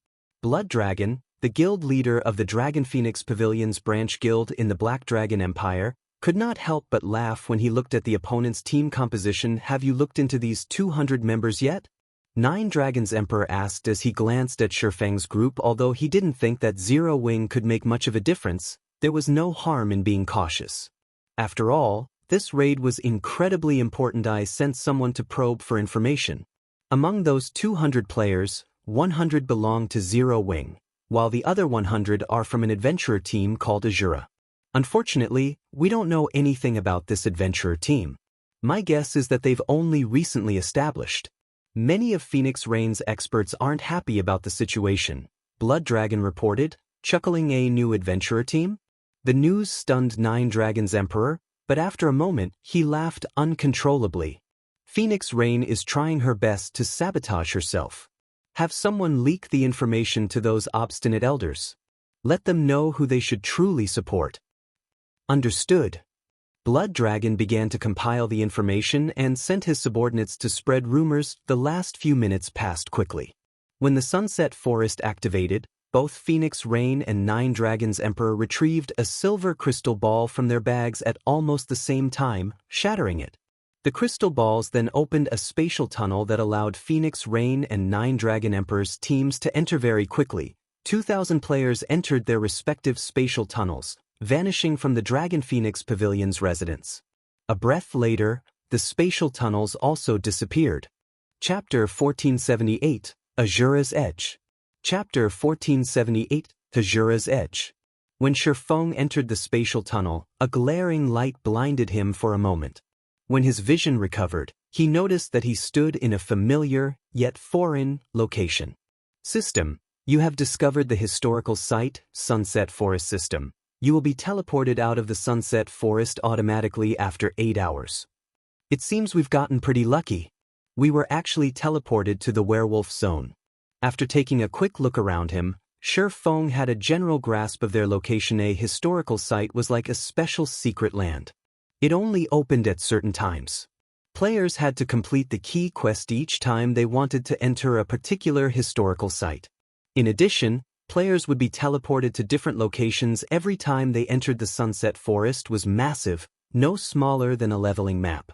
Blood Dragon, the guild leader of the Dragon Phoenix Pavilion's branch guild in the Black Dragon Empire, could not help but laugh when he looked at the opponent's team composition. Have you looked into these 200 members yet? Nine Dragons Emperor asked as he glanced at Feng's group. Although he didn't think that Zero Wing could make much of a difference, there was no harm in being cautious. After all, this raid was incredibly important. I sent someone to probe for information. Among those 200 players, 100 belong to Zero Wing, while the other 100 are from an adventurer team called Asura. Unfortunately, we don't know anything about this adventurer team. My guess is that they've only recently established. Many of Phoenix Rain's experts aren't happy about the situation, Blood Dragon reported, chuckling. A new adventurer team? The news stunned Nine Dragons Emperor, but after a moment, he laughed uncontrollably. Phoenix Rain is trying her best to sabotage herself. Have someone leak the information to those obstinate elders. Let them know who they should truly support. Understood. Blood Dragon began to compile the information and sent his subordinates to spread rumors. The last few minutes passed quickly. When the Sunset Forest activated, both Phoenix Rain and Nine Dragons Emperor retrieved a silver crystal ball from their bags at almost the same time, shattering it. The crystal balls then opened a spatial tunnel that allowed Phoenix Rain and 9 Dragon Emperors teams to enter very quickly. 2,000 players entered their respective spatial tunnels, vanishing from the Dragon Phoenix Pavilion's residence. A breath later, the spatial tunnels also disappeared. Chapter 1478, Asura's Edge. Chapter 1478, Asura's Edge. When Feng entered the spatial tunnel, a glaring light blinded him for a moment. When his vision recovered, he noticed that he stood in a familiar, yet foreign, location. System: you have discovered the historical site, Sunset Forest System. You will be teleported out of the Sunset Forest automatically after 8 hours. It seems we've gotten pretty lucky. We were actually teleported to the werewolf zone. After taking a quick look around him, Feng had a general grasp of their location. A historical site was like a special secret land. It only opened at certain times. Players had to complete the key quest each time they wanted to enter a particular historical site. In addition, players would be teleported to different locations every time they entered. The Sunset Forest was massive, no smaller than a leveling map.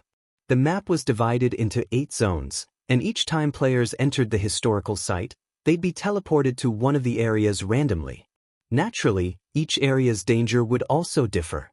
The map was divided into 8 zones, and each time players entered the historical site, they'd be teleported to one of the areas randomly. Naturally, each area's danger would also differ.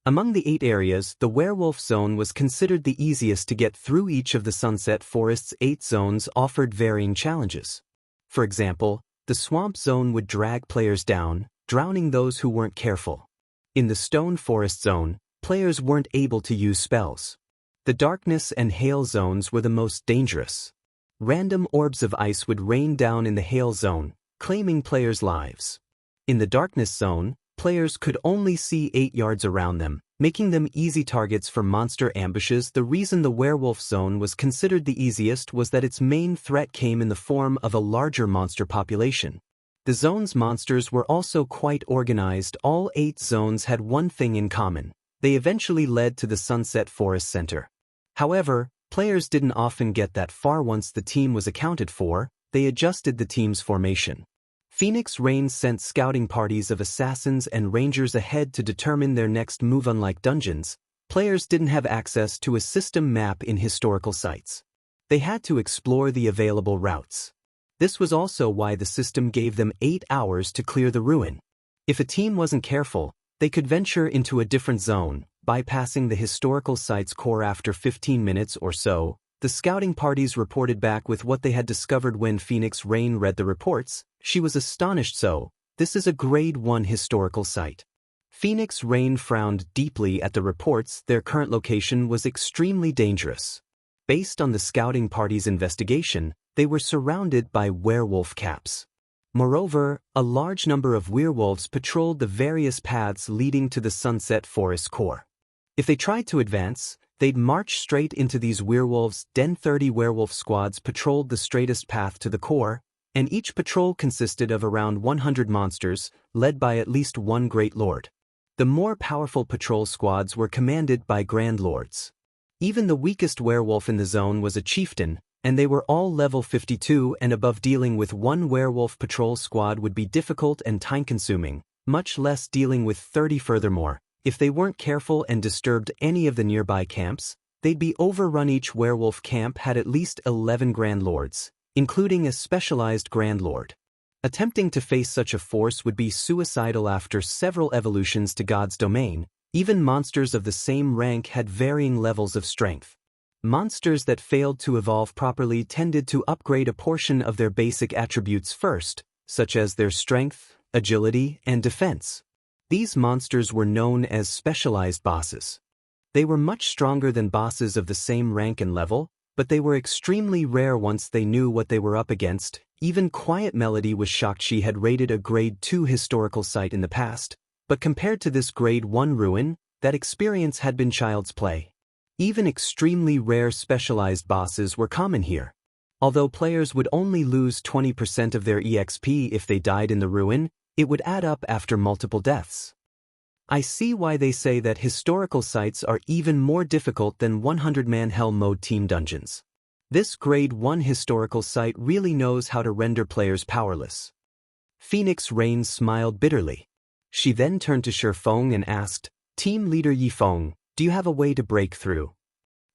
Among the 8 areas, the werewolf zone was considered the easiest to get through. Each of the Sunset Forest's 8 zones offered varying challenges. For example, the swamp zone would drag players down, drowning those who weren't careful. In the stone forest zone, players weren't able to use spells. The darkness and hail zones were the most dangerous. Random orbs of ice would rain down in the hail zone, claiming players' lives. In the darkness zone, players could only see 8 yards around them, making them easy targets for monster ambushes. The reason the werewolf zone was considered the easiest was that its main threat came in the form of a larger monster population. The zone's monsters were also quite organized. All 8 zones had one thing in common: they eventually led to the Sunset Forest Center. However, players didn't often get that far. Once the team was accounted for, they adjusted the team's formation. Phoenix Rain sent scouting parties of assassins and rangers ahead to determine their next move. Unlike dungeons, players didn't have access to a system map in historical sites. They had to explore the available routes. This was also why the system gave them 8 hours to clear the ruin. If a team wasn't careful, they could venture into a different zone, bypassing the historical site's core. After 15 minutes or so, the scouting parties reported back with what they had discovered. When Phoenix Rain read the reports, she was astonished. So, this is a grade 1 historical site. Phoenix Rain frowned deeply at the reports. Their current location was extremely dangerous. Based on the scouting party's investigation, they were surrounded by werewolf caps. Moreover, a large number of werewolves patrolled the various paths leading to the Sunset Forest core. If they tried to advance, they'd march straight into these werewolves' den. 30 werewolf squads patrolled the straightest path to the core, and each patrol consisted of around 100 monsters, led by at least one Great Lord. The more powerful patrol squads were commanded by Grand Lords. Even the weakest werewolf in the zone was a chieftain, and they were all level 52 and above. Dealing with one werewolf patrol squad would be difficult and time-consuming, much less dealing with 30. Furthermore, if they weren't careful and disturbed any of the nearby camps, they'd be overrun. Each werewolf camp had at least 11 Grand Lords, including a specialized Grand Lord. Attempting to face such a force would be suicidal. After several evolutions to God's domain, even monsters of the same rank had varying levels of strength. Monsters that failed to evolve properly tended to upgrade a portion of their basic attributes first, such as their strength, agility, and defense. These monsters were known as specialized bosses. They were much stronger than bosses of the same rank and level, but they were extremely rare once they knew what they were up against. Even Quiet Melody was shocked. She had raided a grade 2 historical site in the past, but compared to this grade 1 ruin, that experience had been child's play. Even extremely rare specialized bosses were common here. Although players would only lose 20% of their EXP if they died in the ruin, it would add up after multiple deaths. I see why they say that historical sites are even more difficult than 100-man Hell mode team dungeons. This grade 1 historical site really knows how to render players powerless. Phoenix Rain smiled bitterly. She then turned to Feng and asked, "Team leader Feng, do you have a way to break through?"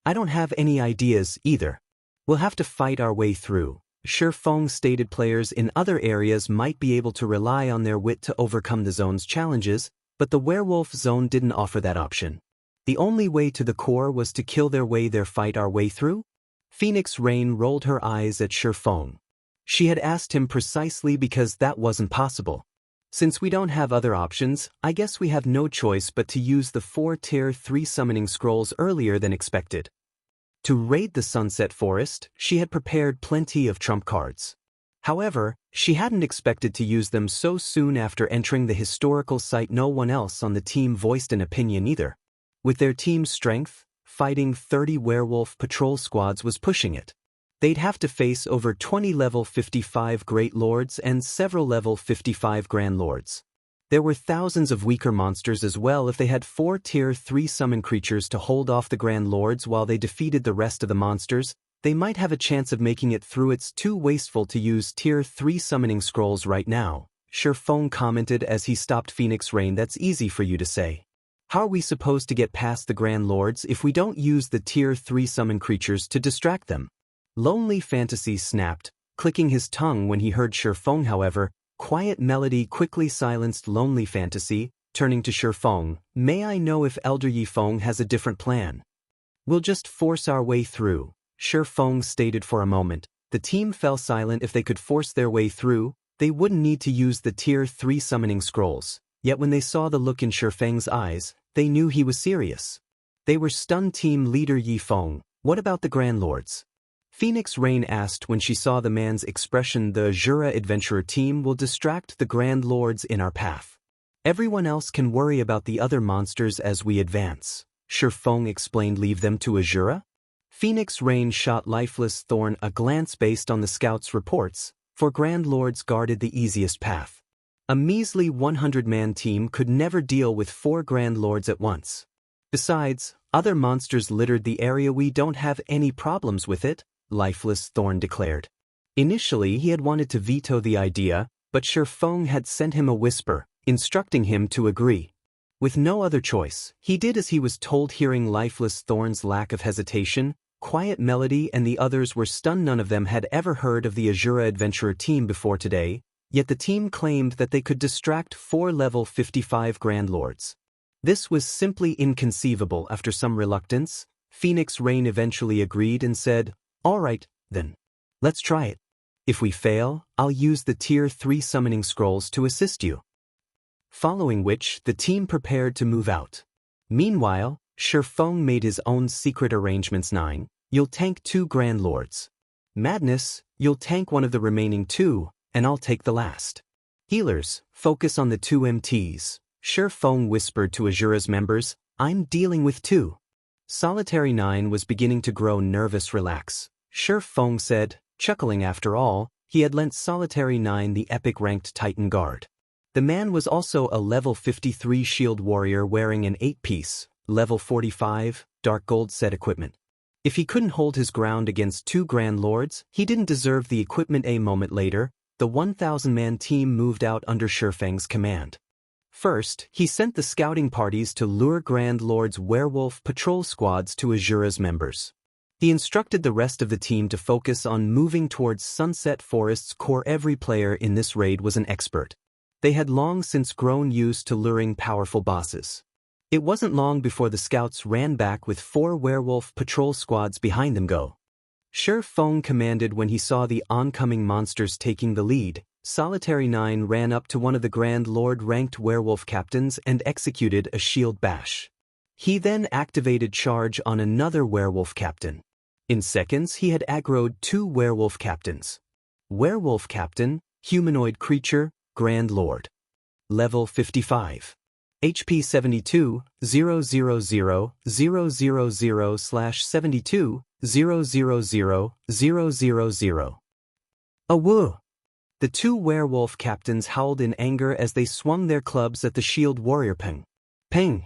I don't have any ideas either. We'll have to fight our way through. Feng stated players in other areas might be able to rely on their wit to overcome the zone's challenges, but the werewolf zone didn't offer that option. The only way to the core was to kill their way there fight our way through? Phoenix Rain rolled her eyes at Feng. She had asked him precisely because that wasn't possible. Since we don't have other options, I guess we have no choice but to use the 4 Tier 3 summoning scrolls earlier than expected. To raid the Sunset Forest, she had prepared plenty of trump cards. However, she hadn't expected to use them so soon after entering the historical site. No one else on the team voiced an opinion either. With their team's strength, fighting 30 werewolf patrol squads was pushing it. They'd have to face over 20 level 55 Great Lords and several level 55 Grand Lords. There were thousands of weaker monsters as well. If they had 4 Tier 3 summon creatures to hold off the Grand Lords while they defeated the rest of the monsters, they might have a chance of making it through. It's too wasteful to use Tier 3 summoning scrolls right now, Feng commented as he stopped Phoenix Rain. That's easy for you to say. How are we supposed to get past the Grand Lords if we don't use the Tier 3 summon creatures to distract them? Lonely Fantasy snapped, clicking his tongue when he heard Feng. However, Quiet Melody quickly silenced Lonely Fantasy, turning to Feng. May I know if Elder Feng has a different plan? We'll just force our way through, Feng stated. For a moment, the team fell silent. If they could force their way through, they wouldn't need to use the Tier 3 summoning scrolls. Yet when they saw the look in Feng's eyes, they knew he was serious. They were stunned. Team leader Feng, what about the Grand Lords? Phoenix Rain asked when she saw the man's expression. The Asura adventurer team will distract the Grand Lords in our path. Everyone else can worry about the other monsters as we advance, Feng explained. Leave them to Asura? Phoenix Rain shot Lifeless Thorn a glance. Based on the scouts' reports, 4 Grand Lords guarded the easiest path. A measly 100-man team could never deal with 4 Grand Lords at once. Besides, other monsters littered the area. We don't have any problems with it, Lifeless Thorn declared. Initially he had wanted to veto the idea, but Feng had sent him a whisper, instructing him to agree. With no other choice, he did as he was told. Hearing Lifeless Thorn's lack of hesitation, Quiet Melody and the others were stunned. None of them had ever heard of the Asura adventurer team before today, yet the team claimed that they could distract 4 level 55 Grand Lords. This was simply inconceivable. After some reluctance, Phoenix Rain eventually agreed and said, "All right, then. Let's try it. If we fail, I'll use the Tier 3 summoning scrolls to assist you." Following which, the team prepared to move out. Meanwhile, Feng made his own secret arrangements. 9, you'll tank 2 Grand Lords. Madness, you'll tank one of the remaining 2, and I'll take the last. Healers, focus on the 2 MTs. Feng whispered to Asura's members, "I'm dealing with 2. Solitary 9 was beginning to grow nervous. "Relax," Feng said, chuckling. After all, he had lent Solitary 9 the epic-ranked Titan Guard. The man was also a level 53 shield warrior wearing an 8-piece, level 45, dark gold set equipment. If he couldn't hold his ground against 2 Grand Lords, he didn't deserve the equipment. A moment later, the 1,000-man team moved out under Feng's command. First, he sent the scouting parties to lure Grand Lord's werewolf patrol squads to Asura's members. He instructed the rest of the team to focus on moving towards Sunset Forest's core. Every player in this raid was an expert. They had long since grown used to luring powerful bosses. It wasn't long before the scouts ran back with 4 werewolf patrol squads behind them. "Go," Feng commanded when he saw the oncoming monsters taking the lead. Solitary 9 ran up to one of the Grand Lord-ranked werewolf captains and executed a shield bash. He then activated charge on another werewolf captain. In seconds he had aggroed 2 werewolf captains. Werewolf captain, humanoid creature, Grand Lord. Level 55. HP 72, 000/72, 000/000. Awoo! The 2 werewolf captains howled in anger as they swung their clubs at the shield warrior. Peng! Peng!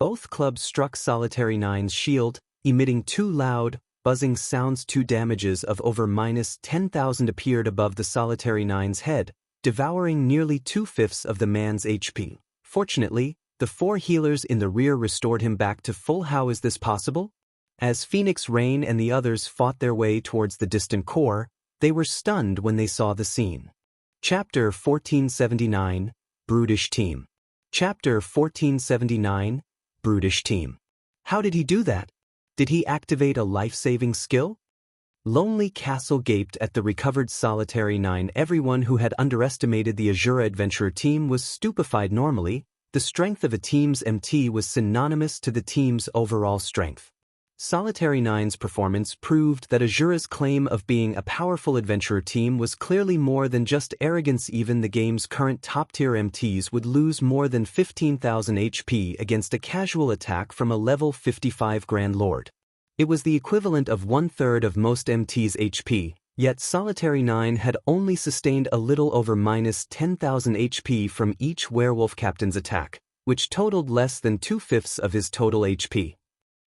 Both clubs struck Solitary 9's shield, emitting 2 loud, buzzing sounds. 2 damages of over -10,000 appeared above the Solitary 9's head, devouring nearly 2/5 of the man's HP. Fortunately, the 4 healers in the rear restored him back to full. How is this possible? As Phoenix Rain and the others fought their way towards the distant core, they were stunned when they saw the scene. Chapter 1479, Brutish Team. Chapter 1479, Brutish Team. How did he do that? Did he activate a life-saving skill? Lonely Castle gaped at the recovered Solitary 9. Everyone who had underestimated the Asura adventurer team was stupefied. Normally, the strength of a team's MT was synonymous to the team's overall strength. Solitary 9's performance proved that Asura's claim of being a powerful adventurer team was clearly more than just arrogance. Even the game's current top-tier MTs would lose more than 15,000 HP against a casual attack from a level 55 Grand Lord. It was the equivalent of 1/3 of most MT's HP, yet Solitary 9 had only sustained a little over minus 10,000 HP from each werewolf captain's attack, which totaled less than 2/5 of his total HP.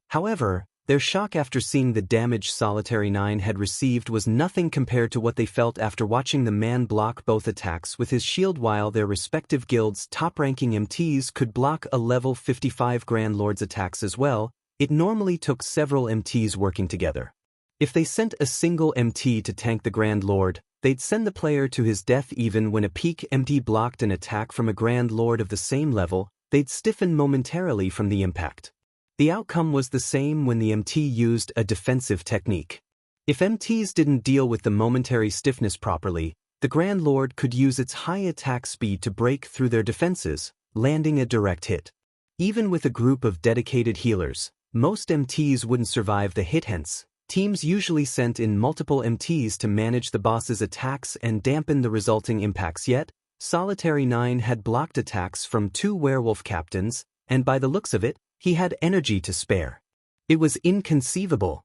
However, their shock after seeing the damage Solitary 9 had received was nothing compared to what they felt after watching the man block both attacks with his shield. While their respective guilds' top-ranking MTs could block a level 55 Grand Lord's attacks as well, it normally took several MTs working together. If they sent a single MT to tank the Grand Lord, they'd send the player to his death. Even when a peak MT blocked an attack from a Grand Lord of the same level, they'd stiffen momentarily from the impact. The outcome was the same when the MT used a defensive technique. If MTs didn't deal with the momentary stiffness properly, the Grand Lord could use its high attack speed to break through their defenses, landing a direct hit. Even with a group of dedicated healers, most MTs wouldn't survive the hit. Hence, teams usually sent in multiple MTs to manage the boss's attacks and dampen the resulting impacts. Yet, Solitary 9 had blocked attacks from 2 werewolf captains, and by the looks of it, he had energy to spare. It was inconceivable.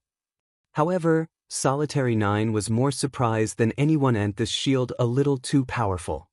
However, Solitary 9 was more surprised than anyone at this shield a little too powerful.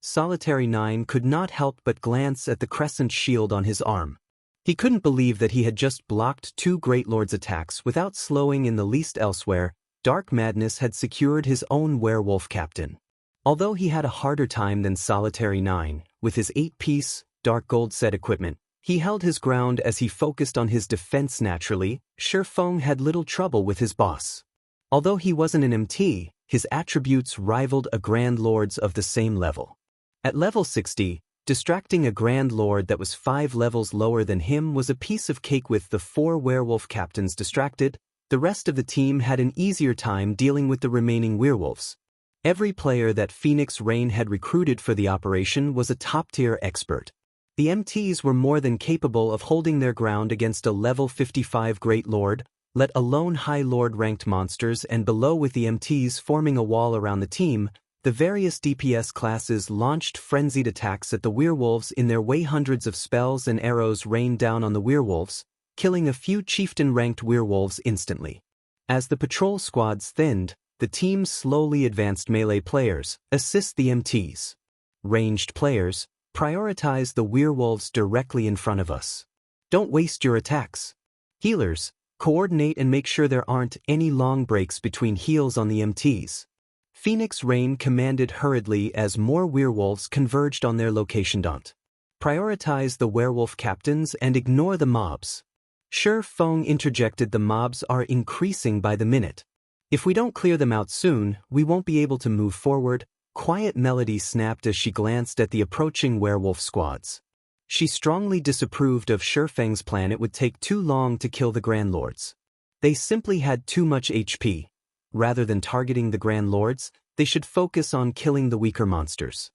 Solitary 9 could not help but glance at the crescent shield on his arm. He couldn't believe that he had just blocked 2 Great Lord's attacks without slowing in the least. Elsewhere, Dark Madness had secured his own werewolf captain. Although he had a harder time than Solitary 9, with his 8-piece, dark gold set equipment, he held his ground as he focused on his defense. Naturally, Feng had little trouble with his boss. Although he wasn't an MT, his attributes rivaled a Grand Lord's of the same level. At level 60, distracting a Grand Lord that was 5 levels lower than him was a piece of cake. With the 4 werewolf captains distracted, the rest of the team had an easier time dealing with the remaining werewolves. Every player that Phoenix Rain had recruited for the operation was a top-tier expert. The MTs were more than capable of holding their ground against a level 55 Great Lord, let alone High Lord ranked monsters. And below, with the MTs forming a wall around the team, the various DPS classes launched frenzied attacks at the werewolves in their way. Hundreds of spells and arrows rained down on the werewolves, killing a few chieftain-ranked werewolves instantly. As the patrol squads thinned, the team slowly advanced. Melee players assist the MTs. Ranged players prioritize the werewolves directly in front of us. Don't waste your attacks. Healers, coordinate and make sure there aren't any long breaks between heals on the MTs. Phoenix Rain commanded hurriedly as more werewolves converged on their location. Don't prioritize the werewolf captains and ignore the mobs. Feng interjected. The mobs are increasing by the minute. If we don't clear them out soon, we won't be able to move forward. Quiet Melody snapped as she glanced at the approaching werewolf squads. She strongly disapproved of Feng's plan. It would take too long to kill the Grand Lords. They simply had too much HP. Rather than targeting the Grand Lords, they should focus on killing the weaker monsters.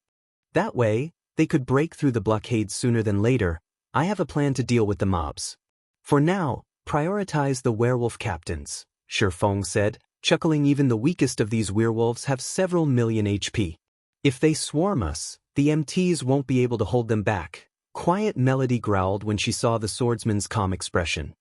That way, they could break through the blockade sooner than later. I have a plan to deal with the mobs. For now, prioritize the werewolf captains, Feng said, chuckling. Even the weakest of these werewolves have several million HP. If they swarm us, the MTs won't be able to hold them back. Quiet Melody growled when she saw the swordsman's calm expression.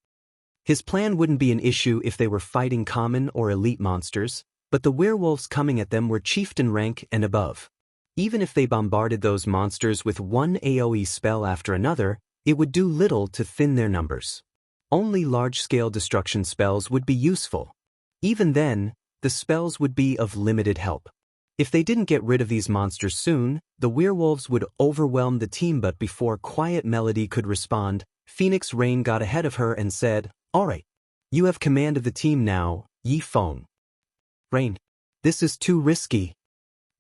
His plan wouldn't be an issue if they were fighting common or elite monsters, but the werewolves coming at them were chieftain rank and above. Even if they bombarded those monsters with one AoE spell after another, it would do little to thin their numbers. Only large-scale destruction spells would be useful. Even then, the spells would be of limited help. If they didn't get rid of these monsters soon, the werewolves would overwhelm the team. But before Quiet Melody could respond, Phoenix Rain got ahead of her and said, "All right, You have command of the team now, Yi Feng. Rain. This is too risky.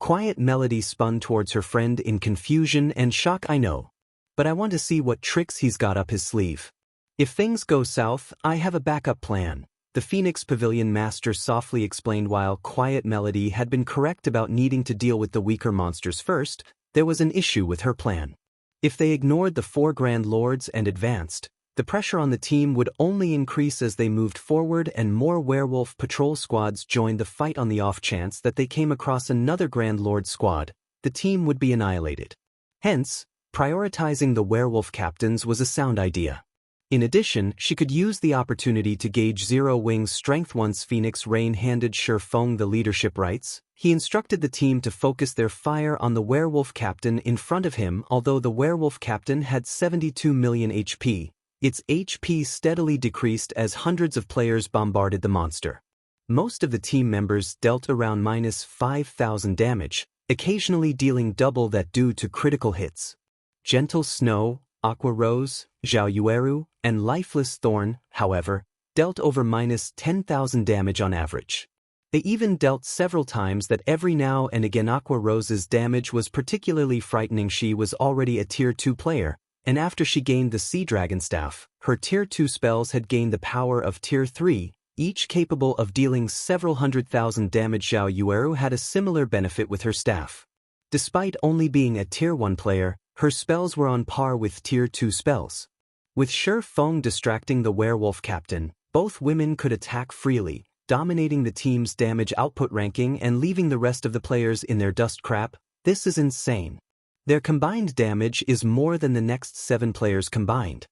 Quiet Melody spun towards her friend in confusion and shock. I know. But I want to see what tricks he's got up his sleeve. If things go south, I have a backup plan, the Phoenix Pavilion Master softly explained. While Quiet Melody had been correct about needing to deal with the weaker monsters first, there was an issue with her plan. If they ignored the 4 Grand Lords and advanced, the pressure on the team would only increase as they moved forward and more werewolf patrol squads joined the fight. On the off chance that they came across another Grand Lord squad, the team would be annihilated. Hence, prioritizing the werewolf captains was a sound idea. In addition, she could use the opportunity to gauge Zero Wing's strength. Once Phoenix Rain handed Shi Feng the leadership rights, he instructed the team to focus their fire on the werewolf captain in front of him. Although the werewolf captain had 72 million HP, its HP steadily decreased as hundreds of players bombarded the monster. Most of the team members dealt around -5,000 damage, occasionally dealing double that due to critical hits. Gentle Snow, Aqua Rose, Xiaoyueru, and Lifeless Thorn, however, dealt over -10,000 damage on average. They even dealt several times that every now and again. Aqua Rose's damage was particularly frightening. She was already a Tier 2 player, and after she gained the Sea Dragon Staff, her Tier 2 spells had gained the power of Tier 3, each capable of dealing several 100,000 damage. Xiaoyueru had a similar benefit with her staff. Despite only being a Tier 1 player, her spells were on par with Tier 2 spells. With Shi Feng distracting the werewolf captain, both women could attack freely, dominating the team's damage output ranking and leaving the rest of the players in their dust crap. This is insane. Their combined damage is more than the next 7 players combined.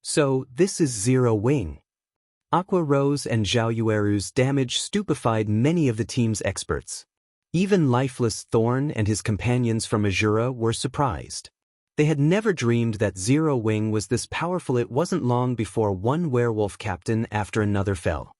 So, this is Zero Wing. Aqua Rose and Xiaoyueru's damage stupefied many of the team's experts. Even Lifeless Thorn and his companions from Asura were surprised. They had never dreamed that Zero Wing was this powerful. It wasn't long before one werewolf captain after another fell.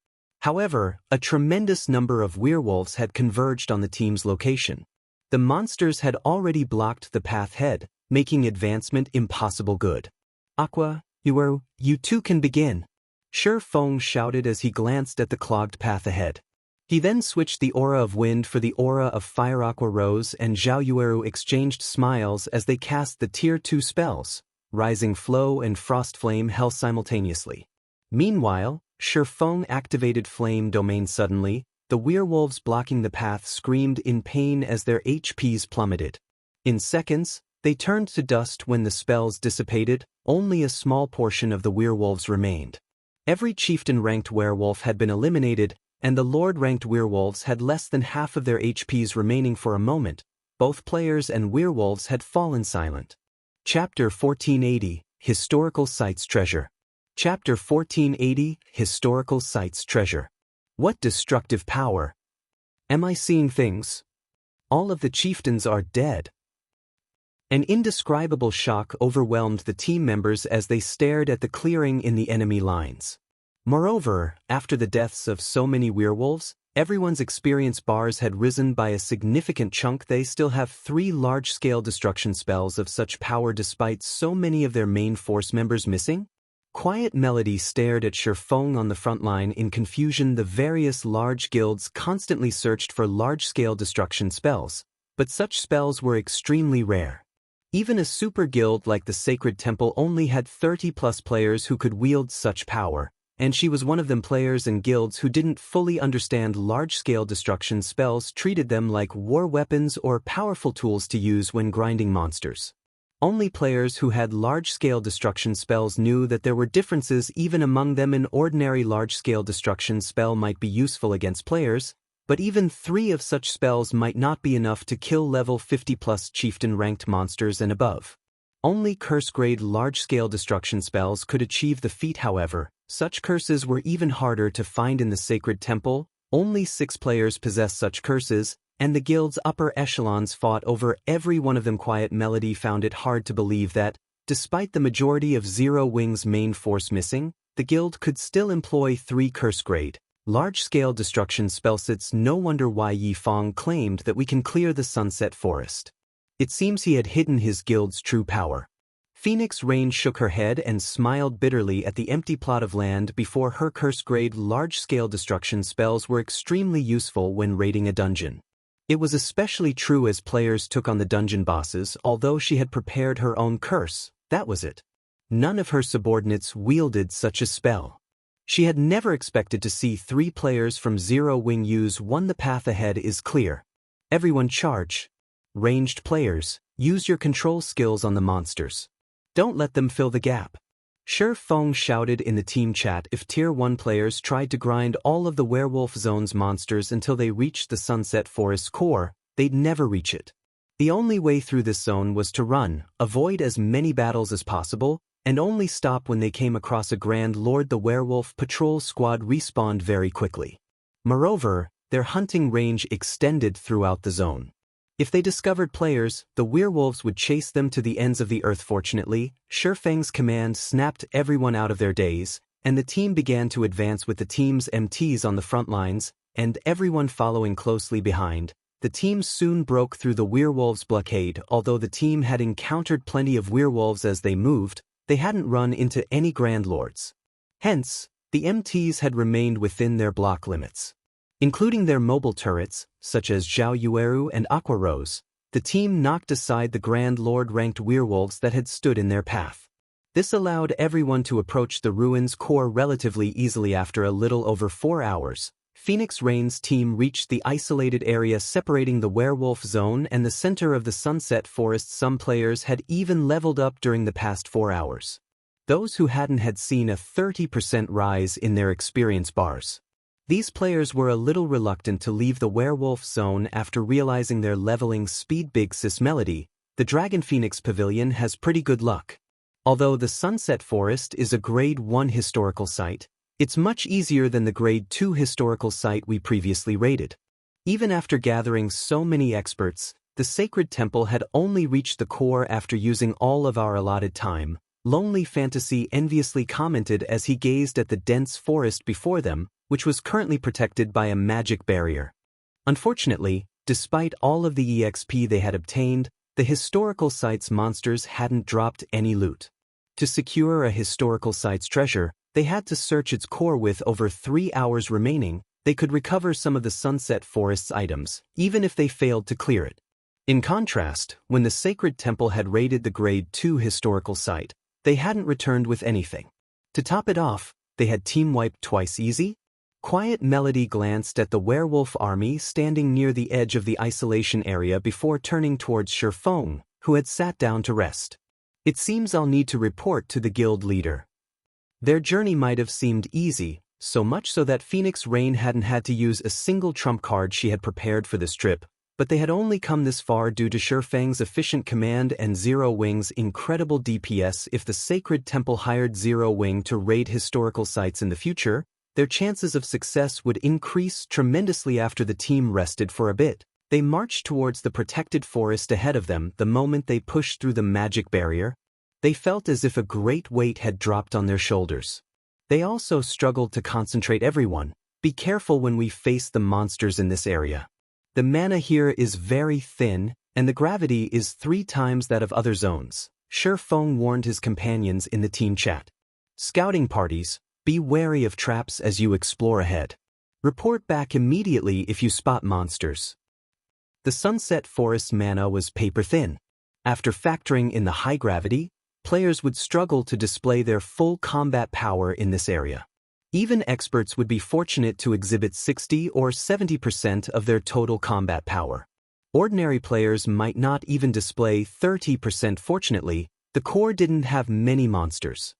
However, a tremendous number of werewolves had converged on the team's location. The monsters had already blocked the path ahead, making advancement impossible. Good. Aqua, you two can begin. Shi Feng shouted as he glanced at the clogged path ahead. He then switched the aura of wind for the aura of fire. Aqua Rose and Xiaoyueru exchanged smiles as they cast the Tier 2 spells, Rising Flow and Frost Flame Hell simultaneously. Meanwhile, Shi Feng activated Flame Domain. Suddenly, the werewolves blocking the path screamed in pain as their HPs plummeted. In seconds, they turned to dust. When the spells dissipated, only a small portion of the werewolves remained. Every chieftain-ranked werewolf had been eliminated, and the Lord-ranked werewolves had less than half of their HPs remaining. For a moment, both players and werewolves had fallen silent. Chapter 1480, Historical Sites Treasure. Chapter 1480, Historical Sites Treasure. What destructive power! Am I seeing things? All of the chieftains are dead. An indescribable shock overwhelmed the team members as they stared at the clearing in the enemy lines. Moreover, after the deaths of so many werewolves, everyone's experience bars had risen by a significant chunk. They still have 3 large-scale destruction spells of such power despite so many of their main force members missing. Quiet Melody stared at Shi Feng on the front line in confusion. The various large guilds constantly searched for large-scale destruction spells, but such spells were extremely rare. Even a super guild like the Sacred Temple only had 30+ players who could wield such power, and she was one of them. Players and guilds who didn't fully understand large-scale destruction spells treated them like war weapons or powerful tools to use when grinding monsters. Only players who had large-scale destruction spells knew that there were differences even among them. An ordinary large-scale destruction spell might be useful against players, but even 3 of such spells might not be enough to kill level 50+ chieftain-ranked monsters and above. Only curse-grade large-scale destruction spells could achieve the feat. However, such curses were even harder to find in the Sacred Temple. Only 6 players possessed such curses, and the guild's upper echelons fought over every one of them. Quiet Melody found it hard to believe that, despite the majority of Zero Wing's main force missing, the guild could still employ 3 curse-grade, large-scale destruction spellsets. No wonder why Yi Feng claimed that we can clear the Sunset Forest. It seems he had hidden his guild's true power. Phoenix Rain shook her head and smiled bitterly at the empty plot of land before her curse-grade large-scale destruction spells were extremely useful when raiding a dungeon. It was especially true as players took on the dungeon bosses. Although she had prepared her own curse, that was it. None of her subordinates wielded such a spell. She had never expected to see 3 players from Zero Wing use one. The path ahead is clear. Everyone charge. Ranged players, use your control skills on the monsters. Don't let them fill the gap. Feng shouted in the team chat. If Tier 1 players tried to grind all of the Werewolf Zone's monsters until they reached the Sunset Forest core, they'd never reach it. The only way through this zone was to run, avoid as many battles as possible, and only stop when they came across a Grand Lord. The Werewolf Patrol Squad respawned very quickly. Moreover, their hunting range extended throughout the zone. If they discovered players, the werewolves would chase them to the ends of the earth. Fortunately, Feng's command snapped everyone out of their daze, and the team began to advance with the team's MTs on the front lines, and everyone following closely behind. The team soon broke through the werewolves' blockade. Although the team had encountered plenty of werewolves as they moved, they hadn't run into any Grand Lords. Hence, the MTs had remained within their block limits. Including their mobile turrets, such as Zhao Yueru and Aqua Rose, the team knocked aside the Grand Lord-ranked werewolves that had stood in their path. This allowed everyone to approach the ruins core relatively easily. After a little over 4 hours, Phoenix Rain's team reached the isolated area separating the werewolf zone and the center of the Sunset Forest. Some players had even leveled up during the past 4 hours. Those who hadn't had seen a 30% rise in their experience bars. These players were a little reluctant to leave the werewolf zone after realizing their leveling speed. Big Sis Melody, the Dragon Phoenix Pavilion has pretty good luck. Although the Sunset Forest is a Grade 1 historical site, it's much easier than the Grade 2 historical site we previously raided. Even after gathering so many experts, the Sacred Temple had only reached the core after using all of our allotted time. Lonely Fantasy enviously commented as he gazed at the dense forest before them, which was currently protected by a magic barrier. Unfortunately, despite all of the EXP they had obtained, the historical site's monsters hadn't dropped any loot. To secure a historical site's treasure, they had to search its core. With over 3 hours remaining, they could recover some of the Sunset Forest's items, even if they failed to clear it. In contrast, when the Sacred Temple had raided the Grade 2 historical site, they hadn't returned with anything. To top it off, they had team-wiped twice easy. Quiet Melody glanced at the werewolf army standing near the edge of the isolation area before turning towards Feng, who had sat down to rest. It seems I'll need to report to the guild leader. Their journey might have seemed easy, so much so that Phoenix Rain hadn't had to use a single trump card she had prepared for this trip, but they had only come this far due to Feng's efficient command and Zero Wing's incredible DPS. If the Sacred Temple hired Zero Wing to raid historical sites in the future, their chances of success would increase tremendously. After the team rested for a bit, they marched towards the protected forest ahead of them. The moment they pushed through the magic barrier, they felt as if a great weight had dropped on their shoulders. They also struggled to concentrate. Everyone, be careful when we face the monsters in this area. The mana here is very thin, and the gravity is 3 times that of other zones. Feng warned his companions in the team chat. Scouting parties, be wary of traps as you explore ahead. Report back immediately if you spot monsters. The Sunset Forest mana was paper thin. After factoring in the high gravity, players would struggle to display their full combat power in this area. Even experts would be fortunate to exhibit 60 or 70% of their total combat power. Ordinary players might not even display 30%. Fortunately, the core didn't have many monsters.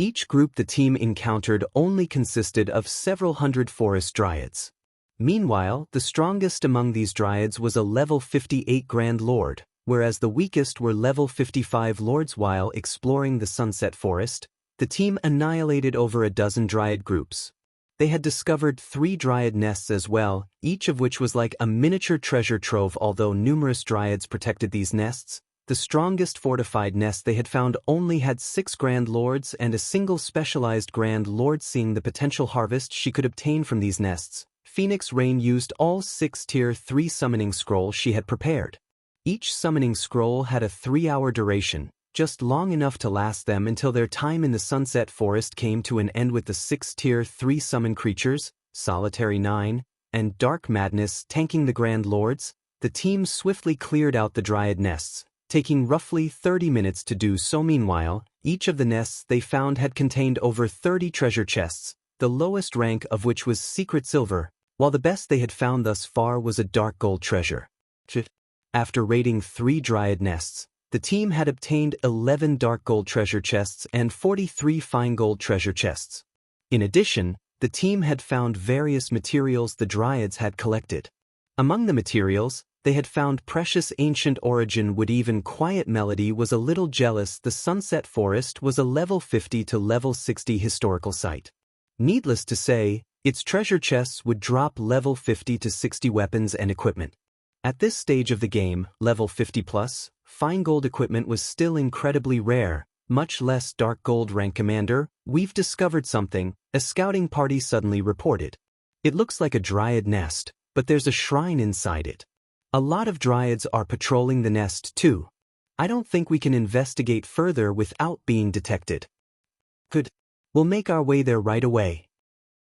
Each group the team encountered only consisted of several hundred forest dryads. Meanwhile, the strongest among these dryads was a level 58 Grand Lord, whereas the weakest were level 55 lords. While exploring the Sunset Forest, the team annihilated over a dozen dryad groups. They had discovered 3 dryad nests as well, each of which was like a miniature treasure trove. Although numerous dryads protected these nests, the strongest fortified nest they had found only had 6 Grand Lords and a single specialized Grand Lord. Seeing the potential harvest she could obtain from these nests, Phoenix Rain used all 6 Tier 3 summoning scrolls she had prepared. Each summoning scroll had a 3-hour duration, just long enough to last them until their time in the Sunset Forest came to an end with the 6 Tier 3 summon creatures, Solitary 9, and Dark Madness tanking the Grand Lords. The team swiftly cleared out the Dryad nests, taking roughly 30 minutes to do so. Meanwhile, each of the nests they found had contained over 30 treasure chests, the lowest rank of which was Secret Silver, while the best they had found thus far was a Dark Gold treasure. After raiding 3 Dryad nests, the team had obtained 11 Dark Gold treasure chests and 43 Fine Gold treasure chests. In addition, the team had found various materials the Dryads had collected. Among the materials, they had found precious ancient origin wood. Even Quiet Melody was a little jealous the Sunset Forest was a level 50 to level 60 historical site. Needless to say, its treasure chests would drop level 50 to 60 weapons and equipment. At this stage of the game, level 50 plus, Fine Gold equipment was still incredibly rare, much less Dark Gold rank. Commander, we've discovered something, a scouting party suddenly reported. It looks like a Dryad nest, but there's a shrine inside it. A lot of Dryads are patrolling the nest too. I don't think we can investigate further without being detected. Good. We'll make our way there right away.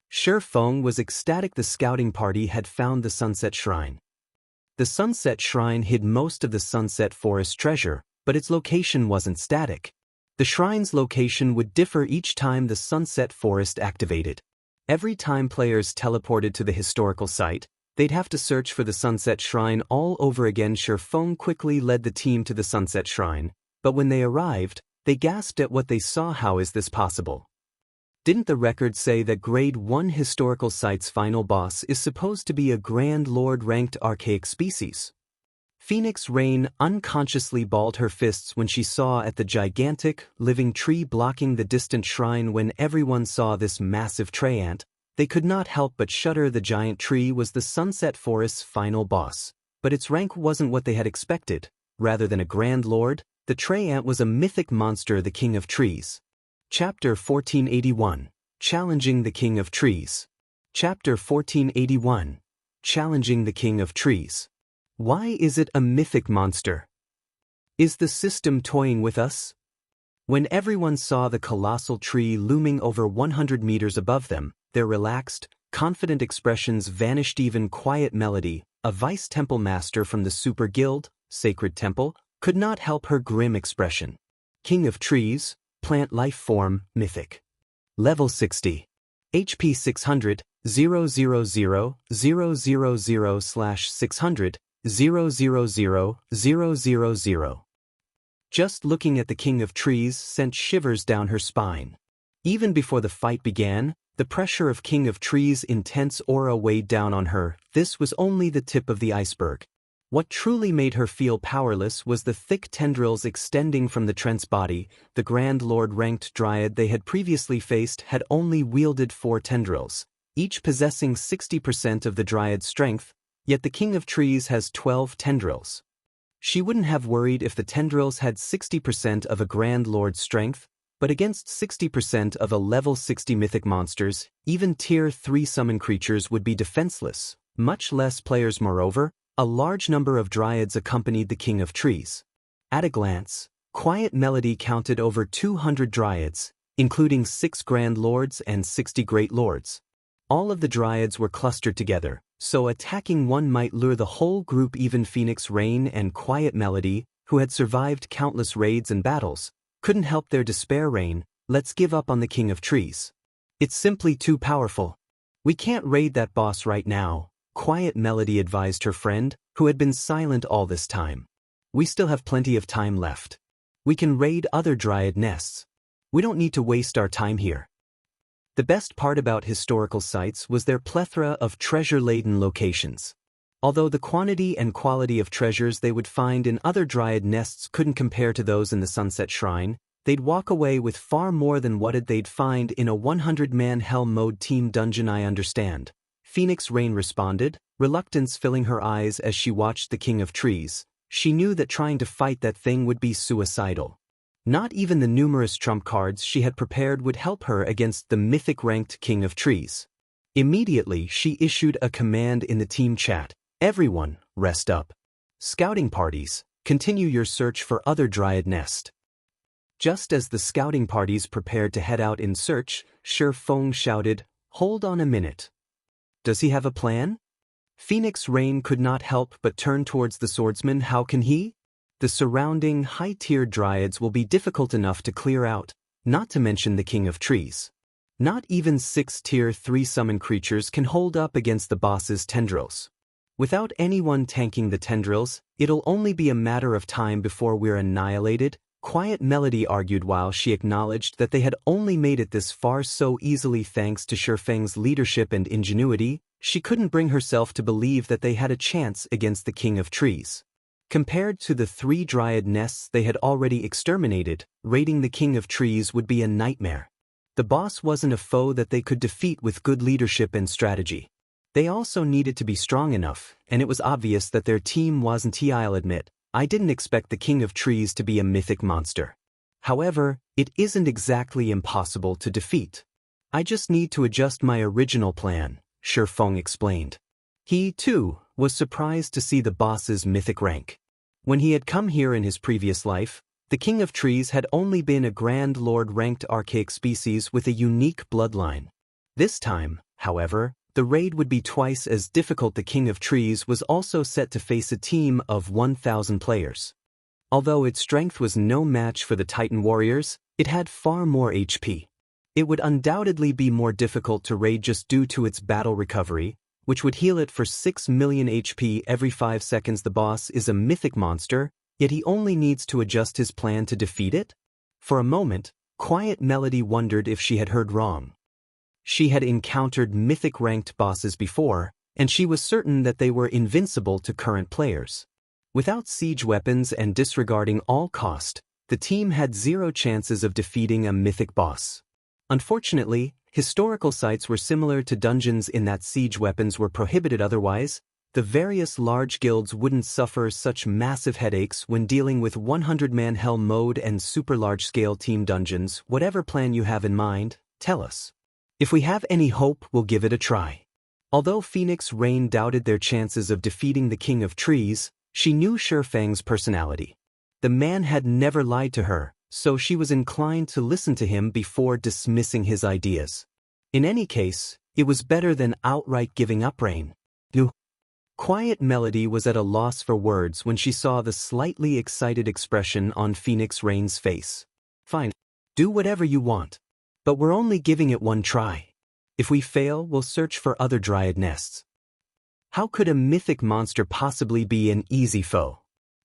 Feng was ecstatic the scouting party had found the Sunset Shrine. The Sunset Shrine hid most of the Sunset Forest treasure, but its location wasn't static. The shrine's location would differ each time the Sunset Forest activated. Every time players teleported to the historical site, they'd have to search for the Sunset Shrine all over again. Feng quickly led the team to the Sunset Shrine, but when they arrived, they gasped at what they saw. How is this possible? Didn't the record say that Grade 1 historical site's final boss is supposed to be a Grand Lord ranked archaic species? Phoenix Rain unconsciously balled her fists when she saw at the gigantic, living tree blocking the distant shrine. When everyone saw this massive treant, they could not help but shudder. The giant tree was the Sunset Forest's final boss, but its rank wasn't what they had expected. Rather than a Grand Lord, the treant was a mythic monster, the King of Trees. Chapter 1481, Challenging the King of Trees. Chapter 1481, Challenging the King of Trees. Why is it a mythic monster? Is the system toying with us? When everyone saw the colossal tree looming over 100 meters above them, their relaxed, confident expressions vanished. Even Quiet Melody, a Vice Temple Master from the Super Guild, Sacred Temple, could not help her grim expression. King of Trees, Plant Life Form, Mythic. Level 60. HP 600, 000/600, 000/000. Just looking at the King of Trees sent shivers down her spine. Even before the fight began, the pressure of King of Trees' intense aura weighed down on her. This was only the tip of the iceberg. What truly made her feel powerless was the thick tendrils extending from the Trent's body. The Grand Lord ranked Dryad they had previously faced had only wielded 4 tendrils, each possessing 60% of the Dryad's strength, yet the King of Trees has 12 tendrils. She wouldn't have worried if the tendrils had 60% of a Grand Lord's strength, but against 60% of a level 60 mythic monsters, even Tier 3 summon creatures would be defenseless, much less players. Moreover, a large number of Dryads accompanied the King of Trees. At a glance, Quiet Melody counted over 200 Dryads, including 6 Grand Lords and 60 Great Lords. All of the Dryads were clustered together, so attacking one might lure the whole group. Even Phoenix Rain and Quiet Melody, who had survived countless raids and battles, couldn't help their despair. Rain, let's give up on the King of Trees. It's simply too powerful. We can't raid that boss right now, Quiet Melody advised her friend, who had been silent all this time. We still have plenty of time left. We can raid other Dryad nests. We don't need to waste our time here. The best part about historical sites was their plethora of treasure-laden locations. Although the quantity and quality of treasures they would find in other Dryad nests couldn't compare to those in the Sunset Shrine, they'd walk away with far more than what they'd find in a 100-man Hell Mode team dungeon. I understand, Phoenix Rain responded, reluctance filling her eyes as she watched the King of Trees. She knew that trying to fight that thing would be suicidal. Not even the numerous trump cards she had prepared would help her against the mythic-ranked King of Trees. Immediately, she issued a command in the team chat. Everyone, rest up. Scouting parties, continue your search for other Dryad nest. Just as the scouting parties prepared to head out in search, Feng shouted, "Hold on a minute. Does he have a plan?" Phoenix Rain could not help but turn towards the swordsman. How can he? The surrounding high-tier dryads will be difficult enough to clear out, not to mention the King of Trees. Not even 6 Tier 3 summon creatures can hold up against the boss's tendrils. Without anyone tanking the tendrils, it'll only be a matter of time before we're annihilated, Quiet Melody argued while she acknowledged that they had only made it this far so easily thanks to Feng's leadership and ingenuity. She couldn't bring herself to believe that they had a chance against the King of Trees. Compared to the 3 dryad nests they had already exterminated, raiding the King of Trees would be a nightmare. The boss wasn't a foe that they could defeat with good leadership and strategy. They also needed to be strong enough, and it was obvious that their team wasn't. I'll admit, I didn't expect the King of Trees to be a mythic monster. However, it isn't exactly impossible to defeat. I just need to adjust my original plan, Feng explained. He, too, was surprised to see the boss's mythic rank. When he had come here in his previous life, the King of Trees had only been a Grand Lord-ranked archaic species with a unique bloodline. This time, however, the raid would be twice as difficult. The King of Trees was also set to face a team of 1,000 players. Although its strength was no match for the Titan warriors, it had far more HP. It would undoubtedly be more difficult to raid just due to its battle recovery, which would heal it for 6 million HP every 5 seconds. The boss is a mythic monster, yet he only needs to adjust his plan to defeat it? For a moment, Quiet Melody wondered if she had heard wrong. She had encountered mythic-ranked bosses before, and she was certain that they were invincible to current players. Without siege weapons and disregarding all cost, the team had 0 chances of defeating a mythic boss. Unfortunately, historical sites were similar to dungeons in that siege weapons were prohibited. Otherwise, the various large guilds wouldn't suffer such massive headaches when dealing with 100-man hell mode and super large-scale team dungeons. Whatever plan you have in mind, tell us. If we have any hope, we'll give it a try. Although Phoenix Rain doubted their chances of defeating the King of Trees, she knew Feng's personality. The man had never lied to her, so she was inclined to listen to him before dismissing his ideas. In any case, it was better than outright giving up. Rain. Quiet Melody was at a loss for words when she saw the slightly excited expression on Phoenix Rain's face. Fine. Do whatever you want. But we're only giving it one try. If we fail, we'll search for other dryad nests. How could a mythic monster possibly be an easy foe?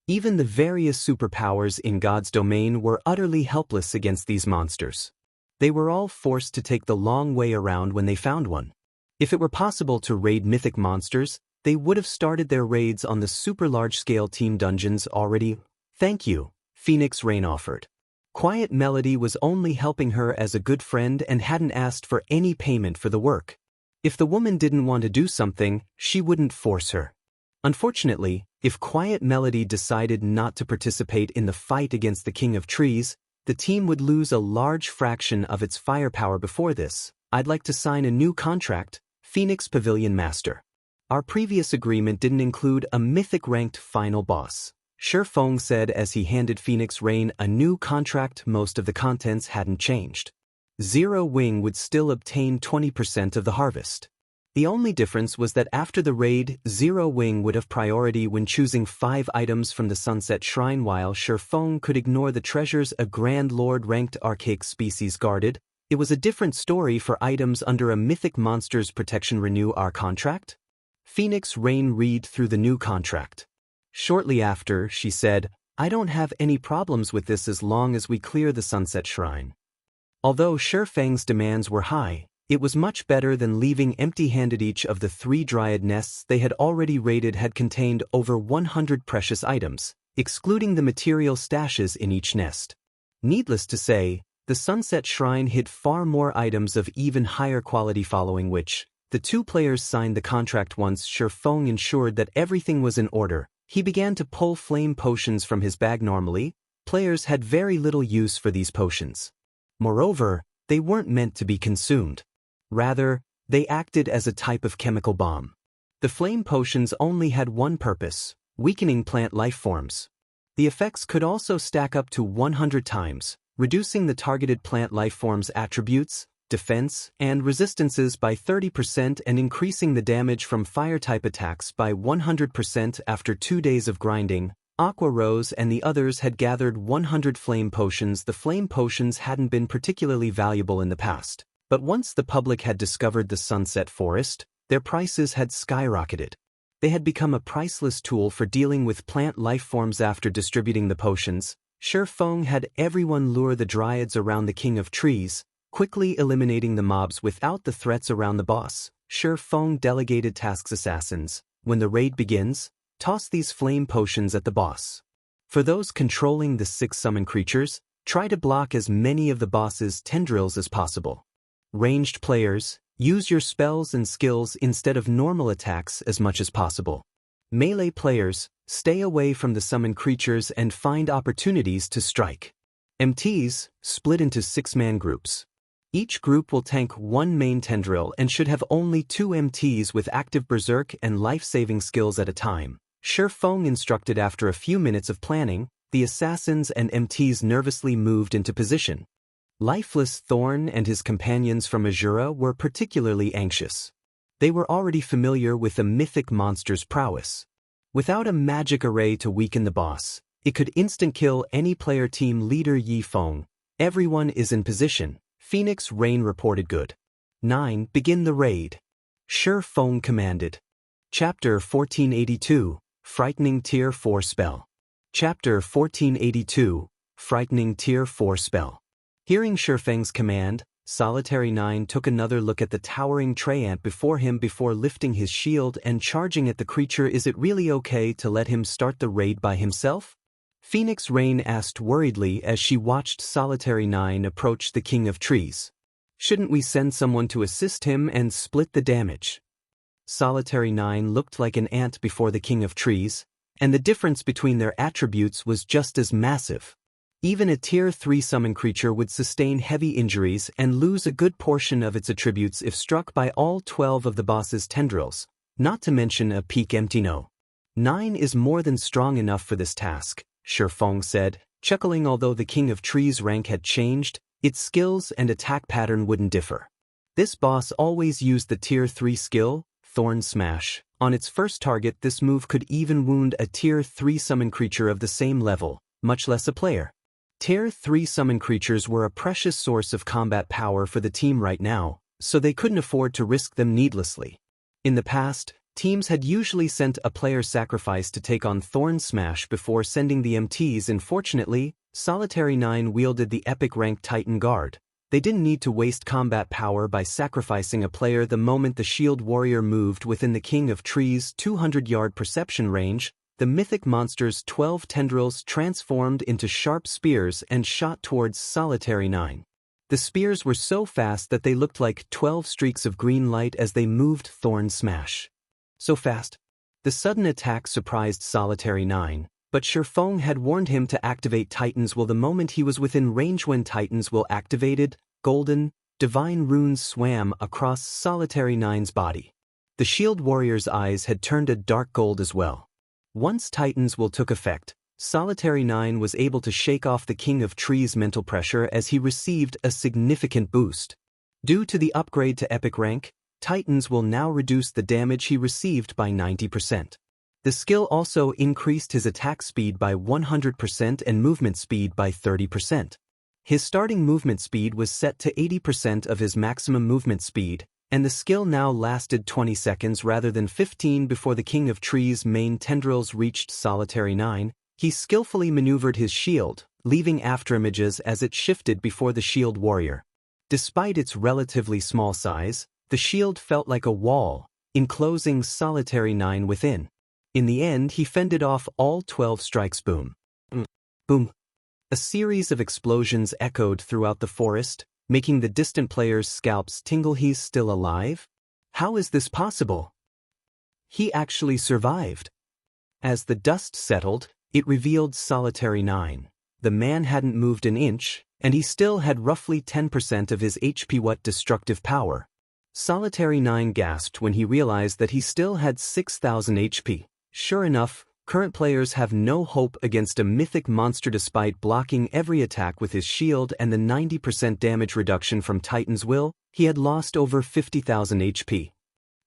Even the various superpowers in God's domain were utterly helpless against these monsters. They were all forced to take the long way around when they found one. If it were possible to raid mythic monsters, they would have started their raids on the super large-scale team dungeons already. Thank you, Phoenix Rain offered. Quiet Melody was only helping her as a good friend and hadn't asked for any payment for the work. If the woman didn't want to do something, she wouldn't force her. Unfortunately, if Quiet Melody decided not to participate in the fight against the King of Trees, the team would lose a large fraction of its firepower. Before this, I'd like to sign a new contract, Phoenix Pavilion Master. Our previous agreement didn't include a mythic-ranked final boss. Feng said as he handed Phoenix Rain a new contract. Most of the contents hadn't changed. Zero Wing would still obtain 20% of the harvest. The only difference was that after the raid, Zero Wing would have priority when choosing 5 items from the Sunset Shrine, while Feng could ignore the treasures a Grand Lord-ranked archaic species guarded. It was a different story for items under a mythic monster's protection. Renew our contract? Phoenix Rain read through the new contract. Shortly after, she said, I don't have any problems with this as long as we clear the Sunset Shrine. Although Feng's demands were high, it was much better than leaving empty-handed. Each of the 3 dryad nests they had already raided had contained over 100 precious items, excluding the material stashes in each nest. Needless to say, the Sunset Shrine hid far more items of even higher quality. Following which, the 2 players signed the contract. Once Feng ensured that everything was in order, he began to pull flame potions from his bag. Normally, players had very little use for these potions. Moreover, they weren't meant to be consumed. Rather, they acted as a type of chemical bomb. The flame potions only had one purpose: weakening plant life forms. The effects could also stack up to 100 times, reducing the targeted plant lifeform's attributes, defense, and resistances by 30% and increasing the damage from fire-type attacks by 100% after 2 days of grinding. Aqua Rose and the others had gathered 100 flame potions. The flame potions hadn't been particularly valuable in the past, but once the public had discovered the Sunset Forest, their prices had skyrocketed. They had become a priceless tool for dealing with plant lifeforms. After distributing the potions, Feng had everyone lure the dryads around the King of Trees, quickly eliminating the mobs without the threats around the boss. Feng delegated tasks assassins. When the raid begins, toss these flame potions at the boss. For those controlling the 6 summon creatures, try to block as many of the boss's tendrils as possible. Ranged players, use your spells and skills instead of normal attacks as much as possible. Melee players, stay away from the summon creatures and find opportunities to strike. MTs, split into 6-man groups. Each group will tank 1 main tendril and should have only 2 MTs with active berserk and life-saving skills at a time. Feng instructed. After a few minutes of planning, the assassins and MTs nervously moved into position. Lifeless Thorn and his companions from Asura were particularly anxious. They were already familiar with the mythic monster's prowess. Without a magic array to weaken the boss, it could instant-kill any player. Team leader Feng. Everyone is in position. Phoenix Rain reported. Good. 9. Begin the raid. Feng commanded. Chapter 1482, Frightening Tier 4 Spell. Chapter 1482, Frightening Tier 4 Spell. Hearing Feng's command, Solitary 9 took another look at the towering treant before him before lifting his shield and charging at the creature. Is it really okay to let him start the raid by himself? Phoenix Rain asked worriedly as she watched Solitary 9 approach the King of Trees. Shouldn't we send someone to assist him and split the damage? Solitary 9 looked like an ant before the King of Trees, and the difference between their attributes was just as massive. Even a Tier 3 summon creature would sustain heavy injuries and lose a good portion of its attributes if struck by all 12 of the boss's tendrils, not to mention a peak empty. No. 9 is more than strong enough for this task, Feng said, chuckling. Although the King of Trees' rank had changed, its skills and attack pattern wouldn't differ. This boss always used the Tier 3 skill, Thorn Smash. On its first target, this move could even wound a Tier 3 summon creature of the same level, much less a player. Tier 3 summon creatures were a precious source of combat power for the team right now, so they couldn't afford to risk them needlessly. In the past, teams had usually sent a player sacrifice to take on Thorn Smash before sending the MTs. Unfortunately, Solitary 9 wielded the epic rank Titan Guard. They didn't need to waste combat power by sacrificing a player. The moment the Shield Warrior moved within the King of Trees' 200-yard perception range, the mythic monster's 12 tendrils transformed into sharp spears and shot towards Solitary 9. The spears were so fast that they looked like 12 streaks of green light as they moved Thorn Smash. So fast. The sudden attack surprised Solitary 9, but Feng had warned him to activate Titan's Will the moment he was within range. When Titan's Will activated, golden, divine runes swam across Solitary 9's body. The Shield Warrior's eyes had turned a dark gold as well. Once Titan's Will took effect, Solitary 9 was able to shake off the King of Trees' mental pressure as he received a significant boost. Due to the upgrade to epic rank, Titan's Will now reduce the damage he received by 90%. The skill also increased his attack speed by 100% and movement speed by 30%. His starting movement speed was set to 80% of his maximum movement speed, and the skill now lasted 20 seconds rather than 15 before the King of Trees' main tendrils reached Solitary 9. He skillfully maneuvered his shield, leaving afterimages as it shifted before the Shield Warrior. Despite its relatively small size, the shield felt like a wall, enclosing Solitary 9 within. In the end, he fended off all 12 strikes. Boom. Boom. A series of explosions echoed throughout the forest, making the distant players' scalps tingle. He's still alive? How is this possible? He actually survived. As the dust settled, it revealed Solitary 9. The man hadn't moved an inch, and he still had roughly 10% of his HP. What destructive power? Solitary 9 gasped when he realized that he still had 6,000 HP. Sure enough, current players have no hope against a mythic monster despite blocking every attack with his shield and the 90% damage reduction from Titan's Will. He had lost over 50,000 HP.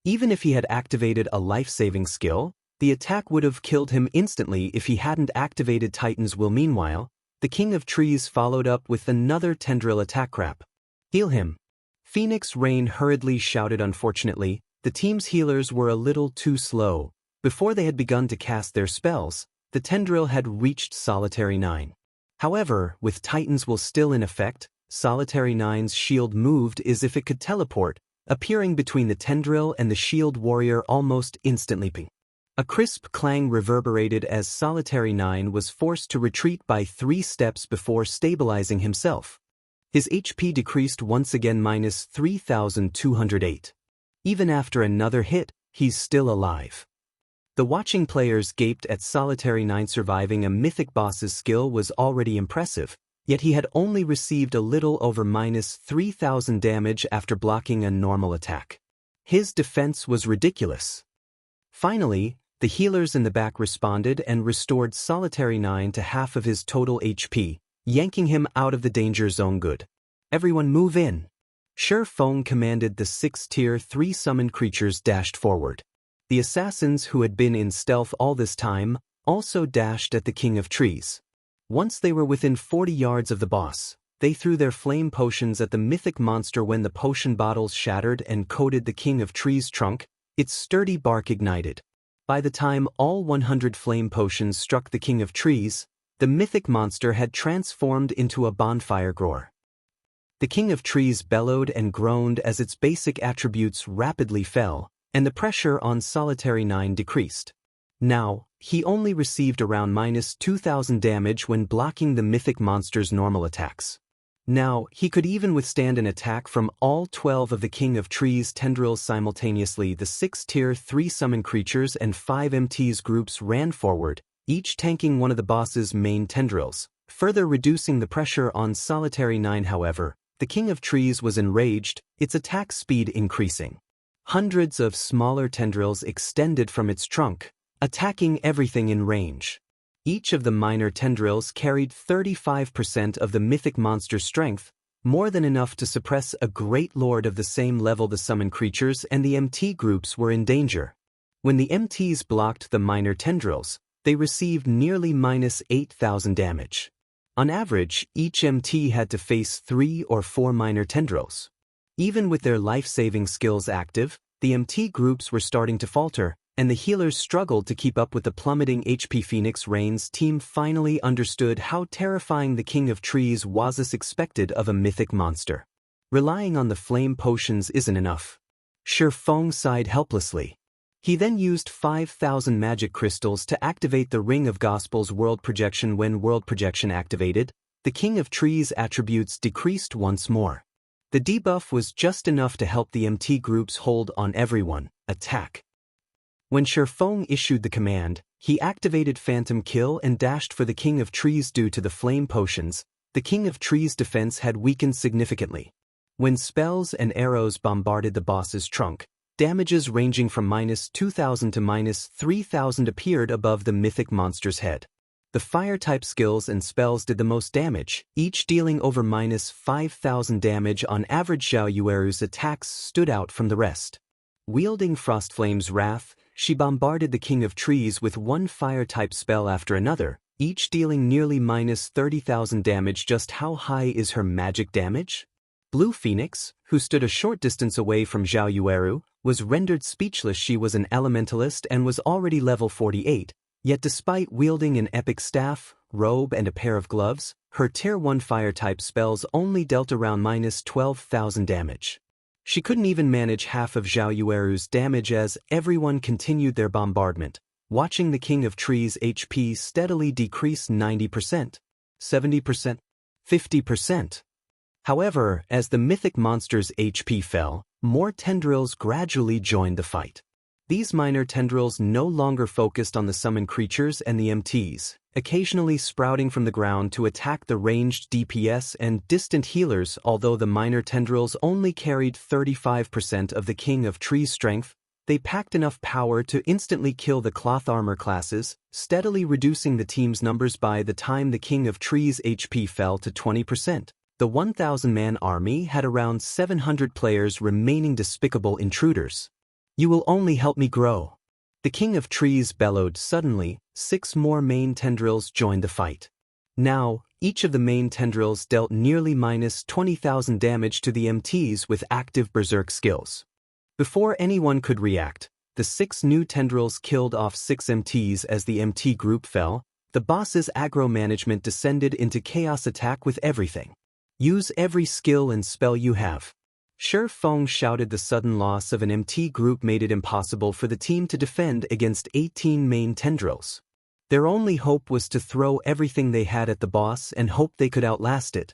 Even if he had activated a life-saving skill, the attack would have killed him instantly if he hadn't activated Titan's Will. Meanwhile, the King of Trees followed up with another tendril attack. Crap. Heal him. Phoenix Rain hurriedly shouted. Unfortunately, the team's healers were a little too slow. Before they had begun to cast their spells, the tendril had reached Solitary 9. However, with Titan's Will still in effect, Solitary 9's shield moved as if it could teleport, appearing between the tendril and the shield warrior almost instantly. Ping. A crisp clang reverberated as Solitary 9 was forced to retreat by 3 steps before stabilizing himself. His HP decreased once again -3,208. Even after another hit, he's still alive. The watching players gaped at Solitary 9. Surviving a mythic boss's skill was already impressive, yet he had only received a little over -3,000 damage after blocking a normal attack. His defense was ridiculous. Finally, the healers in the back responded and restored Solitary 9 to half of his total HP, yanking him out of the danger zone. Good. Everyone move in. Feng commanded. The 6-tier 3 summoned creatures dashed forward. The assassins who had been in stealth all this time also dashed at the King of Trees. Once they were within 40 yards of the boss, they threw their flame potions at the mythic monster. When the potion bottles shattered and coated the King of Trees' trunk, its sturdy bark ignited. By the time all 100 flame potions struck the King of Trees, the mythic monster had transformed into a bonfire grower. The King of Trees bellowed and groaned as its basic attributes rapidly fell, and the pressure on Solitary 9 decreased. Now, he only received around -2,000 damage when blocking the mythic monster's normal attacks. Now, he could even withstand an attack from all 12 of the King of Trees tendrils simultaneously. The 6-tier 3 summon creatures and 5 MTs groups ran forward, each tanking one of the boss's main tendrils, further reducing the pressure on Solitary 9. However, the King of Trees was enraged, its attack speed increasing. Hundreds of smaller tendrils extended from its trunk, attacking everything in range. Each of the minor tendrils carried 35% of the mythic monster's strength, more than enough to suppress a great lord of the same level. The summon creatures and the MT groups were in danger. When the MTs blocked the minor tendrils, they received nearly -8,000 damage. On average, each MT had to face 3 or 4 minor tendrils. Even with their life-saving skills active, the MT groups were starting to falter, and the healers struggled to keep up with the plummeting HP. Phoenix Rain's team finally understood how terrifying the King of Trees was as expected of a mythic monster. Relying on the flame potions isn't enough. Feng sighed helplessly. He then used 5,000 magic crystals to activate the Ring of Gospel's world projection. When world projection activated, the King of Trees' attributes decreased once more. The debuff was just enough to help the MT groups hold on everyone. Attack. When Feng issued the command, he activated Phantom Kill and dashed for the King of Trees. Due to the flame potions, the King of Trees' defense had weakened significantly. When spells and arrows bombarded the boss's trunk, damages ranging from -2,000 to -3,000 appeared above the mythic monster's head. The fire-type skills and spells did the most damage, each dealing over -5,000 damage on average. Zhao Yueru's attacks stood out from the rest. Wielding Frostflame's Wrath, she bombarded the King of Trees with one fire-type spell after another, each dealing nearly -30,000 damage. Just how high is her magic damage? Blue Phoenix, who stood a short distance away from Zhao Yueru, was rendered speechless. She was an elementalist and was already level 48. Yet despite wielding an epic staff, robe and a pair of gloves, her Tier 1 fire-type spells only dealt around -12,000 damage. She couldn't even manage half of Zhao Yueru's damage as everyone continued their bombardment, watching the King of Trees' HP steadily decrease 90%, 70%, 50%. However, as the mythic monster's HP fell, more tendrils gradually joined the fight. These minor tendrils no longer focused on the summoned creatures and the MTs, occasionally sprouting from the ground to attack the ranged DPS and distant healers. Although the minor tendrils only carried 35% of the King of Trees' strength, they packed enough power to instantly kill the cloth armor classes, steadily reducing the team's numbers. By the time the King of Trees' HP fell to 20%. The 1,000-man army had around 700 players remaining, despicable intruders. You will only help me grow. The King of Trees bellowed. Suddenly, 6 more main tendrils joined the fight. Now, each of the main tendrils dealt nearly minus 20,000 damage to the MTs with active berserk skills. Before anyone could react, the 6 new tendrils killed off 6 MTs. As the MT group fell, the boss's aggro management descended into chaos attack with everything. Use every skill and spell you have. Feng shouted. The sudden loss of an MT group made it impossible for the team to defend against 18 main tendrils. Their only hope was to throw everything they had at the boss and hope they could outlast it.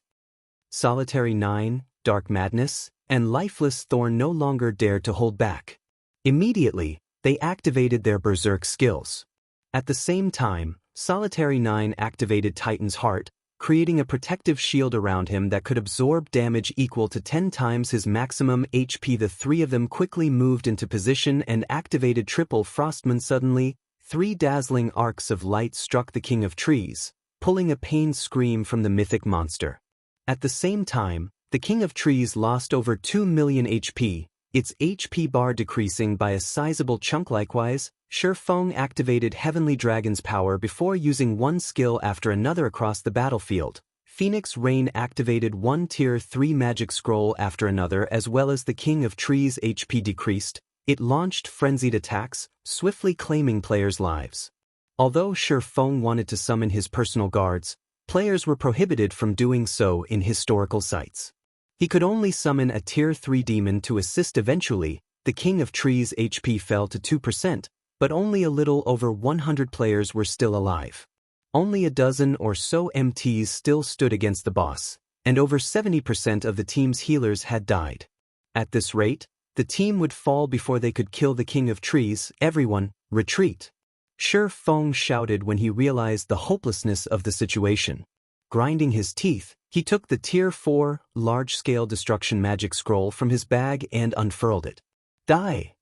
Solitary 9, Dark Madness, and Lifeless Thorn no longer dared to hold back. Immediately, they activated their berserk skills. At the same time, Solitary 9 activated Titan's Heart, creating a protective shield around him that could absorb damage equal to 10 times his maximum HP. The 3 of them quickly moved into position and activated Triple Frostman. Suddenly, 3 dazzling arcs of light struck the King of Trees, pulling a pained scream from the mythic monster. At the same time, the King of Trees lost over 2 million HP, its HP bar decreasing by a sizable chunk. Likewise, Feng activated Heavenly Dragon's power before using one skill after another across the battlefield. Phoenix Rain activated one Tier 3 magic scroll after another. As well as the King of Trees' HP decreased, it launched frenzied attacks, swiftly claiming players' lives. Although Feng wanted to summon his personal guards, players were prohibited from doing so in historical sites. He could only summon a Tier 3 demon to assist. Eventually, the King of Trees' HP fell to 2%, but only a little over 100 players were still alive. Only a dozen or so MTs still stood against the boss, and over 70% of the team's healers had died. At this rate, the team would fall before they could kill the King of Trees. Everyone, retreat! Feng shouted when he realized the hopelessness of the situation. Grinding his teeth, he took the Tier 4 large-scale destruction magic scroll from his bag and unfurled it. Die!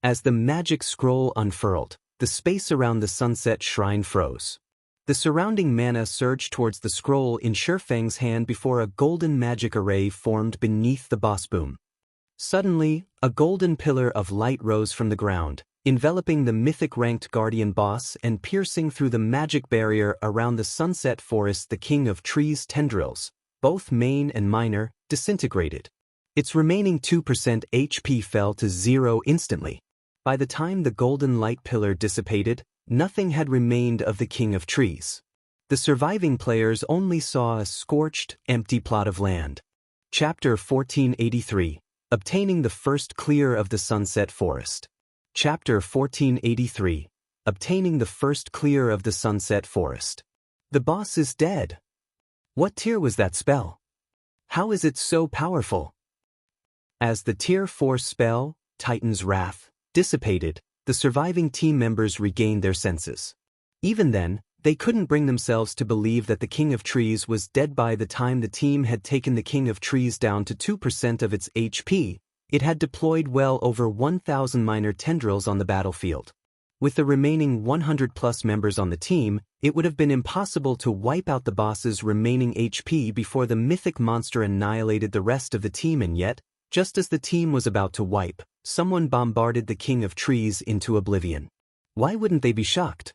As the magic scroll unfurled, the space around the sunset shrine froze. The surrounding mana surged towards the scroll in Feng's hand before a golden magic array formed beneath the boss. Boom. Suddenly, a golden pillar of light rose from the ground, enveloping the Mythic-ranked guardian boss and piercing through the magic barrier around the sunset forest. The King of Trees' tendrils, both main and minor, disintegrated. Its remaining 2% HP fell to 0 instantly. By the time the golden light pillar dissipated, nothing had remained of the King of Trees. The surviving players only saw a scorched, empty plot of land. Chapter 1483. Obtaining the first clear of the sunset forest. Chapter 1483. Obtaining the first clear of the sunset forest. The boss is dead. What tier was that spell? How is it so powerful? As the Tier 4 spell, Titan's Wrath, dissipated, the surviving team members regained their senses. Even then, they couldn't bring themselves to believe that the King of Trees was dead. By the time the team had taken the King of Trees down to 2% of its HP, it had deployed well over 1,000 minor tendrils on the battlefield. With the remaining 100+ members on the team, it would have been impossible to wipe out the boss's remaining HP before the mythic monster annihilated the rest of the team. And yet, just as the team was about to wipe, someone bombarded the King of Trees into oblivion. Why wouldn't they be shocked?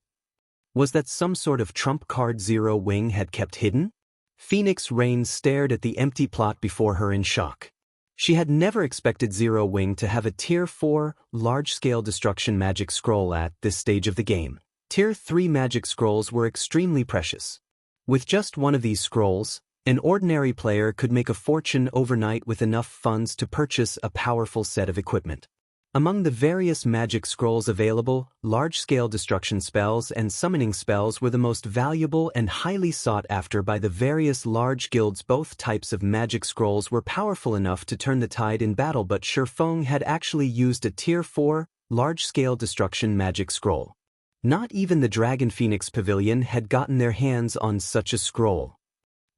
Was that some sort of trump card Zero Wing had kept hidden? Phoenix Rain stared at the empty plot before her in shock. She had never expected Zero Wing to have a Tier 4 large-scale destruction magic scroll at this stage of the game. Tier 3 magic scrolls were extremely precious. With just one of these scrolls, an ordinary player could make a fortune overnight with enough funds to purchase a powerful set of equipment. Among the various magic scrolls available, large-scale destruction spells and summoning spells were the most valuable and highly sought after by the various large guilds. Both types of magic scrolls were powerful enough to turn the tide in battle, but Feng had actually used a Tier 4 large-scale destruction magic scroll. Not even the Dragon Phoenix Pavilion had gotten their hands on such a scroll.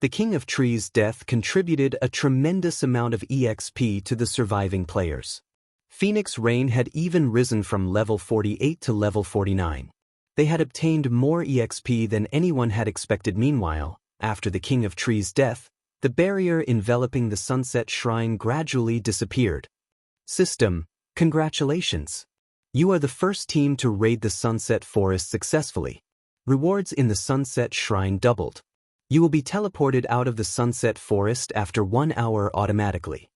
The King of Trees' death contributed a tremendous amount of EXP to the surviving players. Phoenix Rain had even risen from level 48 to level 49. They had obtained more EXP than anyone had expected. Meanwhile, after the King of Trees' death, the barrier enveloping the Sunset Shrine gradually disappeared. System, congratulations! You are the first team to raid the Sunset Forest successfully. Rewards in the Sunset Shrine doubled. You will be teleported out of the Sunset Forest after 1 hour automatically.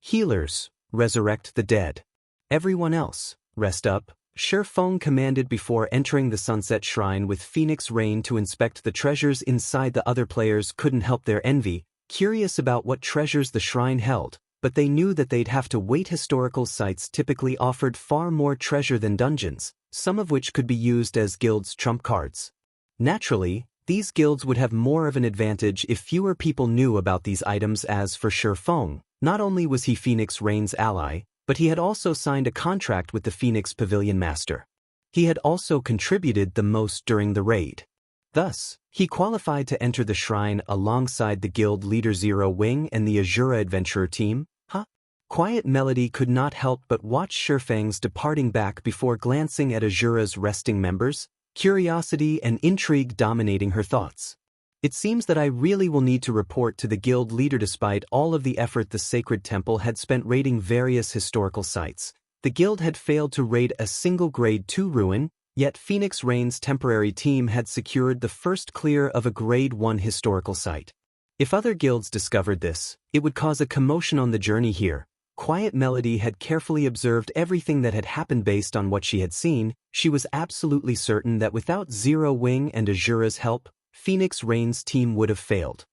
Healers, resurrect the dead. Everyone else, rest up. Feng commanded before entering the Sunset Shrine with Phoenix Rain to inspect the treasures inside. The other players couldn't help their envy, curious about what treasures the shrine held, but they knew that they'd have to wait. Historical sites typically offered far more treasure than dungeons, some of which could be used as guilds' trump cards. Naturally, these guilds would have more of an advantage if fewer people knew about these items. As for Feng, not only was he Phoenix Rain's ally, but he had also signed a contract with the Phoenix Pavilion Master. He had also contributed the most during the raid. Thus, he qualified to enter the shrine alongside the guild leader Zero Wing and the Asura adventurer team. Quiet Melody could not help but watch Feng's departing back before glancing at Asura's resting members, curiosity and intrigue dominating her thoughts. It seems that I really will need to report to the guild leader. Despite all of the effort the Sacred Temple had spent raiding various historical sites, the guild had failed to raid a single Grade 2 ruin, yet Phoenix Rain's temporary team had secured the first clear of a Grade 1 historical site. If other guilds discovered this, it would cause a commotion on the journey here. Quiet Melody had carefully observed everything that had happened. Based on what she had seen, she was absolutely certain that without Zero Wing and Asura's help, Phoenix Rain's team would have failed.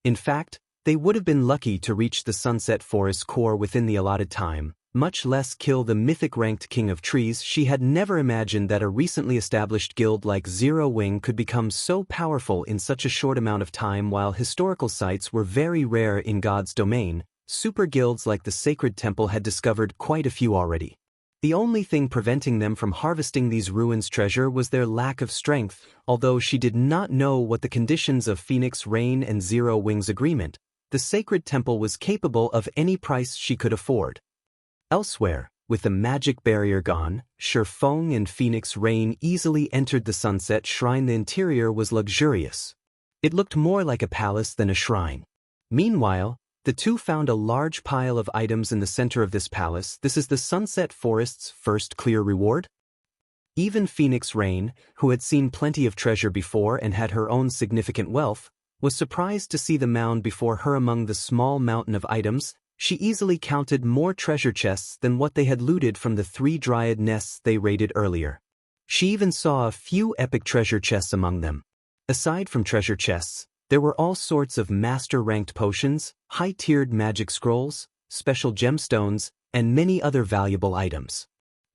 In fact, they would have been lucky to reach the Sunset Forest core within the allotted time, much less kill the Mythic-ranked King of Trees. She had never imagined that a recently established guild like Zero Wing could become so powerful in such a short amount of time. While historical sites were very rare in God's domain, super guilds like the Sacred Temple had discovered quite a few already. The only thing preventing them from harvesting these ruins' treasure was their lack of strength. Although she did not know what the conditions of Phoenix Rain and Zero Wing's agreement, the Sacred Temple was capable of any price she could afford. Elsewhere, with the magic barrier gone, Feng and Phoenix Rain easily entered the Sunset Shrine. The interior was luxurious. It looked more like a palace than a shrine. Meanwhile, the two found a large pile of items in the center of this palace. This is the Sunset Forest's first clear reward? Even Phoenix Rain, who had seen plenty of treasure before and had her own significant wealth, was surprised to see the mound before her. Among the small mountain of items, she easily counted more treasure chests than what they had looted from the 3 dryad nests they raided earlier. She even saw a few epic treasure chests among them. Aside from treasure chests, there were all sorts of master-ranked potions, high-tiered magic scrolls, special gemstones, and many other valuable items.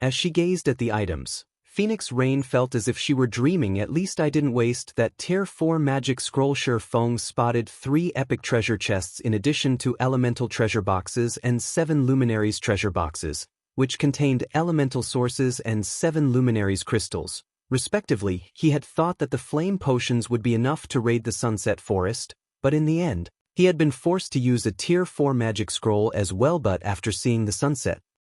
As she gazed at the items, Phoenix Rain felt as if she were dreaming. At least I didn't waste that Tier 4 magic scroll. Feng spotted 3 epic treasure chests in addition to elemental treasure boxes and 7 Luminaries treasure boxes, which contained elemental sources and 7 Luminaries crystals. Respectively. He had thought that the flame potions would be enough to raid the Sunset Forest, but in the end, he had been forced to use a Tier 4 magic scroll as well. But after seeing the Sunset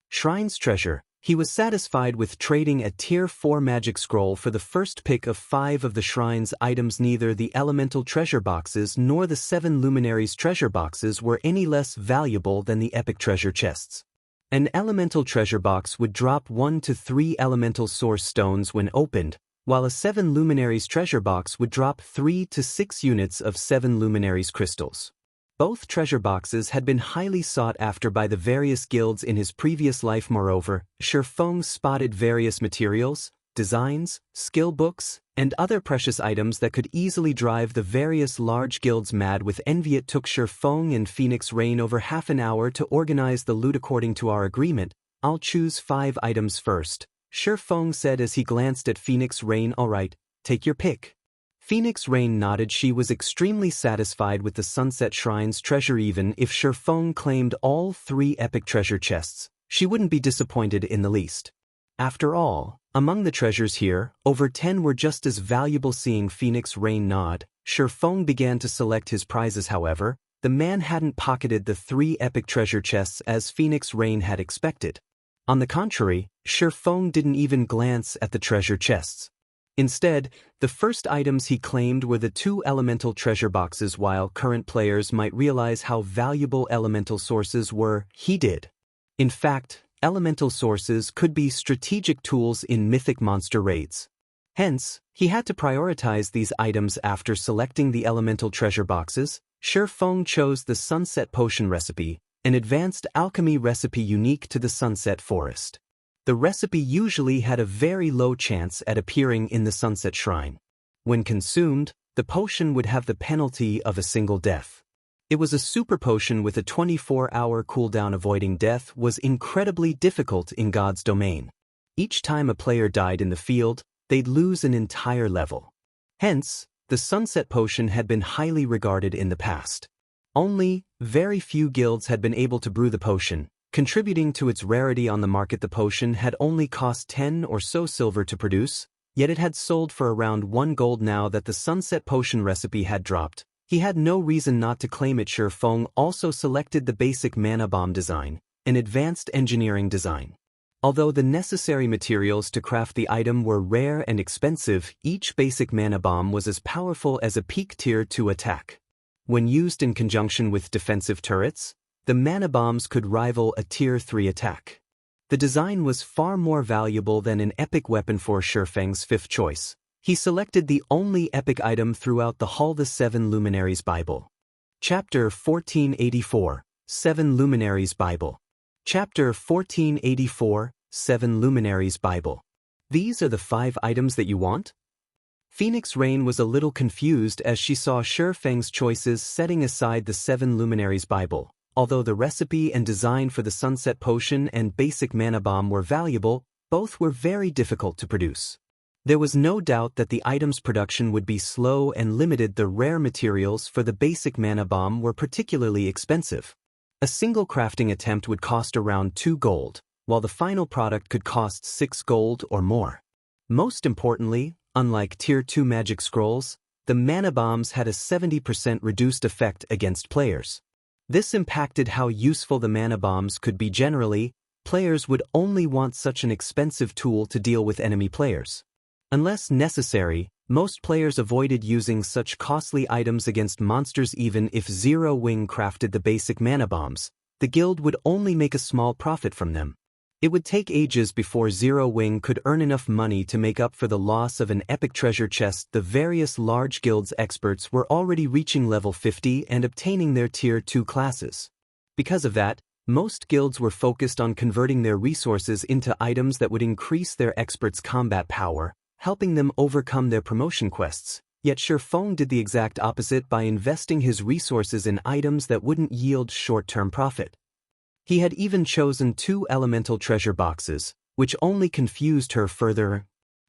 Shrine's treasure, he was satisfied with trading a Tier 4 magic scroll for the first pick of 5 of the shrine's items. Neither the elemental treasure boxes nor the 7 Luminaries treasure boxes were any less valuable than the epic treasure chests. An elemental treasure box would drop 1 to 3 elemental source stones when opened, while a 7 Luminaries treasure box would drop 3 to 6 units of 7 Luminaries crystals. Both treasure boxes had been highly sought after by the various guilds in his previous life. Moreover, Feng spotted various materials, designs, skill books, and other precious items that could easily drive the various large guilds mad with envy. It took Feng and Phoenix Rain over half an hour to organize the loot. According to our agreement, I'll choose 5 items first, Feng said as he glanced at Phoenix Rain. Alright, take your pick. Phoenix Rain nodded. She was extremely satisfied with the Sunset Shrine's treasure. Even if Feng claimed all 3 epic treasure chests, she wouldn't be disappointed in the least. After all, among the treasures here, over 10 were just as valuable. Seeing Phoenix Rain nod, Feng began to select his prizes. However, the man hadn't pocketed the 3 epic treasure chests as Phoenix Rain had expected. On the contrary, Feng didn't even glance at the treasure chests. Instead, the first items he claimed were the 2 elemental treasure boxes. While current players might realize how valuable elemental sources were, he did. In fact, elemental sources could be strategic tools in mythic monster raids. Hence, he had to prioritize these items. After selecting the elemental treasure boxes, Feng chose the Sunset Potion recipe, an advanced alchemy recipe unique to the Sunset Forest. The recipe usually had a very low chance at appearing in the Sunset Shrine. When consumed, the potion would have the penalty of a single death. It was a super potion with a 24-hour cooldown. Avoiding death was incredibly difficult in God's domain. Each time a player died in the field, they'd lose an entire level. Hence, the Sunset Potion had been highly regarded in the past. Only very few guilds had been able to brew the potion, contributing to its rarity on the market. The potion had only cost 10 or so silver to produce, yet it had sold for around 1 gold. Now that the Sunset Potion recipe had dropped, he had no reason not to claim it. Feng also selected the basic mana bomb design, an advanced engineering design. Although the necessary materials to craft the item were rare and expensive, each basic mana bomb was as powerful as a peak tier 2 attack. When used in conjunction with defensive turrets, the mana bombs could rival a tier 3 attack. The design was far more valuable than an epic weapon. For Feng's 5th choice, he selected the only epic item throughout the Hall, the 7 Luminaries Bible. Chapter 1484, 7 Luminaries Bible. Chapter 1484, 7 Luminaries Bible. These are the 5 items that you want? Phoenix Rain was a little confused as she saw Feng's choices. Setting aside the 7 Luminaries Bible, although the recipe and design for the Sunset Potion and basic mana bomb were valuable, both were very difficult to produce. There was no doubt that the item's production would be slow and limited. The rare materials for the basic mana bomb were particularly expensive. A single crafting attempt would cost around 2 gold, while the final product could cost 6 gold or more. Most importantly, unlike Tier 2 magic scrolls, the mana bombs had a 70% reduced effect against players. This impacted how useful the mana bombs could be. Generally, players would only want such an expensive tool to deal with enemy players. Unless necessary, most players avoided using such costly items against monsters. Even if Zero Wing crafted the basic mana bombs, the guild would only make a small profit from them. It would take ages before Zero Wing could earn enough money to make up for the loss of an epic treasure chest. The various large guilds' experts were already reaching level 50 and obtaining their tier 2 classes. Because of that, most guilds were focused on converting their resources into items that would increase their experts' combat power, helping them overcome their promotion quests. Yet Feng did the exact opposite by investing his resources in items that wouldn't yield short-term profit. He had even chosen 2 elemental treasure boxes, which only confused her further.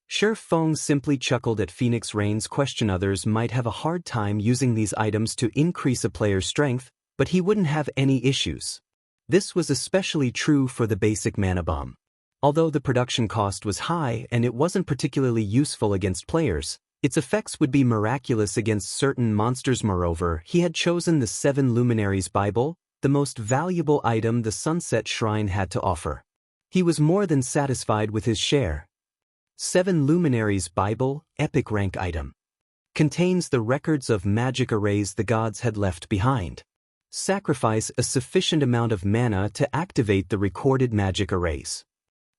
Feng simply chuckled at Phoenix Rain's question. Others might have a hard time using these items to increase a player's strength, but he wouldn't have any issues. This was especially true for the basic mana bomb. Although the production cost was high and it wasn't particularly useful against players, its effects would be miraculous against certain monsters. Moreover, he had chosen the 7 Luminaries Bible, the most valuable item the Sunset Shrine had to offer. He was more than satisfied with his share. 7 Luminaries Bible, epic rank item. Contains the records of magic arrays the gods had left behind. Sacrifice a sufficient amount of mana to activate the recorded magic arrays.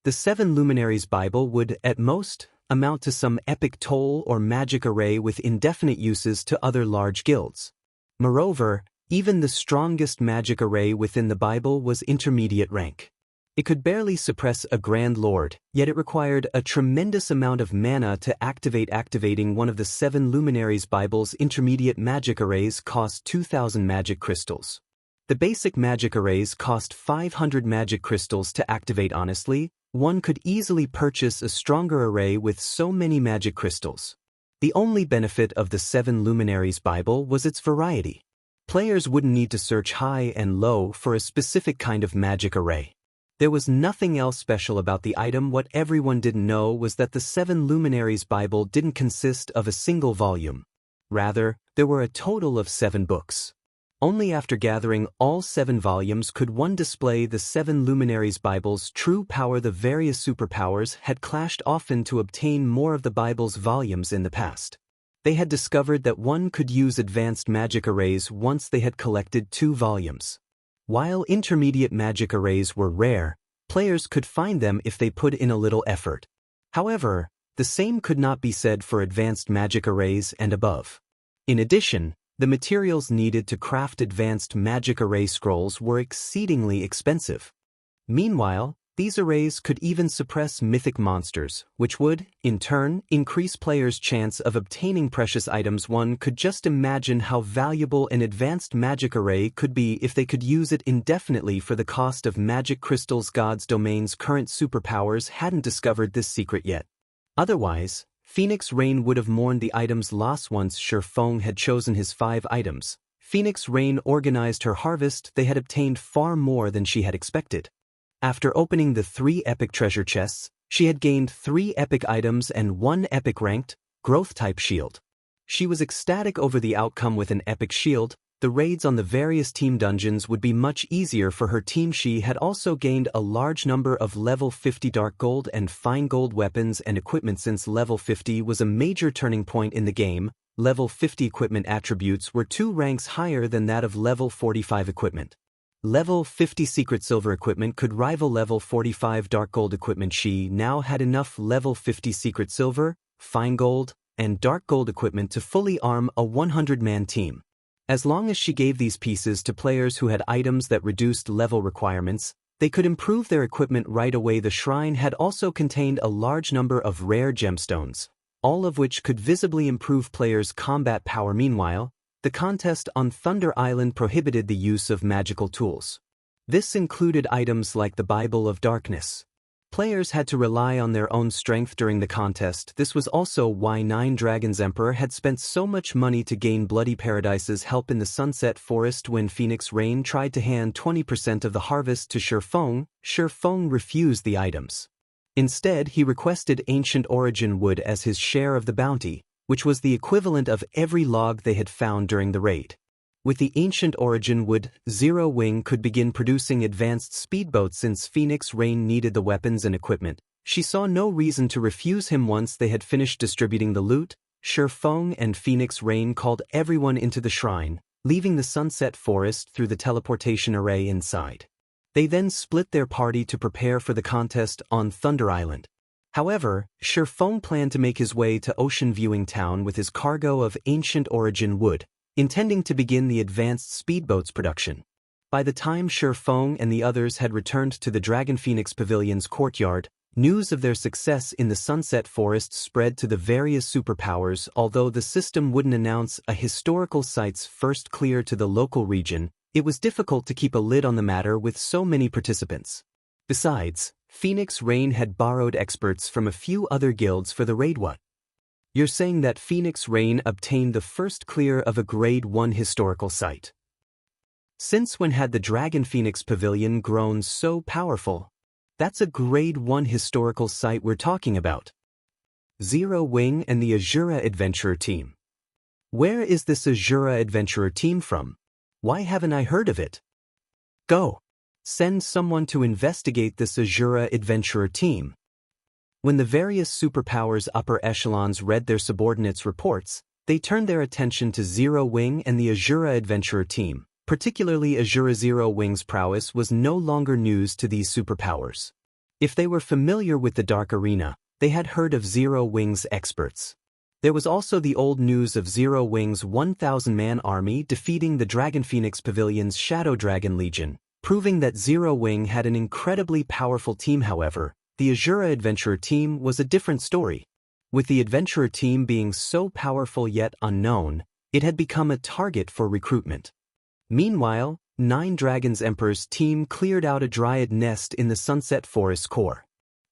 The 7 Luminaries Bible would, at most, amount to some epic toll or magic array with indefinite uses to other large guilds. Moreover, even the strongest magic array within the Bible was intermediate rank. It could barely suppress a Grand Lord, yet it required a tremendous amount of mana to activate. Activating one of the 7 Luminaries Bible's intermediate magic arrays cost 2,000 magic crystals. The basic magic arrays cost 500 magic crystals to activate. Honestly, one could easily purchase a stronger array with so many magic crystals. The only benefit of the 7 Luminaries Bible was its variety. Players wouldn't need to search high and low for a specific kind of magic array. There was nothing else special about the item. What everyone didn't know was that the 7 Luminaries Bible didn't consist of a single volume. Rather, there were a total of 7 books. Only after gathering all 7 volumes could one display the 7 Luminaries Bible's true power. The various superpowers had clashed often to obtain more of the Bible's volumes in the past. They had discovered that one could use advanced magic arrays once they had collected 2 volumes. While intermediate magic arrays were rare, players could find them if they put in a little effort. However, the same could not be said for advanced magic arrays and above. In addition, the materials needed to craft advanced magic array scrolls were exceedingly expensive. Meanwhile, these arrays could even suppress mythic monsters, which would, in turn, increase players' chance of obtaining precious items. One could just imagine how valuable an advanced magic array could be if they could use it indefinitely for the cost of magic crystals. God's Domain's current superpowers hadn't discovered this secret yet. Otherwise, Phoenix Rain would have mourned the items lost. Once Feng had chosen his 5 items, Phoenix Rain organized her harvest. They had obtained far more than she had expected. After opening the 3 epic treasure chests, she had gained 3 epic items and 1 epic ranked, growth-type shield. She was ecstatic over the outcome. With an epic shield, the raids on the various team dungeons would be much easier for her team. She had also gained a large number of level 50 dark gold and fine gold weapons and equipment. Since level 50 was a major turning point in the game, level 50 equipment attributes were 2 ranks higher than that of level 45 equipment. Level 50 secret silver equipment could rival level 45 dark gold equipment. She now had enough level 50 secret silver, fine gold, and dark gold equipment to fully arm a 100-man team. As long as she gave these pieces to players who had items that reduced level requirements, they could improve their equipment right away. The shrine had also contained a large number of rare gemstones, all of which could visibly improve players' combat power. Meanwhile, the contest on Thunder Island prohibited the use of magical tools. This included items like the Bible of Darkness. Players had to rely on their own strength during the contest. This was also why 9 Dragons Emperor had spent so much money to gain Bloody Paradise's help in the Sunset Forest. When Phoenix Rain tried to hand 20% of the harvest to Feng refused the items. Instead, he requested Ancient Origin Wood as his share of the bounty, which was the equivalent of every log they had found during the raid. With the Ancient Origin Wood, Zero Wing could begin producing advanced speedboats. Since Phoenix Rain needed the weapons and equipment, she saw no reason to refuse him. Once they had finished distributing the loot, Feng and Phoenix Rain called everyone into the shrine, leaving the Sunset Forest through the teleportation array inside. They then split their party to prepare for the contest on Thunder Island. However, Feng planned to make his way to Ocean Viewing Town with his cargo of Ancient Origin Wood, intending to begin the advanced speedboats production. By the time Feng and the others had returned to the Dragon Phoenix Pavilion's courtyard, news of their success in the Sunset Forest spread to the various superpowers. Although the system wouldn't announce a historical site's first clear to the local region, it was difficult to keep a lid on the matter with so many participants. Besides, Phoenix Rain had borrowed experts from a few other guilds for the raid. What? You're saying that Phoenix Rain obtained the first clear of a Grade 1 historical site? Since when had the Dragon Phoenix Pavilion grown so powerful? That's a Grade 1 historical site we're talking about. Zero Wing and the Asura Adventurer team. Where is this Asura Adventurer team from? Why haven't I heard of it? Go. Send someone to investigate this Asura Adventurer team. When the various superpowers upper echelons read their subordinates' reports, they turned their attention to Zero Wing and the Asura Adventurer team. Particularly Asura. Zero Wing's prowess was no longer news to these superpowers. If they were familiar with the Dark Arena, they had heard of Zero Wing's experts. There was also the old news of Zero Wing's 1,000-man army defeating the Dragon Phoenix Pavilion's Shadow Dragon Legion, proving that Zero Wing had an incredibly powerful team. However, the Asura Adventurer team was a different story. With the Adventurer team being so powerful yet unknown, it had become a target for recruitment. Meanwhile, 9 Dragons Emperor's team cleared out a Dryad nest in the Sunset Forest core.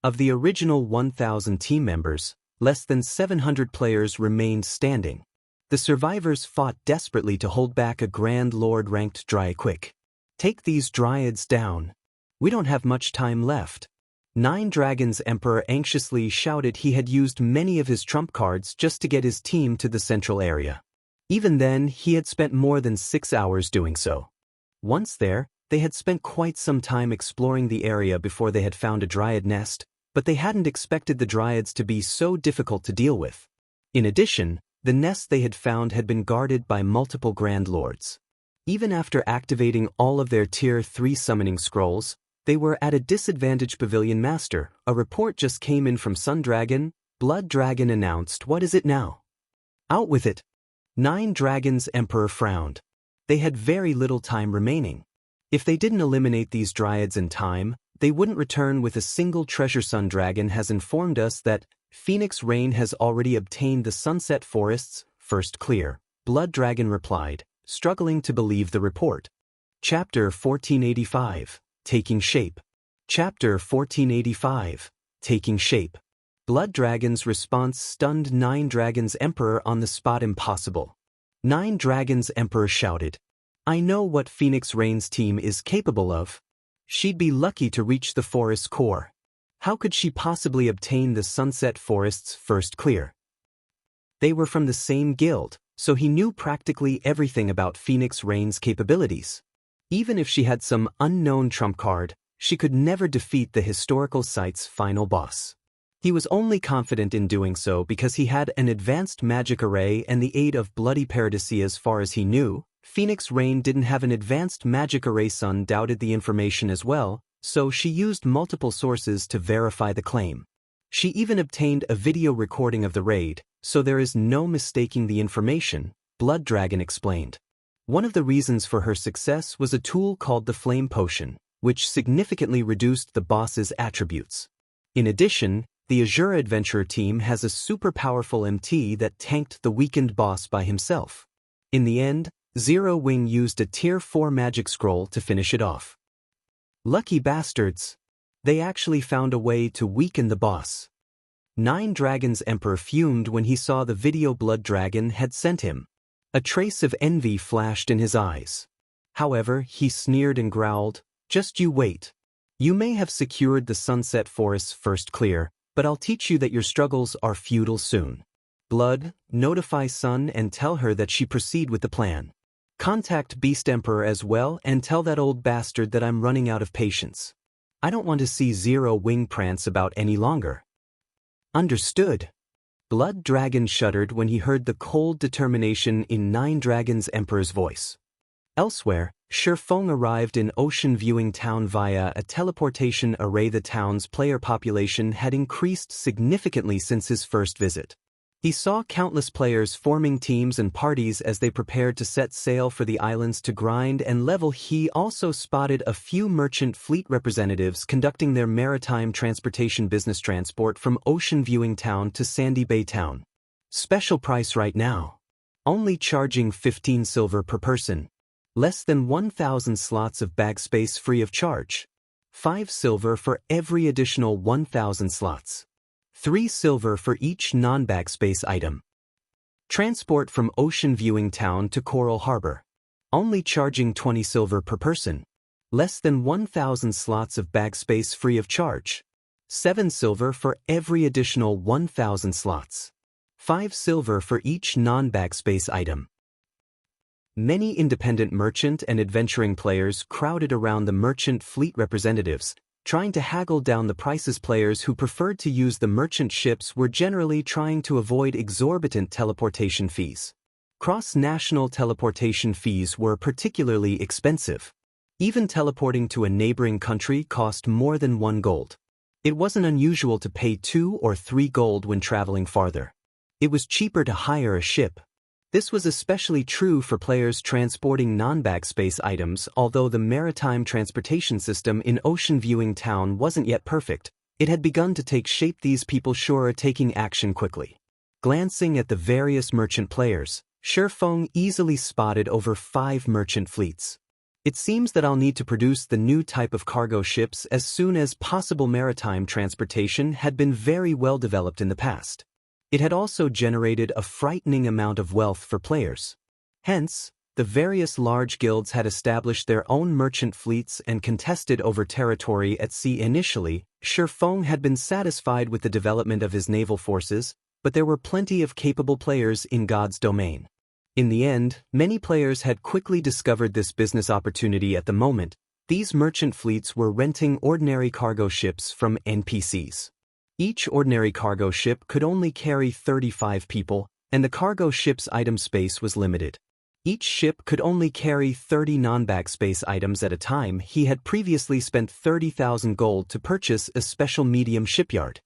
Of the original 1,000 team members, less than 700 players remained standing. The survivors fought desperately to hold back a Grand Lord-ranked Dryad. Quick. Take these Dryads down. We don't have much time left. 9 Dragons Emperor anxiously shouted. He had used many of his trump cards just to get his team to the central area. Even then, he had spent more than 6 hours doing so. Once there, they had spent quite some time exploring the area before they had found a dryad nest, but they hadn't expected the dryads to be so difficult to deal with. In addition, the nest they had found had been guarded by multiple Grand Lords. Even after activating all of their Tier 3 summoning scrolls, they were at a disadvantage. Pavilion Master, a report just came in from Sun Dragon. Blood Dragon announced. What is it now? Out with it. 9 Dragons. Emperor frowned. They had very little time remaining. If they didn't eliminate these dryads in time, they wouldn't return with a single treasure. Sun Dragon has informed us that Phoenix Rain has already obtained the Sunset Forest's first clear. Blood Dragon replied, struggling to believe the report. Chapter 1485, Taking Shape. Chapter 1485, Taking Shape. Blood Dragon's response stunned 9 Dragons. Emperor on the spot. Impossible. 9 Dragons. Emperor shouted. I know what Phoenix Rain's team is capable of. She'd be lucky to reach the forest's core. How could she possibly obtain the Sunset Forest's first clear? They were from the same guild, so he knew practically everything about Phoenix Rain's capabilities. Even if she had some unknown trump card, she could never defeat the historical site's final boss. He was only confident in doing so because he had an advanced magic array and the aid of Bloody Paradise. As far as he knew, Phoenix Rain didn't have an advanced magic array. Sun doubted the information as well, so she used multiple sources to verify the claim. She even obtained a video recording of the raid, so there is no mistaking the information, Blood Dragon explained. One of the reasons for her success was a tool called the Flame Potion, which significantly reduced the boss's attributes. In addition, the Asura Adventurer team has a super powerful MT that tanked the weakened boss by himself. In the end, Zero Wing used a Tier 4 magic scroll to finish it off. Lucky bastards! They actually found a way to weaken the boss. 9 Dragons. Emperor fumed when he saw the video Blood Dragon had sent him. A trace of envy flashed in his eyes. However, he sneered and growled, just you wait. You may have secured the Sunset Forest's first clear, but I'll teach you that your struggles are futile soon. Blood, notify Sun and tell her that she proceed with the plan. Contact Beast Emperor as well and tell that old bastard that I'm running out of patience. I don't want to see Zero Wing prance about any longer. Understood. Blood Dragon shuddered when he heard the cold determination in 9 Dragons Emperor's voice. Elsewhere, Feng arrived in Ocean Viewing Town via a teleportation array. The town's player population had increased significantly since his first visit. He saw countless players forming teams and parties as they prepared to set sail for the islands to grind and level. He also spotted a few merchant fleet representatives conducting their maritime transportation business transport from Ocean Viewing Town to Sandy Bay Town. Special price right now. Only charging 15 silver per person. Less than 1,000 slots of bag space free of charge. 5 silver for every additional 1,000 slots. 3 silver for each non-bag space item. Transport from Ocean Viewing Town to Coral Harbor. Only charging 20 silver per person. Less than 1,000 slots of bag space free of charge. 7 silver for every additional 1,000 slots. 5 silver for each non-bag space item. Many independent merchant and adventuring players crowded around the merchant fleet representatives, trying to haggle down the prices. Players who preferred to use the merchant ships were generally trying to avoid exorbitant teleportation fees. Cross-national teleportation fees were particularly expensive. Even teleporting to a neighboring country cost more than 1 gold. It wasn't unusual to pay 2 or 3 gold when traveling farther. It was cheaper to hire a ship. This was especially true for players transporting non-bag space items. Although the maritime transportation system in Ocean Viewing Town wasn't yet perfect, it had begun to take shape. These people sure are taking action quickly. Glancing at the various merchant players, Feng easily spotted over 5 merchant fleets. It seems that I'll need to produce the new type of cargo ships as soon as possible. Maritime transportation had been very well developed in the past. It had also generated a frightening amount of wealth for players. Hence, the various large guilds had established their own merchant fleets and contested over territory at sea. Initially, Feng had been satisfied with the development of his naval forces, but there were plenty of capable players in God's domain. In the end, many players had quickly discovered this business opportunity at the moment. These merchant fleets were renting ordinary cargo ships from NPCs. Each ordinary cargo ship could only carry 35 people, and the cargo ship's item space was limited. Each ship could only carry 30 non-bag space items at a time. He had previously spent 30,000 gold to purchase a special medium shipyard.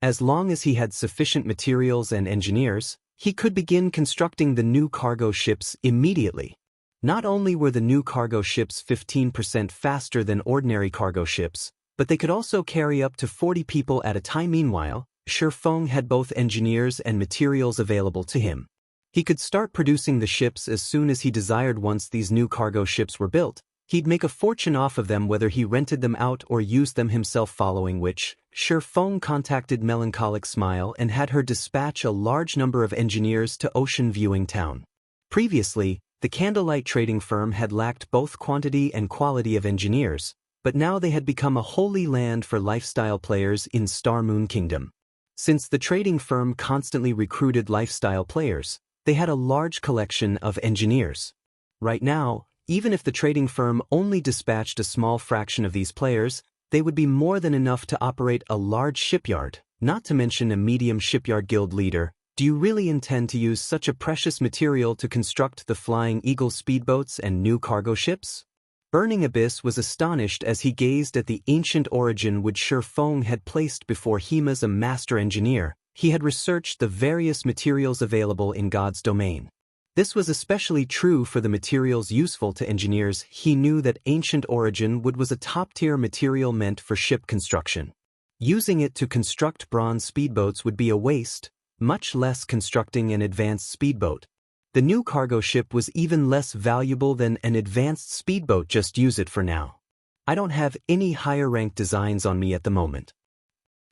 As long as he had sufficient materials and engineers, he could begin constructing the new cargo ships immediately. Not only were the new cargo ships 15% faster than ordinary cargo ships, but they could also carry up to 40 people at a time. Meanwhile, Feng had both engineers and materials available to him. He could start producing the ships as soon as he desired. Once these new cargo ships were built, he'd make a fortune off of them whether he rented them out or used them himself, following which, Feng contacted Melancholic Smile and had her dispatch a large number of engineers to Ocean Viewing Town. Previously, the Candlelight trading firm had lacked both quantity and quality of engineers, but now they had become a holy land for lifestyle players in Star Moon Kingdom. Since the trading firm constantly recruited lifestyle players, they had a large collection of engineers. Right now, even if the trading firm only dispatched a small fraction of these players, they would be more than enough to operate a large shipyard, not to mention a medium shipyard guild leader. Do you really intend to use such a precious material to construct the Flying Eagle speedboats and new cargo ships? Burning Abyss was astonished as he gazed at the ancient origin which Feng had placed before him. As a master engineer, he had researched the various materials available in God's domain. This was especially true for the materials useful to engineers. He knew that Ancient Origin wood was a top-tier material meant for ship construction. Using it to construct bronze speedboats would be a waste, much less constructing an advanced speedboat. The new cargo ship was even less valuable than an advanced speedboat. Just use it for now. I don't have any higher-ranked designs on me at the moment.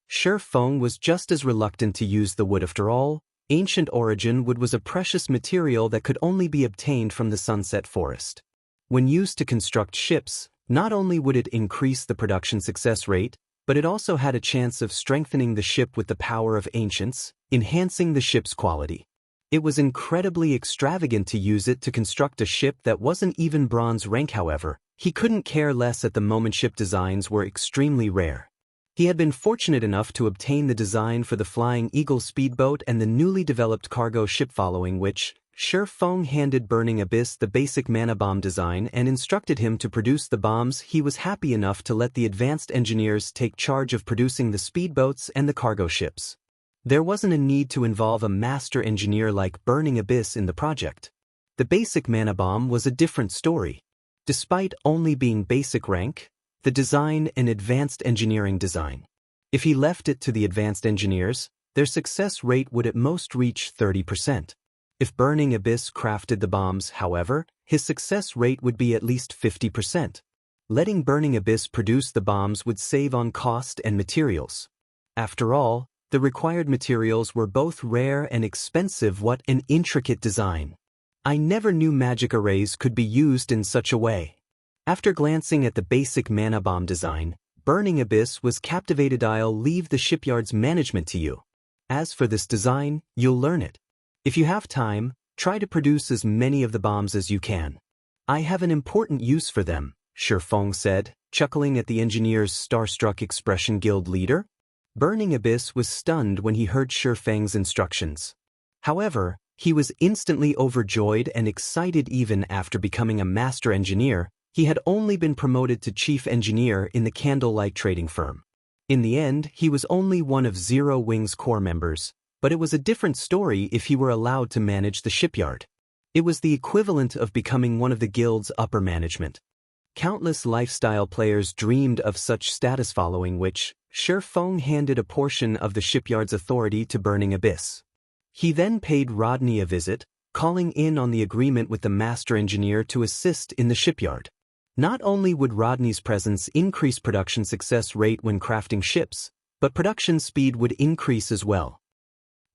Feng was just as reluctant to use the wood. After all, Ancient Origin wood was a precious material that could only be obtained from the Sunset Forest. When used to construct ships, not only would it increase the production success rate, but it also had a chance of strengthening the ship with the power of ancients, enhancing the ship's quality. It was incredibly extravagant to use it to construct a ship that wasn't even bronze rank. However, he couldn't care less at the moment. Ship designs were extremely rare. He had been fortunate enough to obtain the design for the Flying Eagle speedboat and the newly developed cargo ship, following which, Feng handed Burning Abyss the basic mana bomb design and instructed him to produce the bombs. He was happy enough to let the advanced engineers take charge of producing the speedboats and the cargo ships. There wasn't a need to involve a master engineer like Burning Abyss in the project. The basic mana bomb was a different story. Despite only being basic rank, the design and advanced engineering design. If he left it to the advanced engineers, their success rate would at most reach 30%. If Burning Abyss crafted the bombs, however, his success rate would be at least 50%. Letting Burning Abyss produce the bombs would save on cost and materials. After all, the required materials were both rare and expensive. What an intricate design! I never knew magic arrays could be used in such a way. After glancing at the basic mana bomb design, Burning Abyss was captivated. I'll leave the shipyard's management to you. As for this design, you'll learn it. If you have time, try to produce as many of the bombs as you can. I have an important use for them, Feng said, chuckling at the engineer's starstruck expression. Guild leader? Burning Abyss was stunned when he heard Feng's instructions. However, he was instantly overjoyed and excited. Even after becoming a master engineer, he had only been promoted to chief engineer in the Candlelight trading firm. In the end, he was only one of Zero Wing's core members, but it was a different story if he were allowed to manage the shipyard. It was the equivalent of becoming one of the guild's upper management. Countless lifestyle players dreamed of such status, following which, Feng handed a portion of the shipyard's authority to Burning Abyss. He then paid Rodney a visit, calling in on the agreement with the master engineer to assist in the shipyard. Not only would Rodney's presence increase production success rate when crafting ships, but production speed would increase as well.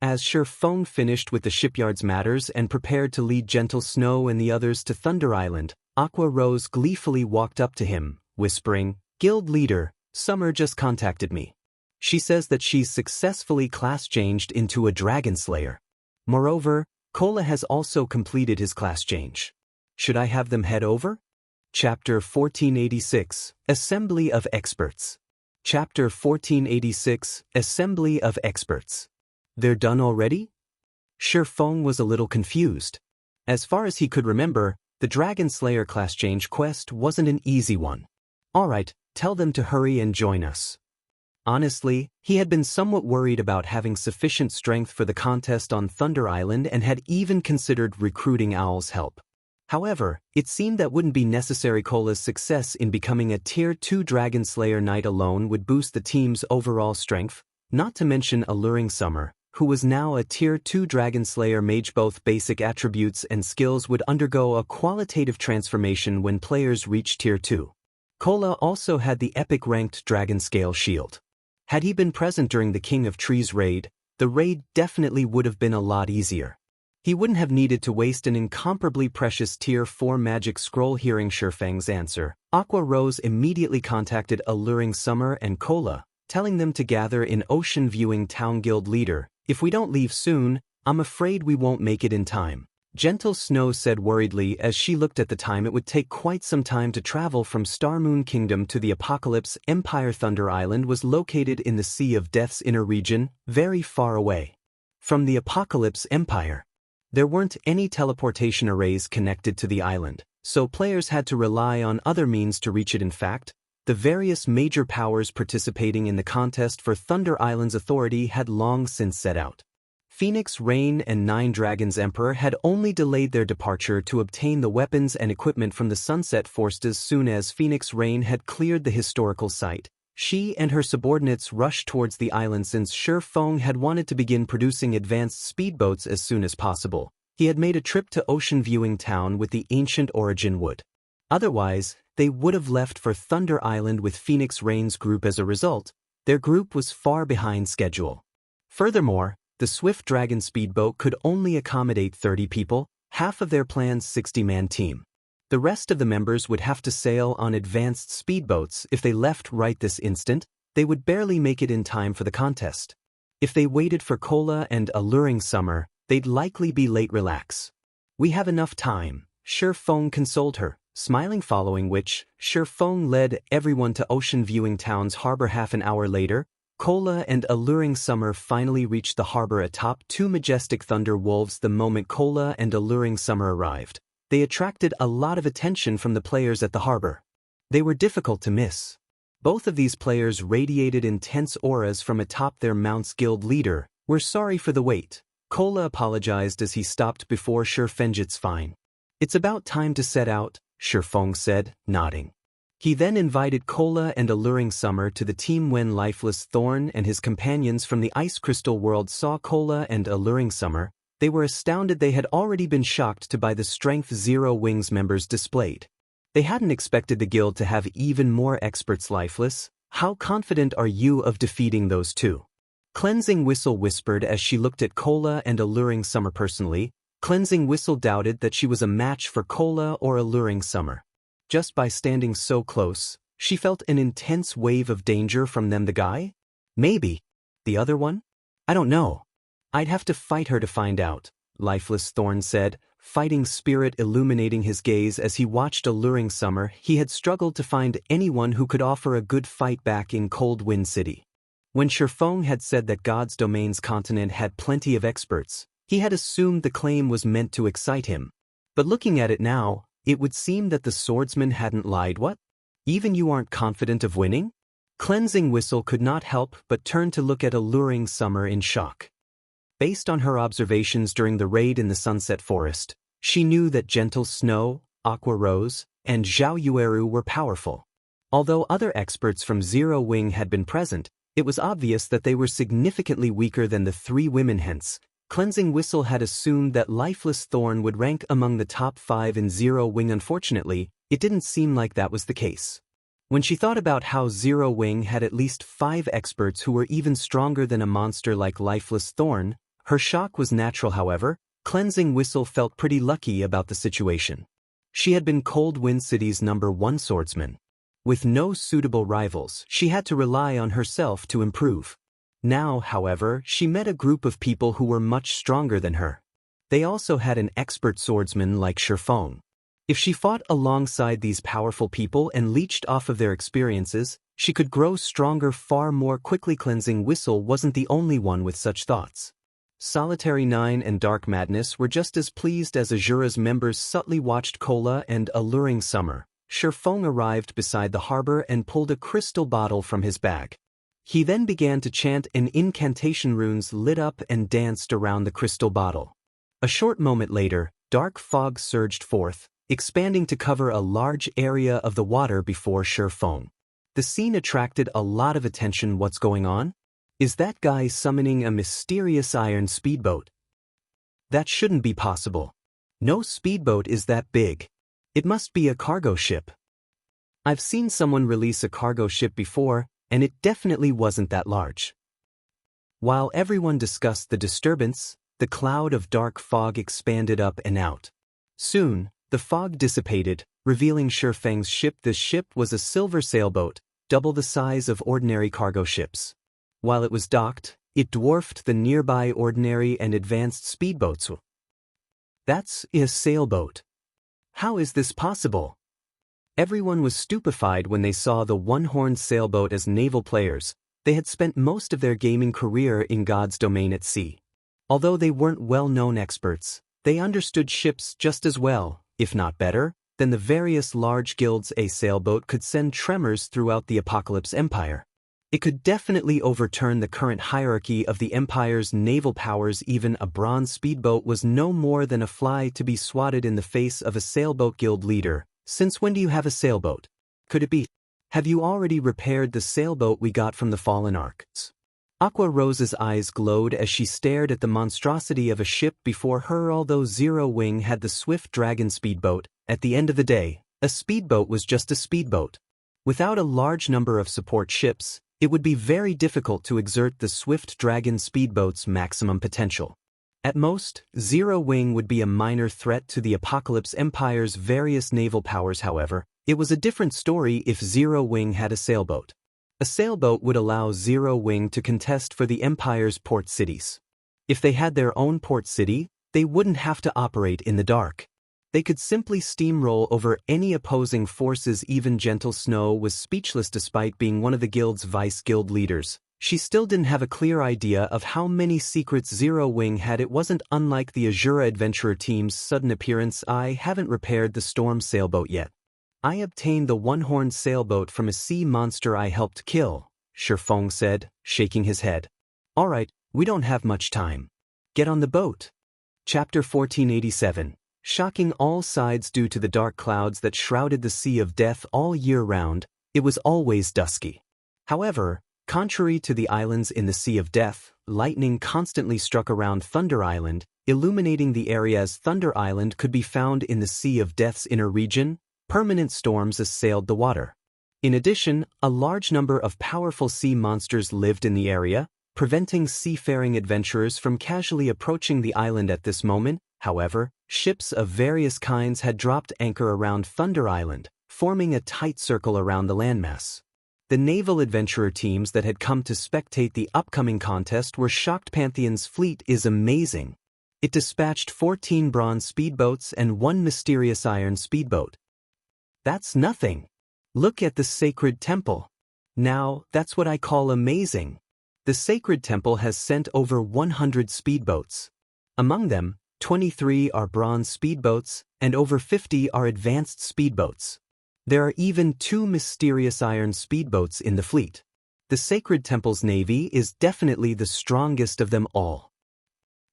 As Feng finished with the shipyard's matters and prepared to lead Gentle Snow and the others to Thunder Island, Aqua Rose gleefully walked up to him, whispering, "Guild leader, Summer just contacted me. She says that she's successfully class changed into a dragon slayer. Moreover, Kola has also completed his class change. Should I have them head over? Chapter 1486, Assembly of Experts. Chapter 1486, Assembly of Experts. They're done already? Feng was a little confused. As far as he could remember, the Dragon Slayer class change quest wasn't an easy one. Alright, tell them to hurry and join us. Honestly, he had been somewhat worried about having sufficient strength for the contest on Thunder Island and had even considered recruiting Owl's help. However, it seemed that wouldn't be necessary. Kola's success in becoming a Tier 2 Dragon Slayer Knight alone would boost the team's overall strength, not to mention Alluring Summer, who was now a Tier 2 Dragon Slayer mage. Both basic attributes and skills would undergo a qualitative transformation when players reach Tier 2. Kola also had the epic ranked Dragon Scale Shield. Had he been present during the King of Trees raid, the raid definitely would have been a lot easier. He wouldn't have needed to waste an incomparably precious Tier 4 magic scroll. Hearing Feng's answer, Aqua Rose immediately contacted Alluring Summer and Kola, telling them to gather in Ocean Viewing Town. Guild leader, if we don't leave soon, I'm afraid we won't make it in time. Gentle Snow said worriedly as she looked at the time. It would take quite some time to travel from Starmoon Kingdom to the Apocalypse Empire. Thunder Island was located in the Sea of Death's inner region, very far away. From the Apocalypse Empire, there weren't any teleportation arrays connected to the island, so players had to rely on other means to reach it. In fact, the various major powers participating in the contest for Thunder Island's authority had long since set out. Phoenix Rain and Nine Dragons Emperor had only delayed their departure to obtain the weapons and equipment from the Sunset Forest. As soon as Phoenix Rain had cleared the historical site, she and her subordinates rushed towards the island. Since Feng had wanted to begin producing advanced speedboats as soon as possible, he had made a trip to Ocean Viewing Town with the ancient Origin Wood. Otherwise, they would have left for Thunder Island with Phoenix Rain's group. As a result, their group was far behind schedule. Furthermore, the Swift Dragon speedboat could only accommodate 30 people, half of their plan's 60-man team. The rest of the members would have to sail on advanced speedboats. If they left right this instant, they would barely make it in time for the contest. If they waited for Kola and Alluring Summer, they'd likely be late. Relax. We have enough time, Feng consoled her, smiling, following which, Feng led everyone to Ocean Viewing Town's harbor. Half an hour later, Kola and Alluring Summer finally reached the harbor atop two majestic thunder wolves. The moment Kola and Alluring Summer arrived, they attracted a lot of attention from the players at the harbor. They were difficult to miss. Both of these players radiated intense auras from atop their mounts. Guild leader, we're sorry for the wait. Kola apologized as he stopped before Feng. It's fine. It's about time to set out, Feng said, nodding. He then invited Kola and Alluring Summer to the team. When Lifeless Thorn and his companions from the Ice Crystal World saw Kola and Alluring Summer, they were astounded. They had already been shocked by the Strength 0 Wings members displayed. They hadn't expected the guild to have even more experts. Lifeless, how confident are you of defeating those two? Cleansing Whistle whispered as she looked at Kola and Alluring Summer. Personally, Cleansing Whistle doubted that she was a match for Kola or Alluring Summer. Just by standing so close, she felt an intense wave of danger from them. The guy? Maybe. The other one? I don't know. I'd have to fight her to find out, Lifeless Thorn said, fighting spirit illuminating his gaze as he watched Alluring Summer. He had struggled to find anyone who could offer a good fight back in Cold Wind City. When Feng had said that God's Domain's continent had plenty of experts, he had assumed the claim was meant to excite him. But looking at it now, it would seem that the swordsman hadn't lied. What? Even you aren't confident of winning? Cleansing Whistle could not help but turn to look at Alluring Summer in shock. Based on her observations during the raid in the Sunset Forest, she knew that Gentle Snow, Aqua Rose, and Zhao Yueru were powerful. Although other experts from Zero Wing had been present, it was obvious that they were significantly weaker than the three women. Hence, Cleansing Whistle had assumed that Lifeless Thorn would rank among the top 5 in Zero Wing. Unfortunately, it didn't seem like that was the case. When she thought about how Zero Wing had at least 5 experts who were even stronger than a monster like Lifeless Thorn, her shock was natural. However, Cleansing Whistle felt pretty lucky about the situation. She had been Cold Wind City's #1 swordsman. With no suitable rivals, she had to rely on herself to improve. Now, however, she met a group of people who were much stronger than her. They also had an expert swordsman like Feng. If she fought alongside these powerful people and leached off of their experiences, she could grow stronger far more quickly. Cleansing Whistle wasn't the only one with such thoughts. Solitary 9 and Dark Madness were just as pleased as Asura's members subtly watched Cola and Alluring Summer. Feng arrived beside the harbor and pulled a crystal bottle from his bag. He then began to chant, and incantation runes lit up and danced around the crystal bottle. A short moment later, dark fog surged forth, expanding to cover a large area of the water before Feng. The scene attracted a lot of attention. What's going on? Is that guy summoning a mysterious iron speedboat? That shouldn't be possible. No speedboat is that big. It must be a cargo ship. I've seen someone release a cargo ship before, and it definitely wasn't that large. While everyone discussed the disturbance, the cloud of dark fog expanded up and out. Soon, the fog dissipated, revealing Feng's ship. The ship was a silver sailboat, double the size of ordinary cargo ships. While it was docked, it dwarfed the nearby ordinary and advanced speedboats. That's a sailboat. How is this possible? Everyone was stupefied when they saw the one-horned sailboat. As naval players, they had spent most of their gaming career in God's domain at sea. Although they weren't well-known experts, they understood ships just as well, if not better, than the various large guilds. A sailboat could send tremors throughout the Apocalypse Empire. It could definitely overturn the current hierarchy of the Empire's naval powers. Even a bronze speedboat was no more than a fly to be swatted in the face of a sailboat guild leader. Since when do you have a sailboat? Could it be? Have you already repaired the sailboat we got from the fallen arcs? Aqua Rose's eyes glowed as she stared at the monstrosity of a ship before her. Although Zero Wing had the Swift Dragon speedboat, at the end of the day, a speedboat was just a speedboat. Without a large number of support ships, it would be very difficult to exert the Swift Dragon speedboat's maximum potential. At most, Zero Wing would be a minor threat to the Apocalypse Empire's various naval powers. However, it was a different story if Zero Wing had a sailboat. A sailboat would allow Zero Wing to contest for the Empire's port cities. If they had their own port city, they wouldn't have to operate in the dark. They could simply steamroll over any opposing forces. Even Gentle Snow was speechless. Despite being one of the guild's vice-guild leaders, she still didn't have a clear idea of how many secrets Zero Wing had. It wasn't unlike the Asura adventurer team's sudden appearance. I haven't repaired the Storm sailboat yet. I obtained the one-horned sailboat from a sea monster I helped kill, Feng said, shaking his head. All right, we don't have much time. Get on the boat. Chapter 1487. Shocking all sides. Due to the dark clouds that shrouded the Sea of Death all year round, it was always dusky. However, contrary to the islands in the Sea of Death, lightning constantly struck around Thunder Island, illuminating the area. As Thunder Island could be found in the Sea of Death's inner region, permanent storms assailed the water. In addition, a large number of powerful sea monsters lived in the area, preventing seafaring adventurers from casually approaching the island. At this moment, however, ships of various kinds had dropped anchor around Thunder Island, forming a tight circle around the landmass. The naval adventurer teams that had come to spectate the upcoming contest were shocked. Pantheon's fleet is amazing. It dispatched 14 bronze speedboats and 1 mysterious iron speedboat. That's nothing. Look at the Sacred Temple. Now, that's what I call amazing. The Sacred Temple has sent over 100 speedboats. Among them, 23 are bronze speedboats, and over 50 are advanced speedboats. There are even 2 mysterious iron speedboats in the fleet. The Sacred Temple's navy is definitely the strongest of them all.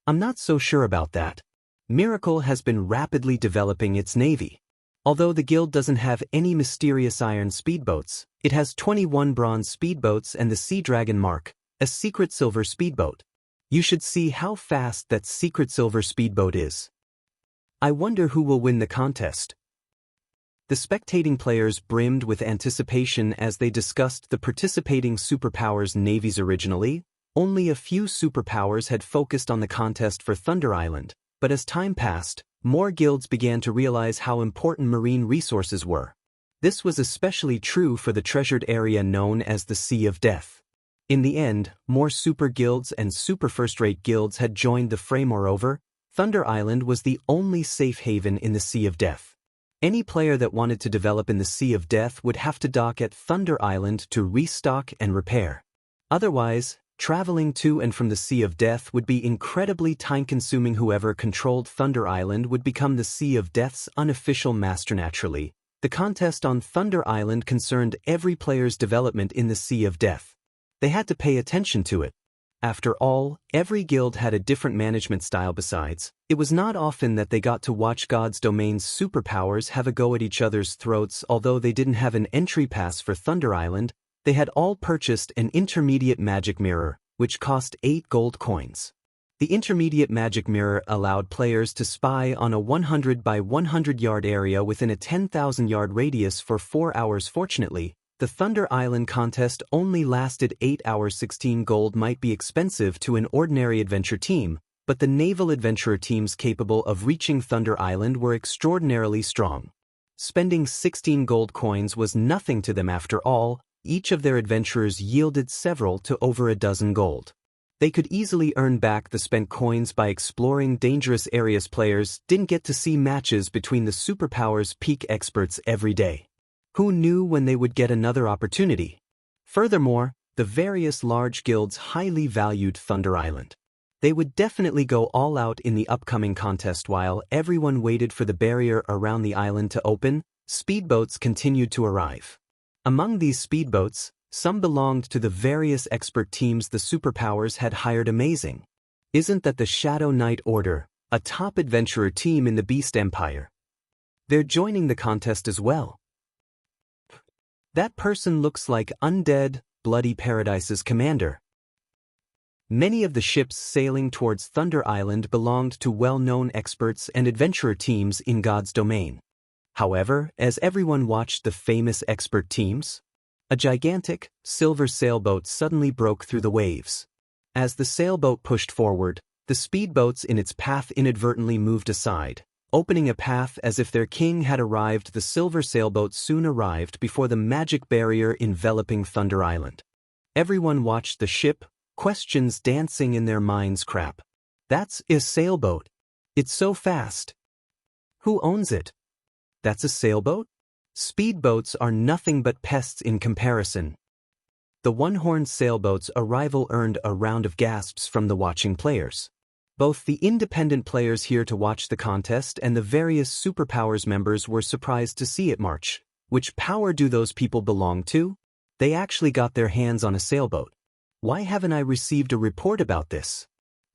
I'm not so sure about that. Miracle has been rapidly developing its navy. Although the guild doesn't have any mysterious iron speedboats, it has 21 bronze speedboats and the Sea Dragon Mark, a secret silver speedboat. You should see how fast that secret silver speedboat is. I wonder who will win the contest. The spectating players brimmed with anticipation as they discussed the participating superpowers' navies. Originally, only a few superpowers had focused on the contest for Thunder Island, but as time passed, more guilds began to realize how important marine resources were. This was especially true for the treasured area known as the Sea of Death. In the end, more super guilds and super first-rate guilds had joined the fray. Moreover, Thunder Island was the only safe haven in the Sea of Death. Any player that wanted to develop in the Sea of Death would have to dock at Thunder Island to restock and repair. Otherwise, traveling to and from the Sea of Death would be incredibly time-consuming. Whoever controlled Thunder Island would become the Sea of Death's unofficial master. Naturally, the contest on Thunder Island concerned every player's development in the Sea of Death. They had to pay attention to it. After all, every guild had a different management style. Besides, it was not often that they got to watch God's Domain's superpowers have a go at each other's throats. Although they didn't have an entry pass for Thunder Island, they had all purchased an intermediate magic mirror, which cost 8 gold coins. The intermediate magic mirror allowed players to spy on a 100 by 100 yard area within a 10,000 yard radius for 4 hours. Fortunately, the Thunder Island contest only lasted 8 hours. 16 gold might be expensive to an ordinary adventure team, but the naval adventurer teams capable of reaching Thunder Island were extraordinarily strong. Spending 16 gold coins was nothing to them. After all, each of their adventurers yielded several to over a dozen gold. They could easily earn back the spent coins by exploring dangerous areas. Players didn't get to see matches between the superpowers peak experts every day. Who knew when they would get another opportunity? Furthermore, the various large guilds highly valued Thunder Island. They would definitely go all out in the upcoming contest. While everyone waited for the barrier around the island to open, speedboats continued to arrive. Among these speedboats, some belonged to the various expert teams the superpowers had hired. Amazing. Isn't that the Shadow Knight Order, a top adventurer team in the Beast Empire? They're joining the contest as well. That person looks like Undead, Bloody Paradise's commander. Many of the ships sailing towards Thunder Island belonged to well-known experts and adventurer teams in God's Domain. However, as everyone watched the famous expert teams, a gigantic, silver sailboat suddenly broke through the waves. As the sailboat pushed forward, the speedboats in its path inadvertently moved aside, opening a path as if their king had arrived. The silver sailboat soon arrived before the magic barrier enveloping Thunder Island. Everyone watched the ship, questions dancing in their minds. Crap. That's a sailboat. It's so fast. Who owns it? That's a sailboat? Speedboats are nothing but pests in comparison. The one-horned sailboat's arrival earned a round of gasps from the watching players. Both the independent players here to watch the contest and the various superpowers members were surprised to see it march. Which power do those people belong to? They actually got their hands on a sailboat. Why haven't I received a report about this?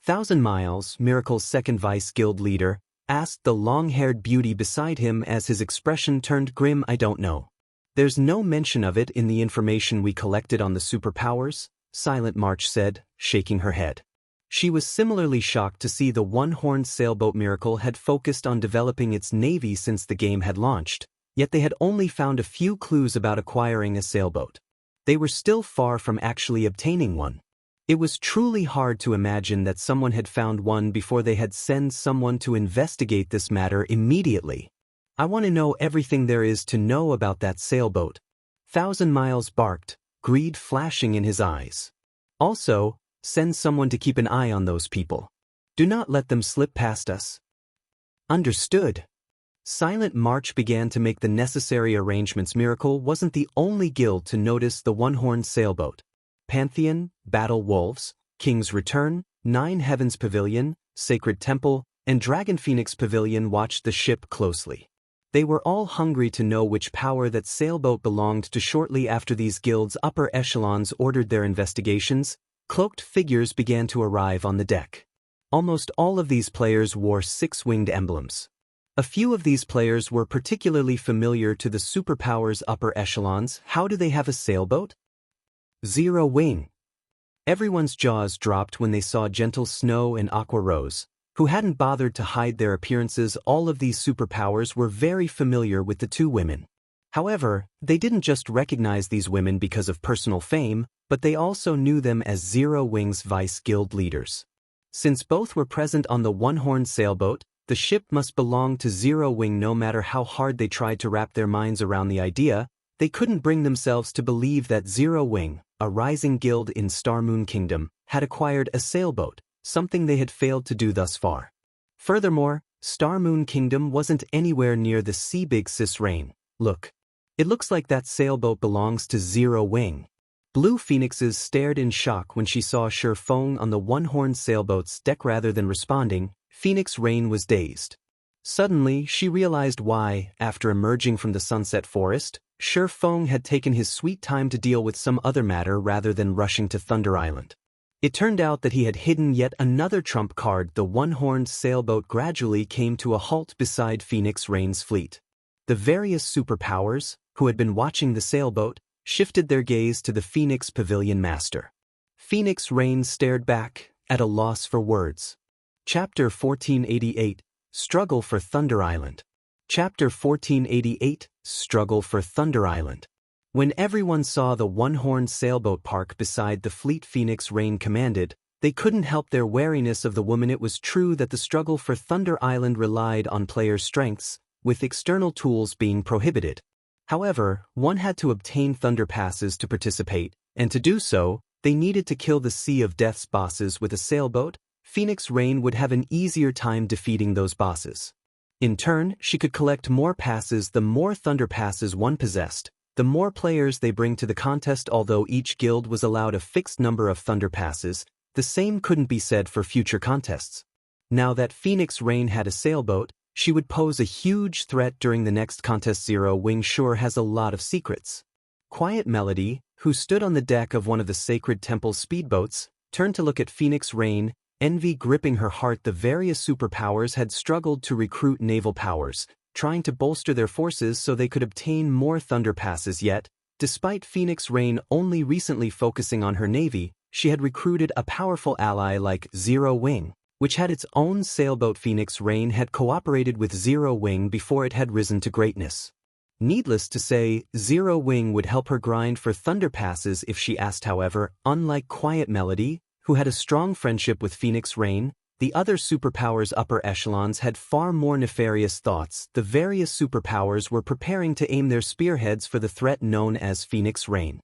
1,000 Miles, Miracle's second vice guild leader, asked the long-haired beauty beside him as his expression turned grim. I don't know. There's no mention of it in the information we collected on the superpowers, Silent March said, shaking her head. She was similarly shocked to see the one-horned sailboat. Miracle had focused on developing its navy since the game had launched, yet they had only found a few clues about acquiring a sailboat. They were still far from actually obtaining one. It was truly hard to imagine that someone had found one before they had sent someone to investigate this matter immediately. I want to know everything there is to know about that sailboat. 1,000 Miles barked, greed flashing in his eyes. Also, send someone to keep an eye on those people. Do not let them slip past us. Understood. Silent March began to make the necessary arrangements. Miracle wasn't the only guild to notice the one-horned sailboat. Pantheon, Battle Wolves, King's Return, Nine Heavens Pavilion, Sacred Temple, and Dragon Phoenix Pavilion watched the ship closely. They were all hungry to know which power that sailboat belonged to. Shortly after these guilds' upper echelons ordered their investigations, cloaked figures began to arrive on the deck. Almost all of these players wore six-winged emblems. A few of these players were particularly familiar to the superpowers' upper echelons. How do they have a sailboat? Zero wing. Everyone's jaws dropped when they saw Gentle Snow and Aqua Rose, who hadn't bothered to hide their appearances. All of these superpowers were very familiar with the two women. However, they didn't just recognize these women because of personal fame, but they also knew them as Zero Wing's vice guild leaders. Since both were present on the one-horned sailboat, the ship must belong to Zero Wing. No matter how hard they tried to wrap their minds around the idea, they couldn't bring themselves to believe that Zero Wing, a rising guild in Star Moon Kingdom, had acquired a sailboat, something they had failed to do thus far. Furthermore, Star Moon Kingdom wasn't anywhere near the Sea Big Sis reign. Look. It looks like that sailboat belongs to Zero Wing. Blue Phoenixes stared in shock when she saw Feng on the one-horned sailboat's deck. Rather than responding, Phoenix Rain was dazed. Suddenly, she realized why, after emerging from the Sunset Forest, Feng had taken his sweet time to deal with some other matter rather than rushing to Thunder Island. It turned out that he had hidden yet another trump card. The one-horned sailboat gradually came to a halt beside Phoenix Rain's fleet. The various superpowers, who had been watching the sailboat, shifted their gaze to the Phoenix Pavilion Master. Phoenix Rain stared back, at a loss for words. Chapter 1488, Struggle for Thunder Island. Chapter 1488, Struggle for Thunder Island. When everyone saw the one-horned sailboat park beside the fleet Phoenix Rain commanded, they couldn't help their wariness of the woman. It was true that the struggle for Thunder Island relied on players' strengths, with external tools being prohibited. However, one had to obtain Thunder Passes to participate, and to do so, they needed to kill the Sea of Death's bosses with a sailboat. Phoenix Rain would have an easier time defeating those bosses. In turn, she could collect more passes. The more Thunder Passes one possessed, the more players they bring to the contest. Although each guild was allowed a fixed number of Thunder Passes, the same couldn't be said for future contests. Now that Phoenix Rain had a sailboat, she would pose a huge threat during the next contest. Zero Wing sure has a lot of secrets. Quiet Melody, who stood on the deck of one of the Sacred Temple's speedboats, turned to look at Phoenix Rain, envy gripping her heart. The various superpowers had struggled to recruit naval powers, trying to bolster their forces so they could obtain more Thunder Passes. Yet, despite Phoenix Rain only recently focusing on her navy, she had recruited a powerful ally like Zero Wing, which had its own sailboat. Phoenix Rain had cooperated with Zero Wing before it had risen to greatness. Needless to say, Zero Wing would help her grind for Thunder Passes if she asked. However, unlike Quiet Melody, who had a strong friendship with Phoenix Rain, the other superpowers' upper echelons had far more nefarious thoughts. The various superpowers were preparing to aim their spearheads for the threat known as Phoenix Rain.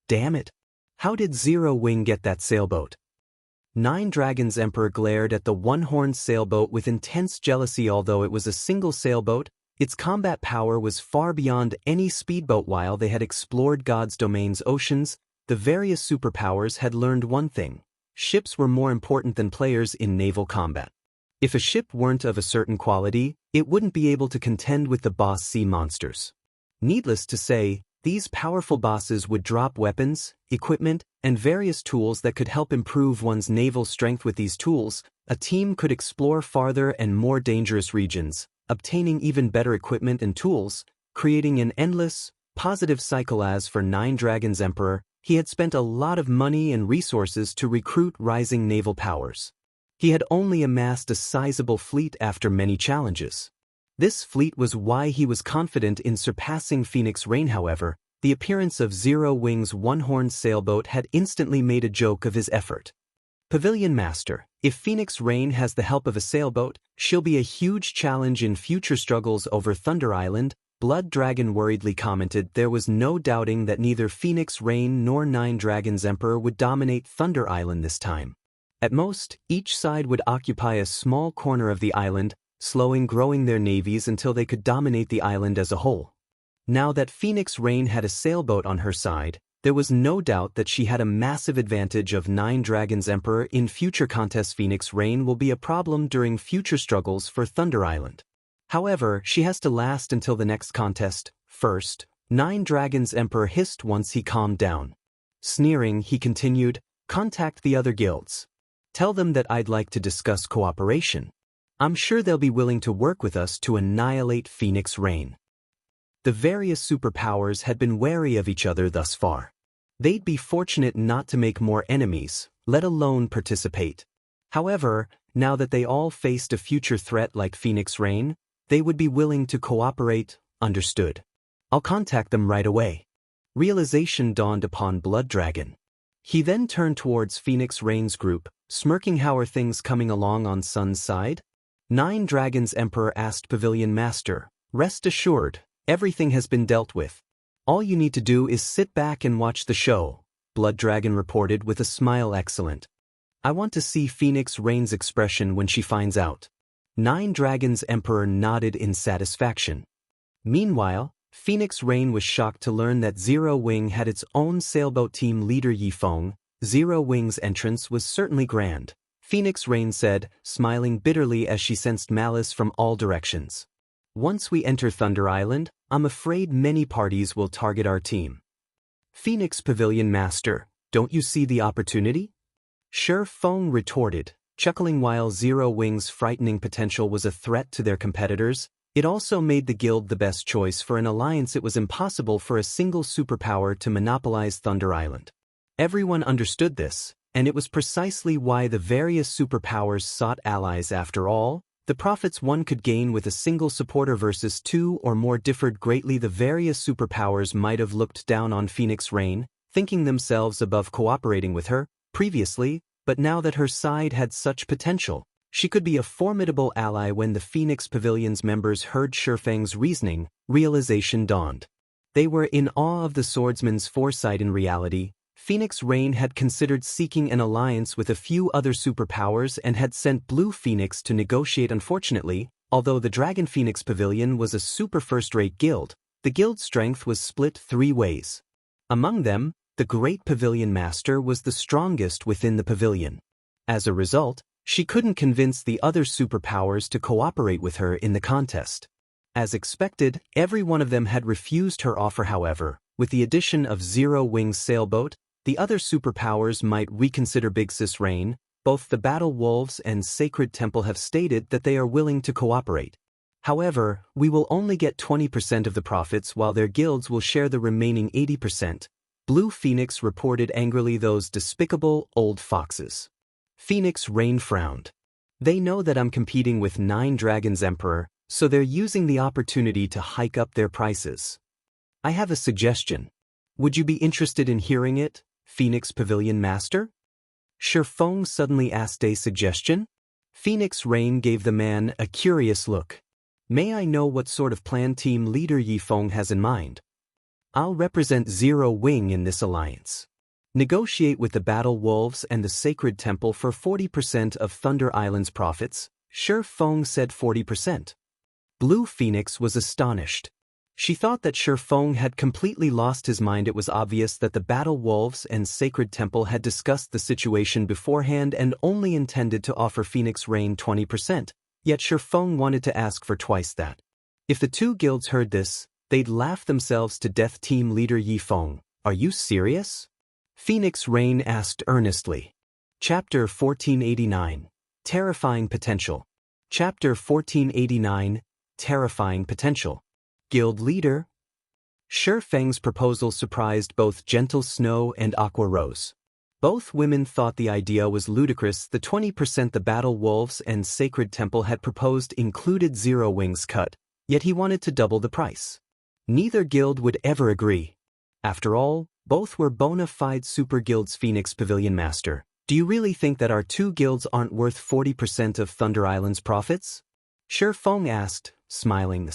Damn it! How did Zero Wing get that sailboat? Nine Dragons Emperor glared at the one-horned sailboat with intense jealousy. Although it was a single sailboat, its combat power was far beyond any speedboat. While they had explored God's domain's oceans, the various superpowers had learned one thing: ships were more important than players in naval combat. If a ship weren't of a certain quality, it wouldn't be able to contend with the boss sea monsters. Needless to say, these powerful bosses would drop weapons, equipment, and various tools that could help improve one's naval strength. With these tools, a team could explore farther and more dangerous regions, obtaining even better equipment and tools, creating an endless, positive cycle. As for Nine Dragons Emperor, he had spent a lot of money and resources to recruit rising naval powers. He had only amassed a sizable fleet after many challenges. This fleet was why he was confident in surpassing Phoenix Rain. However, the appearance of Zero Wing's one-horned sailboat had instantly made a joke of his effort. Pavilion Master, if Phoenix Rain has the help of a sailboat, she'll be a huge challenge in future struggles over Thunder Island. Blood Dragon worriedly commented. There was no doubting that neither Phoenix Rain nor Nine Dragons Emperor would dominate Thunder Island this time. At most, each side would occupy a small corner of the island, slowly growing their navies until they could dominate the island as a whole. Now that Phoenix Rain had a sailboat on her side, there was no doubt that she had a massive advantage of Nine Dragons Emperor in future contests. Phoenix Rain will be a problem during future struggles for Thunder Island. However, she has to last until the next contest. First, Nine Dragons Emperor hissed once he calmed down. Sneering, he continued, "Contact the other guilds. Tell them that I'd like to discuss cooperation. I'm sure they'll be willing to work with us to annihilate Phoenix Rain." The various superpowers had been wary of each other thus far. They'd be fortunate not to make more enemies, let alone participate. However, now that they all faced a future threat like Phoenix Rain, they would be willing to cooperate. Understood. I'll contact them right away. Realization dawned upon Blood Dragon. He then turned towards Phoenix Rain's group, smirking. "How are things coming along on Sun's side?" Nine Dragons Emperor asked Pavilion Master. "Rest assured, everything has been dealt with. All you need to do is sit back and watch the show," Blood Dragon reported with a smile. "Excellent. I want to see Phoenix Rain's expression when she finds out." Nine Dragons Emperor nodded in satisfaction. Meanwhile, Phoenix Rain was shocked to learn that Zero Wing had its own sailboat team leader Feng. Zero Wing's entrance was certainly grand, Phoenix Rain said, smiling bitterly as she sensed malice from all directions. Once we enter Thunder Island, I'm afraid many parties will target our team. Phoenix Pavilion Master, don't you see the opportunity? Feng retorted, chuckling. While Zero Wing's frightening potential was a threat to their competitors, it also made the guild the best choice for an alliance. It was impossible for a single superpower to monopolize Thunder Island. Everyone understood this, and it was precisely why the various superpowers sought allies. After all, the profits one could gain with a single supporter versus two or more differed greatly. The various superpowers might have looked down on Phoenix Rain, thinking themselves above cooperating with her previously, but now that her side had such potential, she could be a formidable ally. When the Phoenix Pavilion's members heard Feng's reasoning, realization dawned. They were in awe of the swordsman's foresight. In reality, Phoenix Rain had considered seeking an alliance with a few other superpowers and had sent Blue Phoenix to negotiate. Unfortunately, although the Dragon Phoenix Pavilion was a super first-rate guild, the guild's strength was split three ways. Among them, the Great Pavilion Master was the strongest within the pavilion. As a result, she couldn't convince the other superpowers to cooperate with her in the contest. As expected, every one of them had refused her offer. However, with the addition of Zero Wing's sailboat, the other superpowers might reconsider. Big Sis Rain, both the Battle Wolves and Sacred Temple have stated that they are willing to cooperate. However, we will only get 20% of the profits while their guilds will share the remaining 80%. Blue Phoenix reported angrily. Those despicable old foxes. Phoenix Rain frowned. They know that I'm competing with Nine Dragons Emperor, so they're using the opportunity to hike up their prices. I have a suggestion. Would you be interested in hearing it, Phoenix Pavilion Master? Feng suddenly asked. A suggestion? Phoenix Rain gave the man a curious look. May I know what sort of plan team leader Feng has in mind? I'll represent Zero Wing in this alliance. Negotiate with the Battle Wolves and the Sacred Temple for 40% of Thunder Island's profits. Feng said 40%. Blue Phoenix was astonished. She thought that Feng had completely lost his mind. It was obvious that the Battle Wolves and Sacred Temple had discussed the situation beforehand and only intended to offer Phoenix Rain 20%, yet Feng wanted to ask for twice that. If the two guilds heard this, they'd laugh themselves to death. Team leader Feng, are you serious? Phoenix Rain asked earnestly. Chapter 1489. Terrifying Potential. Chapter 1489. Terrifying Potential. Guild Leader. Feng's proposal surprised both Gentle Snow and Aqua Rose. Both women thought the idea was ludicrous. The 20% the Battle Wolves and Sacred Temple had proposed included Zero Wing's cut, yet he wanted to double the price. Neither guild would ever agree. After all, both were bona fide super guilds. Phoenix Pavilion Master, do you really think that our two guilds aren't worth 40% of Thunder Island's profits? Feng asked, smiling.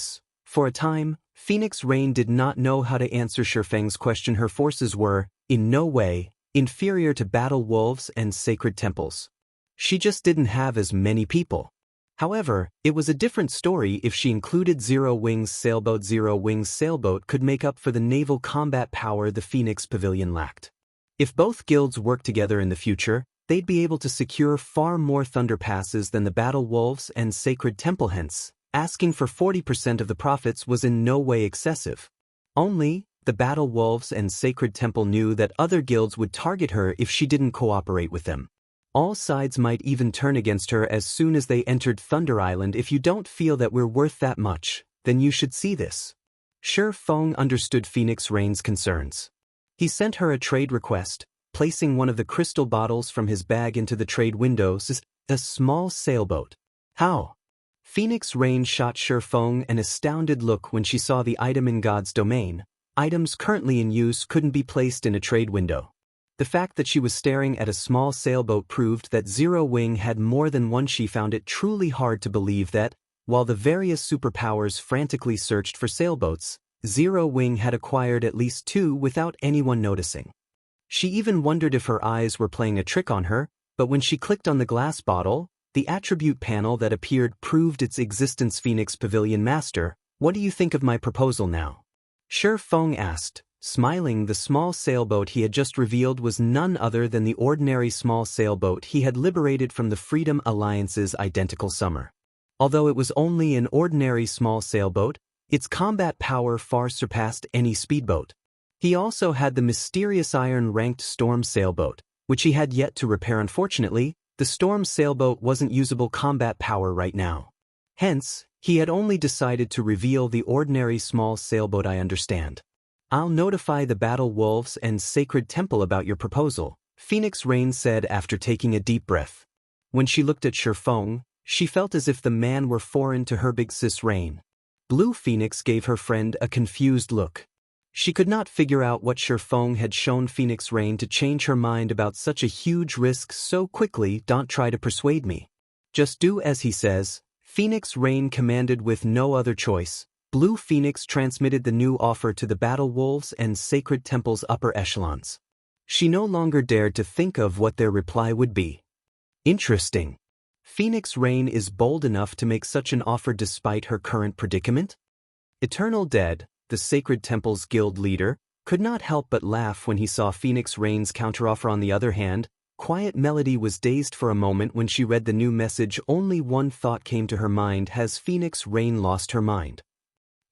For a time, Phoenix Rain did not know how to answer Feng's question. Her forces were, in no way, inferior to Battle Wolves and Sacred Temples. She just didn't have as many people. However, it was a different story if she included Zero Wing's sailboat. Zero Wing's sailboat could make up for the naval combat power the Phoenix Pavilion lacked. If both guilds worked together in the future, they'd be able to secure far more Thunder Passes than the Battle Wolves and Sacred Temple. Hence, asking for 40% of the profits was in no way excessive. Only, the Battle Wolves and Sacred Temple knew that other guilds would target her if she didn't cooperate with them. All sides might even turn against her as soon as they entered Thunder Island. If you don't feel that we're worth that much, then you should see this. Feng understood Phoenix Rain's concerns. He sent her a trade request, placing one of the crystal bottles from his bag into the trade window. A small sailboat. How? Phoenix Rain shot Feng an astounded look when she saw the item in God's domain. Items currently in use couldn't be placed in a trade window. The fact that she was staring at a small sailboat proved that Zero Wing had more than one. She found it truly hard to believe that, while the various superpowers frantically searched for sailboats, Zero Wing had acquired at least two without anyone noticing. She even wondered if her eyes were playing a trick on her, but when she clicked on the glass bottle, The attribute panel that appeared proved its existence. Phoenix Pavilion Master, what do you think of my proposal now? Feng asked, smiling. The small sailboat he had just revealed was none other than the ordinary small sailboat he had liberated from the Freedom Alliance's identical summer. Although it was only an ordinary small sailboat, its combat power far surpassed any speedboat. He also had the mysterious iron-ranked storm sailboat, which he had yet to repair. Unfortunately, the storm sailboat wasn't usable combat power right now. Hence, he had only decided to reveal the ordinary small sailboat. I understand. I'll notify the Battle Wolves and Sacred Temple about your proposal, Phoenix Rain said after taking a deep breath. When she looked at Feng, she felt as if the man were foreign to her. Big Sis Rain. Blue Phoenix gave her friend a confused look. She could not figure out what Feng had shown Phoenix Rain to change her mind about such a huge risk so quickly. Don't try to persuade me. Just do as he says, Phoenix Rain commanded. With no other choice, Blue Phoenix transmitted the new offer to the Battle Wolves and Sacred Temple's upper echelons. She no longer dared to think of what their reply would be. Interesting. Phoenix Rain is bold enough to make such an offer despite her current predicament? Eternal Dead, the Sacred Temple's guild leader, could not help but laugh when he saw Phoenix Rain's counteroffer. On the other hand, Quiet Melody was dazed for a moment when she read the new message. Only one thought came to her mind: has Phoenix Rain lost her mind?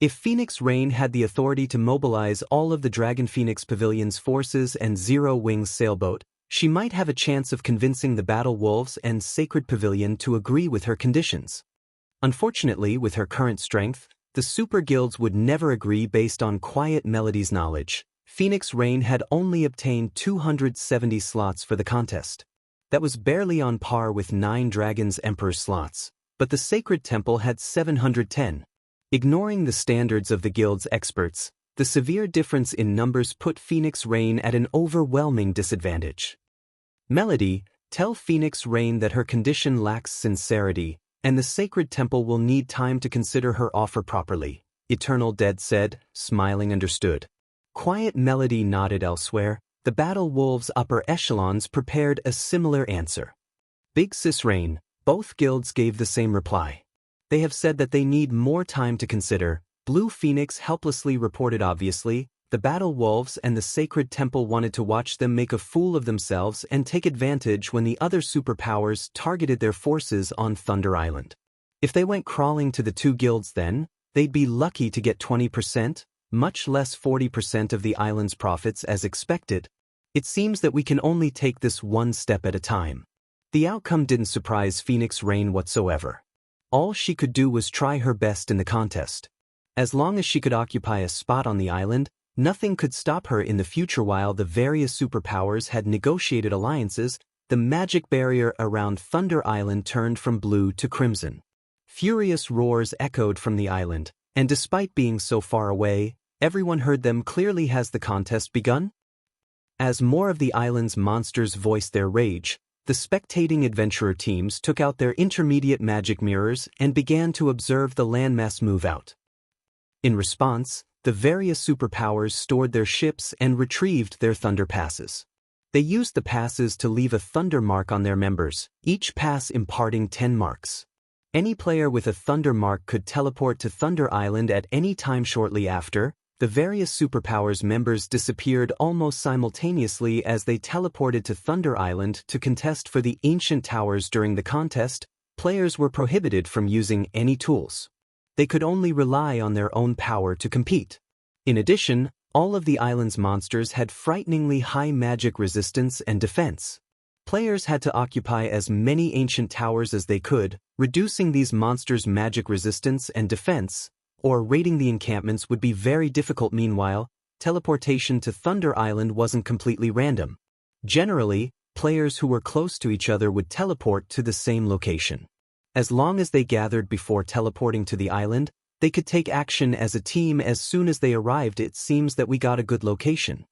If Phoenix Rain had the authority to mobilize all of the Dragon Phoenix Pavilion's forces and Zero Wings sailboat, she might have a chance of convincing the Battle Wolves and Sacred Pavilion to agree with her conditions. Unfortunately, with her current strength, the super guilds would never agree. Based on Quiet Melody's knowledge, Phoenix Rain had only obtained 270 slots for the contest. That was barely on par with 9 Dragons Emperor slots, but the Sacred Temple had 710. Ignoring the standards of the guild's experts, the severe difference in numbers put Phoenix Rain at an overwhelming disadvantage. Melody, tell Phoenix Rain that her condition lacks sincerity, and the Sacred Temple will need time to consider her offer properly, Eternal Dead said, smiling. Understood. Quiet Melody nodded. Elsewhere, the Battle Wolves' upper echelons prepared a similar answer. Big Sis Rain, both guilds gave the same reply. They have said that they need more time to consider, Blue Phoenix helplessly reported. Obviously, the Battle Wolves and the Sacred Temple wanted to watch them make a fool of themselves and take advantage when the other superpowers targeted their forces on Thunder Island. If they went crawling to the two guilds, then they'd be lucky to get 20%, much less 40% of the island's profits as expected. It seems that we can only take this one step at a time. The outcome didn't surprise Phoenix Rain whatsoever. All she could do was try her best in the contest. As long as she could occupy a spot on the island, nothing could stop her in the future. While the various superpowers had negotiated alliances, the magic barrier around Thunder Island turned from blue to crimson. Furious roars echoed from the island, and despite being so far away, everyone heard them clearly. Has the contest begun? As more of the island's monsters voiced their rage, the spectating adventurer teams took out their intermediate magic mirrors and began to observe the landmass move out. In response, the various superpowers stored their ships and retrieved their thunder passes. They used the passes to leave a thunder mark on their members, each pass imparting 10 marks. Any player with a thunder mark could teleport to Thunder Island at any time. Shortly after, the various superpowers members disappeared almost simultaneously as they teleported to Thunder Island to contest for the Ancient Towers. During the contest, players were prohibited from using any tools. They could only rely on their own power to compete. In addition, all of the island's monsters had frighteningly high magic resistance and defense. Players had to occupy as many ancient towers as they could, reducing these monsters' magic resistance and defense, or raiding the encampments would be very difficult. Meanwhile, teleportation to Thunder Island wasn't completely random. Generally, players who were close to each other would teleport to the same location. As long as they gathered before teleporting to the island, they could take action as a team as soon as they arrived. It seems that we got a good location.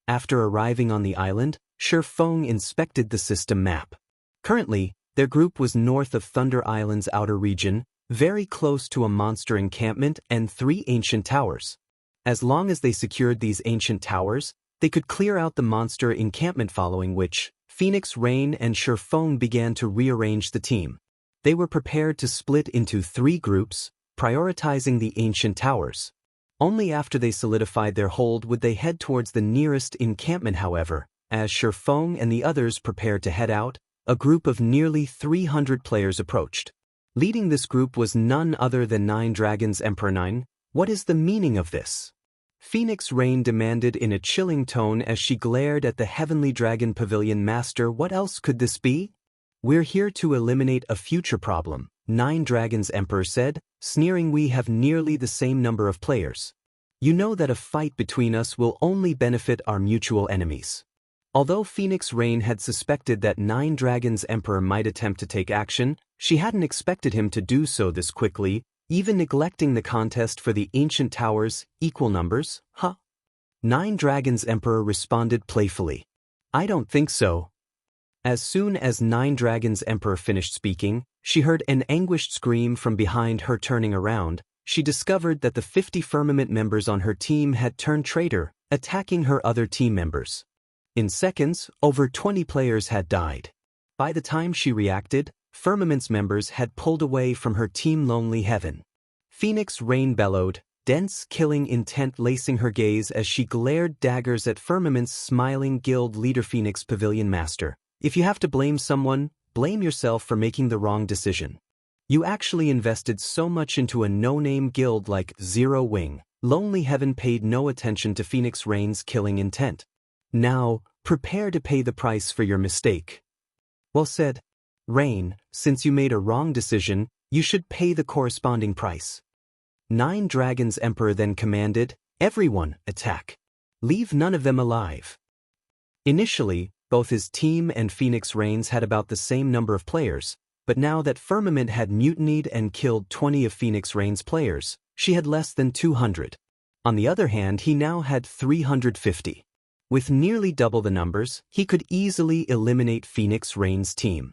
After arriving on the island, Feng inspected the system map. Currently, their group was north of Thunder Island's outer region, very close to a monster encampment and 3 ancient towers. As long as they secured these ancient towers, they could clear out the monster encampment, following which, Phoenix Rain and Feng began to rearrange the team. They were prepared to split into 3 groups, prioritizing the ancient towers. Only after they solidified their hold would they head towards the nearest encampment. However, as Feng and the others prepared to head out, a group of nearly 300 players approached. Leading this group was none other than 9 Dragons Emperor 9. What is the meaning of this? Phoenix Rain demanded in a chilling tone as she glared at the Heavenly Dragon Pavilion Master. What else could this be? We're here to eliminate a future problem, 9 Dragons Emperor said, sneering. We have nearly the same number of players. You know that a fight between us will only benefit our mutual enemies. Although Phoenix Rain had suspected that 9 Dragons Emperor might attempt to take action, she hadn't expected him to do so this quickly, even neglecting the contest for the ancient towers. Equal numbers, huh? 9 Dragons Emperor responded playfully. I don't think so. As soon as 9 Dragons Emperor finished speaking, she heard an anguished scream from behind her. Turning around, she discovered that the 50 Firmament members on her team had turned traitor, attacking her other team members. In seconds, over 20 players had died. By the time she reacted, Firmaments members had pulled away from her team. Lonely Heaven. Phoenix Rain bellowed, dense killing intent lacing her gaze as she glared daggers at Firmament's smiling guild leader. Phoenix Pavilion Master. If you have to blame someone, blame yourself for making the wrong decision. You actually invested so much into a no-name guild like Zero Wing. Lonely Heaven paid no attention to Phoenix Rain's killing intent. Now, prepare to pay the price for your mistake. Well said. Rain, since you made a wrong decision, you should pay the corresponding price. 9 Dragons Emperor then commanded, everyone, attack. Leave none of them alive. Initially, both his team and Phoenix Rain's had about the same number of players, but now that Firmament had mutinied and killed 20 of Phoenix Rain's players, she had less than 200. On the other hand, he now had 350. With nearly double the numbers, he could easily eliminate Phoenix Rain's team.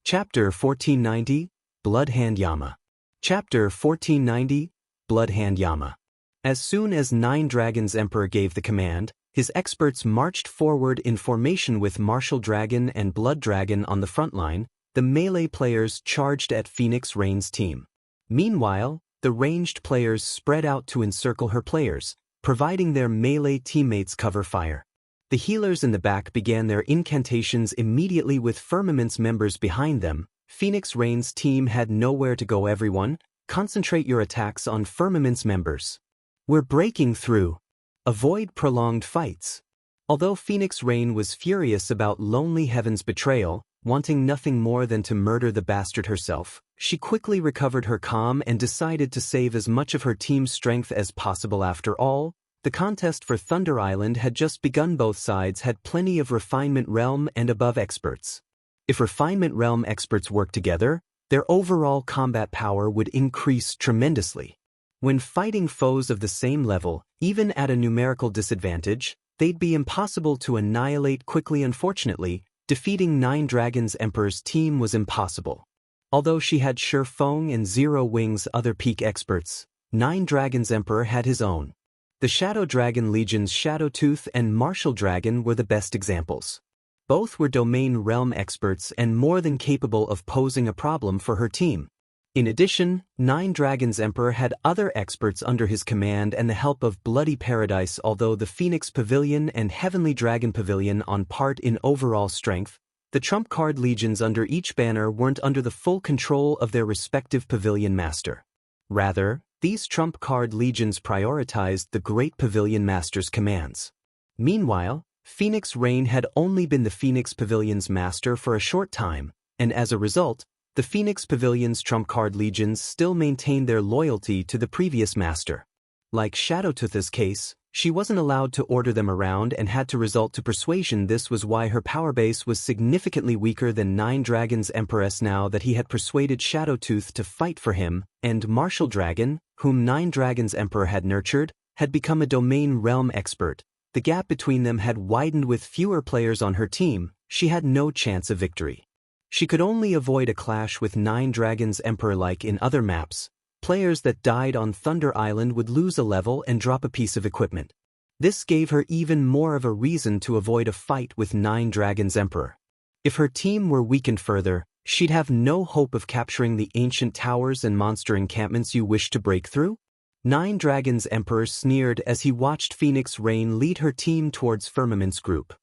Chapter 1490, Bloodhand Yama. Chapter 1490, Bloodhand Yama. As soon as 9 Dragons Emperor gave the command, his experts marched forward in formation with Martial Dragon and Blood Dragon on the front line. The melee players charged at Phoenix Rain's team. Meanwhile, the ranged players spread out to encircle her players, providing their melee teammates cover fire. The healers in the back began their incantations immediately with Firmament's members behind them. Phoenix Rain's team had nowhere to go. Everyone, concentrate your attacks on Firmament's members. We're breaking through. Avoid prolonged fights. Although Phoenix Rain was furious about Lonely Heaven's betrayal, wanting nothing more than to murder the bastard herself, she quickly recovered her calm and decided to save as much of her team's strength as possible. After all, the contest for Thunder Island had just begun. Both sides had plenty of Refinement Realm and above experts. If Refinement Realm experts worked together, their overall combat power would increase tremendously. When fighting foes of the same level, even at a numerical disadvantage, they'd be impossible to annihilate quickly. Unfortunately, defeating 9 Dragons Emperor's team was impossible. Although she had Feng and Zero Wing's other peak experts, 9 Dragons Emperor had his own. The Shadow Dragon Legion's Shadowtooth and Martial Dragon were the best examples. Both were domain realm experts and more than capable of posing a problem for her team. In addition, 9 Dragons Emperor had other experts under his command and the help of Bloody Paradise. Although the Phoenix Pavilion and Heavenly Dragon Pavilion on part in overall strength, the trump card legions under each banner weren't under the full control of their respective pavilion master. Rather, these trump card legions prioritized the Great Pavilion Master's commands. Meanwhile, Phoenix Rain had only been the Phoenix Pavilion's master for a short time, and as a result, the Phoenix Pavilion's trump card legions still maintained their loyalty to the previous master. Like Shadowtooth's case, she wasn't allowed to order them around and had to resort to persuasion. This was why her power base was significantly weaker than 9 Dragons Empress. Now that he had persuaded Shadowtooth to fight for him, and Martial Dragon, whom 9 Dragons Emperor had nurtured, had become a domain realm expert, the gap between them had widened. With fewer players on her team, she had no chance of victory. She could only avoid a clash with 9 Dragons Emperor. Like in other maps, players that died on Thunder Island would lose a level and drop a piece of equipment. This gave her even more of a reason to avoid a fight with 9 Dragons Emperor. If her team were weakened further, she'd have no hope of capturing the ancient towers and monster encampments you wish to break through? Nine Dragons Emperor sneered as he watched Phoenix Rain lead her team towards Firmaments group.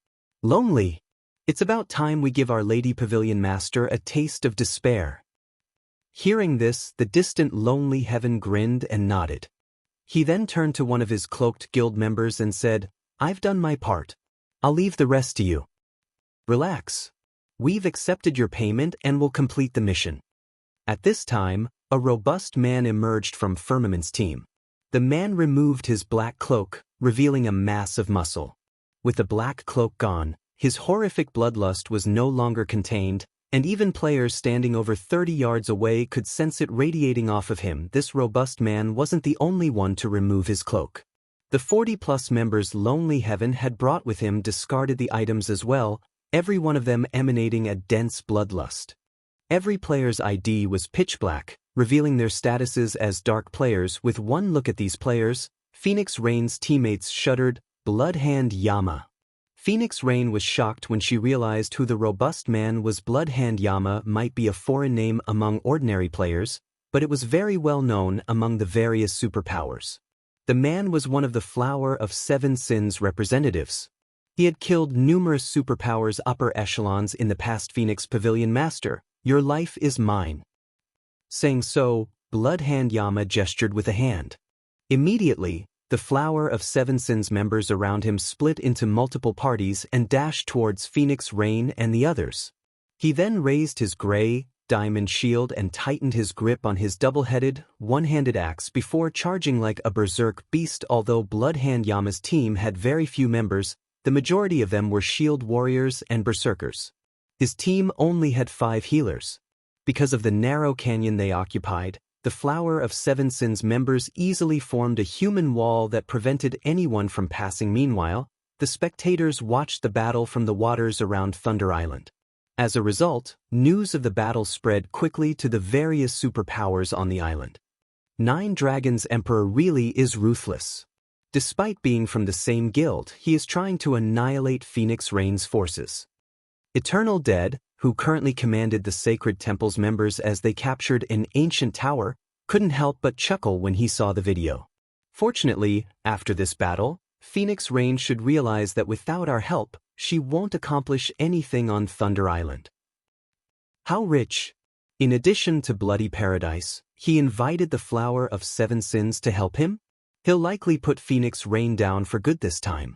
Lonely. It's about time we give Our Lady Pavilion Master a taste of despair. Hearing this, the distant Lonely Heaven grinned and nodded. He then turned to one of his cloaked guild members and said, "I've done my part. I'll leave the rest to you. Relax. We've accepted your payment and will complete the mission." At this time, a robust man emerged from Firmament's team. The man removed his black cloak, revealing a mass of muscle. With the black cloak gone, his horrific bloodlust was no longer contained, and even players standing over 30 yards away could sense it radiating off of him. This robust man wasn't the only one to remove his cloak. The 40-plus members Lonely Heaven had brought with him discarded the items as well, every one of them emanating a dense bloodlust. Every player's ID was pitch black, revealing their statuses as dark players. With one look at these players, Phoenix Rain's teammates shuddered. Bloodhand Yama. Phoenix Rain was shocked when she realized who the robust man was. Bloodhand Yama might be a foreign name among ordinary players, but it was very well known among the various superpowers. The man was one of the Flower of Seven Sins representatives. He had killed numerous superpowers upper echelons in the past. Phoenix Pavilion Master, your life is mine. Saying so, Bloodhand Yama gestured with a hand. Immediately, the Flower of Seven Sins members around him split into multiple parties and dashed towards Phoenix Rain and the others. He then raised his gray, diamond shield and tightened his grip on his double-headed, one-handed axe before charging like a berserk beast. Although Bloodhand Yama's team had very few members, the majority of them were shield warriors and berserkers. His team only had 5 healers. Because of the narrow canyon they occupied, the Flower of Seven Sins members easily formed a human wall that prevented anyone from passing. Meanwhile, the spectators watched the battle from the waters around Thunder Island. As a result, news of the battle spread quickly to the various superpowers on the island. Nine Dragons Emperor really is ruthless. Despite being from the same guild, he is trying to annihilate Phoenix Rain's forces. Eternal Dead, who currently commanded the Sacred Temple's members as they captured an ancient tower, couldn't help but chuckle when he saw the video. Fortunately, after this battle, Phoenix Rain should realize that without our help, she won't accomplish anything on Thunder Island. How rich! In addition to Bloody Paradise, he invited the Flower of Seven Sins to help him? He'll likely put Phoenix Rain down for good this time.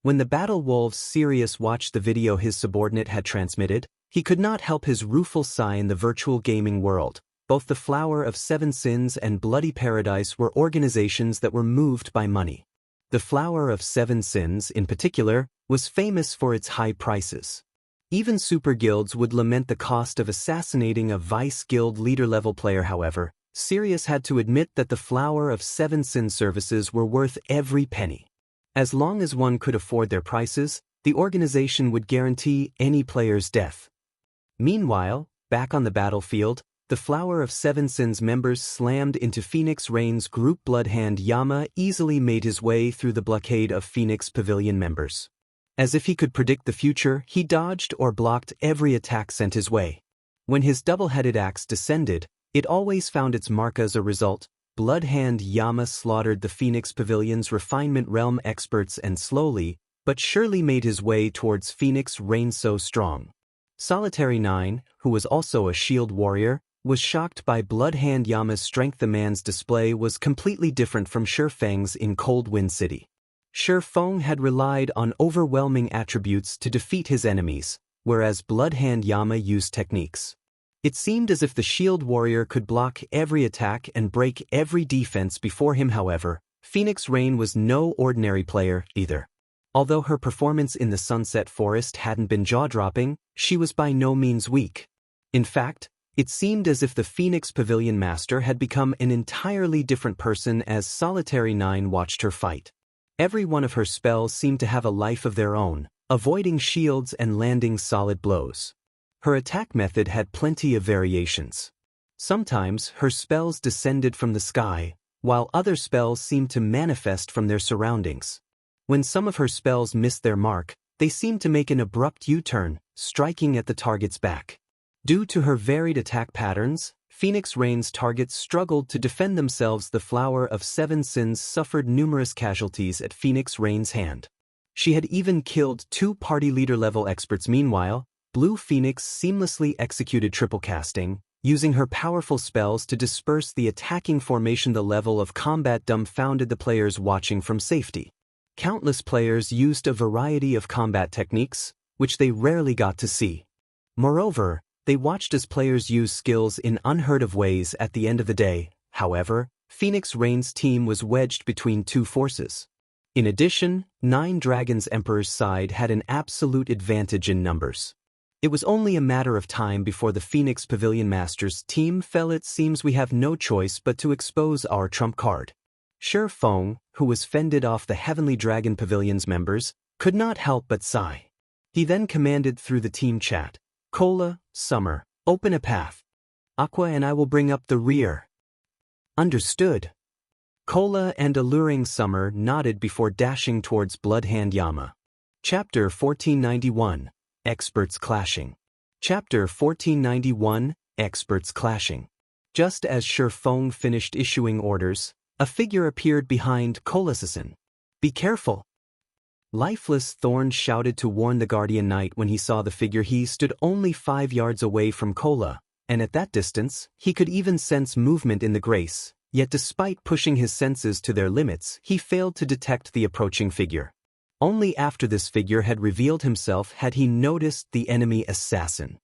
When the Battle Wolves Sirius watched the video his subordinate had transmitted, he could not help his rueful sigh. In the virtual gaming world, both the Flower of Seven Sins and Bloody Paradise were organizations that were moved by money. The Flower of Seven Sins, in particular, was famous for its high prices. Even super guilds would lament the cost of assassinating a vice guild leader-level player. However, Sirius had to admit that the Flower of Seven Sins services were worth every penny. As long as one could afford their prices, the organization would guarantee any player's death. Meanwhile, back on the battlefield, the Flower of Seven Sins members slammed into Phoenix Rain's group. Bloodhand Yama easily made his way through the blockade of Phoenix Pavilion members. As if he could predict the future, he dodged or blocked every attack sent his way. When his double-headed axe descended, it always found its mark. As a result, Bloodhand Yama slaughtered the Phoenix Pavilion's refinement realm experts and slowly, but surely made his way towards Phoenix Rain. So strong. Solitary 9, who was also a shield warrior, was shocked by Bloodhand Yama's strength. The man's display was completely different from Feng's in Cold Wind City. Feng had relied on overwhelming attributes to defeat his enemies, whereas Bloodhand Yama used techniques. It seemed as if the shield warrior could block every attack and break every defense before him. However, Phoenix Rain was no ordinary player either. Although her performance in the Sunset Forest hadn't been jaw-dropping, she was by no means weak. In fact, it seemed as if the Phoenix Pavilion Master had become an entirely different person as Solitary 9 watched her fight. Every one of her spells seemed to have a life of their own, avoiding shields and landing solid blows. Her attack method had plenty of variations. Sometimes her spells descended from the sky, while other spells seemed to manifest from their surroundings. When some of her spells missed their mark, they seemed to make an abrupt U-turn, striking at the target's back. Due to her varied attack patterns, Phoenix Rain's targets struggled to defend themselves. The Flower of Seven Sins suffered numerous casualties at Phoenix Rain's hand. She had even killed 2 party leader level experts. Meanwhile, Blue Phoenix seamlessly executed triple casting, using her powerful spells to disperse the attacking formation. The level of combat dumbfounded the players watching from safety. Countless players used a variety of combat techniques, which they rarely got to see. Moreover, they watched as players use skills in unheard of ways. At the end of the day, however, Phoenix Rain's team was wedged between 2 forces. In addition, 9 Dragons Emperor's side had an absolute advantage in numbers. It was only a matter of time before the Phoenix Pavilion Masters team fell. It seems we have no choice but to expose our trump card. Feng, who was fended off the Heavenly Dragon Pavilion's members, could not help but sigh. He then commanded through the team chat, "Cola, Summer, open a path. Aqua and I will bring up the rear." "Understood." Cola and Alluring Summer nodded before dashing towards Bloodhand Yama. Chapter 1491. Experts Clashing. Chapter 1491, Experts Clashing. Just as Feng finished issuing orders, a figure appeared behind Colasasin. "Be careful." Lifeless Thorn shouted to warn the Guardian Knight. When he saw the figure, he stood only 5 yards away from Cola, and at that distance, he could even sense movement in the grace, yet despite pushing his senses to their limits, he failed to detect the approaching figure. Only after this figure had revealed himself had he noticed the enemy assassin.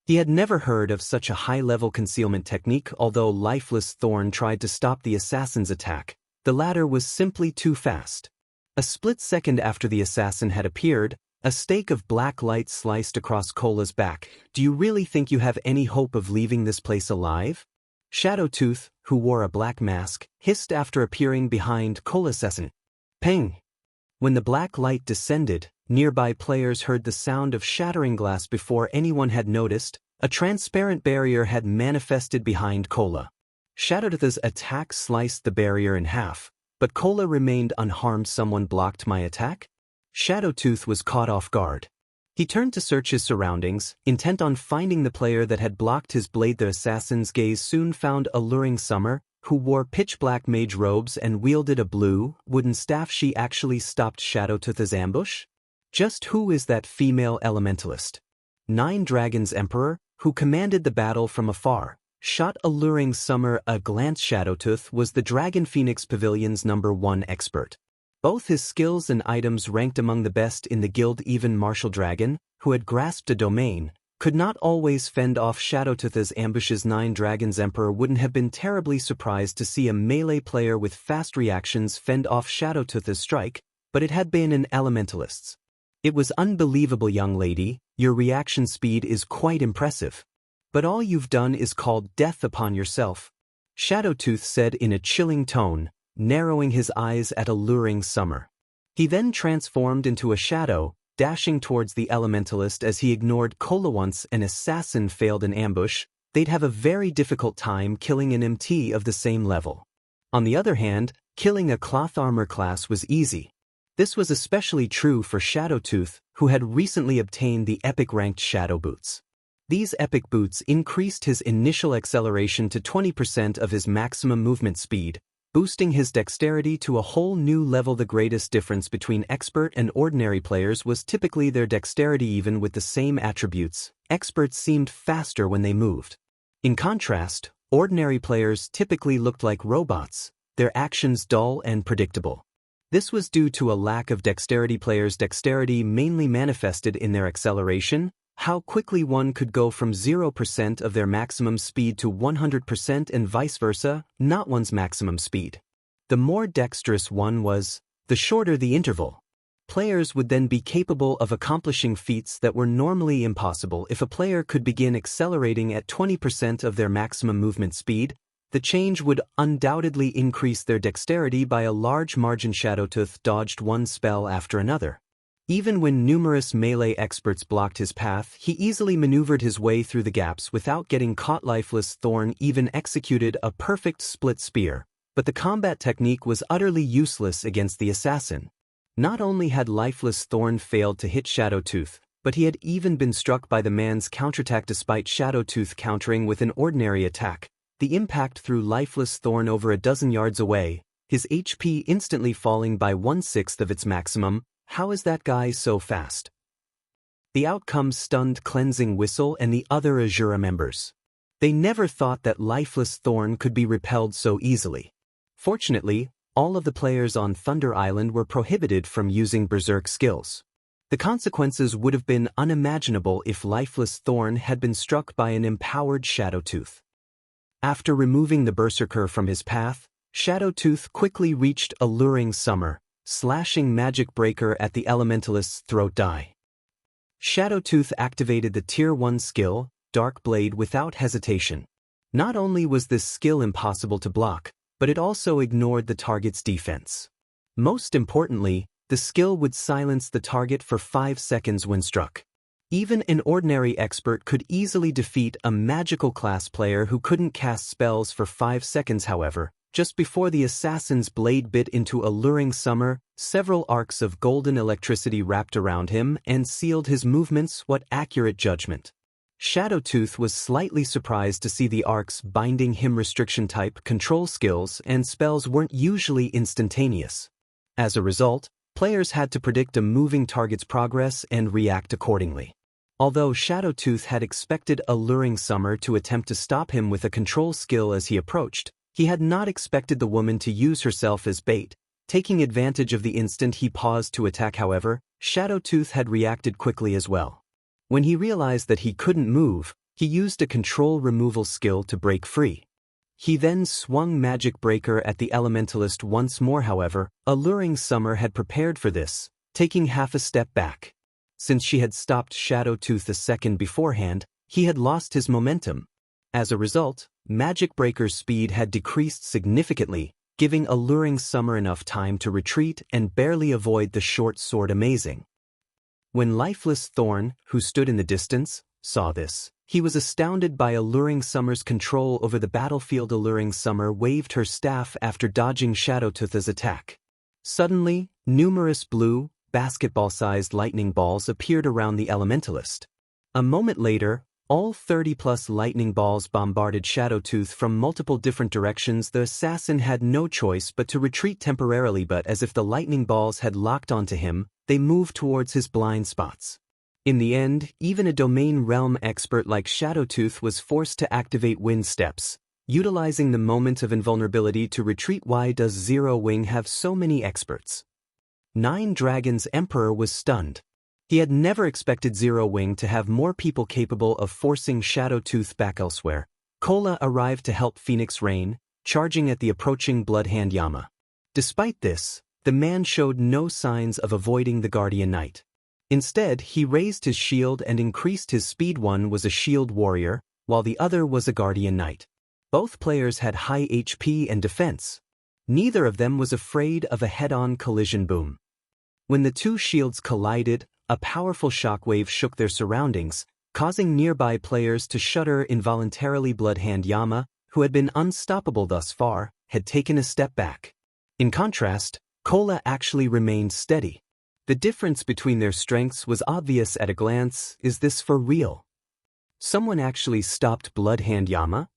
He had never heard of such a high-level concealment technique. Although Lifeless Thorn tried to stop the assassin's attack, the latter was simply too fast. A split second after the assassin had appeared, a stake of black light sliced across Cola's back. "Do you really think you have any hope of leaving this place alive?" Shadowtooth, who wore a black mask, hissed after appearing behind Colasasin. Peng! When the black light descended, nearby players heard the sound of shattering glass. Before anyone had noticed, a transparent barrier had manifested behind Cola. Shadowtooth's attack sliced the barrier in half, but Cola remained unharmed. "Someone blocked my attack?" Shadowtooth was caught off guard. He turned to search his surroundings, intent on finding the player that had blocked his blade. The assassin's gaze soon found Alluring Summer, who wore pitch-black mage robes and wielded a blue, wooden staff. She actually stopped Shadowtooth's ambush? Just who is that female elementalist? 9 Dragons Emperor, who commanded the battle from afar, shot Alluring Summer a glance. Shadowtooth was the Dragon Phoenix Pavilion's #1 expert. Both his skills and items ranked among the best in the guild. Even Martial Dragon, who had grasped a domain, could not always fend off Shadowtooth's ambushes. 9 Dragons Emperor wouldn't have been terribly surprised to see a melee player with fast reactions fend off Shadowtooth's strike, but it had been an elementalist's. "It was unbelievable, young lady. Your reaction speed is quite impressive. But all you've done is called death upon yourself," Shadowtooth said in a chilling tone, narrowing his eyes at Alluring Summer. He then transformed into a shadow, dashing towards the elementalist. As he ignored Cola. Once an assassin failed an ambush, they'd have a very difficult time killing an MT of the same level. On the other hand, killing a cloth armor class was easy. This was especially true for Shadowtooth, who had recently obtained the epic-ranked Shadow Boots. These epic boots increased his initial acceleration to 20% of his maximum movement speed, boosting his dexterity to a whole new level. The greatest difference between expert and ordinary players was typically their dexterity. Even with the same attributes, experts seemed faster when they moved. In contrast, ordinary players typically looked like robots, their actions dull and predictable. This was due to a lack of dexterity. Players' dexterity mainly manifested in their acceleration, how quickly one could go from 0% of their maximum speed to 100% and vice versa, not one's maximum speed. The more dexterous one was, the shorter the interval. Players would then be capable of accomplishing feats that were normally impossible. If a player could begin accelerating at 20% of their maximum movement speed, the change would undoubtedly increase their dexterity by a large margin. Shadowtooth dodged one spell after another. Even when numerous melee experts blocked his path, he easily maneuvered his way through the gaps without getting caught. Lifeless Thorn even executed a perfect split spear, but the combat technique was utterly useless against the assassin. Not only had Lifeless Thorn failed to hit Shadowtooth, but he had even been struck by the man's counterattack despite Shadowtooth countering with an ordinary attack. The impact threw Lifeless Thorn over a dozen yards away, his HP instantly falling by 1/6 of its maximum. How is that guy so fast? The outcome stunned Cleansing Whistle and the other Asura members. They never thought that Lifeless Thorn could be repelled so easily. Fortunately, all of the players on Thunder Island were prohibited from using Berserk skills. The consequences would have been unimaginable if Lifeless Thorn had been struck by an empowered Shadowtooth. After removing the Berserker from his path, Shadowtooth quickly reached Alluring Summer, slashing Magic Breaker at the Elementalist's throat die. Shadowtooth activated the Tier 1 skill, Dark Blade, without hesitation. Not only was this skill impossible to block, but it also ignored the target's defense. Most importantly, the skill would silence the target for 5 seconds when struck. Even an ordinary expert could easily defeat a magical class player who couldn't cast spells for 5 seconds. However, just before the assassin's blade bit into Alluring Summer, several arcs of golden electricity wrapped around him and sealed his movements. What accurate judgment! Shadowtooth was slightly surprised to see the arcs binding him. Restriction-type control skills and spells weren't usually instantaneous. As a result, players had to predict a moving target's progress and react accordingly. Although Shadowtooth had expected Alluring Summer to attempt to stop him with a control skill as he approached, he had not expected the woman to use herself as bait. Taking advantage of the instant he paused to attack, however, Shadowtooth had reacted quickly as well. When he realized that he couldn't move, he used a control removal skill to break free. He then swung Magic Breaker at the Elementalist once more. However, Alluring Summer had prepared for this, taking half a step back. Since she had stopped Shadowtooth a second beforehand, he had lost his momentum. As a result, Magic Breaker's speed had decreased significantly, giving Alluring Summer enough time to retreat and barely avoid the short sword. Amazing. When Lifeless Thorn, who stood in the distance, saw this, he was astounded by Alluring Summer's control over the battlefield. Alluring Summer waved her staff after dodging Shadowtooth's attack. Suddenly, numerous blue, basketball-sized lightning balls appeared around the Elementalist. A moment later, all 30+ lightning balls bombarded Shadowtooth from multiple different directions. The assassin had no choice but to retreat temporarily, but as if the lightning balls had locked onto him, they moved towards his blind spots. In the end, even a domain realm expert like Shadowtooth was forced to activate Wind Steps, utilizing the moment of invulnerability to retreat. Why does Zero Wing have so many experts? Nine Dragons Emperor was stunned. He had never expected Zero Wing to have more people capable of forcing Shadowtooth back elsewhere. Kola arrived to help Phoenix Rain, charging at the approaching Bloodhand Yama. Despite this, the man showed no signs of avoiding the Guardian Knight. Instead, he raised his shield and increased his speed. One was a shield warrior, while the other was a Guardian Knight. Both players had high HP and defense. Neither of them was afraid of a head-on collision. Boom. When the two shields collided, a powerful shockwave shook their surroundings, causing nearby players to shudder involuntarily. Bloodhand Yama, who had been unstoppable thus far, had taken a step back. In contrast, Kola actually remained steady. The difference between their strengths was obvious at a glance. Is this for real? Someone actually stopped Bloodhand Yama?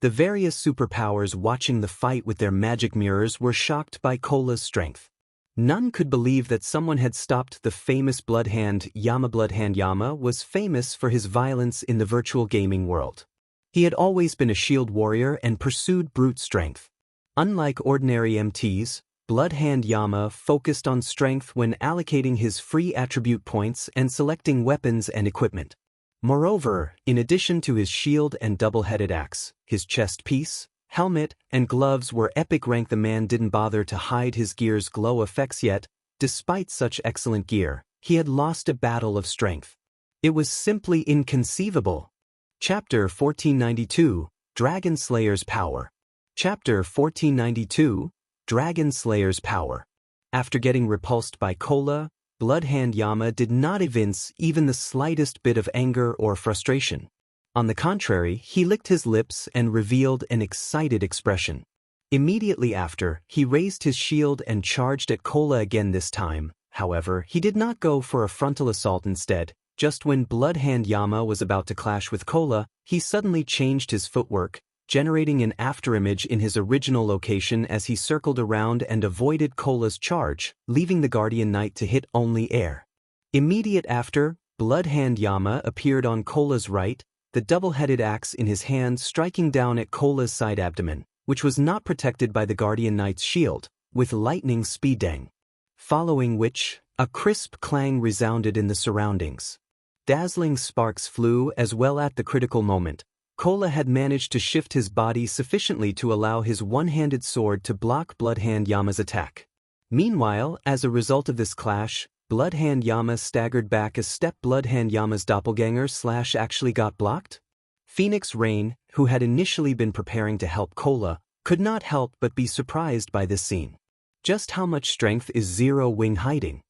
The various superpowers watching the fight with their magic mirrors were shocked by Kola's strength. None could believe that someone had stopped the famous Bloodhand Yama. Bloodhand Yama was famous for his violence in the virtual gaming world. He had always been a shield warrior and pursued brute strength. Unlike ordinary MTs, Bloodhand Yama focused on strength when allocating his free attribute points and selecting weapons and equipment. Moreover, in addition to his shield and double-headed axe, his chest piece, helmet, and gloves were epic rank. The man didn't bother to hide his gear's glow effects yet. Despite such excellent gear, he had lost a battle of strength. It was simply inconceivable. Chapter 1492, Dragon Slayer's Power. Chapter 1492, Dragon Slayer's Power. After getting repulsed by Kola, Bloodhand Yama did not evince even the slightest bit of anger or frustration. On the contrary, he licked his lips and revealed an excited expression. Immediately after, he raised his shield and charged at Kola again. This time, However, he did not go for a frontal assault instead. Just when Bloodhand Yama was about to clash with Cola, he suddenly changed his footwork, generating an afterimage in his original location as he circled around and avoided Cola's charge, leaving the Guardian Knight to hit only air. Immediate after, Bloodhand Yama appeared on Cola's right, the double-headed axe in his hand striking down at Cola's side abdomen, which was not protected by the Guardian Knight's shield, with lightning speed dang. Following which, a crisp clang resounded in the surroundings. Dazzling sparks flew as well at the critical moment. Cola had managed to shift his body sufficiently to allow his one-handed sword to block Bloodhand Yama's attack. Meanwhile, as a result of this clash, Bloodhand Yama staggered back a step. Bloodhand Yama's doppelganger actually got blocked? Phoenix Rain, who had initially been preparing to help Cola, could not help but be surprised by this scene. Just how much strength is Zero Wing hiding?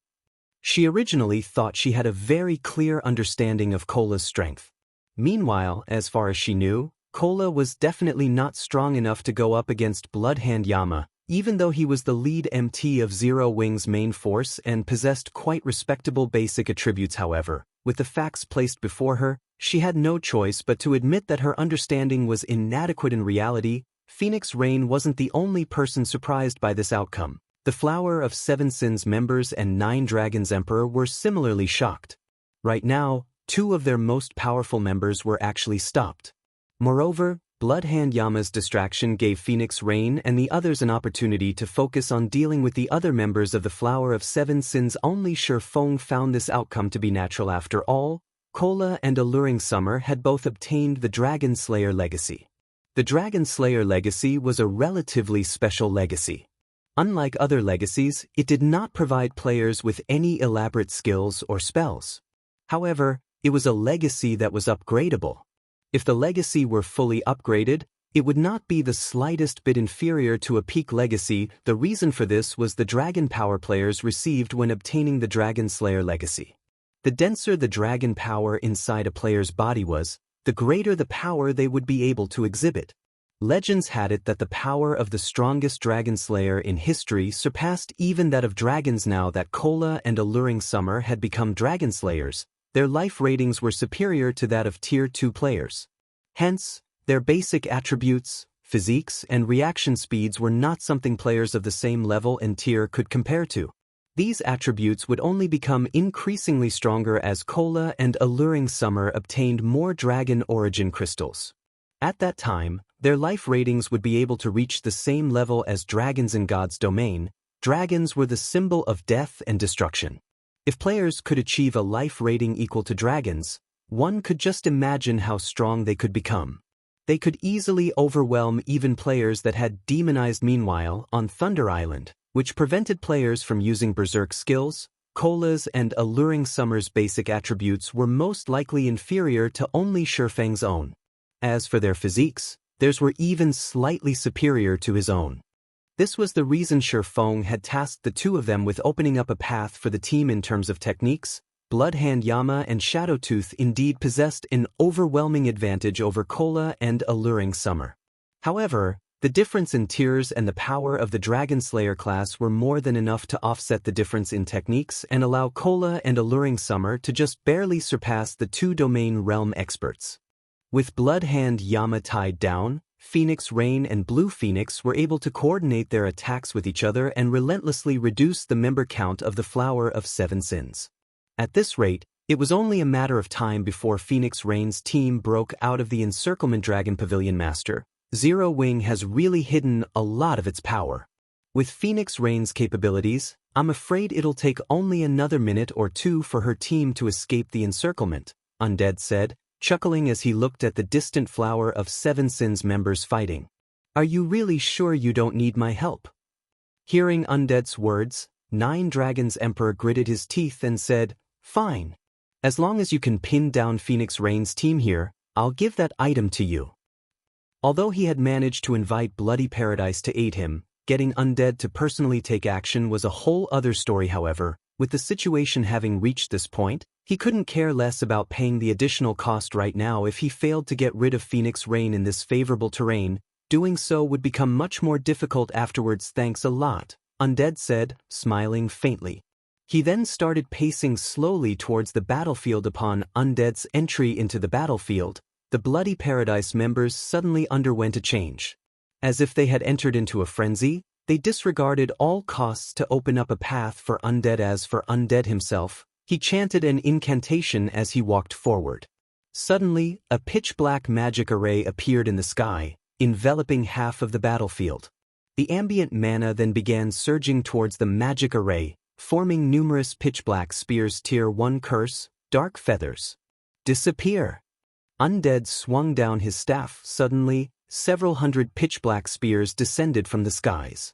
She originally thought she had a very clear understanding of Cola's strength. Meanwhile, as far as she knew, Cola was definitely not strong enough to go up against Bloodhand Yama, even though he was the lead MT of Zero Wing's main force and possessed quite respectable basic attributes. However, with the facts placed before her, she had no choice but to admit that her understanding was inadequate. In reality, Phoenix Rain wasn't the only person surprised by this outcome. The Flower of Seven Sins members and Nine Dragons Emperor were similarly shocked. Right now, two of their most powerful members were actually stopped. Moreover, Bloodhand Yama's distraction gave Phoenix Rain and the others an opportunity to focus on dealing with the other members of the Flower of Seven Sins. Only Feng found this outcome to be natural. After all, Cola and Alluring Summer had both obtained the Dragon Slayer legacy. The Dragon Slayer legacy was a relatively special legacy. Unlike other legacies, it did not provide players with any elaborate skills or spells. However, it was a legacy that was upgradable. If the legacy were fully upgraded, it would not be the slightest bit inferior to a peak legacy. The reason for this was the dragon power players received when obtaining the Dragon Slayer legacy. The denser the dragon power inside a player's body was, the greater the power they would be able to exhibit. Legends had it that the power of the strongest Dragon Slayer in history surpassed even that of dragons. Now that Cola and Alluring Summer had become Dragon Slayers, their life ratings were superior to that of Tier 2 players. Hence, their basic attributes, physiques, and reaction speeds were not something players of the same level and tier could compare to. These attributes would only become increasingly stronger as Cola and Alluring Summer obtained more Dragon Origin crystals. At that time, their life ratings would be able to reach the same level as dragons in God's domain. Dragons were the symbol of death and destruction. If players could achieve a life rating equal to dragons, one could just imagine how strong they could become. They could easily overwhelm even players that had demonized. Meanwhile, on Thunder Island, which prevented players from using berserk skills, Cola's and Alluring Summer's basic attributes were most likely inferior to only Feng's own. As for their physiques, theirs were even slightly superior to his own. This was the reason Feng had tasked the two of them with opening up a path for the team. In terms of techniques, Bloodhand Yama and Shadowtooth indeed possessed an overwhelming advantage over Cola and Alluring Summer. However, the difference in tiers and the power of the Dragon Slayer class were more than enough to offset the difference in techniques and allow Cola and Alluring Summer to just barely surpass the two domain realm experts. With Bloodhand Yama tied down, Phoenix Rain and Blue Phoenix were able to coordinate their attacks with each other and relentlessly reduce the member count of the Flower of Seven Sins. At this rate, it was only a matter of time before Phoenix Rain's team broke out of the encirclement. Dragon Pavilion Master, Zero Wing has really hidden a lot of its power. With Phoenix Rain's capabilities, I'm afraid it'll take only another minute or two for her team to escape the encirclement, Undead said, chuckling as he looked at the distant Flower of Seven Sins members fighting. Are you really sure you don't need my help? Hearing Undead's words, Nine Dragons Emperor gritted his teeth and said, Fine. As long as you can pin down Phoenix Rain's team here, I'll give that item to you. Although he had managed to invite Bloody Paradise to aid him, getting Undead to personally take action was a whole other story. However, with the situation having reached this point, he couldn't care less about paying the additional cost right now. If he failed to get rid of Phoenix Rain in this favorable terrain, doing so would become much more difficult afterwards. Thanks a lot, Undead said, smiling faintly. He then started pacing slowly towards the battlefield. Upon Undead's entry into the battlefield, the Bloody Paradise members suddenly underwent a change. As if they had entered into a frenzy, they disregarded all costs to open up a path for Undead. As for Undead himself, he chanted an incantation as he walked forward. Suddenly, a pitch-black magic array appeared in the sky, enveloping half of the battlefield. The ambient mana then began surging towards the magic array, forming numerous pitch-black spears. Tier 1 curse, dark feathers. Disappear. Undead swung down his staff. Suddenly, several hundred pitch-black spears descended from the skies.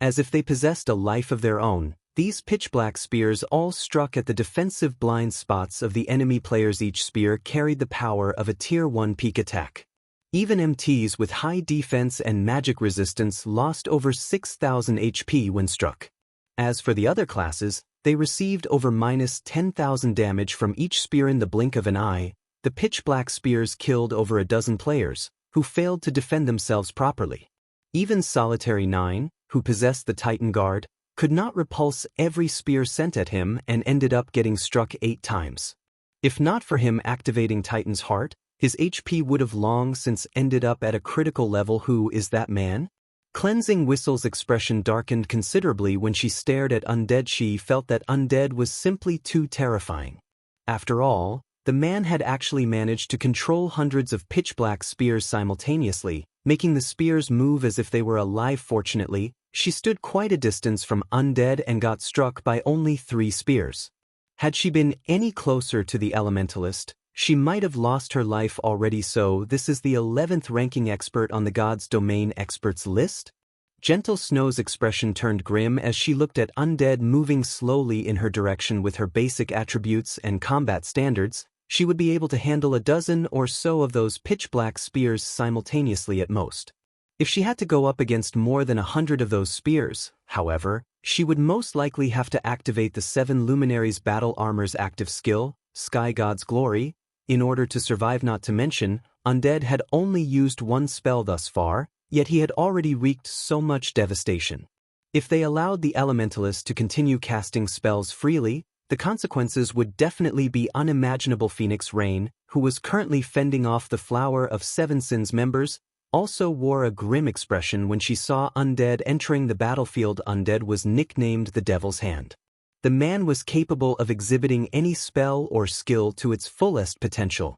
As if they possessed a life of their own, these pitch-black spears all struck at the defensive blind spots of the enemy players. Each spear carried the power of a Tier 1 peak attack. Even MTs with high defense and magic resistance lost over 6,000 HP when struck. As for the other classes, they received over -10,000 damage from each spear. In the blink of an eye, the pitch-black spears killed over a dozen players, who failed to defend themselves properly. Even Solitary 9, who possessed the Titan Guard, could not repulse every spear sent at him and ended up getting struck 8 times. If not for him activating Titan's Heart, his HP would have long since ended up at a critical level. Who is that man? Cleansing Whistle's expression darkened considerably when she stared at Undead. She felt that Undead was simply too terrifying. After all, the man had actually managed to control hundreds of pitch-black spears simultaneously, making the spears move as if they were alive. Fortunately, she stood quite a distance from Undead and got struck by only 3 spears. Had she been any closer to the Elementalist, she might have lost her life already. So this is the 11th ranking expert on the God's Domain experts list? Gentle Snow's expression turned grim as she looked at Undead moving slowly in her direction. With her basic attributes and combat standards, she would be able to handle a dozen or so of those pitch-black spears simultaneously at most. If she had to go up against more than 100 of those spears, however, she would most likely have to activate the 7 Luminaries battle armor's active skill, Sky God's Glory, in order to survive. Not to mention, Undead had only used 1 spell thus far, yet he had already wreaked so much devastation. If they allowed the Elementalist to continue casting spells freely, the consequences would definitely be unimaginable. Phoenix Rain, who was currently fending off the Flower of Seven Sins members, also wore a grim expression when she saw Undead entering the battlefield. Undead was nicknamed the Devil's Hand. The man was capable of exhibiting any spell or skill to its fullest potential.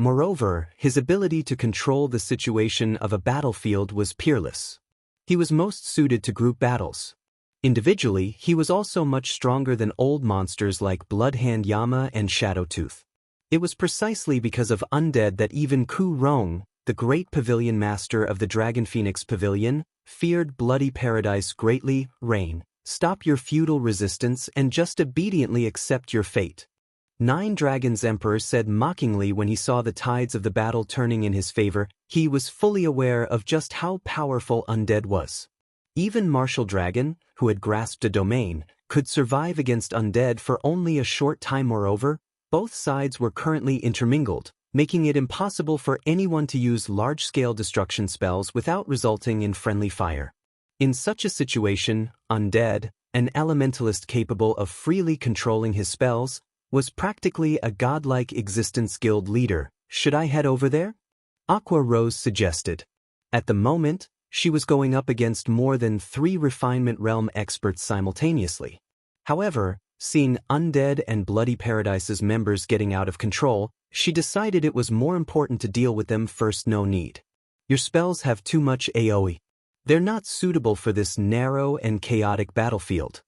Moreover, his ability to control the situation of a battlefield was peerless. He was most suited to group battles. Individually, he was also much stronger than old monsters like Bloodhand, Yama, and Shadowtooth. It was precisely because of Undead that even Ku Rong, the great pavilion master of the Dragon Phoenix Pavilion, feared Bloody Paradise greatly. Rain, stop your feudal resistance and just obediently accept your fate. 9 Dragons Emperor said mockingly when he saw the tides of the battle turning in his favor. He was fully aware of just how powerful Undead was. Even Martial Dragon, who had grasped a domain, could survive against Undead for only a short time. Moreover, both sides were currently intermingled, making it impossible for anyone to use large-scale destruction spells without resulting in friendly fire. In such a situation, Undead, an elementalist capable of freely controlling his spells, was practically a godlike existence. Guild leader, should I head over there? Aqua Rose suggested. At the moment, she was going up against more than 3 Refinement Realm experts simultaneously. However, seeing Undead and Bloody Paradise's members getting out of control, she decided it was more important to deal with them first. No need. Your spells have too much AoE. They're not suitable for this narrow and chaotic battlefield.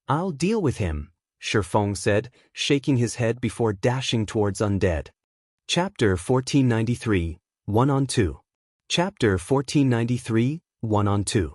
I'll deal with him, Feng said, shaking his head before dashing towards Undead. Chapter 1493, 1-on-2. Chapter 1493, 1-on-2.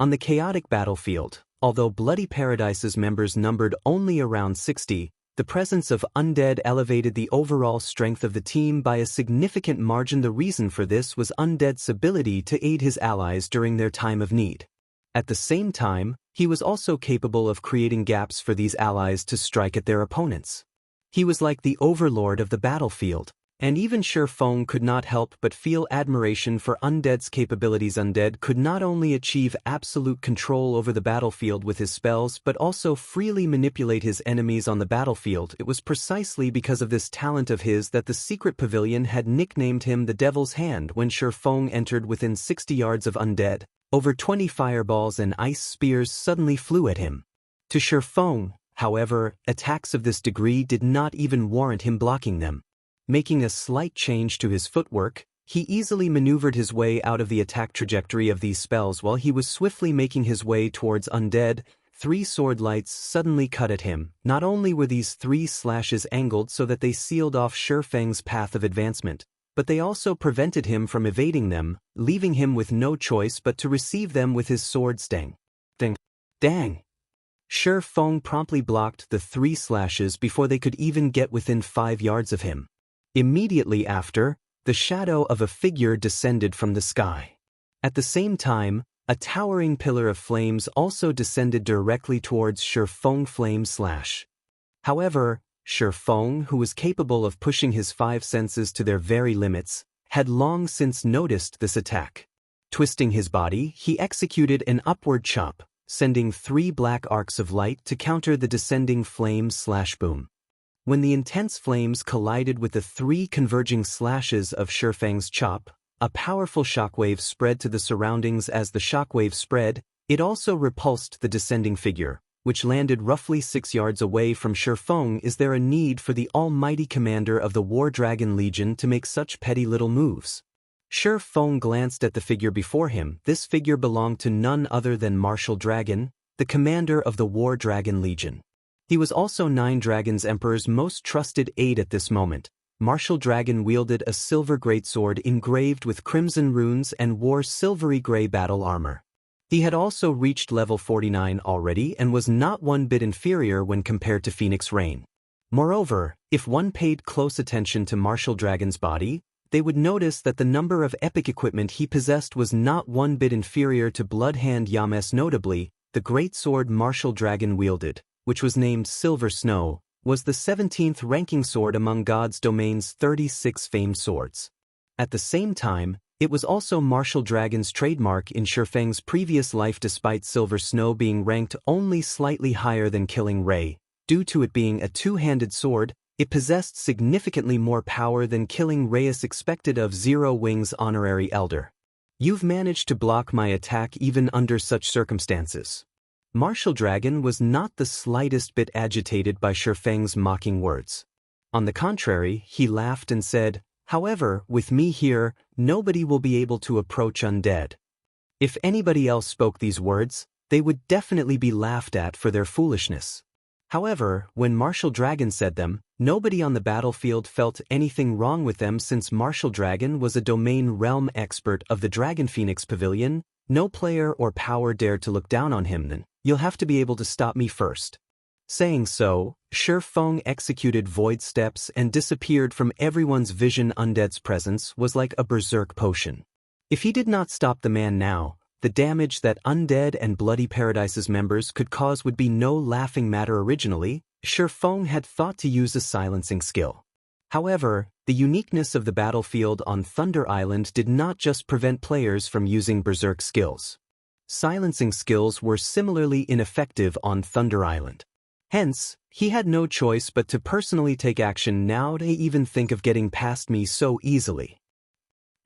On the chaotic battlefield, although Bloody Paradise's members numbered only around 60, the presence of Undead elevated the overall strength of the team by a significant margin. The reason for this was Undead's ability to aid his allies during their time of need. At the same time, he was also capable of creating gaps for these allies to strike at their opponents. He was like the overlord of the battlefield, and even Feng could not help but feel admiration for Undead's capabilities. Undead could not only achieve absolute control over the battlefield with his spells but also freely manipulate his enemies on the battlefield. It was precisely because of this talent of his that the secret pavilion had nicknamed him the Devil's Hand. When Feng entered within 60 yards of Undead, over 20 fireballs and ice spears suddenly flew at him. To Feng, however, attacks of this degree did not even warrant him blocking them. Making a slight change to his footwork, he easily maneuvered his way out of the attack trajectory of these spells. While he was swiftly making his way towards Undead, 3 sword lights suddenly cut at him. Not only were these 3 slashes angled so that they sealed off Feng's path of advancement, but they also prevented him from evading them, leaving him with no choice but to receive them with his sword stang. Dang! Feng promptly blocked the 3 slashes before they could even get within 5 yards of him. Immediately after, the shadow of a figure descended from the sky. At the same time, a towering pillar of flames also descended directly towards Feng. Flame slash. However, Feng, who was capable of pushing his 5 senses to their very limits, had long since noticed this attack. Twisting his body, he executed an upward chop, sending 3 black arcs of light to counter the descending flame slash boom. When the intense flames collided with the 3 converging slashes of Feng's chop, a powerful shockwave spread to the surroundings. As the shockwave spread, it also repulsed the descending figure, which landed roughly 6 yards away from Feng. Is there a need for the almighty commander of the War Dragon Legion to make such petty little moves? Feng glanced at the figure before him. This figure belonged to none other than Martial Dragon, the commander of the War Dragon Legion. He was also 9 Dragons Emperor's most trusted aide at this moment. Martial Dragon wielded a silver greatsword engraved with crimson runes and wore silvery gray battle armor. He had also reached level 49 already and was not one bit inferior when compared to Phoenix Rain. Moreover, if one paid close attention to Martial Dragon's body, they would notice that the number of epic equipment he possessed was not one bit inferior to Bloodhand Yama's. Notably, the greatsword Martial Dragon wielded, which was named Silver Snow, was the 17th ranking sword among God's Domain's 36 famed swords. At the same time, it was also Martial Dragon's trademark in Feng's previous life. Despite Silver Snow being ranked only slightly higher than Killing Ray, due to it being a 2-handed sword, it possessed significantly more power than Killing Ray's expected of Zero Wings Honorary Elder. You've managed to block my attack even under such circumstances. Martial Dragon was not the slightest bit agitated by Feng's mocking words. On the contrary, he laughed and said, "However, with me here, nobody will be able to approach Undead." If anybody else spoke these words, they would definitely be laughed at for their foolishness. However, when Martial Dragon said them, nobody on the battlefield felt anything wrong with them. Since Martial Dragon was a domain realm expert of the Dragon Phoenix Pavilion, no player or power dared to look down on him. Then, "You'll have to be able to stop me first." Saying so, Feng executed void steps and disappeared from everyone's vision. Undead's presence was like a berserk potion. If he did not stop the man now, the damage that Undead and Bloody Paradise's members could cause would be no laughing matter. Originally, Feng had thought to use a silencing skill. However, the uniqueness of the battlefield on Thunder Island did not just prevent players from using berserk skills. Silencing skills were similarly ineffective on Thunder Island. Hence, he had no choice but to personally take action. Now they even think of getting past me so easily.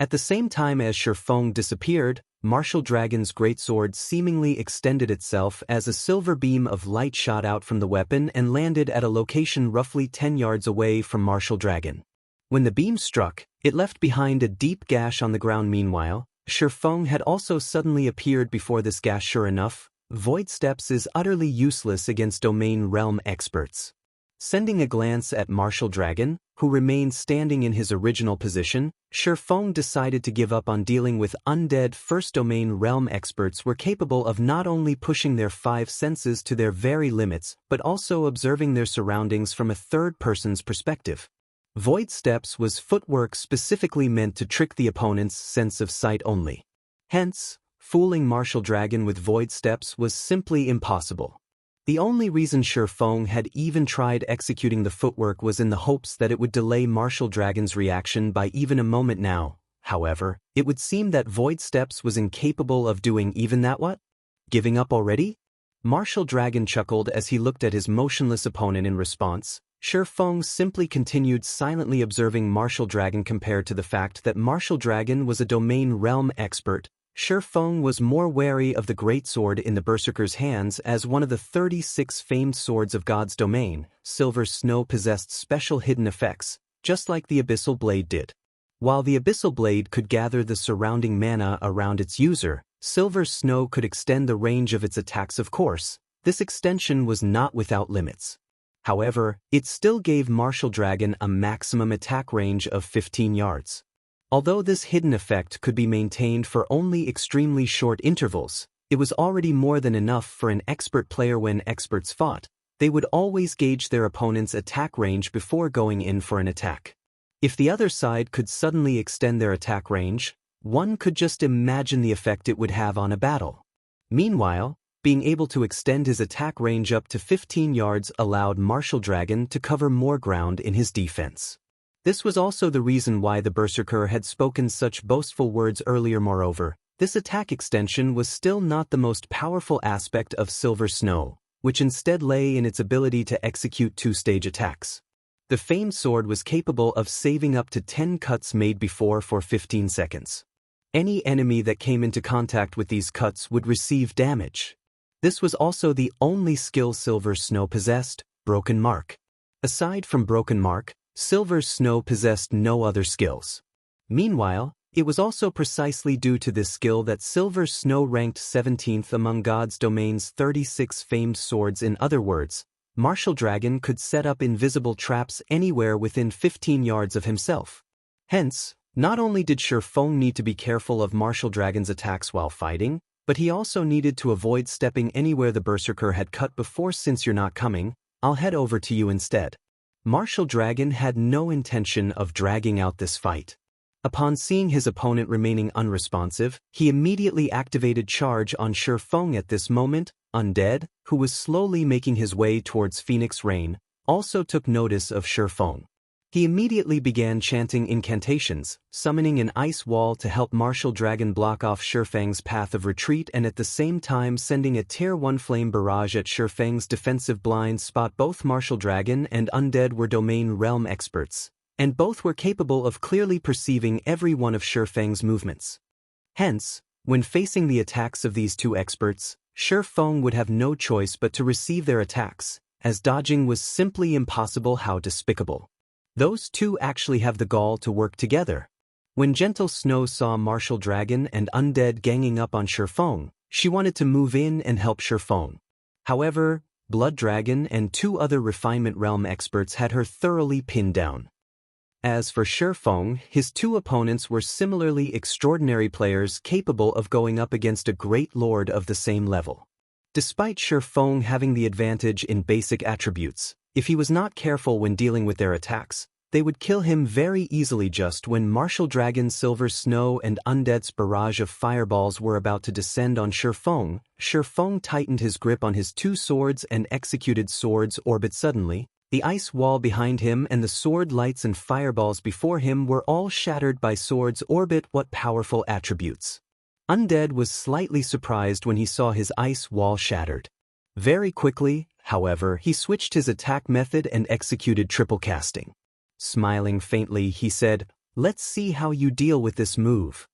At the same time as Feng disappeared, Martial Dragon's greatsword seemingly extended itself as a silver beam of light shot out from the weapon and landed at a location roughly 10 yards away from Martial Dragon. When the beam struck, it left behind a deep gash on the ground. Meanwhile, Feng had also suddenly appeared before this gash. Sure enough, Void Steps is utterly useless against domain realm experts. Sending a glance at Martial Dragon, who remained standing in his original position, Feng decided to give up on dealing with Undead. First domain realm experts were capable of not only pushing their 5 senses to their very limits, but also observing their surroundings from a third person's perspective. Void Steps was footwork specifically meant to trick the opponent's sense of sight only. Hence, fooling Martial Dragon with Void Steps was simply impossible. The only reason Feng had even tried executing the footwork was in the hopes that it would delay Martial Dragon's reaction by even a moment now. However, it would seem that Void Steps was incapable of doing even that. What? Giving up already? Martial Dragon chuckled as he looked at his motionless opponent in response. Feng simply continued silently observing Martial Dragon compared to the fact that Martial Dragon was a domain realm expert. Feng was more wary of the greatsword in the Berserker's hands as one of the 36 famed swords of God's domain. Silver Snow possessed special hidden effects, just like the Abyssal Blade did. While the Abyssal Blade could gather the surrounding mana around its user, Silver Snow could extend the range of its attacks. Of course, this extension was not without limits. However, it still gave Martial Dragon a maximum attack range of 15 yards. Although this hidden effect could be maintained for only extremely short intervals, it was already more than enough for an expert player. When experts fought, they would always gauge their opponent's attack range before going in for an attack. If the other side could suddenly extend their attack range, one could just imagine the effect it would have on a battle. Meanwhile, being able to extend his attack range up to 15 yards allowed Martial Dragon to cover more ground in his defense. This was also the reason why the Berserker had spoken such boastful words earlier. Moreover, this attack extension was still not the most powerful aspect of Silver Snow, which instead lay in its ability to execute two-stage attacks. The famed sword was capable of saving up to 10 cuts made before for 15 seconds. Any enemy that came into contact with these cuts would receive damage. This was also the only skill Silver Snow possessed, Broken Mark. Aside from Broken Mark, Silver Snow possessed no other skills. Meanwhile, it was also precisely due to this skill that Silver Snow ranked 17th among God's domain's 36 famed swords. In other words, Martial Dragon could set up invisible traps anywhere within 15 yards of himself. Hence, not only did Feng need to be careful of Martial Dragon's attacks while fighting, but he also needed to avoid stepping anywhere the Berserker had cut before. Since you're not coming, I'll head over to you instead. Martial Dragon had no intention of dragging out this fight. Upon seeing his opponent remaining unresponsive, he immediately activated charge on Feng. At this moment, Undead, who was slowly making his way towards Phoenix Rain, also took notice of Feng. He immediately began chanting incantations, summoning an ice wall to help Martial Dragon block off Feng's path of retreat, and at the same time sending a Tier 1 flame barrage at Feng's defensive blind spot. Both Martial Dragon and Undead were domain realm experts, and both were capable of clearly perceiving every one of Feng's movements. Hence, when facing the attacks of these two experts, Feng would have no choice but to receive their attacks, as dodging was simply impossible. How despicable. Those two actually have the gall to work together. When Gentle Snow saw Martial Dragon and Undead ganging up on Feng, she wanted to move in and help Feng. However, Blood Dragon and two other Refinement Realm experts had her thoroughly pinned down. As for Feng, his two opponents were similarly extraordinary players capable of going up against a great lord of the same level. Despite Feng having the advantage in basic attributes, if he was not careful when dealing with their attacks, they would kill him very easily. Just when Martial Dragon, Silver Snow and Undead's barrage of fireballs were about to descend on Feng tightened his grip on his two swords and executed Sword's Orbit. Suddenly, the ice wall behind him and the sword lights and fireballs before him were all shattered by Sword's Orbit. What powerful attributes! Undead was slightly surprised when he saw his ice wall shattered. Very quickly, however, he switched his attack method and executed triple casting. Smiling faintly, he said, "Let's see how you deal with this move."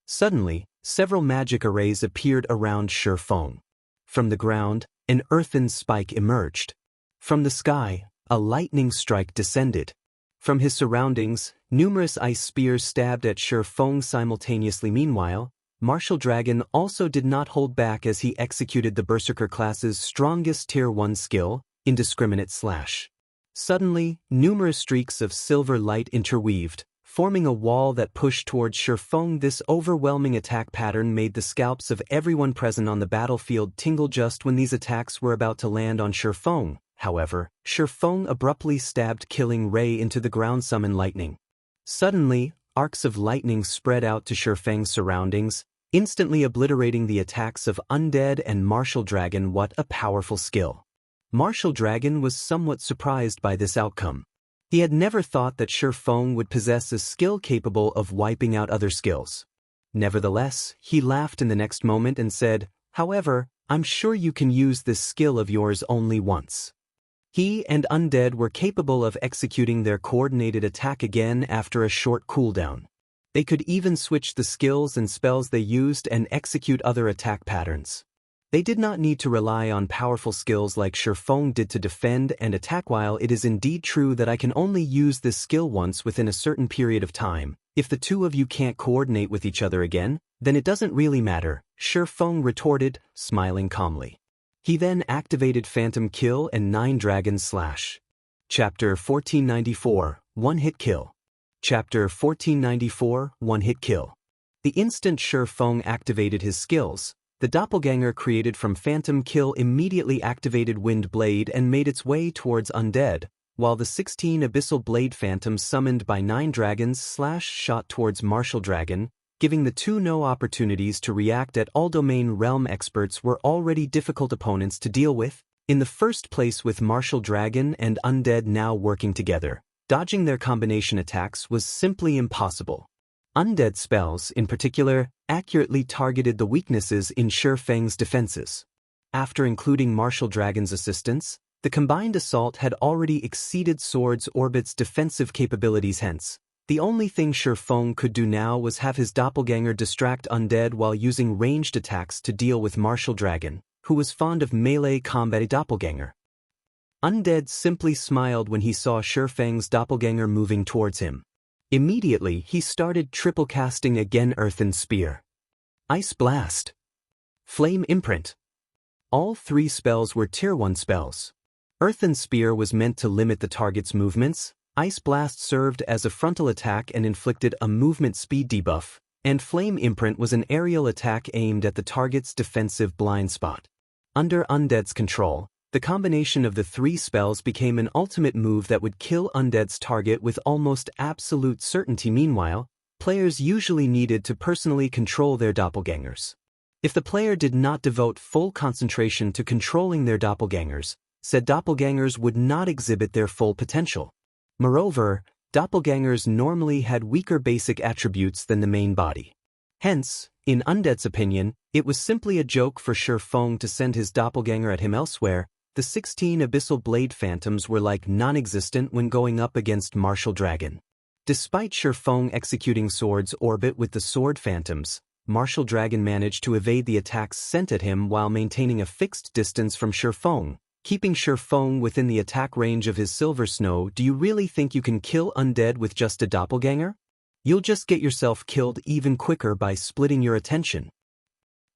Suddenly, several magic arrays appeared around Feng. From the ground, an earthen spike emerged. From the sky, a lightning strike descended. From his surroundings, numerous ice spears stabbed at Feng simultaneously. Meanwhile, Martial Dragon also did not hold back as he executed the Berserker class's strongest Tier 1 skill, Indiscriminate Slash. Suddenly, numerous streaks of silver light interweaved, forming a wall that pushed towards Feng. This overwhelming attack pattern made the scalps of everyone present on the battlefield tingle. Just when these attacks were about to land on Feng, however, Feng abruptly stabbed Killing Ray into the ground. Summon lightning. Suddenly, arcs of lightning spread out to Feng's surroundings, instantly obliterating the attacks of Undead and Martial Dragon. What a powerful skill! Martial Dragon was somewhat surprised by this outcome. He had never thought that Feng would possess a skill capable of wiping out other skills. Nevertheless, he laughed in the next moment and said, "However, I'm sure you can use this skill of yours only once." He and Undead were capable of executing their coordinated attack again after a short cooldown. They could even switch the skills and spells they used and execute other attack patterns. They did not need to rely on powerful skills like Feng did to defend and attack. While it is indeed true that I can only use this skill once within a certain period of time, if the two of you can't coordinate with each other again, then it doesn't really matter, Feng retorted, smiling calmly. He then activated Phantom Kill and 9 Dragon Slash. Chapter 1494, One-Hit Kill. Chapter 1494, One-Hit Kill. The instant Feng activated his skills, the doppelganger created from Phantom Kill immediately activated Wind Blade and made its way towards Undead, while the 16 Abyssal Blade Phantoms summoned by 9 Dragons Slash shot towards Martial Dragon, giving the two no opportunities to react. At all domain realm experts were already difficult opponents to deal with. In the first place, with Martial Dragon and Undead now working together, dodging their combination attacks was simply impossible. Undead spells, in particular, accurately targeted the weaknesses in Feng's defenses. After including Martial Dragon's assistance, the combined assault had already exceeded Sword's Orbit's defensive capabilities. Hence, the only thing Feng could do now was have his doppelganger distract Undead while using ranged attacks to deal with Martial Dragon, who was fond of melee combat. A doppelganger. Undead simply smiled when he saw Feng's doppelganger moving towards him. Immediately, he started triple casting again: Earthen Spear, Ice Blast, Flame Imprint. All 3 spells were Tier 1 spells. Earthen Spear was meant to limit the target's movements, Ice Blast served as a frontal attack and inflicted a movement speed debuff, and Flame Imprint was an aerial attack aimed at the target's defensive blind spot. Under Undead's control, the combination of the 3 spells became an ultimate move that would kill Undead's target with almost absolute certainty. Meanwhile, players usually needed to personally control their doppelgangers. If the player did not devote full concentration to controlling their doppelgangers, said doppelgangers would not exhibit their full potential. Moreover, doppelgangers normally had weaker basic attributes than the main body. Hence, in Undead's opinion, it was simply a joke for Feng to send his doppelganger at him. Elsewhere, the 16 Abyssal Blade Phantoms were like non-existent when going up against Martial Dragon. Despite Feng executing Sword's Orbit with the Sword Phantoms, Martial Dragon managed to evade the attacks sent at him while maintaining a fixed distance from Feng, keeping Feng within the attack range of his Silver Snow. Do you really think you can kill Undead with just a doppelganger? You'll just get yourself killed even quicker by splitting your attention.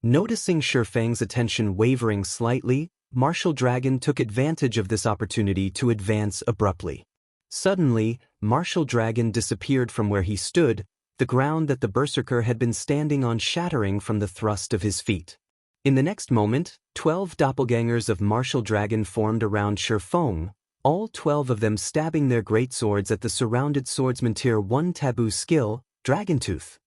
Noticing Feng's attention wavering slightly, Martial Dragon took advantage of this opportunity to advance abruptly. Suddenly, Martial Dragon disappeared from where he stood, the ground that the Berserker had been standing on shattering from the thrust of his feet. In the next moment, 12 doppelgangers of Martial Dragon formed around Feng, all 12 of them stabbing their greatswords at the surrounded swordsman Tier 1 taboo skill, Dragontooth.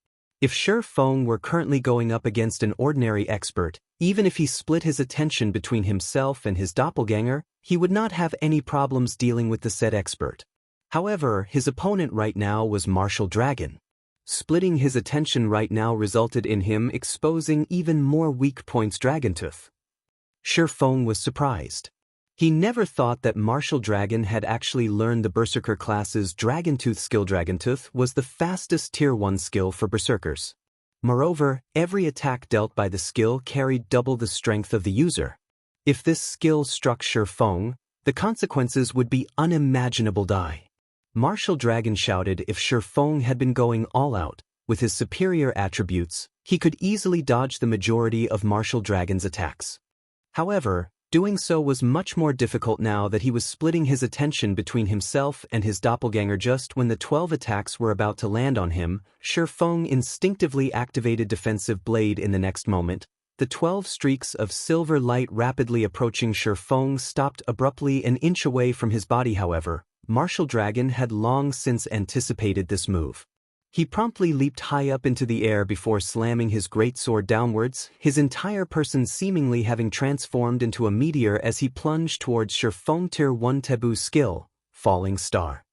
If Feng were currently going up against an ordinary expert, even if he split his attention between himself and his doppelganger, he would not have any problems dealing with the said expert. However, his opponent right now was Martial Dragon. Splitting his attention right now resulted in him exposing even more weak points. Dragontooth. Feng was surprised. He never thought that Martial Dragon had actually learned the Berserker class's Dragontooth skill. Dragontooth was the fastest Tier 1 skill for Berserkers. Moreover, every attack dealt by the skill carried double the strength of the user. If this skill struck Feng, the consequences would be unimaginable. Martial Dragon shouted if Feng had been going all out, with his superior attributes, he could easily dodge the majority of Martial Dragon's attacks. However, doing so was much more difficult now that he was splitting his attention between himself and his doppelganger. Just when the 12 attacks were about to land on him, Feng instinctively activated Defensive Blade. In the next moment, the 12 streaks of silver light rapidly approaching Feng stopped abruptly an inch away from his body. However, Martial Dragon had long since anticipated this move. He promptly leaped high up into the air before slamming his greatsword downwards, his entire person seemingly having transformed into a meteor as he plunged towards Feng Tier 1 taboo skill, Falling Star.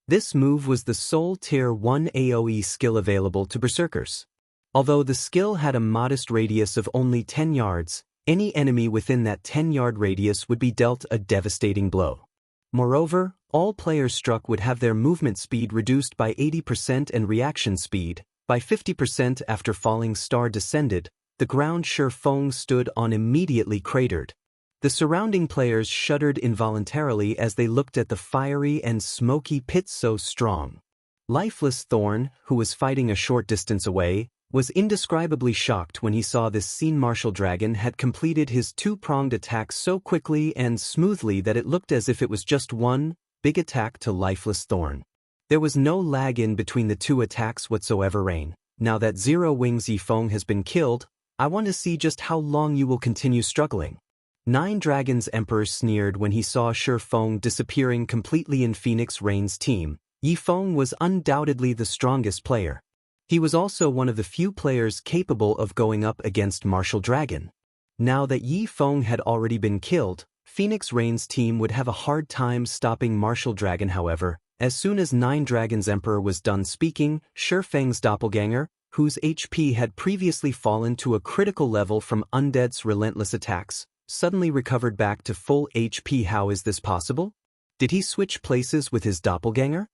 This move was the sole Tier 1 AoE skill available to Berserkers. Although the skill had a modest radius of only 10 yards, any enemy within that 10-yard radius would be dealt a devastating blow. Moreover, all players struck would have their movement speed reduced by 80% and reaction speed by 50% after Falling Star descended. The ground Feng stood on immediately cratered. The surrounding players shuddered involuntarily as they looked at the fiery and smoky pit so strong. Lifeless Thorn, who was fighting a short distance away, was indescribably shocked when he saw this scene. Martial Dragon had completed his two-pronged attack so quickly and smoothly that it looked as if it was just one big attack to Lifeless Thorn. There was no lag in between the two attacks whatsoever. Rain. Now that Zero Wings Yifeng has been killed, I want to see just how long you will continue struggling. Nine Dragons Emperor sneered when he saw Feng disappearing completely in Phoenix Rain's team. Yifeng was undoubtedly the strongest player. He was also one of the few players capable of going up against Martial Dragon. Now that Yifeng had already been killed, Phoenix Rain's team would have a hard time stopping Martial Dragon. However, as soon as Nine Dragons Emperor was done speaking, Feng's doppelganger, whose HP had previously fallen to a critical level from Undead's relentless attacks, suddenly recovered back to full HP. How is this possible? Did he switch places with his doppelganger?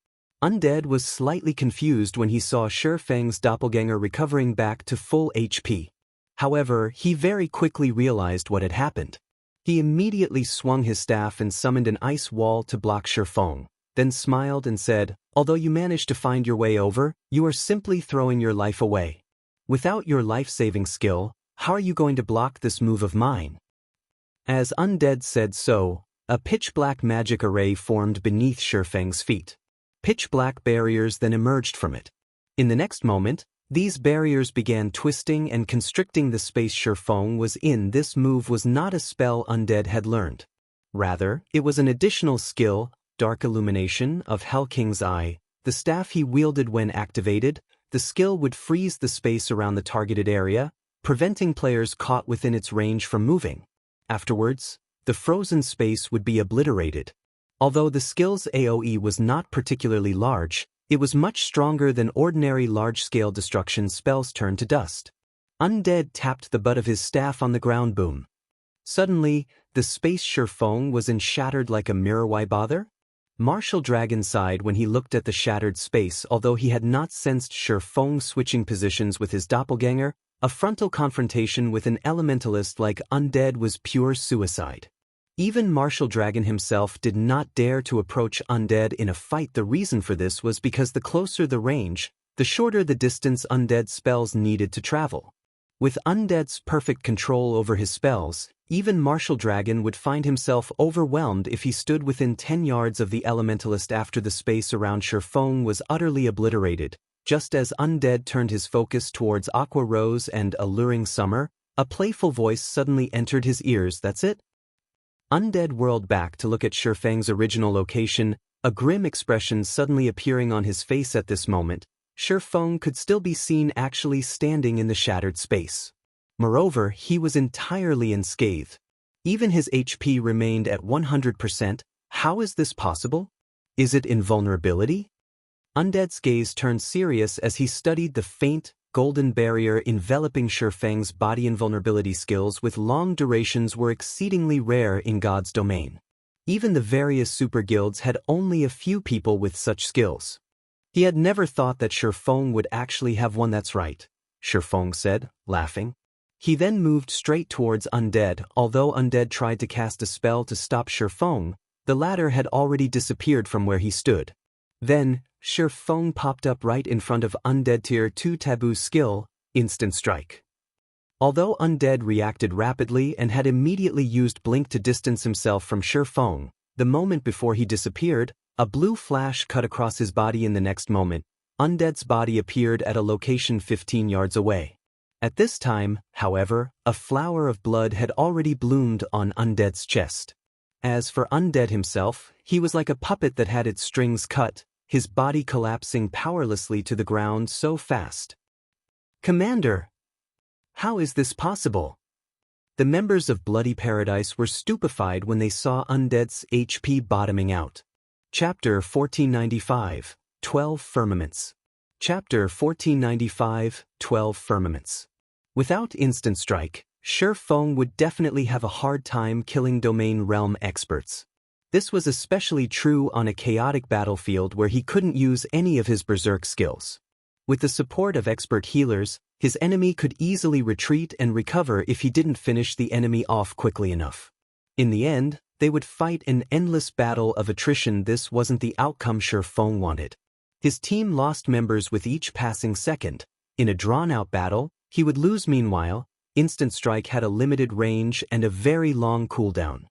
Undead was slightly confused when he saw Feng's doppelganger recovering back to full HP. However, he very quickly realized what had happened. He immediately swung his staff and summoned an ice wall to block Feng, then smiled and said, "Although you managed to find your way over, you are simply throwing your life away. Without your life-saving skill, how are you going to block this move of mine?" As Undead said so, a pitch-black magic array formed beneath Feng's feet. Pitch-black barriers then emerged from it. In the next moment, these barriers began twisting and constricting the space Feng was in. This move was not a spell Undead had learned. Rather, it was an additional skill, Dark Illumination of Hell King's Eye. The staff he wielded when activated, the skill would freeze the space around the targeted area, preventing players caught within its range from moving. Afterwards, the frozen space would be obliterated. Although the skill's AoE was not particularly large, it was much stronger than ordinary large-scale destruction spells turned to dust. Undead tapped the butt of his staff on the ground. Boom. Suddenly, the space Feng was in shattered like a mirror. Why bother? Martial Dragon sighed when he looked at the shattered space. Although he had not sensed Feng switching positions with his doppelganger, a frontal confrontation with an elementalist like Undead was pure suicide. Even Martial Dragon himself did not dare to approach Undead in a fight. The reason for this was because the closer the range, the shorter the distance Undead's spells needed to travel. With Undead's perfect control over his spells, even Martial Dragon would find himself overwhelmed if he stood within 10 yards of the elementalist after the space around Feng was utterly obliterated. Just as Undead turned his focus towards Aqua Rose and Alluring Summer, a playful voice suddenly entered his ears. That's it? Undead whirled back to look at Feng's original location, a grim expression suddenly appearing on his face at this moment. Feng could still be seen actually standing in the shattered space. Moreover, he was entirely unscathed. Even his HP remained at 100%. How is this possible? Is it invulnerability? Undead's gaze turned serious as he studied the faint, golden barrier enveloping Feng's body. Invulnerability skills with long durations were exceedingly rare in God's domain. Even the various super guilds had only a few people with such skills. He had never thought that Feng would actually have one. That's right, Feng said, laughing. He then moved straight towards Undead. Although Undead tried to cast a spell to stop Feng, the latter had already disappeared from where he stood. Then, Feng popped up right in front of Undead. Tier 2 taboo skill, Instant Strike. Although Undead reacted rapidly and had immediately used Blink to distance himself from Feng, the moment before he disappeared, a blue flash cut across his body. In the next moment, Undead's body appeared at a location 15 yards away. At this time, however, a flower of blood had already bloomed on Undead's chest. As for Undead himself, he was like a puppet that had its strings cut. his body collapsing powerlessly to the ground so fast. "Commander! How is this possible?" The members of Bloody Paradise were stupefied when they saw Undead's HP bottoming out. Chapter 1495, 12 Firmaments. Chapter 1495, 12 Firmaments. Without Instant Strike, Feng would definitely have a hard time killing Domain Realm experts. This was especially true on a chaotic battlefield where he couldn't use any of his berserk skills. With the support of expert healers, his enemy could easily retreat and recover if he didn't finish the enemy off quickly enough. In the end, they would fight an endless battle of attrition. This wasn't the outcome Feng wanted. His team lost members with each passing second. In a drawn-out battle, he would lose. Meanwhile, Instant Strike had a limited range and a very long cooldown.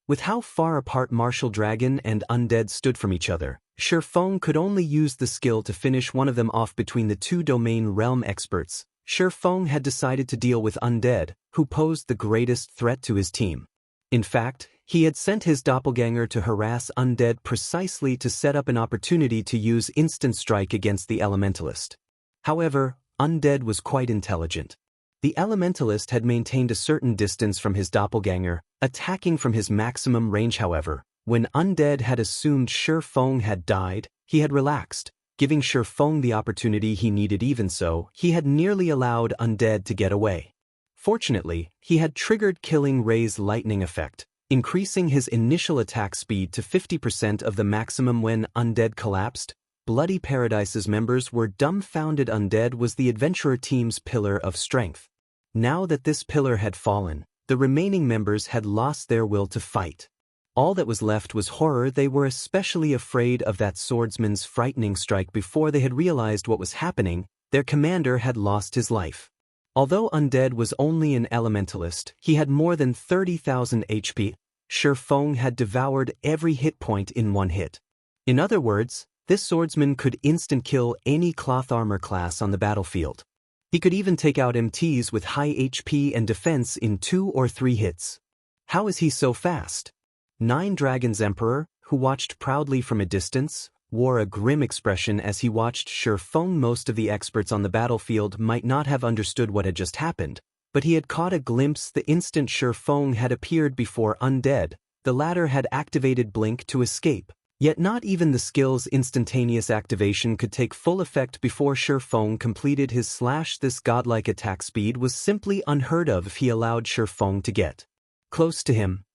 With how far apart Martial Dragon and Undead stood from each other, Feng could only use the skill to finish one of them off. Between the two Domain Realm experts, Feng had decided to deal with Undead, who posed the greatest threat to his team. In fact, he had sent his doppelganger to harass Undead precisely to set up an opportunity to use Instant Strike against the Elementalist. However, Undead was quite intelligent. The Elementalist had maintained a certain distance from his doppelganger, attacking from his maximum range. However, when Undead had assumed Feng had died, he had relaxed, giving Feng the opportunity he needed. Even so, he had nearly allowed Undead to get away. Fortunately, he had triggered Killing Ray's lightning effect, increasing his initial attack speed to 50% of the maximum. When Undead collapsed, Bloody Paradise's members were dumbfounded. Undead was the adventurer team's pillar of strength. Now that this pillar had fallen, the remaining members had lost their will to fight. All that was left was horror. They were especially afraid of that swordsman's frightening strike. Before they had realized what was happening, their commander had lost his life. Although Undead was only an elementalist, he had more than 30,000 HP. Feng had devoured every hit point in one hit. In other words, this swordsman could instant kill any cloth armor class on the battlefield. He could even take out MTs with high HP and defense in 2 or 3 hits. How is he so fast? Nine Dragons Emperor, who watched proudly from a distance, wore a grim expression as he watched Feng. Most of the experts on the battlefield might not have understood what had just happened, but he had caught a glimpse. The instant Feng had appeared before Undead, the latter had activated Blink to escape. Yet not even the skill's instantaneous activation could take full effect before Feng completed his slash. This godlike attack speed was simply unheard of if he allowed Feng to get close to him.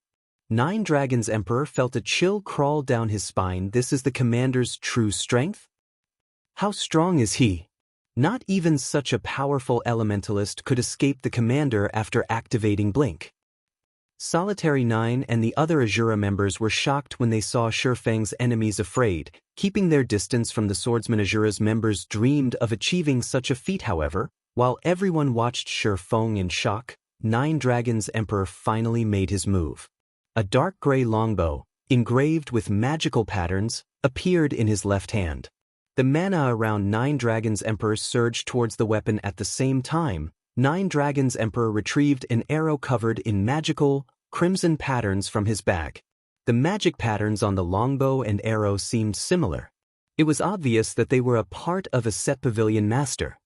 Nine Dragons Emperor felt a chill crawl down his spine. This is the commander's true strength? How strong is he? Not even such a powerful elementalist could escape the commander after activating Blink. Solitary 9 and the other Asura members were shocked when they saw Feng's enemies afraid, keeping their distance from the swordsman. Asura's members dreamed of achieving such a feat. However, while everyone watched Feng in shock, Nine Dragons Emperor finally made his move. A dark gray longbow, engraved with magical patterns, appeared in his left hand. The mana around Nine Dragons Emperor surged towards the weapon. At the same time, Nine Dragons Emperor retrieved an arrow covered in magical, crimson patterns from his bag. The magic patterns on the longbow and arrow seemed similar. It was obvious that they were a part of a set Pavilion Master.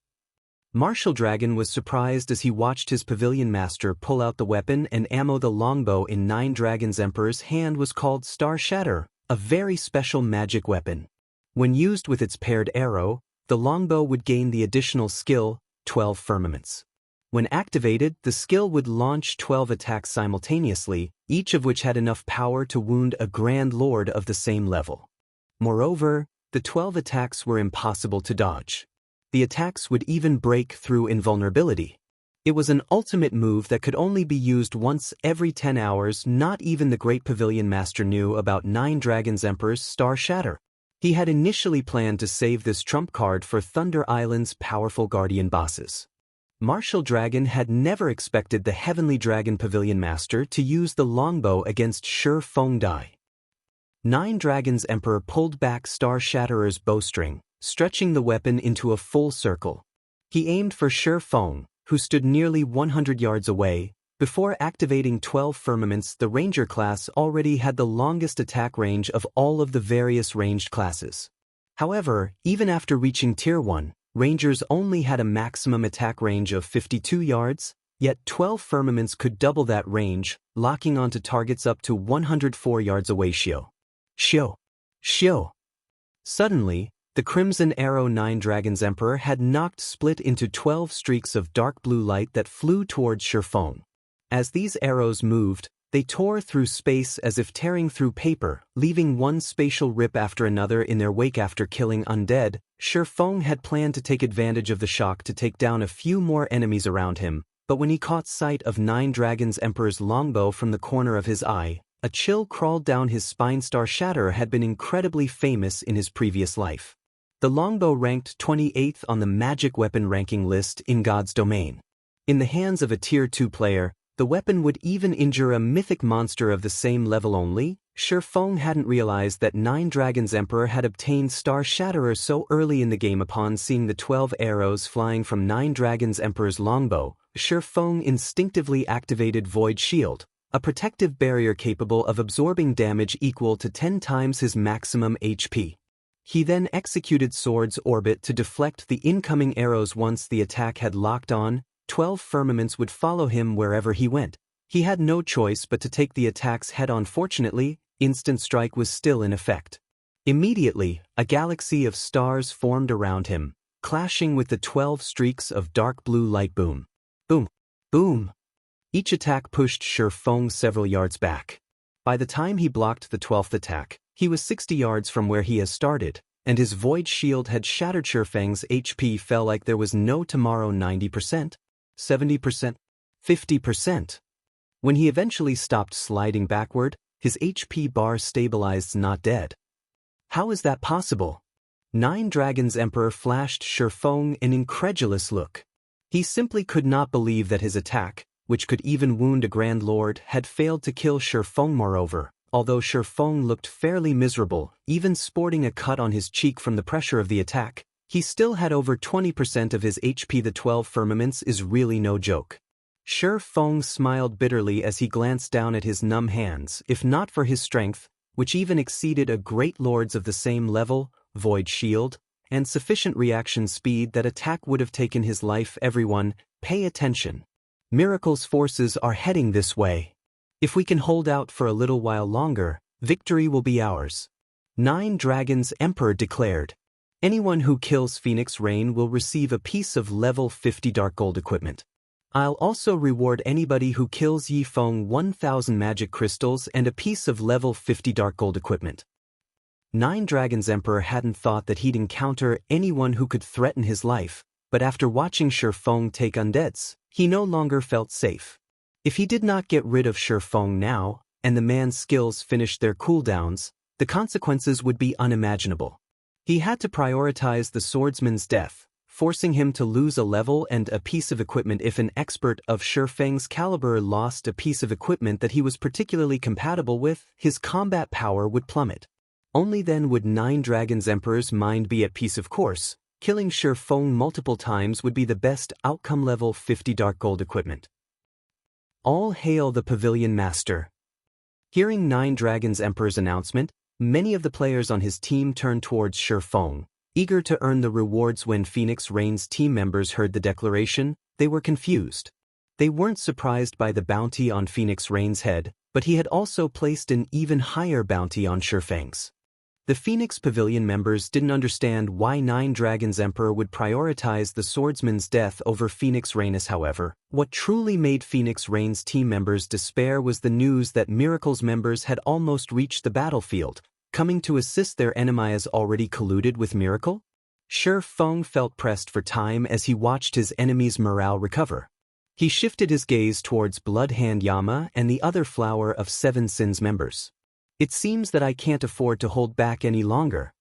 Martial Dragon was surprised as he watched his Pavilion Master pull out the weapon and ammo. The longbow in Nine Dragons Emperor's hand was called Star Shatter, a very special magic weapon. When used with its paired arrow, the longbow would gain the additional skill, 12 Firmaments. When activated, the skill would launch 12 attacks simultaneously, each of which had enough power to wound a Grand Lord of the same level. Moreover, the 12 attacks were impossible to dodge. The attacks would even break through invulnerability. It was an ultimate move that could only be used once every 10 hours. Not even the Great Pavilion Master knew about Nine Dragons Emperor's Star Shatter. He had initially planned to save this trump card for Thunder Island's powerful guardian bosses. Martial Dragon had never expected the Heavenly Dragon Pavilion Master to use the longbow against Feng. Nine Dragons Emperor pulled back Star Shatterer's bowstring, stretching the weapon into a full circle. He aimed for Feng, who stood nearly 100 yards away. Before activating 12 Firmaments, the Ranger class already had the longest attack range of all of the various ranged classes. However, even after reaching Tier 1, Rangers only had a maximum attack range of 52 yards, yet 12 Firmaments could double that range, locking onto targets up to 104 yards away. Shio. Suddenly, the Crimson Arrow 9 Dragons Emperor had knocked split into 12 streaks of dark blue light that flew towards Feng. As these arrows moved, they tore through space as if tearing through paper, leaving one spatial rip after another in their wake. After killing undead, Feng had planned to take advantage of the shock to take down a few more enemies around him, but when he caught sight of 9 Dragons Emperor's longbow from the corner of his eye, a chill crawled down his spine. Star Shatter had been incredibly famous in his previous life. The longbow ranked 28th on the magic weapon ranking list in God's domain. In the hands of a Tier 2 player, the weapon would even injure a mythic monster of the same level. Only Feng hadn't realized that 9 Dragons Emperor had obtained Star Shatterer so early in the game. Upon seeing the 12 arrows flying from 9 Dragons Emperor's longbow, Feng instinctively activated Void Shield, a protective barrier capable of absorbing damage equal to 10 times his maximum HP. He then executed Sword's Orbit to deflect the incoming arrows. Once the attack had locked on, 12 Firmaments would follow him wherever he went. He had no choice but to take the attacks head-on. Fortunately, Instant Strike was still in effect. Immediately, a galaxy of stars formed around him, clashing with the 12 streaks of dark blue light. Boom. Boom. Boom. Each attack pushed Feng several yards back. By the time he blocked the 12th attack, he was 60 yards from where he had started, and his Void Shield had shattered. Feng's HP fell like there was no tomorrow. 90%? 70%? 50%? When he eventually stopped sliding backward, his HP bar stabilized. Not dead. How is that possible? 9 Dragons Emperor flashed Feng an incredulous look. He simply could not believe that his attack, which could even wound a Grand Lord, had failed to kill Feng. Moreover, although Feng looked fairly miserable, even sporting a cut on his cheek from the pressure of the attack, he still had over 20% of his HP. The 12 Firmaments is really no joke. Feng smiled bitterly as he glanced down at his numb hands. If not for his strength, which even exceeded a great lord's of the same level, Void Shield, and sufficient reaction speed, that attack would have taken his life. Everyone, pay attention. Miracle's forces are heading this way. If we can hold out for a little while longer, victory will be ours. 9 Dragons Emperor declared. Anyone who kills Phoenix Rain will receive a piece of level 50 dark gold equipment. I'll also reward anybody who kills Feng 1,000 magic crystals and a piece of level 50 dark gold equipment. 9 Dragons Emperor hadn't thought that he'd encounter anyone who could threaten his life, but after watching Feng take undeads, he no longer felt safe. If he did not get rid of Feng now, and the man's skills finished their cooldowns, the consequences would be unimaginable. He had to prioritize the swordsman's death, forcing him to lose a level and a piece of equipment. If an expert of Feng's caliber lost a piece of equipment that he was particularly compatible with, his combat power would plummet. Only then would 9 Dragons Emperor's mind be at peace. Of course, killing Feng multiple times would be the best outcome. Level 50 dark gold equipment. All hail the Pavilion Master. Hearing 9 Dragons Emperor's announcement, many of the players on his team turned towards Feng, eager to earn the rewards. When Phoenix Rain's team members heard the declaration, they were confused. They weren't surprised by the bounty on Phoenix Rain's head, but he had also placed an even higher bounty on Feng's. The Phoenix Pavilion members didn't understand why 9 Dragons Emperor would prioritize the swordsman's death over Phoenix Rain's. However, what truly made Phoenix Rain's team members despair was the news that Miracle's members had almost reached the battlefield, coming to assist their enemies already colluded with Miracle. Feng felt pressed for time as he watched his enemy's morale recover. He shifted his gaze towards Bloodhand Yama and the other Flower of Seven Sins members. It seems that I can't afford to hold back any longer.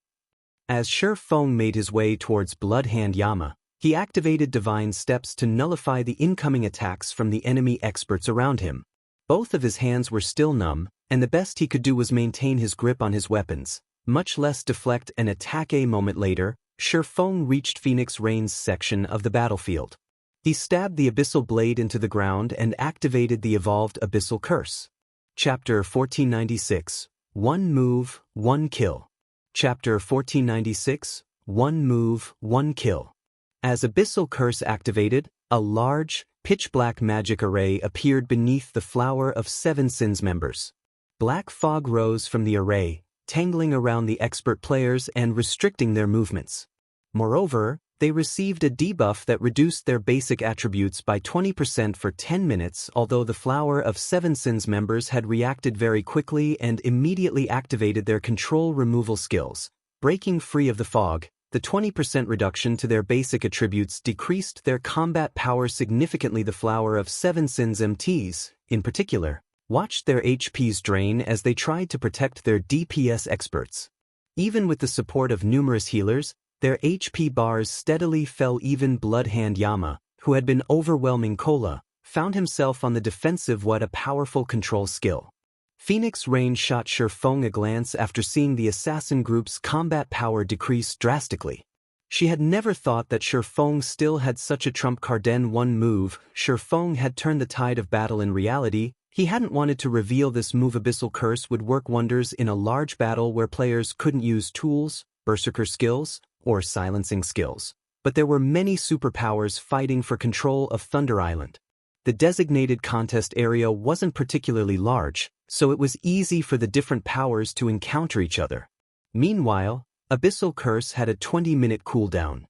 As Feng made his way towards Bloodhand Yama, he activated Divine Steps to nullify the incoming attacks from the enemy experts around him. Both of his hands were still numb, and the best he could do was maintain his grip on his weapons, much less deflect an attack. A moment later, Feng reached Phoenix Rain's section of the battlefield. He stabbed the Abyssal blade into the ground and activated the evolved Abyssal Curse. Chapter 1496. One Move, One Kill. Chapter 1496, One Move, One Kill. As Abyssal Curse activated, a large, pitch-black magic array appeared beneath the Flower of Seven Sins members. Black fog rose from the array, tangling around the expert players and restricting their movements. Moreover, they received a debuff that reduced their basic attributes by 20% for 10 minutes, although the Flower of Seven Sins members had reacted very quickly and immediately activated their control removal skills. Breaking free of the fog, the 20% reduction to their basic attributes decreased their combat power significantly. The Flower of Seven Sins MTs, in particular, watched their HPs drain as they tried to protect their DPS experts. Even with the support of numerous healers, their HP bars steadily fell. Even Bloodhand Yama, who had been overwhelming Kola, found himself on the defensive. What a powerful control skill. Phoenix Rain shot Feng a glance after seeing the assassin group's combat power decrease drastically. She had never thought that Feng still had such a trump card. Then one move, Feng had turned the tide of battle. In reality, he hadn't wanted to reveal this move. Abyssal Curse would work wonders in a large battle where players couldn't use tools, berserker skills, or silencing skills, but there were many superpowers fighting for control of Thunder Island. The designated contest area wasn't particularly large, so it was easy for the different powers to encounter each other. Meanwhile, Abyssal Curse had a 20-minute cooldown.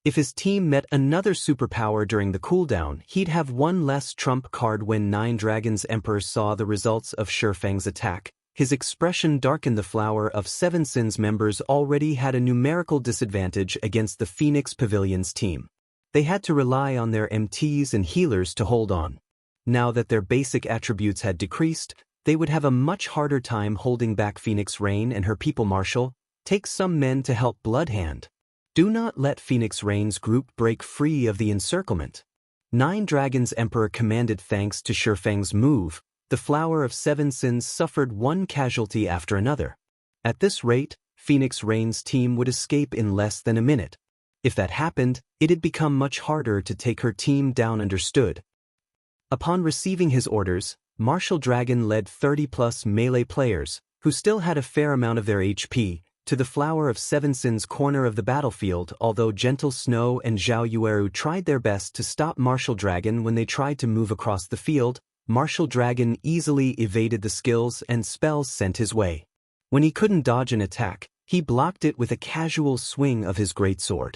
If his team met another superpower during the cooldown, he'd have one less trump card. When Nine Dragons Emperor saw the results of Feng's attack, his expression darkened. The Flower of Seven Sins members already had a numerical disadvantage against the Phoenix Pavilion's team. They had to rely on their MTs and healers to hold on. Now that their basic attributes had decreased, they would have a much harder time holding back Phoenix Rain and her people. Marshal, take some men to help Bloodhand. Do not let Phoenix Rain's group break free of the encirclement. Nine Dragons Emperor commanded. Thanks to Feng's move, the Flower of Seven Sins suffered one casualty after another. At this rate, Phoenix Rain's team would escape in less than a minute. If that happened, it'd become much harder to take her team down. Understood. Upon receiving his orders, Martial Dragon led 30-plus melee players, who still had a fair amount of their HP, to the Flower of Seven Sins corner of the battlefield. Although Gentle Snow and Zhao Yueru tried their best to stop Martial Dragon when they tried to move across the field, Martial Dragon easily evaded the skills and spells sent his way. When he couldn't dodge an attack, he blocked it with a casual swing of his greatsword.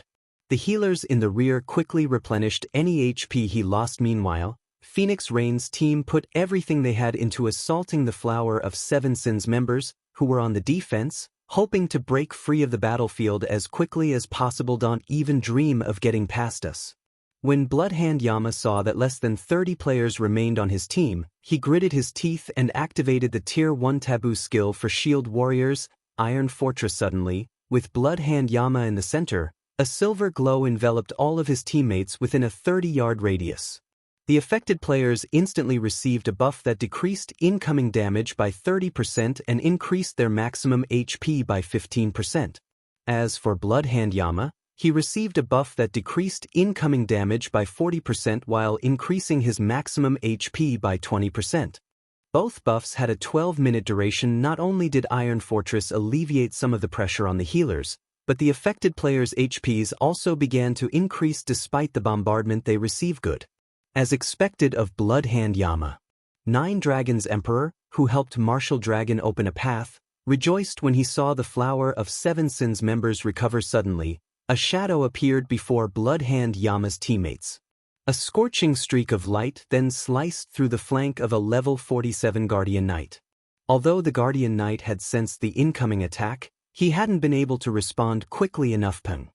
The healers in the rear quickly replenished any HP he lost. Meanwhile, Phoenix Rain's team put everything they had into assaulting the Flower of Seven Sins members, who were on the defense, hoping to break free of the battlefield as quickly as possible. Don't even dream of getting past us. When Bloodhand Yama saw that less than 30 players remained on his team, he gritted his teeth and activated the Tier 1 taboo skill for Shield Warriors, Iron Fortress. Suddenly, with Bloodhand Yama in the center, a silver glow enveloped all of his teammates within a 30-yard radius. The affected players instantly received a buff that decreased incoming damage by 30% and increased their maximum HP by 15%. As for Bloodhand Yama, he received a buff that decreased incoming damage by 40% while increasing his maximum HP by 20%. Both buffs had a 12-minute duration. Not only did Iron Fortress alleviate some of the pressure on the healers, but the affected players' HPs also began to increase despite the bombardment they received. Good. As expected of Bloodhand Yama, Nine Dragons Emperor, who helped Martial Dragon open a path, rejoiced when he saw the Flower of Seven Sins members recover. Suddenly, a shadow appeared before Bloodhand Yama's teammates. A scorching streak of light then sliced through the flank of a level 47 Guardian Knight. Although the Guardian Knight had sensed the incoming attack, he hadn't been able to respond quickly enough. Peng.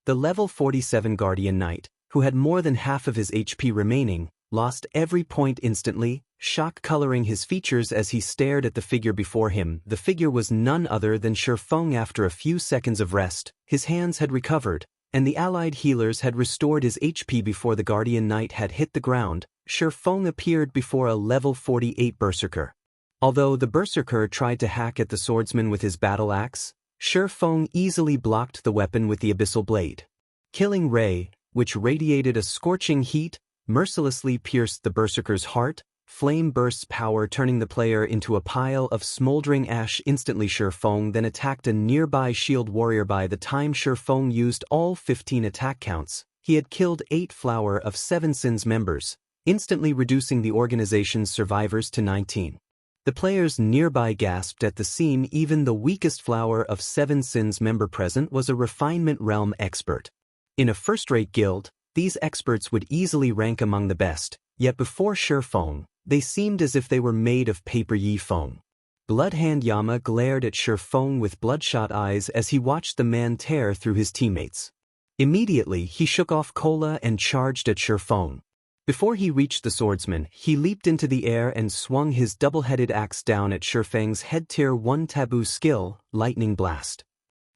The level 47 Guardian Knight, who had more than half of his HP remaining, lost every point instantly, shock coloring his features as he stared at the figure before him. The figure was none other than Feng. After a few seconds of rest, his hands had recovered, and the allied healers had restored his HP before the Guardian Knight had hit the ground. Feng appeared before a level 48 Berserker. Although the Berserker tried to hack at the swordsman with his battle axe, Feng easily blocked the weapon with the Abyssal Blade. Killing Ray, which radiated a scorching heat, mercilessly pierced the Berserker's heart. flame bursts power, turning the player into a pile of smoldering ash. Instantly, Feng then attacked a nearby shield warrior. By the time Feng used all 15 attack counts, he had killed 8 Flower of 7 Sins members, instantly reducing the organization's survivors to 19. The players nearby gasped at the scene. Even the weakest Flower of 7 Sins member present was a refinement realm expert. In a first-rate guild, these experts would easily rank among the best, yet before Feng, they seemed as if they were made of paper. Feng. Bloodhand Yama glared at Feng with bloodshot eyes as he watched the man tear through his teammates. Immediately, he shook off Cola and charged at Feng. Before he reached the swordsman, he leaped into the air and swung his double-headed axe down at Feng's head. Tier 1 taboo skill, Lightning Blast.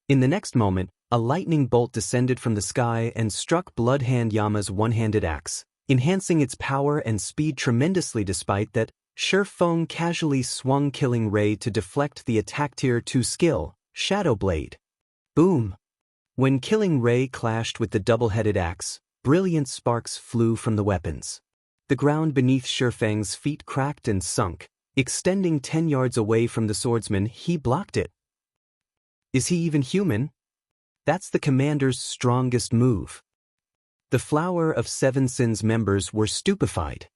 In the next moment, a lightning bolt descended from the sky and struck Bloodhand Yama's one-handed axe, enhancing its power and speed tremendously. Despite that, Feng casually swung Killing Ray to deflect the attack. Tier 2 skill, Shadow Blade. Boom! When Killing Ray clashed with the double-headed axe, brilliant sparks flew from the weapons. The ground beneath Feng's feet cracked and sunk, extending 10 yards away from the swordsman. He blocked it. Is he even human? That's the commander's strongest move. The Flower of 7 Sins members were stupefied.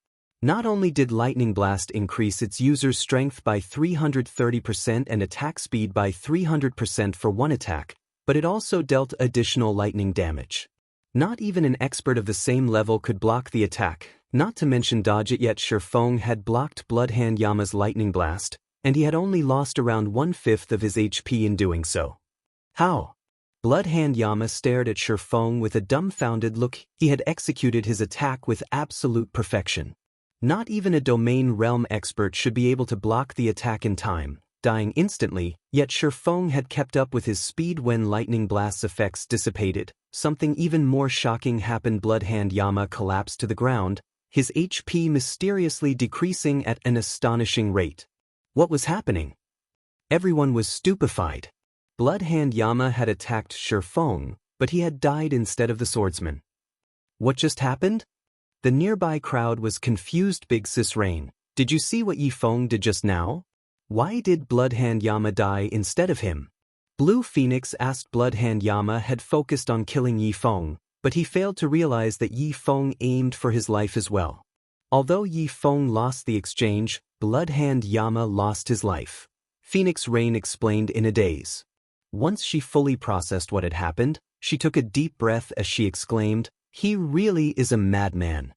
Not only did Lightning Blast increase its user's strength by 330% and attack speed by 300% for one attack, but it also dealt additional lightning damage. Not even an expert of the same level could block the attack, not to mention dodge it. Yet Feng had blocked Bloodhand Yama's Lightning Blast, and he had only lost around 1/5 of his HP in doing so. How? Bloodhand Yama stared at Feng with a dumbfounded look. He had executed his attack with absolute perfection. Not even a domain realm expert should be able to block the attack in time, dying instantly, yet Feng had kept up with his speed. When Lightning Blast's effects dissipated, something even more shocking happened. Bloodhand Yama collapsed to the ground, his HP mysteriously decreasing at an astonishing rate. What was happening? Everyone was stupefied. Bloodhand Yama had attacked Feng, but he had died instead of the swordsman. What just happened? The nearby crowd was confused. Big Sis Rain, did you see what Feng did just now? Why did Bloodhand Yama die instead of him? Blue Phoenix asked. Bloodhand Yama had focused on killing Feng, but he failed to realize that Feng aimed for his life as well. Although Feng lost the exchange, Bloodhand Yama lost his life. Phoenix Rain explained in a daze. Once she fully processed what had happened, she took a deep breath as she exclaimed, "He really is a madman."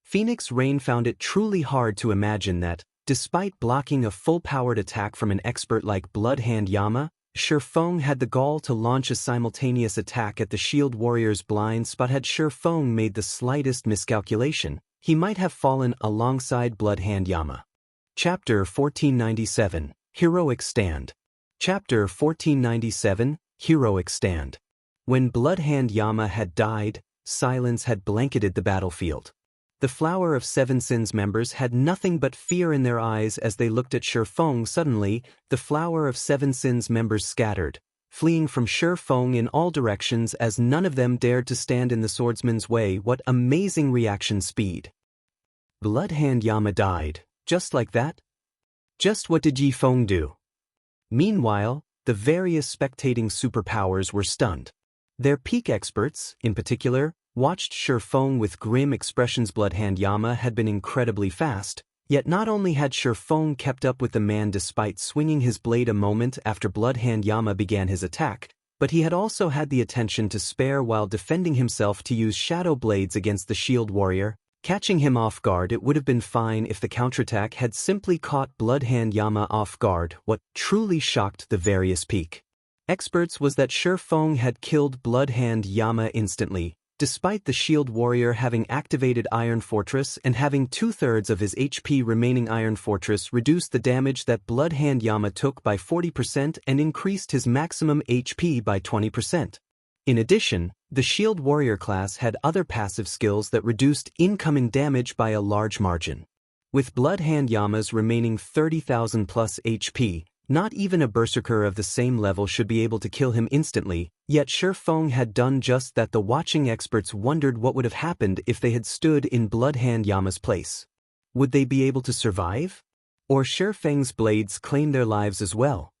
Phoenix Rain found it truly hard to imagine that, despite blocking a full-powered attack from an expert like Bloodhand Yama, Feng had the gall to launch a simultaneous attack at the shield warrior's blind spot. Had Feng made the slightest miscalculation, he might have fallen alongside Bloodhand Yama. Chapter 1497, Heroic Stand. Chapter 1497, Heroic Stand. When Bloodhand Yama had died, silence had blanketed the battlefield. The Flower of 7 Sins members had nothing but fear in their eyes as they looked at Feng. Suddenly, the Flower of 7 Sins members scattered, fleeing from Feng in all directions as none of them dared to stand in the swordsman's way. What amazing reaction speed! Bloodhand Yama died, just like that? Just what did Feng do? Meanwhile, the various spectating superpowers were stunned. Their peak experts, in particular, watched Feng with grim expressions. Bloodhand Yama had been incredibly fast, yet not only had Feng kept up with the man despite swinging his blade a moment after Bloodhand Yama began his attack, but he had also had the attention to spare while defending himself to use shadow blades against the shield warrior, catching him off guard. It would have been fine if the counterattack had simply caught Bloodhand Yama off guard. What truly shocked the various peak experts was that Feng had killed Bloodhand Yama instantly, despite the shield warrior having activated Iron Fortress and having 2/3 of his HP remaining. Iron Fortress reduced the damage that Bloodhand Yama took by 40% and increased his maximum HP by 20%. In addition, the shield warrior class had other passive skills that reduced incoming damage by a large margin. With Bloodhand Yama's remaining 30,000 plus HP, not even a berserker of the same level should be able to kill him instantly, yet Feng had done just that. The watching experts wondered what would have happened if they had stood in Bloodhand Yama's place. Would they be able to survive? Or Feng's blades claim their lives as well?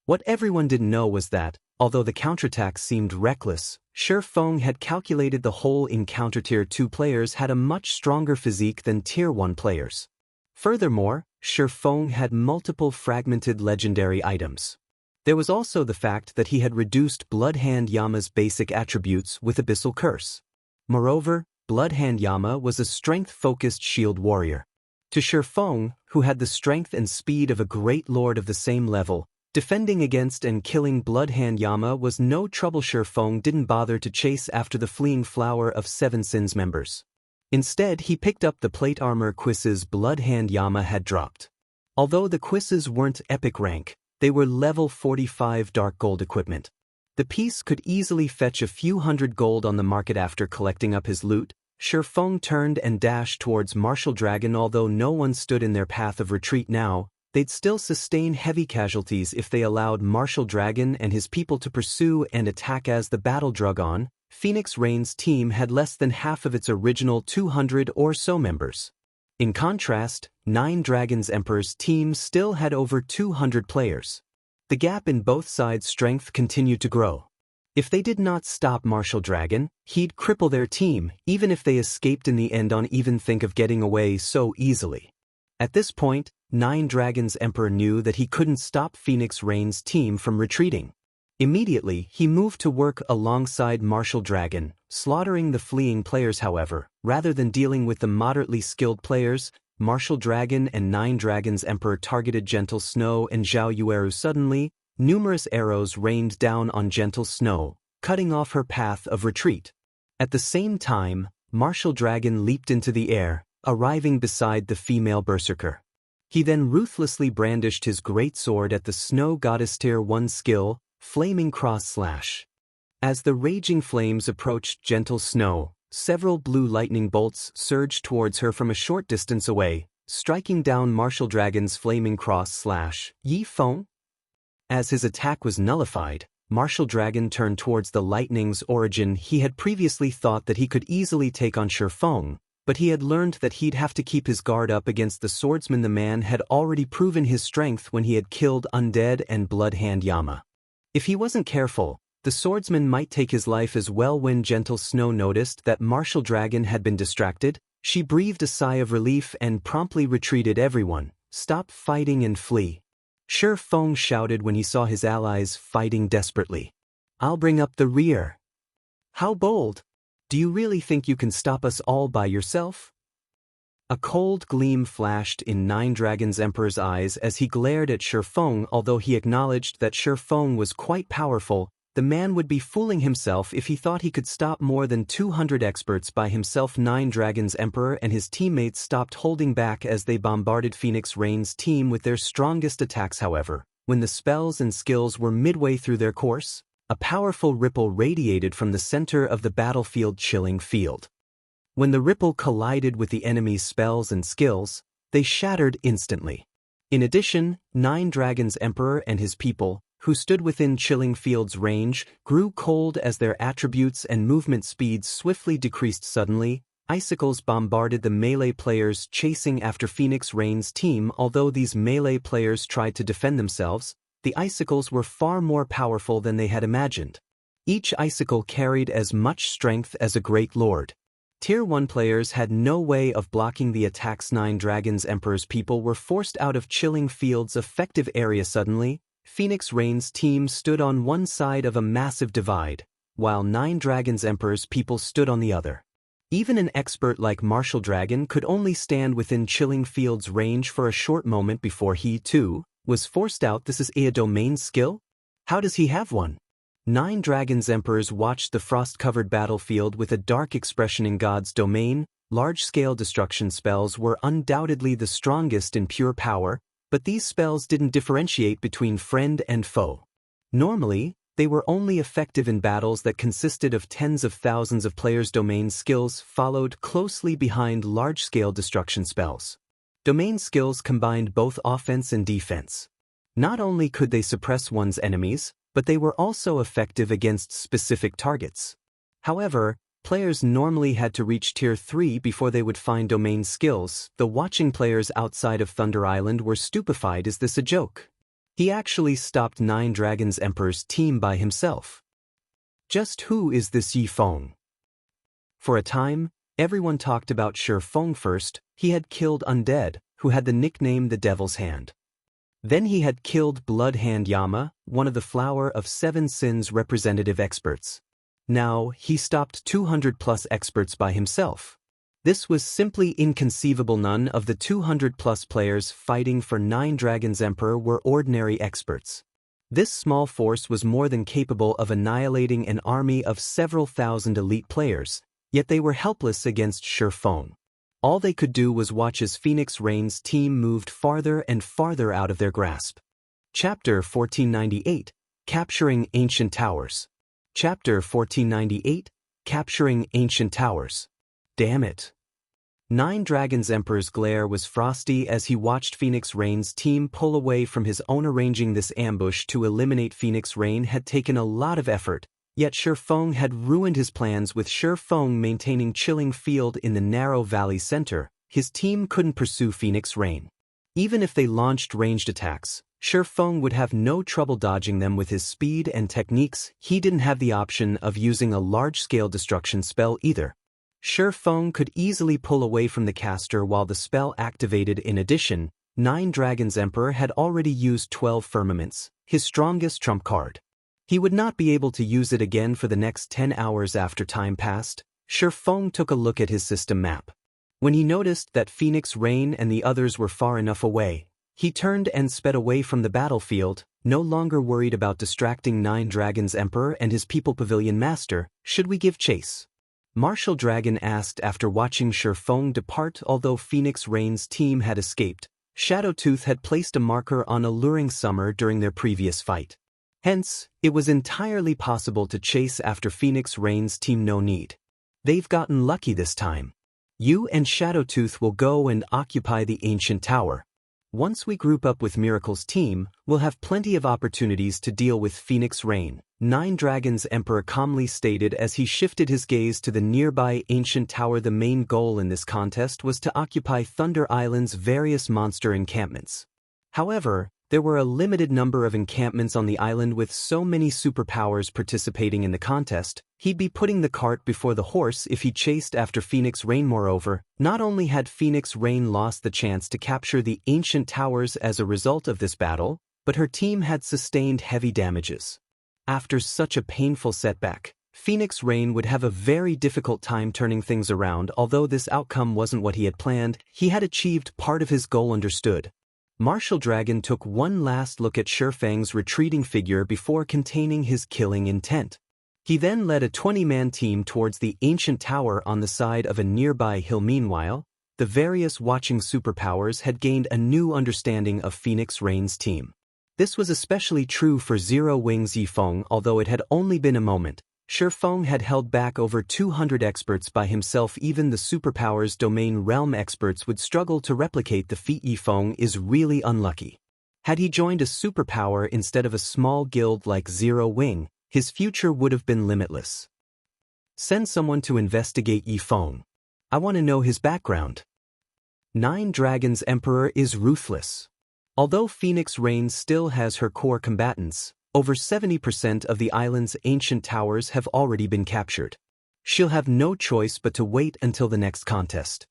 What everyone didn't know was that, although the counterattack seemed reckless, Feng had calculated the whole encounter Tier 2 players had a much stronger physique than Tier 1 players. Furthermore, Feng had multiple fragmented legendary items. There was also the fact that he had reduced Bloodhand Yama's basic attributes with Abyssal Curse. Moreover, Bloodhand Yama was a strength-focused shield warrior. To Feng, who had the strength and speed of a great lord of the same level, defending against and killing Bloodhand Yama was no trouble. Feng didn't bother to chase after the fleeing flower of Seven Sins members. Instead, he picked up the plate armor quizzes Bloodhand Yama had dropped. Although the quizzes weren't epic rank, they were level 45 dark gold equipment. The piece could easily fetch a few hundred gold on the market. After collecting up his loot, Feng turned and dashed towards Martial Dragon. Although no one stood in their path of retreat now, they'd still sustain heavy casualties if they allowed Martial Dragon and his people to pursue and attack. As the battle drug on, Phoenix Rain's team had less than half of its original 200 or so members. In contrast, Nine Dragons Emperor's team still had over 200 players. The gap in both sides' strength continued to grow. If they did not stop Martial Dragon, he'd cripple their team, even if they escaped in the end. On even think of getting away so easily. At this point, Nine Dragons Emperor knew that he couldn't stop Phoenix Rain's team from retreating. Immediately, he moved to work alongside Martial Dragon, slaughtering the fleeing players. However, rather than dealing with the moderately skilled players, Martial Dragon and Nine Dragons Emperor targeted Gentle Snow and Zhao Yueru. Suddenly, numerous arrows rained down on Gentle Snow, cutting off her path of retreat. At the same time, Martial Dragon leaped into the air, arriving beside the female berserker. He then ruthlessly brandished his great sword at the Snow Goddess Tier 1 skill, Flaming Cross Slash. As the raging flames approached Gentle Snow, several blue lightning bolts surged towards her from a short distance away, striking down Martial Dragon's Flaming Cross Slash. Yi Feng? As his attack was nullified, Martial Dragon turned towards the lightning's origin. He had previously thought that he could easily take on Feng, but he had learned that he'd have to keep his guard up against the swordsman. The man had already proven his strength when he had killed Undead and Bloodhand Yama. If he wasn't careful, the swordsman might take his life as well. When Gentle Snow noticed that Martial Dragon had been distracted, she breathed a sigh of relief and promptly retreated. Everyone, stop fighting and flee. Feng shouted when he saw his allies fighting desperately. I'll bring up the rear. How bold! Do you really think you can stop us all by yourself? A cold gleam flashed in Nine Dragons Emperor's eyes as he glared at Feng. Although he acknowledged that Feng was quite powerful, the man would be fooling himself if he thought he could stop more than 200 experts by himself. Nine Dragons Emperor and his teammates stopped holding back as they bombarded Phoenix Rain's team with their strongest attacks. However, when the spells and skills were midway through their course, a powerful ripple radiated from the center of the battlefield, chilling field. When the ripple collided with the enemy's spells and skills, they shattered instantly. In addition, Nine Dragons Emperor and his people, who stood within Chilling Field's range, grew cold as their attributes and movement speeds swiftly decreased. Suddenly, icicles bombarded the melee players chasing after Phoenix Rain's team. Although these melee players tried to defend themselves, the icicles were far more powerful than they had imagined. Each icicle carried as much strength as a great lord. Tier 1 players had no way of blocking the attacks. Nine Dragons Emperor's people were forced out of Chilling Field's effective area. Suddenly, Phoenix Rain's team stood on one side of a massive divide, while Nine Dragons Emperor's people stood on the other. Even an expert like Martial Dragon could only stand within Chilling Field's range for a short moment before he, too, was forced out. This is a domain skill? How does he have one? Nine Dragons Emperors watched the frost-covered battlefield with a dark expression. In God's domain, large-scale destruction spells were undoubtedly the strongest in pure power, but these spells didn't differentiate between friend and foe. Normally, they were only effective in battles that consisted of tens of thousands of players. Domain skills followed closely behind large-scale destruction spells. Domain skills combined both offense and defense. Not only could they suppress one's enemies, but they were also effective against specific targets. However, players normally had to reach Tier 3 before they would find domain skills. The watching players outside of Thunder Island were stupefied. Is this a joke? He actually stopped 9 Dragons Emperor's team by himself. Just who is this Yi Feng? For a time, everyone talked about Feng first. He had killed Undead, who had the nickname the Devil's Hand. Then he had killed Bloodhand Yama, one of the Flower of Seven Sins representative experts. Now, he stopped 200+ experts by himself. This was simply inconceivable. None of the 200+ players fighting for 9 Dragons Emperor were ordinary experts. This small force was more than capable of annihilating an army of several thousand elite players, yet they were helpless against Feng. All they could do was watch as Phoenix Rain's team moved farther and farther out of their grasp. Chapter 1498, Capturing Ancient Towers. Chapter 1498, Capturing Ancient Towers. Damn it. 9 Dragons Emperor's glare was frosty as he watched Phoenix Rain's team pull away from his own. Arranging this ambush to eliminate Phoenix Rain had taken a lot of effort, yet Feng had ruined his plans. With Feng maintaining chilling field in the narrow valley center, his team couldn't pursue Phoenix Rain. Even if they launched ranged attacks, Feng would have no trouble dodging them with his speed and techniques. He didn't have the option of using a large-scale destruction spell either. Feng could easily pull away from the caster while the spell activated. In addition, 9 Dragons Emperor had already used 12 Firmaments, his strongest trump card. He would not be able to use it again for the next 10 hours. After time passed, Feng took a look at his system map. When he noticed that Phoenix Rain and the others were far enough away, he turned and sped away from the battlefield, no longer worried about distracting 9 Dragons Emperor and his People Pavilion Master. Should we give chase? Martial Dragon asked after watching Feng depart. Although Phoenix Rain's team had escaped, Shadowtooth had placed a marker on Alluring Summer during their previous fight. Hence, it was entirely possible to chase after Phoenix Rain's team. No need. They've gotten lucky this time. You and Shadowtooth will go and occupy the Ancient Tower. Once we group up with Miracle's team, we'll have plenty of opportunities to deal with Phoenix Rain, 9 Dragons Emperor calmly stated as he shifted his gaze to the nearby Ancient Tower. The main goal in this contest was to occupy Thunder Island's various monster encampments. However, there were a limited number of encampments on the island. With so many superpowers participating in the contest, he'd be putting the cart before the horse if he chased after Phoenix Rain. Moreover, not only had Phoenix Rain lost the chance to capture the Ancient Towers as a result of this battle, but her team had sustained heavy damages. After such a painful setback, Phoenix Rain would have a very difficult time turning things around. Although this outcome wasn't what he had planned, he had achieved part of his goal. Understood. Martial Dragon took one last look at Feng's retreating figure before containing his killing intent. He then led a 20-man team towards the Ancient Tower on the side of a nearby hill. Meanwhile, the various watching superpowers had gained a new understanding of Phoenix Rain's team. This was especially true for Zero Wings Yi Feng. Although it had only been a moment, Feng had held back over 200 experts by himself. Even the superpowers domain realm experts would struggle to replicate the feat. Yi Feng is really unlucky. Had he joined a superpower instead of a small guild like Zero Wing, his future would have been limitless. Send someone to investigate Yi Feng. I want to know his background. 9 Dragons Emperor is ruthless. Although Phoenix Rain still has her core combatants, over 70% of the island's ancient towers have already been captured. She'll have no choice but to wait until the next contest.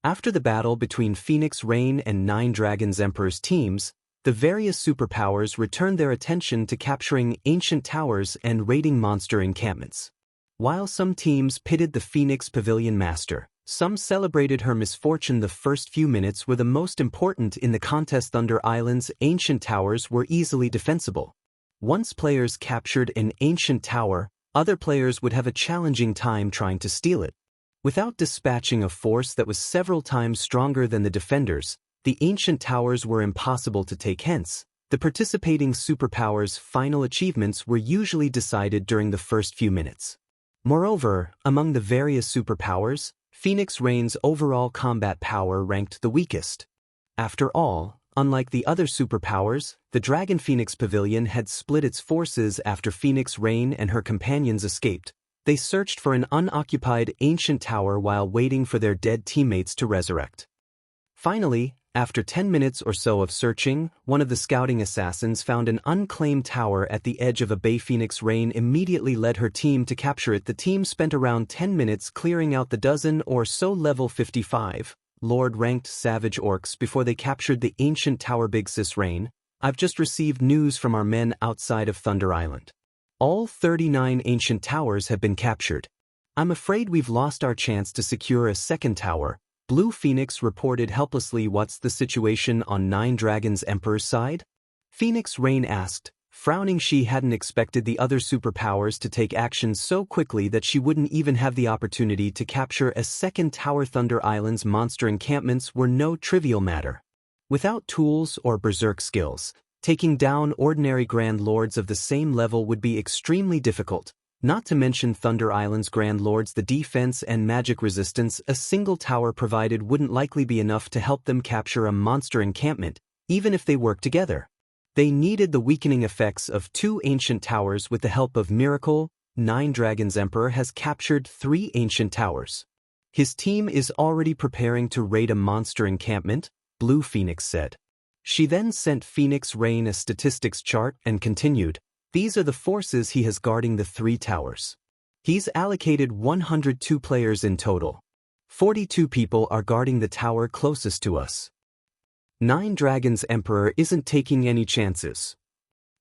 After the battle between Phoenix Rain and 9 Dragons Emperor's teams, the various superpowers returned their attention to capturing ancient towers and raiding monster encampments. While some teams pitted the Phoenix Pavilion Master, some celebrated her misfortune. The first few minutes were the most important in the contest. Thunder Island's ancient towers were easily defensible. Once players captured an ancient tower, other players would have a challenging time trying to steal it. Without dispatching a force that was several times stronger than the defenders, the ancient towers were impossible to take. Hence, the participating superpowers' final achievements were usually decided during the first few minutes. Moreover, among the various superpowers, Phoenix Rain's overall combat power ranked the weakest. After all, unlike the other superpowers, the Dragon Phoenix Pavilion had split its forces after Phoenix Rain and her companions escaped. They searched for an unoccupied ancient tower while waiting for their dead teammates to resurrect. Finally, after 10 minutes or so of searching, one of the scouting assassins found an unclaimed tower at the edge of a bay. Phoenix Rain immediately led her team to capture it. The team spent around 10 minutes clearing out the dozen or so level 55, Lord-ranked savage orcs before they captured the ancient tower. Big Sis Rain, I've just received news from our men outside of Thunder Island. All 39 ancient towers have been captured. I'm afraid we've lost our chance to secure a second tower, Blue Phoenix reported helplessly. What's the situation on Nine Dragons Emperor's side? Phoenix Rain asked, frowning. She hadn't expected the other superpowers to take action so quickly that she wouldn't even have the opportunity to capture a second tower. Thunder Island's monster encampments were no trivial matter. Without tools or berserk skills, taking down ordinary Grand Lords of the same level would be extremely difficult. Not to mention Thunder Island's Grand Lords, the defense and magic resistance a single tower provided wouldn't likely be enough to help them capture a monster encampment, even if they worked together. They needed the weakening effects of 2 ancient towers. With the help of Miracle, Nine Dragons Emperor has captured 3 ancient towers. His team is already preparing to raid a monster encampment, Blue Phoenix said. She then sent Phoenix Rain a statistics chart and continued, these are the forces he has guarding the 3 towers. He's allocated 102 players in total. 42 people are guarding the tower closest to us. Nine Dragons Emperor isn't taking any chances.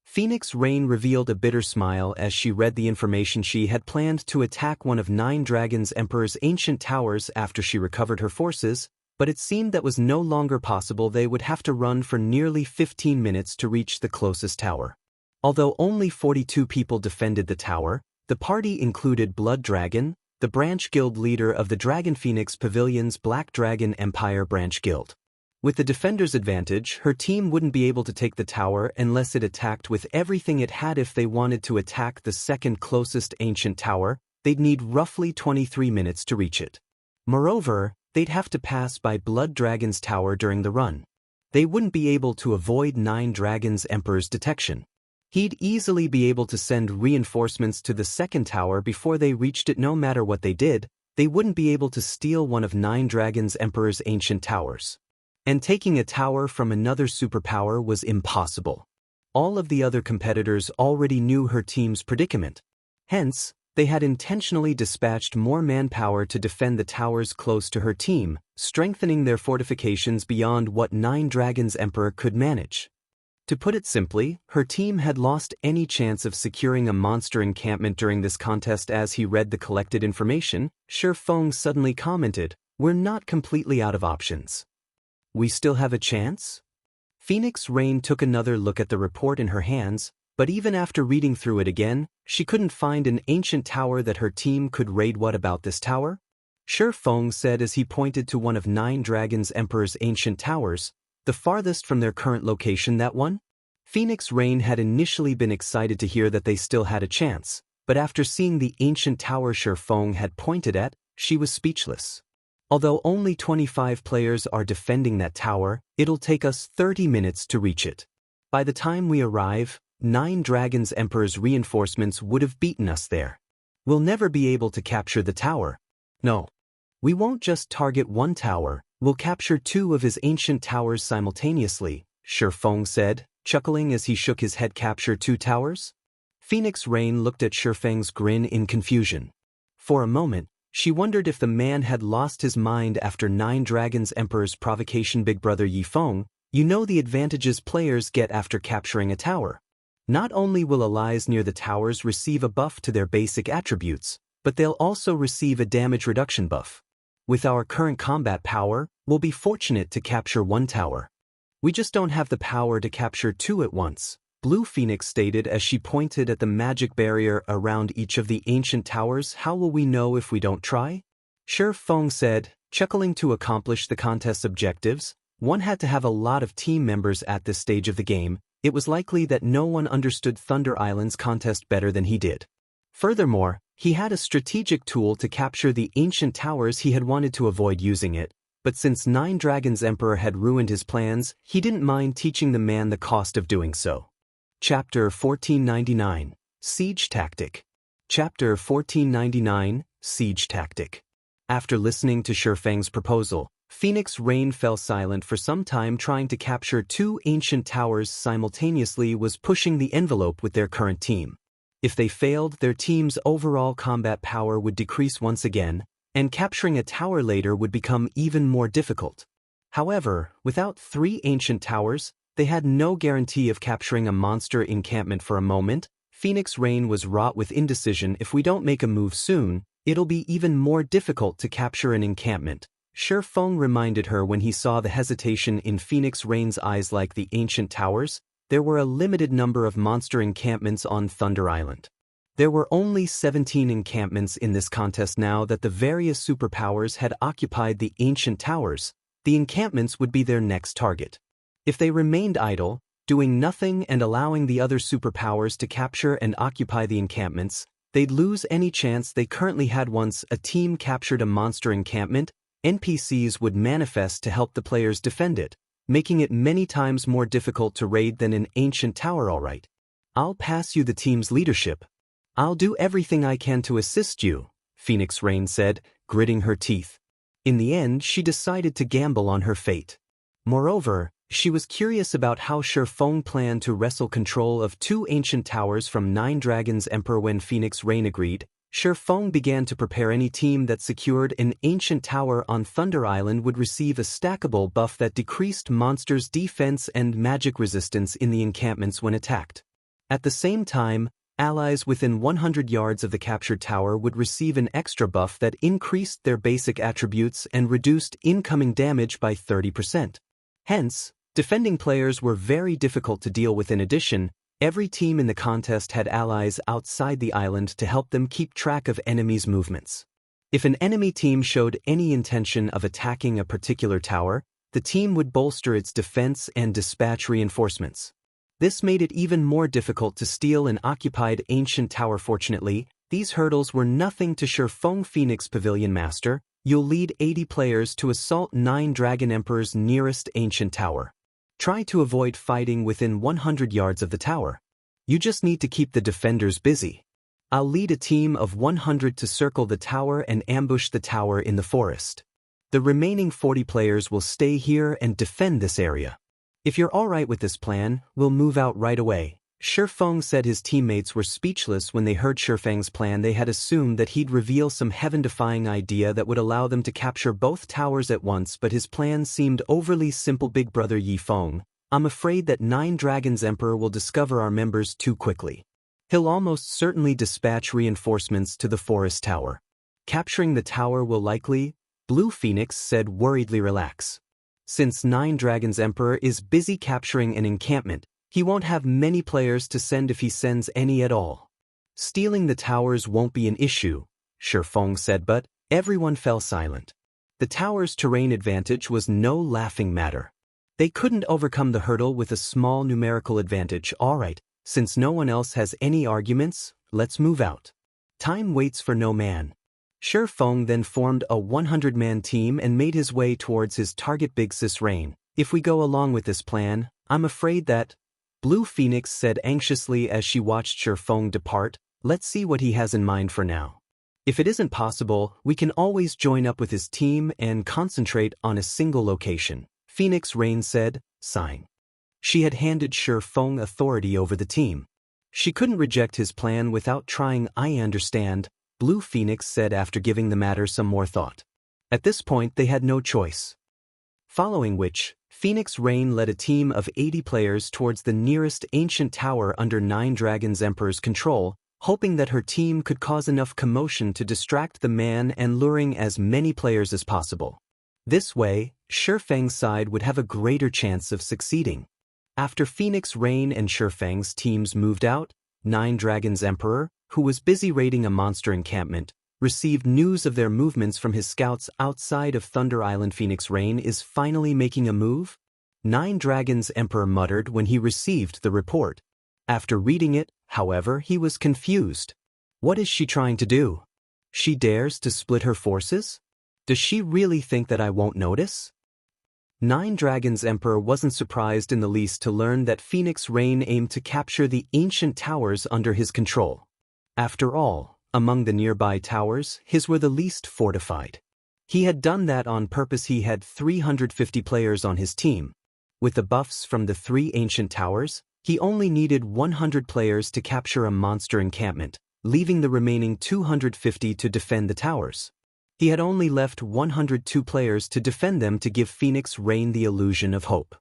Phoenix Rain revealed a bitter smile as she read the information. She had planned to attack one of Nine Dragons Emperor's ancient towers after she recovered her forces, but it seemed that was no longer possible. They would have to run for nearly 15 minutes to reach the closest tower. Although only 42 people defended the tower, the party included Blood Dragon, the branch guild leader of the Dragon Phoenix Pavilion's Black Dragon Empire branch guild. With the defender's advantage, her team wouldn't be able to take the tower unless it attacked with everything it had. If they wanted to attack the second closest ancient tower, they'd need roughly 23 minutes to reach it. Moreover, they'd have to pass by Blood Dragon's tower during the run. They wouldn't be able to avoid Nine Dragons Emperor's detection. He'd easily be able to send reinforcements to the second tower before they reached it. No matter what they did, they wouldn't be able to steal one of Nine Dragons Emperor's ancient towers. And taking a tower from another superpower was impossible. All of the other competitors already knew her team's predicament. Hence, they had intentionally dispatched more manpower to defend the towers close to her team, strengthening their fortifications beyond what Nine Dragons Emperor could manage. To put it simply, her team had lost any chance of securing a monster encampment during this contest. As he read the collected information, Feng suddenly commented, we're not completely out of options. We still have a chance? Phoenix Rain took another look at the report in her hands, but even after reading through it again, she couldn't find an ancient tower that her team could raid. What about this tower? Feng said as he pointed to one of Nine Dragons Emperor's ancient towers, the farthest from their current location. That one? Phoenix Rain had initially been excited to hear that they still had a chance, but after seeing the ancient tower Feng had pointed at, she was speechless. Although only 25 players are defending that tower, it'll take us 30 minutes to reach it. By the time we arrive, Nine Dragons Emperor's reinforcements would have beaten us there. We'll never be able to capture the tower. No. We won't just target one tower, we'll capture 2 of his ancient towers simultaneously, Feng said, chuckling as he shook his head. Capture 2 towers? Phoenix Rain looked at Feng's grin in confusion. For a moment, she wondered if the man had lost his mind after Nine Dragons Emperor's provocation. Big Brother Feng, you know the advantages players get after capturing a tower. Not only will allies near the towers receive a buff to their basic attributes, but they'll also receive a damage reduction buff. With our current combat power, we'll be fortunate to capture 1 tower. We just don't have the power to capture 2 at once, Blue Phoenix stated as she pointed at the magic barrier around each of the ancient towers. How will we know if we don't try? Feng said, chuckling. To accomplish the contest's objectives, one had to have a lot of team members at this stage of the game. It was likely that no one understood Thunder Island's contest better than he did. Furthermore, he had a strategic tool to capture the ancient towers. He had wanted to avoid using it, but since Nine Dragons Emperor had ruined his plans, he didn't mind teaching the man the cost of doing so. Chapter 1499, Siege Tactic. Chapter 1499, Siege Tactic. After listening to Feng's proposal, Phoenix Rain fell silent for some time. Trying to capture two ancient towers simultaneously was pushing the envelope with their current team. If they failed, their team's overall combat power would decrease once again, and capturing a tower later would become even more difficult. However, without three ancient towers, they had no guarantee of capturing a monster encampment for a moment. Phoenix Rain was wrought with indecision. If we don't make a move soon, it'll be even more difficult to capture an encampment. Feng reminded her when he saw the hesitation in Phoenix Rain's eyes. Like the ancient towers, there were a limited number of monster encampments on Thunder Island. There were only 17 encampments in this contest. Now that the various superpowers had occupied the ancient towers, the encampments would be their next target. If they remained idle, doing nothing and allowing the other superpowers to capture and occupy the encampments, they'd lose any chance they currently had. Once a team captured a monster encampment, NPCs would manifest to help the players defend it, making it many times more difficult to raid than an ancient tower. Alright. I'll pass you the team's leadership. I'll do everything I can to assist you, Phoenix Rain said, gritting her teeth. In the end, she decided to gamble on her fate. Moreover, she was curious about how Feng planned to wrestle control of two ancient towers from Nine Dragons Emperor. When Phoenix Rain agreed, Feng began to prepare. Any team that secured an ancient tower on Thunder Island would receive a stackable buff that decreased monsters' defense and magic resistance in the encampments when attacked. At the same time, allies within 100 yards of the captured tower would receive an extra buff that increased their basic attributes and reduced incoming damage by 30%. Hence, defending players were very difficult to deal with. In addition, every team in the contest had allies outside the island to help them keep track of enemies' movements. If an enemy team showed any intention of attacking a particular tower, the team would bolster its defense and dispatch reinforcements. This made it even more difficult to steal an occupied ancient tower. Fortunately, these hurdles were nothing to Feng. Phoenix Pavilion Master, you'll lead 80 players to assault Nine Dragon Emperor's nearest ancient tower. Try to avoid fighting within 100 yards of the tower. You just need to keep the defenders busy. I'll lead a team of 100 to circle the tower and ambush the tower in the forest. The remaining 40 players will stay here and defend this area. If you're alright with this plan, we'll move out right away. Feng said. His teammates were speechless when they heard Feng's plan. They had assumed that he'd reveal some heaven-defying idea that would allow them to capture both towers at once, but his plan seemed overly simple. Big brother Feng, I'm afraid that Nine Dragons Emperor will discover our members too quickly. He'll almost certainly dispatch reinforcements to the forest tower. Capturing the tower will likely, Blue Phoenix said worriedly. Relax. Since Nine Dragons Emperor is busy capturing an encampment, he won't have many players to send if he sends any at all. Stealing the towers won't be an issue, Feng said, but everyone fell silent. The tower's terrain advantage was no laughing matter. They couldn't overcome the hurdle with a small numerical advantage. Alright, since no one else has any arguments, let's move out. Time waits for no man. Feng then formed a 100-man team and made his way towards his target. Big Sis Rain, if we go along with this plan, I'm afraid that, Blue Phoenix said anxiously as she watched Feng depart, let's see what he has in mind for now. If it isn't possible, we can always join up with his team and concentrate on a single location, Phoenix Rain said, sighing. She had handed Feng authority over the team. She couldn't reject his plan without trying. I understand, Blue Phoenix said after giving the matter some more thought. At this point they had no choice. Following which, Phoenix Rain led a team of 80 players towards the nearest ancient tower under Nine Dragons Emperor's control, hoping that her team could cause enough commotion to distract the man and luring as many players as possible. This way, Feng's side would have a greater chance of succeeding. After Phoenix Rain and Feng's teams moved out, Nine Dragons Emperor, who was busy raiding a monster encampment, received news of their movements from his scouts outside of Thunder Island. Phoenix Rain is finally making a move? Nine Dragons Emperor muttered when he received the report. After reading it, however, he was confused. What is she trying to do? She dares to split her forces? Does she really think that I won't notice? Nine Dragons Emperor wasn't surprised in the least to learn that Phoenix Rain aimed to capture the ancient towers under his control. After all, Among the nearby towers, his were the least fortified. He had done that on purpose. He had 350 players on his team. With the buffs from the 3 ancient towers, he only needed 100 players to capture a monster encampment, leaving the remaining 250 to defend the towers. He had only left 102 players to defend them to give Phoenix Rain the illusion of hope.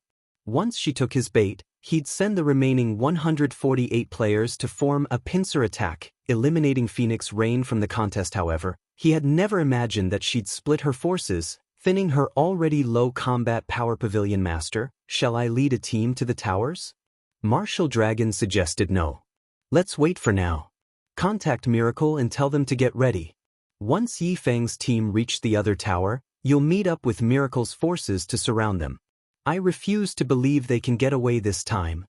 Once she took his bait, he'd send the remaining 148 players to form a pincer attack, eliminating Phoenix Rain from the contest. However, he had never imagined that she'd split her forces, thinning her already low combat power. Pavilion Master, shall I lead a team to the towers? Martial Dragon suggested. No. Let's wait for now. Contact Miracle and tell them to get ready. Once Yi Feng's team reached the other tower, you'll meet up with Miracle's forces to surround them. I refuse to believe they can get away this time.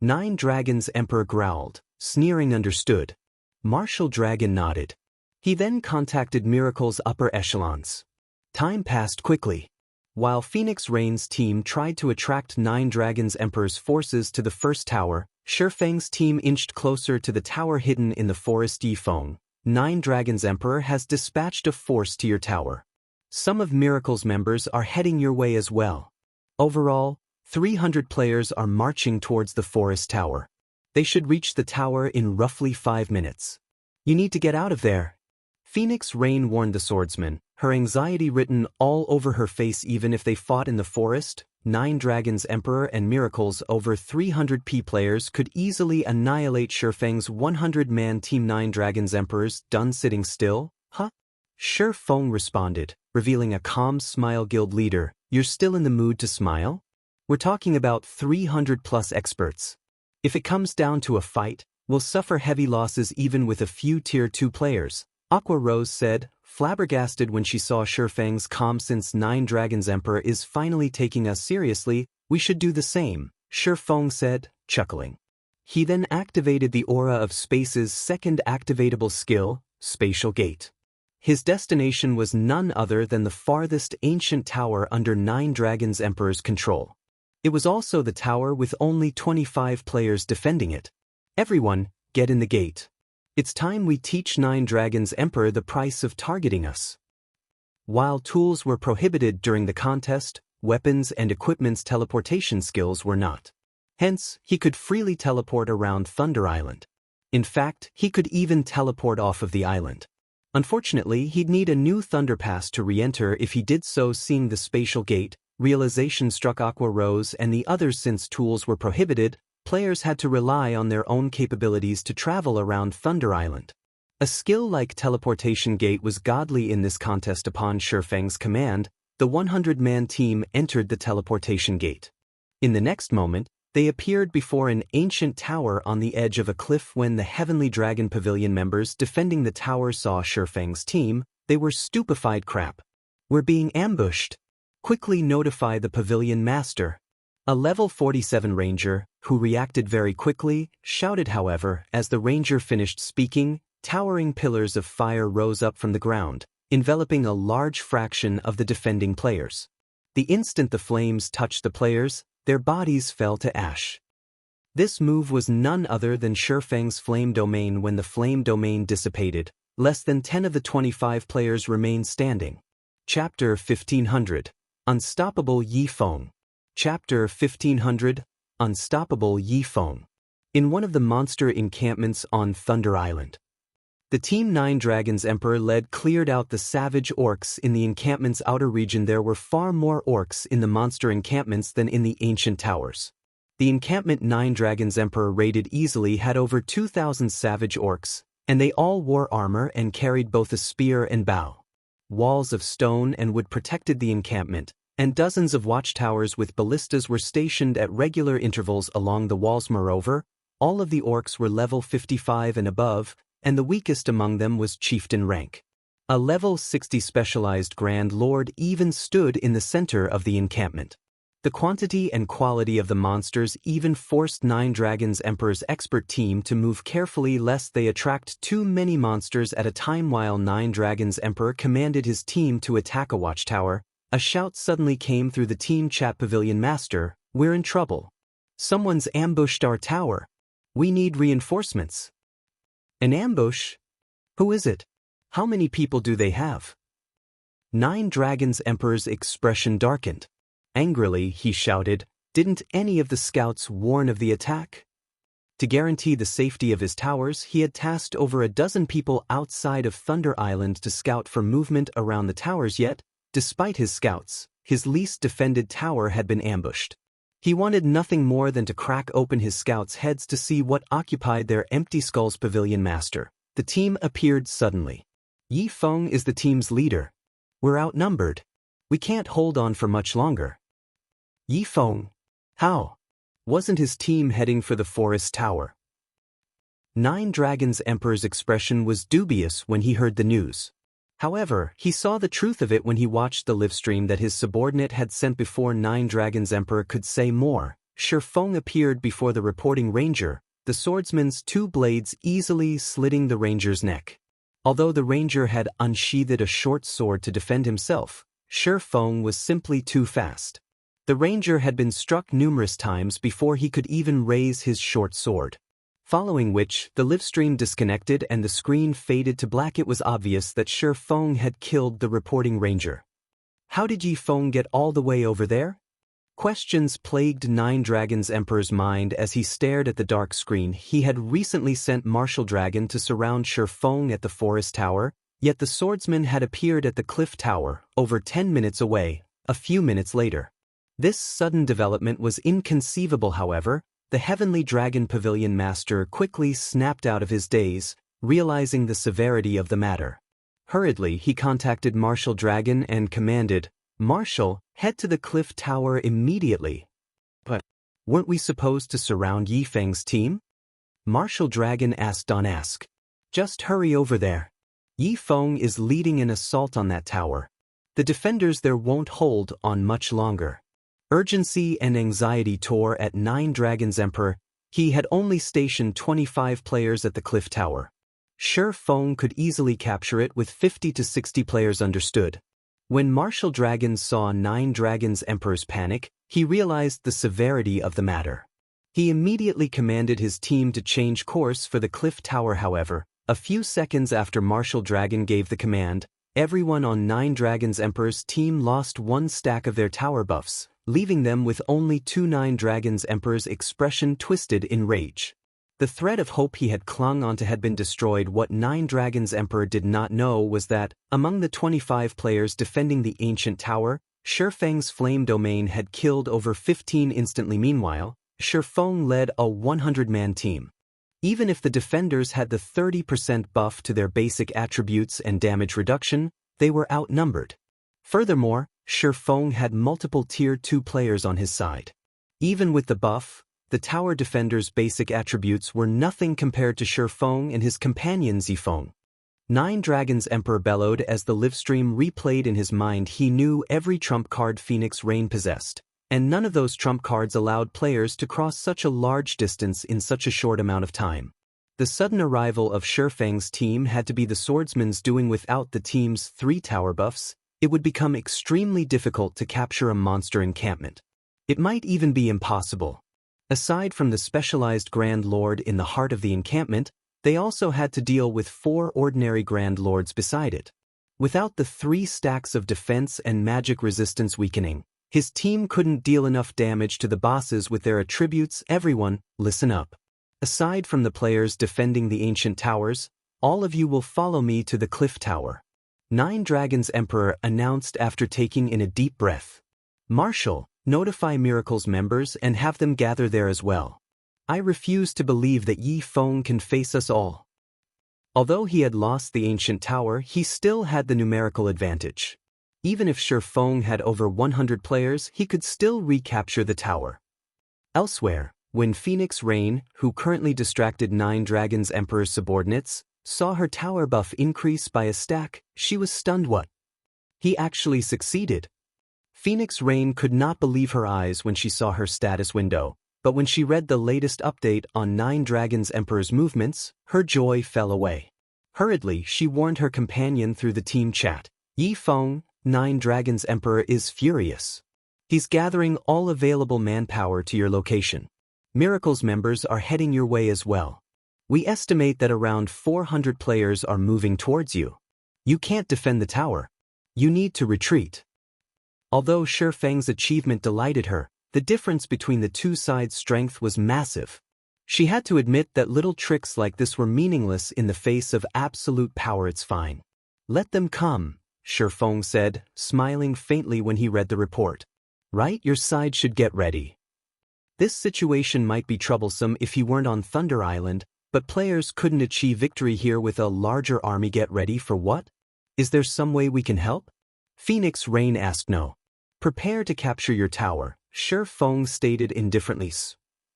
9 Dragons Emperor growled, sneering. Understood. Martial Dragon nodded. He then contacted Miracle's upper echelons. Time passed quickly. While Phoenix Rain's team tried to attract 9 Dragons Emperor's forces to the first tower, Feng's team inched closer to the tower hidden in the forest. Yi Feng, 9 Dragons Emperor has dispatched a force to your tower. Some of Miracle's members are heading your way as well. Overall, 300 players are marching towards the forest tower. They should reach the tower in roughly 5 minutes. You need to get out of there. Phoenix Rain warned the swordsman, her anxiety written all over her face. Even if they fought in the forest, 9 Dragons Emperor and Miracle's over 300 players could easily annihilate Feng's 100-man team. 9 Dragons Emperors done sitting still? Huh? Feng responded, revealing a calm smile. Guild leader, you're still in the mood to smile? We're talking about 300+ experts. If it comes down to a fight, we'll suffer heavy losses even with a few tier 2 players, Aqua Rose said, flabbergasted when she saw Feng's calm. Since 9 Dragons Emperor is finally taking us seriously, we should do the same, Feng said, chuckling. He then activated the aura of Space's second activatable skill, Spatial Gate. His destination was none other than the farthest ancient tower under 9 Dragons Emperor's control. It was also the tower with only 25 players defending it. Everyone, get in the gate. It's time we teach 9 Dragons Emperor the price of targeting us. While tools were prohibited during the contest, weapons and equipment's teleportation skills were not. Hence, he could freely teleport around Thunder Island. In fact, he could even teleport off of the island. Unfortunately, he'd need a new Thunder Pass to re-enter if he did so. Seeing the Spatial Gate, realization struck Aqua Rose and the others. Since tools were prohibited, players had to rely on their own capabilities to travel around Thunder Island. A skill like Teleportation Gate was godly in this contest. Upon Feng's command, the 100-man team entered the Teleportation Gate. In the next moment, they appeared before an ancient tower on the edge of a cliff. When the Heavenly Dragon Pavilion members defending the tower saw Feng's team, they were stupefied. Crap. We're being ambushed. Quickly notify the Pavilion Master. A level 47 ranger, who reacted very quickly, shouted. However, as the ranger finished speaking, towering pillars of fire rose up from the ground, enveloping a large fraction of the defending players. The instant the flames touched the players, their bodies fell to ash. This move was none other than Feng's flame domain. When the flame domain dissipated, less than 10 of the 25 players remained standing. Chapter 1500. Unstoppable Yi Feng. Chapter 1500. Unstoppable Yi Feng. In one of the monster encampments on Thunder Island, the Team 9 Dragons Emperor led cleared out the savage orcs in the encampment's outer region. There were far more orcs in the monster encampments than in the ancient towers. The encampment 9 Dragons Emperor raided easily had over 2,000 savage orcs, and they all wore armor and carried both a spear and bow. Walls of stone and wood protected the encampment, and dozens of watchtowers with ballistas were stationed at regular intervals along the walls. Moreover, all of the orcs were level 55 and above, and the weakest among them was chieftain rank. A level 60 specialized Grand Lord even stood in the center of the encampment. The quantity and quality of the monsters even forced 9 Dragons Emperor's expert team to move carefully lest they attract too many monsters at a time. While 9 Dragons Emperor commanded his team to attack a watchtower, a shout suddenly came through the team chat. Pavilion Master, we're in trouble. Someone's ambushed our tower. We need reinforcements. An ambush? Who is it? How many people do they have? Nine Dragons Emperor's expression darkened. Angrily, he shouted, "Didn't any of the scouts warn of the attack?" To guarantee the safety of his towers, he had tasked over a dozen people outside of Thunder Island to scout for movement around the towers, yet, despite his scouts, his least defended tower had been ambushed. He wanted nothing more than to crack open his scouts' heads to see what occupied their empty skulls. Pavilion Master. The team appeared suddenly. Yi Feng is the team's leader. We're outnumbered. We can't hold on for much longer. Yi Feng. How? Wasn't his team heading for the forest tower? Nine Dragons Emperor's expression was dubious when he heard the news. However, he saw the truth of it when he watched the livestream that his subordinate had sent before Nine Dragons Emperor could say more. Feng appeared before the reporting ranger, the swordsman's two blades easily slitting the ranger's neck. Although the ranger had unsheathed a short sword to defend himself, Feng was simply too fast. The ranger had been struck numerous times before he could even raise his short sword. Following which, the livestream disconnected and the screen faded to black. It was obvious that Feng had killed the reporting ranger. How did Yi Feng get all the way over there? Questions plagued Nine Dragons Emperor's mind as he stared at the dark screen. He had recently sent Martial Dragon to surround Feng at the forest tower, yet the swordsman had appeared at the cliff tower, over 10 minutes away, a few minutes later. This sudden development was inconceivable. However, the Heavenly Dragon Pavilion Master quickly snapped out of his daze, realizing the severity of the matter. Hurriedly, he contacted Martial Dragon and commanded, "Martial, head to the cliff tower immediately." But weren't we supposed to surround Yi Feng's team? Martial Dragon asked on ask. Just hurry over there. Yi Feng is leading an assault on that tower. The defenders there won't hold on much longer. Urgency and anxiety tore at Nine Dragons Emperor. He had only stationed 25 players at the cliff tower. Feng could easily capture it with 50 to 60 players. Understood. When Martial Dragon saw Nine Dragons Emperor's panic, he realized the severity of the matter. He immediately commanded his team to change course for the cliff tower. However, a few seconds after Martial Dragon gave the command, everyone on Nine Dragons Emperor's team lost one stack of their tower buffs, leaving them with only two. Nine Dragons Emperor's expression twisted in rage. The thread of hope he had clung onto had been destroyed. What Nine Dragons Emperor did not know was that, among the 25 players defending the ancient tower, Feng's flame domain had killed over 15 instantly. Meanwhile, Feng led a 100-man team. Even if the defenders had the 30% buff to their basic attributes and damage reduction, they were outnumbered. Furthermore, Feng had multiple Tier 2 players on his side. Even with the buff, the tower defender's basic attributes were nothing compared to Feng and his companion Yi Feng. Nine Dragons Emperor bellowed as the livestream replayed in his mind. He knew every trump card Phoenix Rain possessed, and none of those trump cards allowed players to cross such a large distance in such a short amount of time. The sudden arrival of Feng's team had to be the swordsman's doing. Without the team's 3 tower buffs, it would become extremely difficult to capture a monster encampment. It might even be impossible. Aside from the specialized Grand Lord in the heart of the encampment, they also had to deal with 4 ordinary Grand Lords beside it. Without the 3 stacks of defense and magic resistance weakening, his team couldn't deal enough damage to the bosses with their attributes. Everyone, listen up. Aside from the players defending the ancient towers, all of you will follow me to the cliff tower. Nine Dragons Emperor announced after taking in a deep breath. Martial, notify Miracle's members and have them gather there as well. I refuse to believe that Yi Feng can face us all. Although he had lost the ancient tower, he still had the numerical advantage. Even if Feng had over 100 players, he could still recapture the tower. Elsewhere, when Phoenix Rain, who currently distracted Nine Dragons Emperor's subordinates, saw her tower buff increase by a stack, she was stunned. What? He actually succeeded. Phoenix Rain could not believe her eyes when she saw her status window, but when she read the latest update on Nine Dragons Emperor's movements, her joy fell away. Hurriedly, she warned her companion through the team chat. Yi Feng, Nine Dragons Emperor is furious. He's gathering all available manpower to your location. Miracle's members are heading your way as well. We estimate that around 400 players are moving towards you. You can't defend the tower. You need to retreat. Although Feng's achievement delighted her, the difference between the two sides' strength was massive. She had to admit that little tricks like this were meaningless in the face of absolute power. It's fine. Let them come, Feng said, smiling faintly when he read the report. Right, your side should get ready. This situation might be troublesome if he weren't on Thunder Island, but players couldn't achieve victory here with a larger army. Get ready for what? Is there some way we can help? Phoenix Rain asked. No. Prepare to capture your tower, Feng stated indifferently.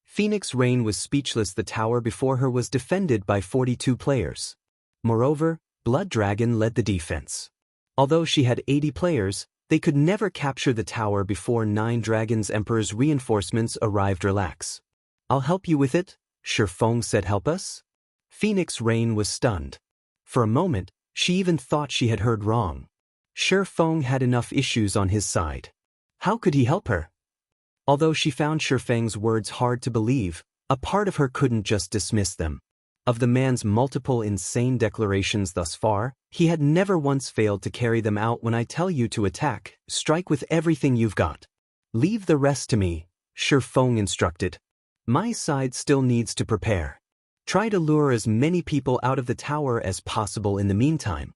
Phoenix Rain was speechless. The tower before her was defended by 42 players. Moreover, Blood Dragon led the defense. Although she had 80 players, they could never capture the tower before 9 Dragons Emperor's reinforcements arrived. Relax. I'll help you with it, Feng said. Help us? Phoenix Rain was stunned. For a moment, she even thought she had heard wrong. Feng had enough issues on his side. How could he help her? Although she found Feng's words hard to believe, a part of her couldn't just dismiss them. Of the man's multiple insane declarations thus far, he had never once failed to carry them out. When I tell you to attack, strike with everything you've got. Leave the rest to me, Feng instructed. My side still needs to prepare. Try to lure as many people out of the tower as possible in the meantime.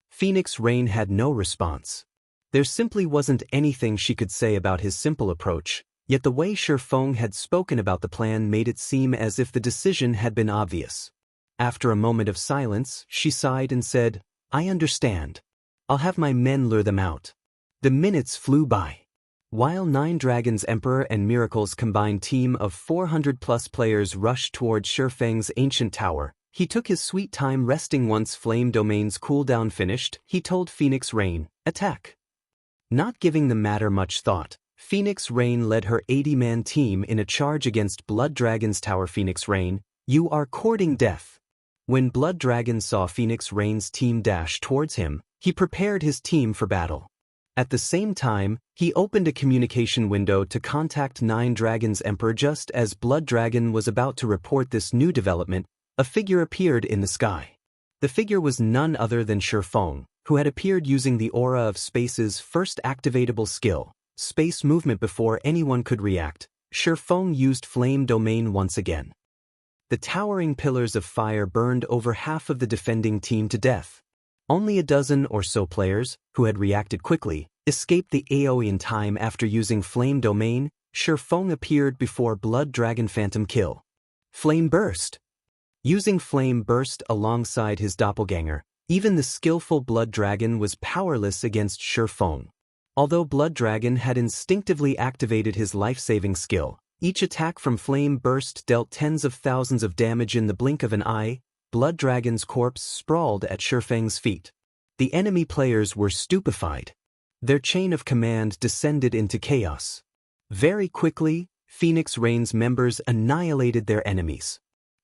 Phoenix Rain had no response. There simply wasn't anything she could say about his simple approach, yet the way Feng had spoken about the plan made it seem as if the decision had been obvious. After a moment of silence, she sighed and said, I understand. I'll have my men lure them out. The minutes flew by. While 9 Dragons Emperor and Miracle's combined team of 400+ players rushed toward Feng's ancient tower, he took his sweet time resting. Once Flame Domain's cooldown finished, he told Phoenix Rain, attack. Not giving the matter much thought, Phoenix Rain led her 80-man team in a charge against Blood Dragon's tower. Phoenix Rain, you are courting death. When Blood Dragon saw Phoenix Rain's team dash towards him, he prepared his team for battle. At the same time, he opened a communication window to contact 9 Dragons Emperor. Just as Blood Dragon was about to report this new development, a figure appeared in the sky. The figure was none other than Feng, who had appeared using the aura of Space's first activatable skill, Space Movement. Before anyone could react, Feng used Flame Domain once again. The towering pillars of fire burned over half of the defending team to death. Only a dozen or so players, who had reacted quickly, escaped the AoE in time. After using Flame Domain, Feng appeared before Blood Dragon. Phantom Kill. Flame Burst. Using Flame Burst alongside his doppelganger, even the skillful Blood Dragon was powerless against Feng. Although Blood Dragon had instinctively activated his life-saving skill, each attack from Flame Burst dealt tens of thousands of damage. In the blink of an eye, Blood Dragon's corpse sprawled at Feng's feet. The enemy players were stupefied. Their chain of command descended into chaos. Very quickly, Phoenix Rain's members annihilated their enemies.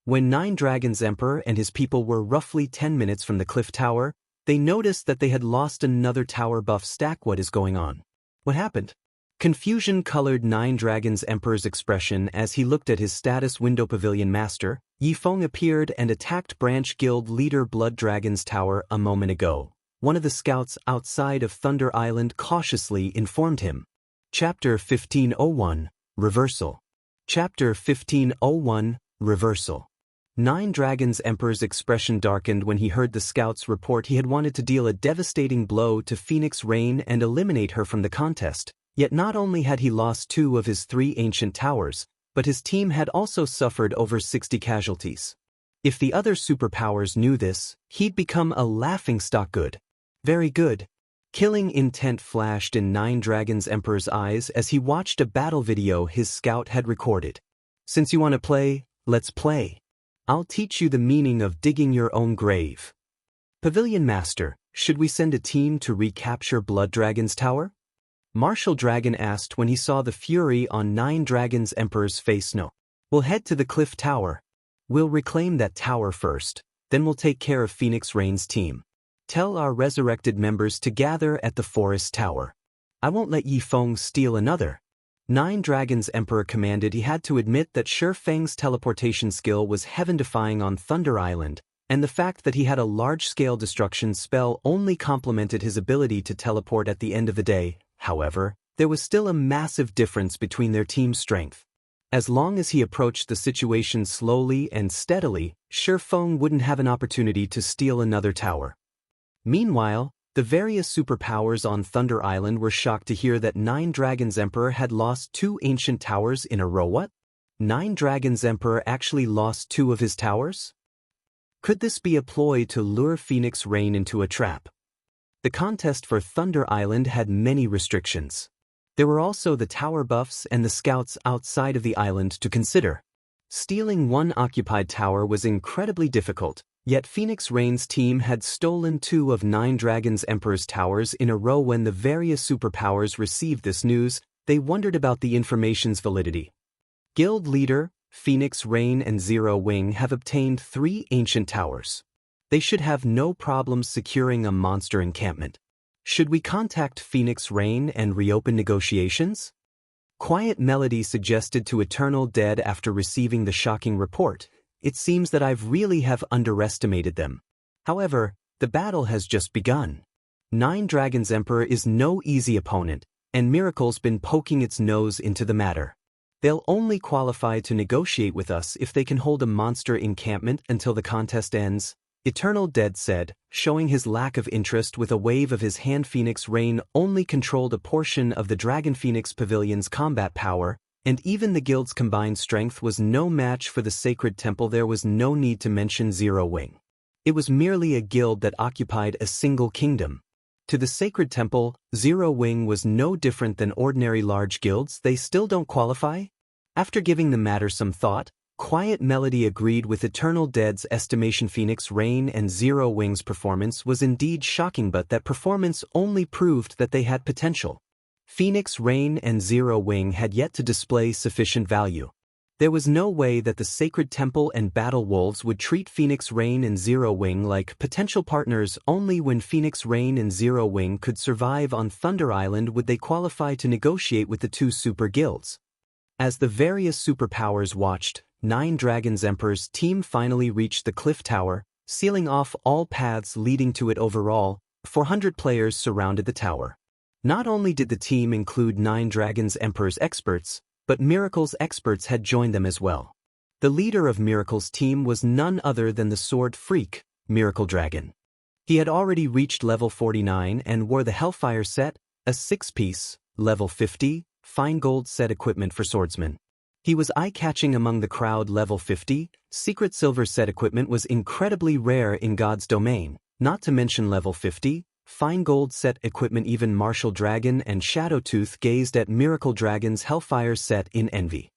When 9 Dragons Emperor and his people were roughly 10 minutes from the cliff tower, they noticed that they had lost another tower buff stack. What is going on? What happened? Confusion colored 9 Dragons Emperor's expression as he looked at his status window. Pavilion Master, Feng appeared and attacked Branch Guild leader Blood Dragon's tower a moment ago. One of the scouts outside of Thunder Island cautiously informed him. Chapter 1501, Reversal. Chapter 1501, Reversal. 9 Dragons Emperor's expression darkened when he heard the scout's report. He had wanted to deal a devastating blow to Phoenix Rain and eliminate her from the contest, yet not only had he lost 2 of his 3 ancient towers, but his team had also suffered over 60 casualties. If the other superpowers knew this, he'd become a laughingstock. Good. Very good. Killing intent flashed in 9 Dragons Emperor's eyes as he watched a battle video his scout had recorded. Since you want to play, let's play. I'll teach you the meaning of digging your own grave. Pavilion Master, should we send a team to recapture Blood Dragon's tower? Martial Dragon asked when he saw the fury on 9 Dragons Emperor's face. No. We'll head to the cliff tower. We'll reclaim that tower first, then we'll take care of Phoenix Rain's team. Tell our resurrected members to gather at the forest tower. I won't let Feng steal another. Nine Dragons Emperor commanded he had to admit that Feng's teleportation skill was heaven-defying on Thunder Island, and the fact that he had a large-scale destruction spell only complemented his ability to teleport at the end of the day. However, there was still a massive difference between their team's strength. As long as he approached the situation slowly and steadily, Feng wouldn't have an opportunity to steal another tower. Meanwhile, the various superpowers on Thunder Island were shocked to hear that Nine Dragons Emperor had lost 2 ancient towers in a row. What? Nine Dragons Emperor actually lost 2 of his towers? Could this be a ploy to lure Phoenix Rain into a trap? The contest for Thunder Island had many restrictions. There were also the tower buffs and the scouts outside of the island to consider. Stealing one occupied tower was incredibly difficult, yet Phoenix Rain's team had stolen 2 of Nine Dragons Emperor's towers in a row. When the various superpowers received this news, they wondered about the information's validity. Guild leader, Phoenix Rain and Zero Wing have obtained 3 ancient towers. They should have no problems securing a monster encampment. Should we contact Phoenix Rain and reopen negotiations? Quiet Melody suggested to Eternal Dead after receiving the shocking report. It seems that I've really have underestimated them. However, the battle has just begun. Nine Dragons Emperor is no easy opponent, and Miracle's been poking its nose into the matter. They'll only qualify to negotiate with us if they can hold a monster encampment until the contest ends, Eternal Dead said, showing his lack of interest with a wave of his hand. Phoenix Rain only controlled a portion of the Dragon Phoenix Pavilion's combat power, and even the guild's combined strength was no match for the Sacred Temple. There was no need to mention Zero Wing. It was merely a guild that occupied a single kingdom. To the Sacred Temple, Zero Wing was no different than ordinary large guilds. They still don't qualify? After giving the matter some thought, Quiet Melody agreed with Eternal Dead's estimation. Phoenix Rain and Zero Wing's performance was indeed shocking, but that performance only proved that they had potential. Phoenix Rain and Zero Wing had yet to display sufficient value. There was no way that the Sacred Temple and Battle Wolves would treat Phoenix Rain and Zero Wing like potential partners. Only when Phoenix Rain and Zero Wing could survive on Thunder Island would they qualify to negotiate with the 2 super guilds. As the various superpowers watched, Nine Dragons Emperor's team finally reached the Cliff Tower, sealing off all paths leading to it. Overall, 400 players surrounded the tower. Not only did the team include Nine Dragons Emperor's experts, but Miracle's experts had joined them as well. The leader of Miracle's team was none other than the sword freak, Miracle Dragon. He had already reached level 49 and wore the Hellfire set, a 6-piece, level 50, fine gold set equipment for swordsmen. He was eye-catching among the crowd. Level 50, secret silver set equipment was incredibly rare in God's domain, not to mention level 50, fine gold set equipment. Even Martial Dragon and Shadowtooth gazed at Miracle Dragon's Hellfire set in envy.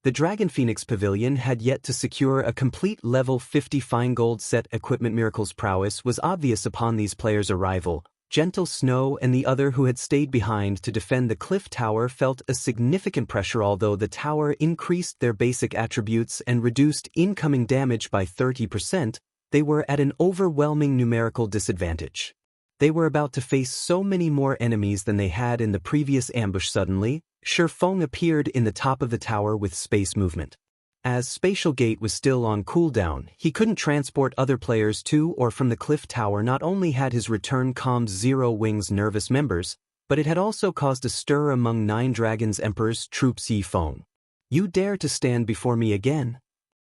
The Dragon Phoenix Pavilion had yet to secure a complete level 50 fine gold set equipment. Miracle's prowess was obvious upon these players' arrival. Gentle Snow and the other who had stayed behind to defend the Cliff Tower felt a significant pressure. Although the tower increased their basic attributes and reduced incoming damage by 30%, they were at an overwhelming numerical disadvantage. They were about to face so many more enemies than they had in the previous ambush. Suddenly, Feng appeared in the top of the tower with space movement. As Spatial Gate was still on cooldown, he couldn't transport other players to or from the Cliff Tower. Not only had his return calmed Zero Wing's nervous members, but it had also caused a stir among Nine Dragons Emperor's troops. Feng, you dare to stand before me again?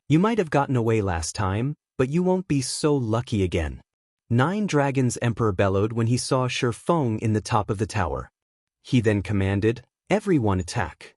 You might have gotten away last time, but you won't be so lucky again. Nine Dragons Emperor bellowed when he saw Feng in the top of the tower. He then commanded, "Everyone attack."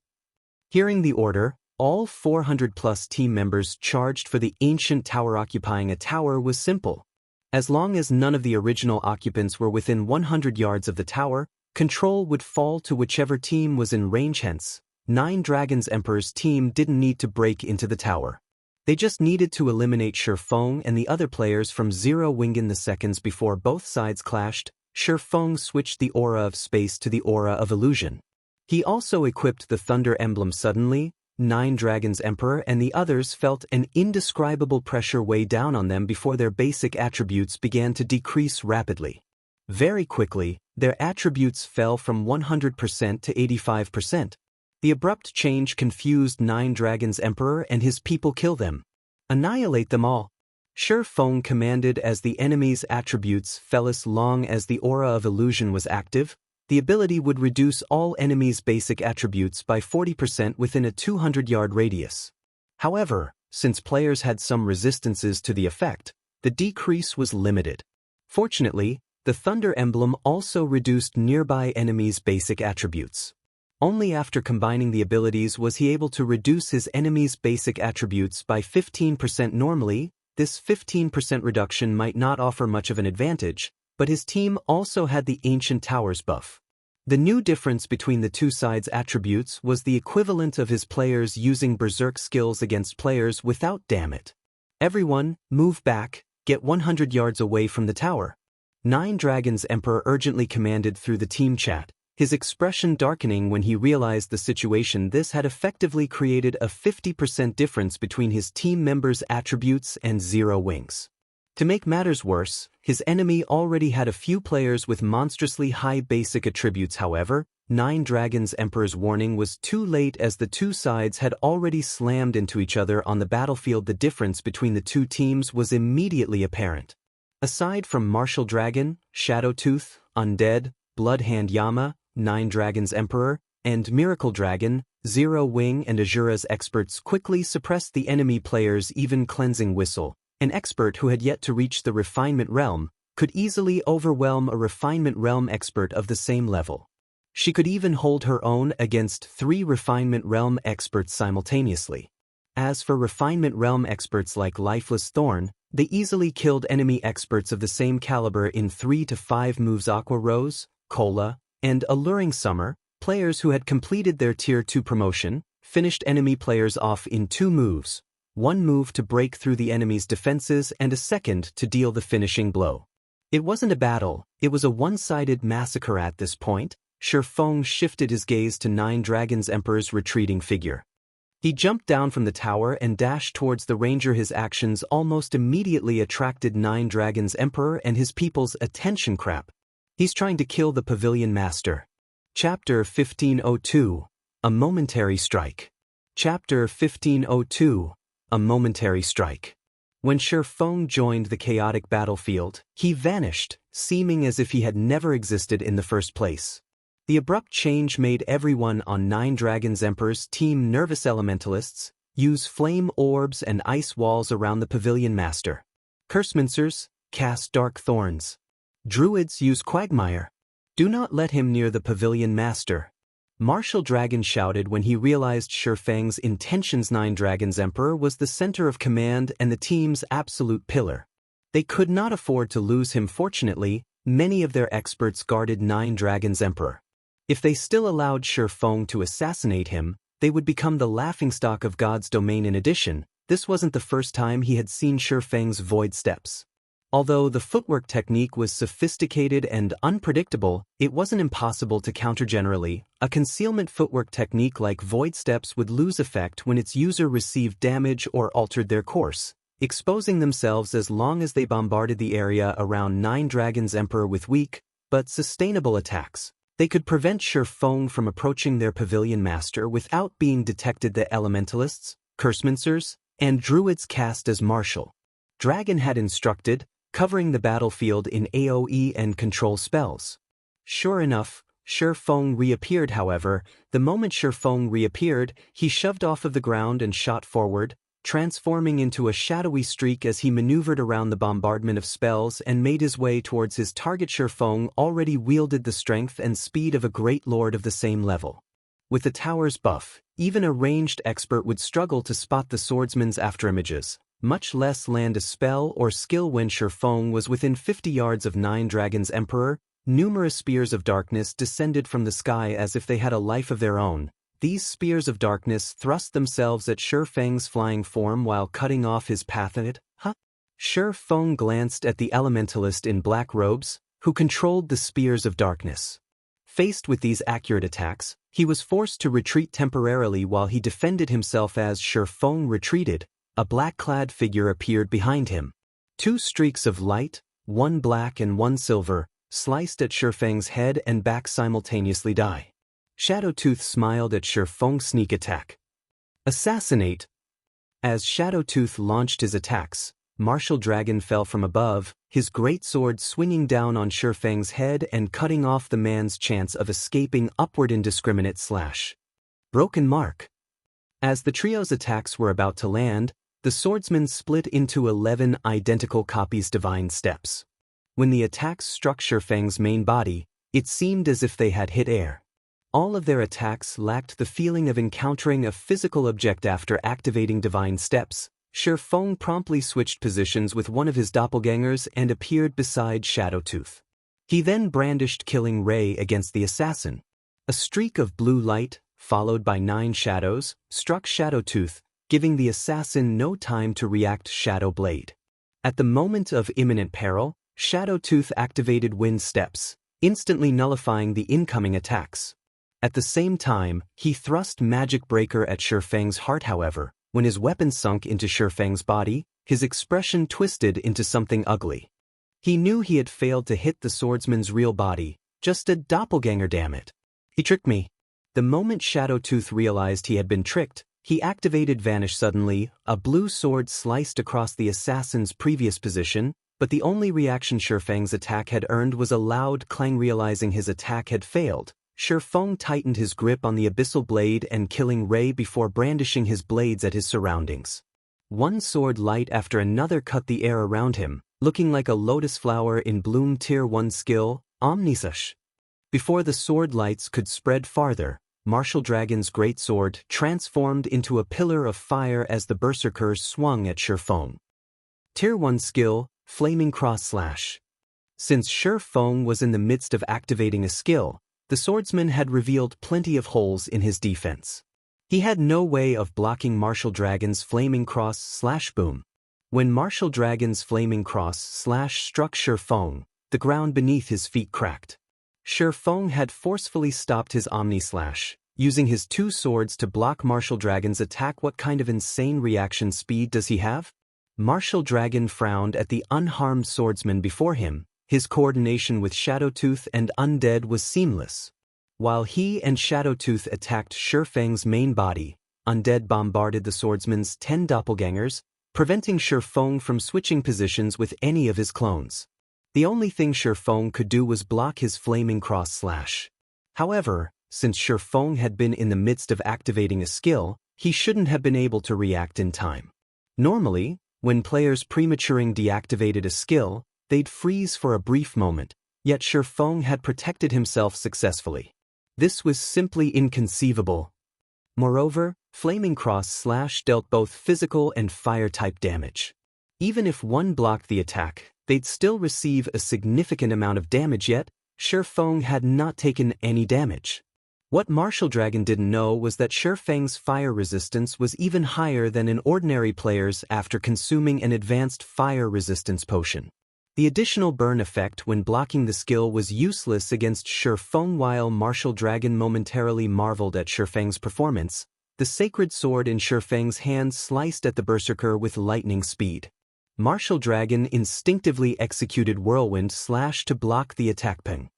Hearing the order, all 400-plus team members charged for the ancient tower. Occupying a tower was simple. As long as none of the original occupants were within 100 yards of the tower, control would fall to whichever team was in range. Hence, Nine Dragons Emperor's team didn't need to break into the tower. They just needed to eliminate Feng and the other players from Zero Wing. In the seconds before both sides clashed, Feng switched the aura of space to the aura of illusion. He also equipped the Thunder Emblem. Suddenly, Nine Dragons Emperor and the others felt an indescribable pressure weigh down on them before their basic attributes began to decrease rapidly. Very quickly, their attributes fell from 100% to 85%. The abrupt change confused Nine Dragons' Emperor and his people. Kill them. Annihilate them all. Feng commanded as the enemy's attributes fell. As long as the aura of illusion was active, the ability would reduce all enemies' basic attributes by 40% within a 200-yard radius. However, since players had some resistances to the effect, the decrease was limited. Fortunately, the Thunder Emblem also reduced nearby enemies' basic attributes. Only after combining the abilities was he able to reduce his enemies' basic attributes by 15%. Normally, this 15% reduction might not offer much of an advantage, but his team also had the Ancient Towers buff. The new difference between the two sides' attributes was the equivalent of his players using Berserk skills against players without. Damn it. Everyone, move back, get 100 yards away from the tower. Nine Dragons' Emperor urgently commanded through the team chat, his expression darkening when he realized the situation. This had effectively created a 50% difference between his team members' attributes and Zero Wings. To make matters worse, his enemy already had a few players with monstrously high basic attributes. However, Nine Dragons' Emperor's warning was too late as the two sides had already slammed into each other on the battlefield. The difference between the two teams was immediately apparent. Aside from Martial Dragon, Shadowtooth, Undead, Bloodhand Yama, Nine Dragons' Emperor, and Miracle Dragon, Zero Wing and Asura's experts quickly suppressed the enemy players. Even Cleansing Whistle, an expert who had yet to reach the Refinement Realm, could easily overwhelm a Refinement Realm expert of the same level. She could even hold her own against 3 Refinement Realm experts simultaneously. As for Refinement Realm experts like Lifeless Thorn, they easily killed enemy experts of the same caliber in 3 to 5 moves. Aqua Rose, Cola, and Alluring Summer, players who had completed their Tier 2 promotion, finished enemy players off in 2 moves, 1 move to break through the enemy's defenses and a second to deal the finishing blow. It wasn't a battle, it was a one-sided massacre. At this point, Feng shifted his gaze to Nine Dragons' Emperor's retreating figure. He jumped down from the tower and dashed towards the ranger. His actions almost immediately attracted Nine Dragons' Emperor and his people's attention. Crap. He's trying to kill the Pavilion Master. Chapter 1502, A Momentary Strike. Chapter 1502, A Momentary Strike. When Feng joined the chaotic battlefield, he vanished, seeming as if he had never existed in the first place. The abrupt change made everyone on Nine Dragons' Emperor's team nervous. Elementalists use flame orbs and ice walls around the Pavilion Master. Cursemincers cast dark thorns. Druids use Quagmire. Do not let him near the Pavilion Master. Martial Dragon shouted when he realized Feng's intentions. Nine Dragons' Emperor was the center of command and the team's absolute pillar. They could not afford to lose him. Fortunately, many of their experts guarded Nine Dragons' Emperor. If they still allowed Feng to assassinate him, they would become the laughingstock of God's domain. In addition, this wasn't the first time he had seen Feng's void steps. Although the footwork technique was sophisticated and unpredictable, it wasn't impossible to counter. Generally, a concealment footwork technique like void steps would lose effect when its user received damage or altered their course, exposing themselves as long as they bombarded the area around Nine Dragons' Emperor with weak, but sustainable attacks. They could prevent Feng from approaching their Pavilion Master without being detected. The Elementalists, Cursemincers, and Druids cast as Martial Dragon had instructed, covering the battlefield in AoE and control spells. Sure enough, Feng reappeared. However, the moment Feng reappeared, he shoved off of the ground and shot forward, transforming into a shadowy streak as he maneuvered around the bombardment of spells and made his way towards his target. Feng already wielded the strength and speed of a great lord of the same level. With the tower's buff, even a ranged expert would struggle to spot the swordsman's afterimages, much less land a spell or skill. When Feng was within 50 yards of Nine Dragons' Emperor, numerous spears of darkness descended from the sky as if they had a life of their own. These spears of darkness thrust themselves at Feng's flying form while cutting off his path. Feng glanced at the elementalist in black robes, who controlled the spears of darkness. Faced with these accurate attacks, he was forced to retreat temporarily while he defended himself. As Feng retreated, a black-clad figure appeared behind him. 2 streaks of light, 1 black and 1 silver, sliced at Feng's head and back simultaneously. Die. Shadowtooth smiled at Shi Feng's sneak attack. Assassinate! As Shadowtooth launched his attacks, Martial Dragon fell from above, his greatsword swinging down on Shi Feng's head and cutting off the man's chance of escaping upward indiscriminate slash. Broken mark. As the trio's attacks were about to land, the swordsman split into 11 identical copies divine steps. When the attacks struck Shi Feng's main body, it seemed as if they had hit air. All of their attacks lacked the feeling of encountering a physical object. After activating divine steps, Shi Feng promptly switched positions with one of his doppelgangers and appeared beside Shadowtooth. He then brandished Killing Ray against the assassin. A streak of blue light, followed by 9 shadows, struck Shadowtooth, giving the assassin no time to react. Shadow Blade. At the moment of imminent peril, Shadowtooth activated Wind Steps, instantly nullifying the incoming attacks. At the same time, he thrust Magic Breaker at Shi Feng's heart. However, when his weapon sunk into Shi Feng's body, his expression twisted into something ugly. He knew he had failed to hit the swordsman's real body, just a doppelganger. Damn it. He tricked me. The moment Shadowtooth realized he had been tricked, he activated Vanish. Suddenly, a blue sword sliced across the assassin's previous position, but the only reaction Shi Feng's attack had earned was a loud clang. Realizing his attack had failed, Shi Feng tightened his grip on the Abyssal Blade and Killing Ray before brandishing his blades at his surroundings. One sword light after another cut the air around him, looking like a lotus flower in bloom. Tier 1 skill, Omnisword. Before the sword lights could spread farther, Martial Dragon's greatsword transformed into a pillar of fire as the berserkers swung at Shi Feng. Tier 1 skill, Flaming Cross Slash. Since Shi Feng was in the midst of activating a skill, the swordsman had revealed plenty of holes in his defense. He had no way of blocking Martial Dragon's Flaming Cross Slash. Boom. When Martial Dragon's Flaming Cross Slash struck Shi Feng, the ground beneath his feet cracked. Shi Feng had forcefully stopped his Omni Slash, using his 2 swords to block Martial Dragon's attack. What kind of insane reaction speed does he have? Martial Dragon frowned at the unharmed swordsman before him. His coordination with Shadowtooth and Undead was seamless. While he and Shadowtooth attacked Shi Feng's main body, Undead bombarded the swordsman's 10 doppelgangers, preventing Shi Feng from switching positions with any of his clones. The only thing Shi Feng could do was block his Flaming Cross Slash. However, since Shi Feng had been in the midst of activating a skill, he shouldn't have been able to react in time. Normally, when players prematurely deactivated a skill, they'd freeze for a brief moment, yet Shi Feng had protected himself successfully. This was simply inconceivable. Moreover, Flaming Cross Slash dealt both physical and fire-type damage. Even if one blocked the attack, they'd still receive a significant amount of damage. Yet, Shi Feng had not taken any damage. What Martial Dragon didn't know was that Shi Feng's fire resistance was even higher than an ordinary player's after consuming an advanced fire resistance potion. The additional burn effect when blocking the skill was useless against Shi Feng. While Martial Dragon momentarily marveled at Shi Feng's performance, the sacred sword in Shi Feng's hand sliced at the berserker with lightning speed. Martial Dragon instinctively executed Whirlwind Slash to block the attack ping.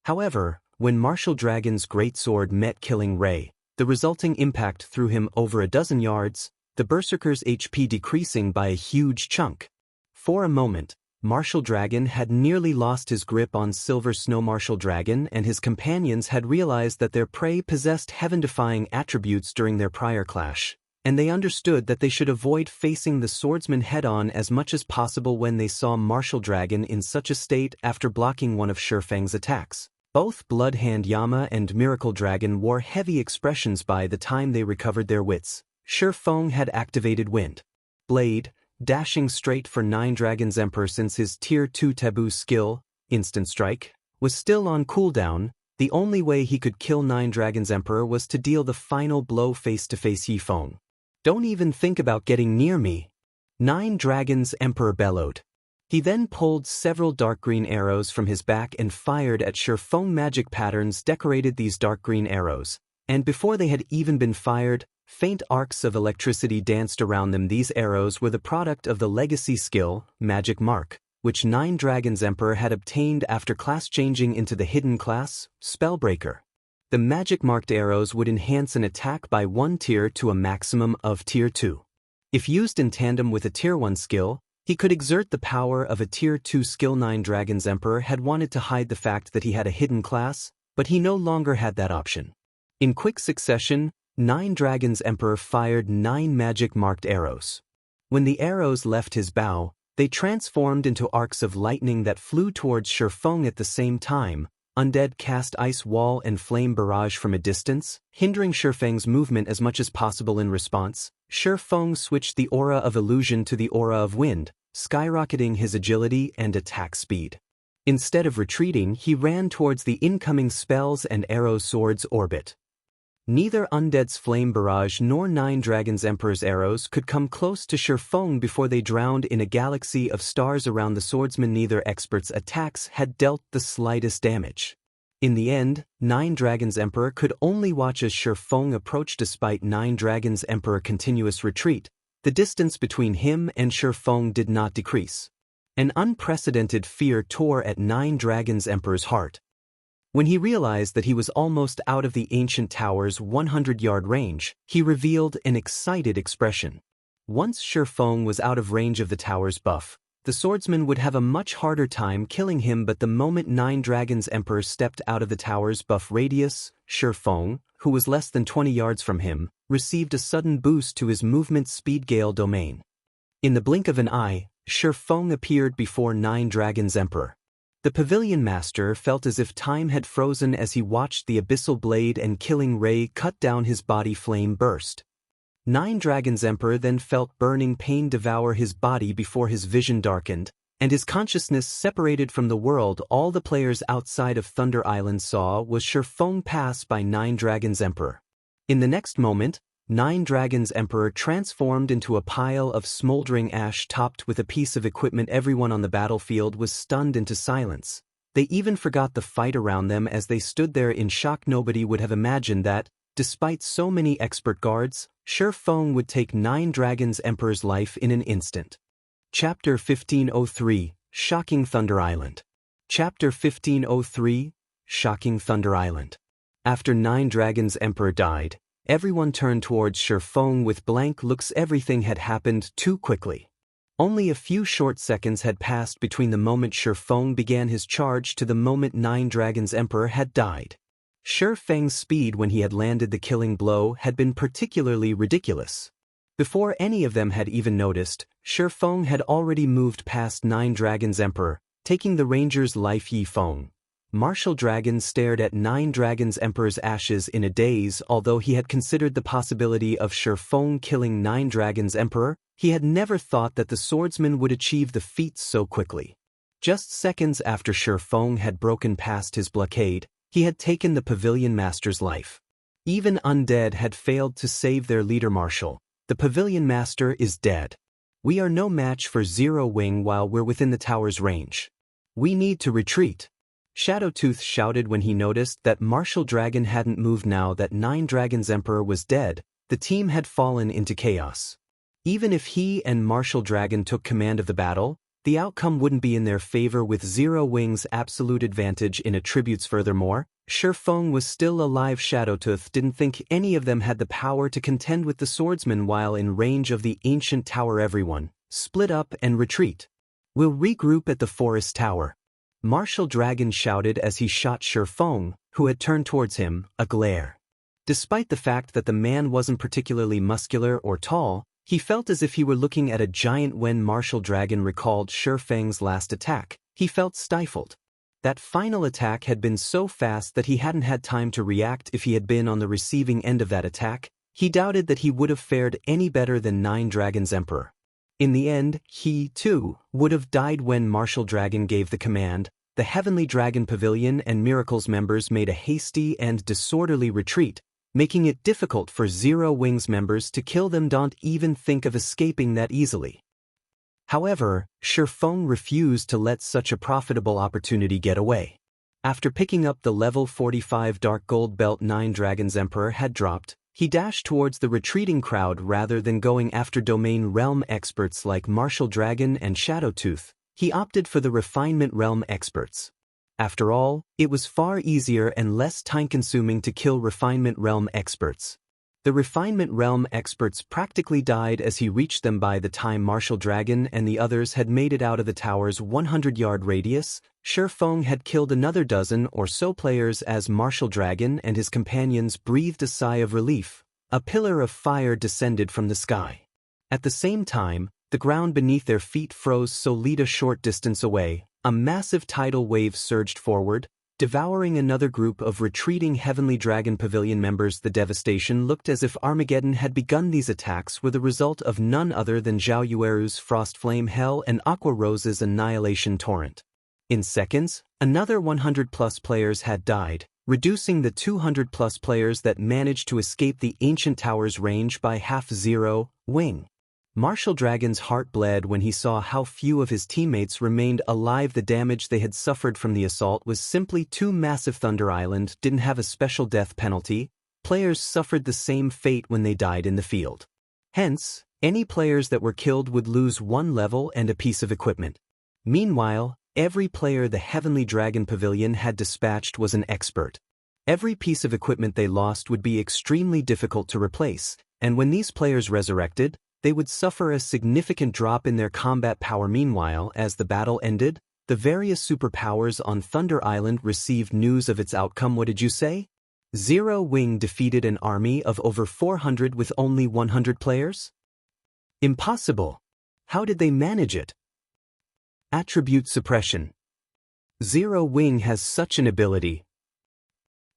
However, when Martial Dragon's greatsword met Killing Ray, the resulting impact threw him over a dozen yards, the berserker's HP decreasing by a huge chunk. For a moment, Martial Dragon had nearly lost his grip on Silver Snow. Martial Dragon and his companions had realized that their prey possessed heaven-defying attributes during their prior clash, and they understood that they should avoid facing the swordsman head-on as much as possible. When they saw Martial Dragon in such a state after blocking one of Shi Feng's attacks, both Bloodhand Yama and Miracle Dragon wore heavy expressions. By the time they recovered their wits, Shi Feng had activated Wind Blade, dashing straight for 9 Dragon's Emperor. Since his Tier 2 taboo skill, Instant Strike, was still on cooldown, the only way he could kill 9 Dragon's Emperor was to deal the final blow face-to-face. Yi Feng. Don't even think about getting near me. 9 Dragon's Emperor bellowed. He then pulled several dark green arrows from his back and fired at Shi Feng. Magic patterns decorated these dark green arrows, and before they had even been fired, faint arcs of electricity danced around them. These arrows were the product of the legacy skill, Magic Mark, which 9 Dragon's Emperor had obtained after class changing into the hidden class, Spellbreaker. The magic-marked arrows would enhance an attack by 1 tier to a maximum of Tier 2. If used in tandem with a Tier 1 skill, he could exert the power of a Tier 2 skill. 9 Dragons Emperor had wanted to hide the fact that he had a hidden class, but he no longer had that option. In quick succession, 9 Dragons Emperor fired 9 magic-marked arrows. When the arrows left his bow, they transformed into arcs of lightning that flew towards Feng at the same time. Undead cast Ice Wall and Flame Barrage from a distance, hindering Feng's movement as much as possible. In response, Feng switched the Aura of Illusion to the Aura of Wind, skyrocketing his agility and attack speed. Instead of retreating, he ran towards the incoming spells and arrow sword's orbit. Neither Undead's Flame Barrage nor 9 Dragons Emperor's arrows could come close to Feng before they drowned in a galaxy of stars around the swordsman. Neither expert's attacks had dealt the slightest damage. In the end, 9 Dragons Emperor could only watch as Feng approached. Despite 9 Dragons Emperor's continuous retreat, the distance between him and Feng did not decrease. An unprecedented fear tore at 9 Dragons Emperor's heart. When he realized that he was almost out of the ancient tower's 100-yard range, he revealed an excited expression. Once Feng was out of range of the tower's buff, the swordsman would have a much harder time killing him. But the moment 9 Dragons Emperor stepped out of the tower's buff radius, Feng, who was less than 20 yards from him, received a sudden boost to his movement speed Gale domain. In the blink of an eye, Feng appeared before 9 Dragons Emperor. The Pavilion Master felt as if time had frozen as he watched the Abyssal Blade and Killing Ray cut down his body. Flame burst. 9 Dragons Emperor then felt burning pain devour his body before his vision darkened, and his consciousness separated from the world. All the players outside of Thunder Island saw was Feng pass by 9 Dragons Emperor. In the next moment, 9 Dragons Emperor transformed into a pile of smoldering ash topped with a piece of equipment. Everyone on the battlefield was stunned into silence. They even forgot the fight around them as they stood there in shock. Nobody would have imagined that, despite so many expert guards, Feng would take 9 Dragons Emperor's life in an instant. Chapter 1503, Shocking Thunder Island. Chapter 1503, Shocking Thunder Island. After 9 Dragons Emperor died, everyone turned towards Feng with blank looks. Everything had happened too quickly. Only a few short seconds had passed between the moment Feng began his charge to the moment 9 Dragons Emperor had died. Feng's speed when he had landed the killing blow had been particularly ridiculous. Before any of them had even noticed, Feng had already moved past 9 Dragons Emperor, taking the ranger's life. Feng. Martial Dragon stared at 9 Dragons Emperor's ashes in a daze. Although he had considered the possibility of Feng killing 9 Dragons Emperor, he had never thought that the swordsman would achieve the feat so quickly. Just seconds after Feng had broken past his blockade, he had taken the Pavilion Master's life. Even undead had failed to save their leader. Marshal, the Pavilion Master is dead. We are no match for Zero Wing while we're within the tower's range. We need to retreat. Shadowtooth shouted when he noticed that Martial Dragon hadn't moved. Now that 9 Dragons Emperor was dead, the team had fallen into chaos. Even if he and Martial Dragon took command of the battle, the outcome wouldn't be in their favor with Zero Wing's absolute advantage in attributes. Furthermore, Feng was still alive. Shadowtooth didn't think any of them had the power to contend with the swordsman while in range of the ancient tower. Everyone, split up and retreat. We'll regroup at the forest tower. Martial Dragon shouted as he shot Feng, who had turned towards him, a glare. Despite the fact that the man wasn't particularly muscular or tall, he felt as if he were looking at a giant. When Martial Dragon recalled Feng's last attack, he felt stifled. That final attack had been so fast that he hadn't had time to react. If he had been on the receiving end of that attack, he doubted that he would have fared any better than 9 Dragons Emperor. In the end, he, too, would have died. When Martial Dragon gave the command, the Heavenly Dragon Pavilion and Miracles members made a hasty and disorderly retreat, making it difficult for Zero Wing's members to kill them. Don't even think of escaping that easily. However, Feng refused to let such a profitable opportunity get away. After picking up the level 45 Dark Gold Belt 9 Dragons Emperor had dropped, he dashed towards the retreating crowd. Rather than going after Domain Realm experts like Martial Dragon and Shadowtooth, he opted for the Refinement Realm experts. After all, it was far easier and less time-consuming to kill Refinement Realm experts. The Refinement Realm experts practically died as he reached them by the time Martial Dragon and the others had made it out of the tower's 100-yard radius. Feng had killed another dozen or so players as Martial Dragon and his companions breathed a sigh of relief. A pillar of fire descended from the sky. At the same time, the ground beneath their feet froze solid a short distance away. A massive tidal wave surged forward, devouring another group of retreating Heavenly Dragon Pavilion members. The devastation looked as if Armageddon had begun. These attacks were the result of none other than Zhao Yueru's Frost Flame Hell and Aqua Rose's Annihilation Torrent. In seconds, another 100-plus players had died, reducing the 200-plus players that managed to escape the ancient tower's range by half. Zero Wing. Martial Dragon's heart bled when he saw how few of his teammates remained alive. The damage they had suffered from the assault was simply too massive. Thunder Island didn't have a special death penalty. Players suffered the same fate when they died in the field. Hence, any players that were killed would lose one level and a piece of equipment. Meanwhile, every player the Heavenly Dragon Pavilion had dispatched was an expert. Every piece of equipment they lost would be extremely difficult to replace, and when these players resurrected, they would suffer a significant drop in their combat power. Meanwhile, as the battle ended, the various superpowers on Thunder Island received news of its outcome. What did you say? Zero Wing defeated an army of over 400 with only 100 players? Impossible. How did they manage it? Attribute Suppression. Zero Wing has such an ability.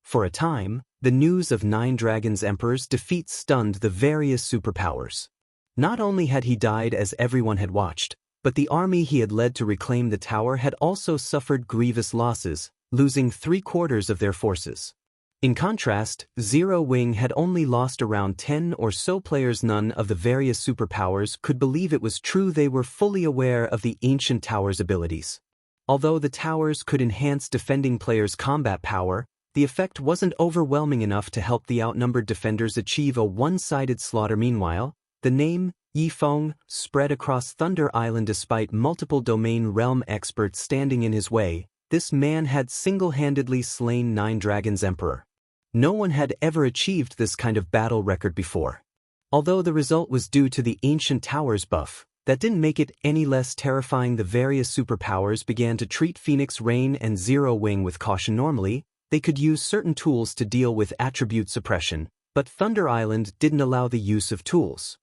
For a time, the news of Nine Dragons' Emperor's defeat stunned the various superpowers. Not only had he died as everyone had watched, but the army he had led to reclaim the tower had also suffered grievous losses, losing 3/4 of their forces. In contrast, Zero Wing had only lost around 10 or so players. None of the various superpowers could believe it was true. They were fully aware of the ancient tower's abilities. Although the towers could enhance defending players' combat power, the effect wasn't overwhelming enough to help the outnumbered defenders achieve a one-sided slaughter. Meanwhile, the name Feng spread across Thunder Island despite multiple domain realm experts standing in his way. This man had single-handedly slain Nine Dragons' Emperor. No one had ever achieved this kind of battle record before. Although the result was due to the ancient tower's buff, that didn't make it any less terrifying. The various superpowers began to treat Phoenix Rain and Zero Wing with caution. Normally, they could use certain tools to deal with attribute suppression, but Thunder Island didn't allow the use of tools.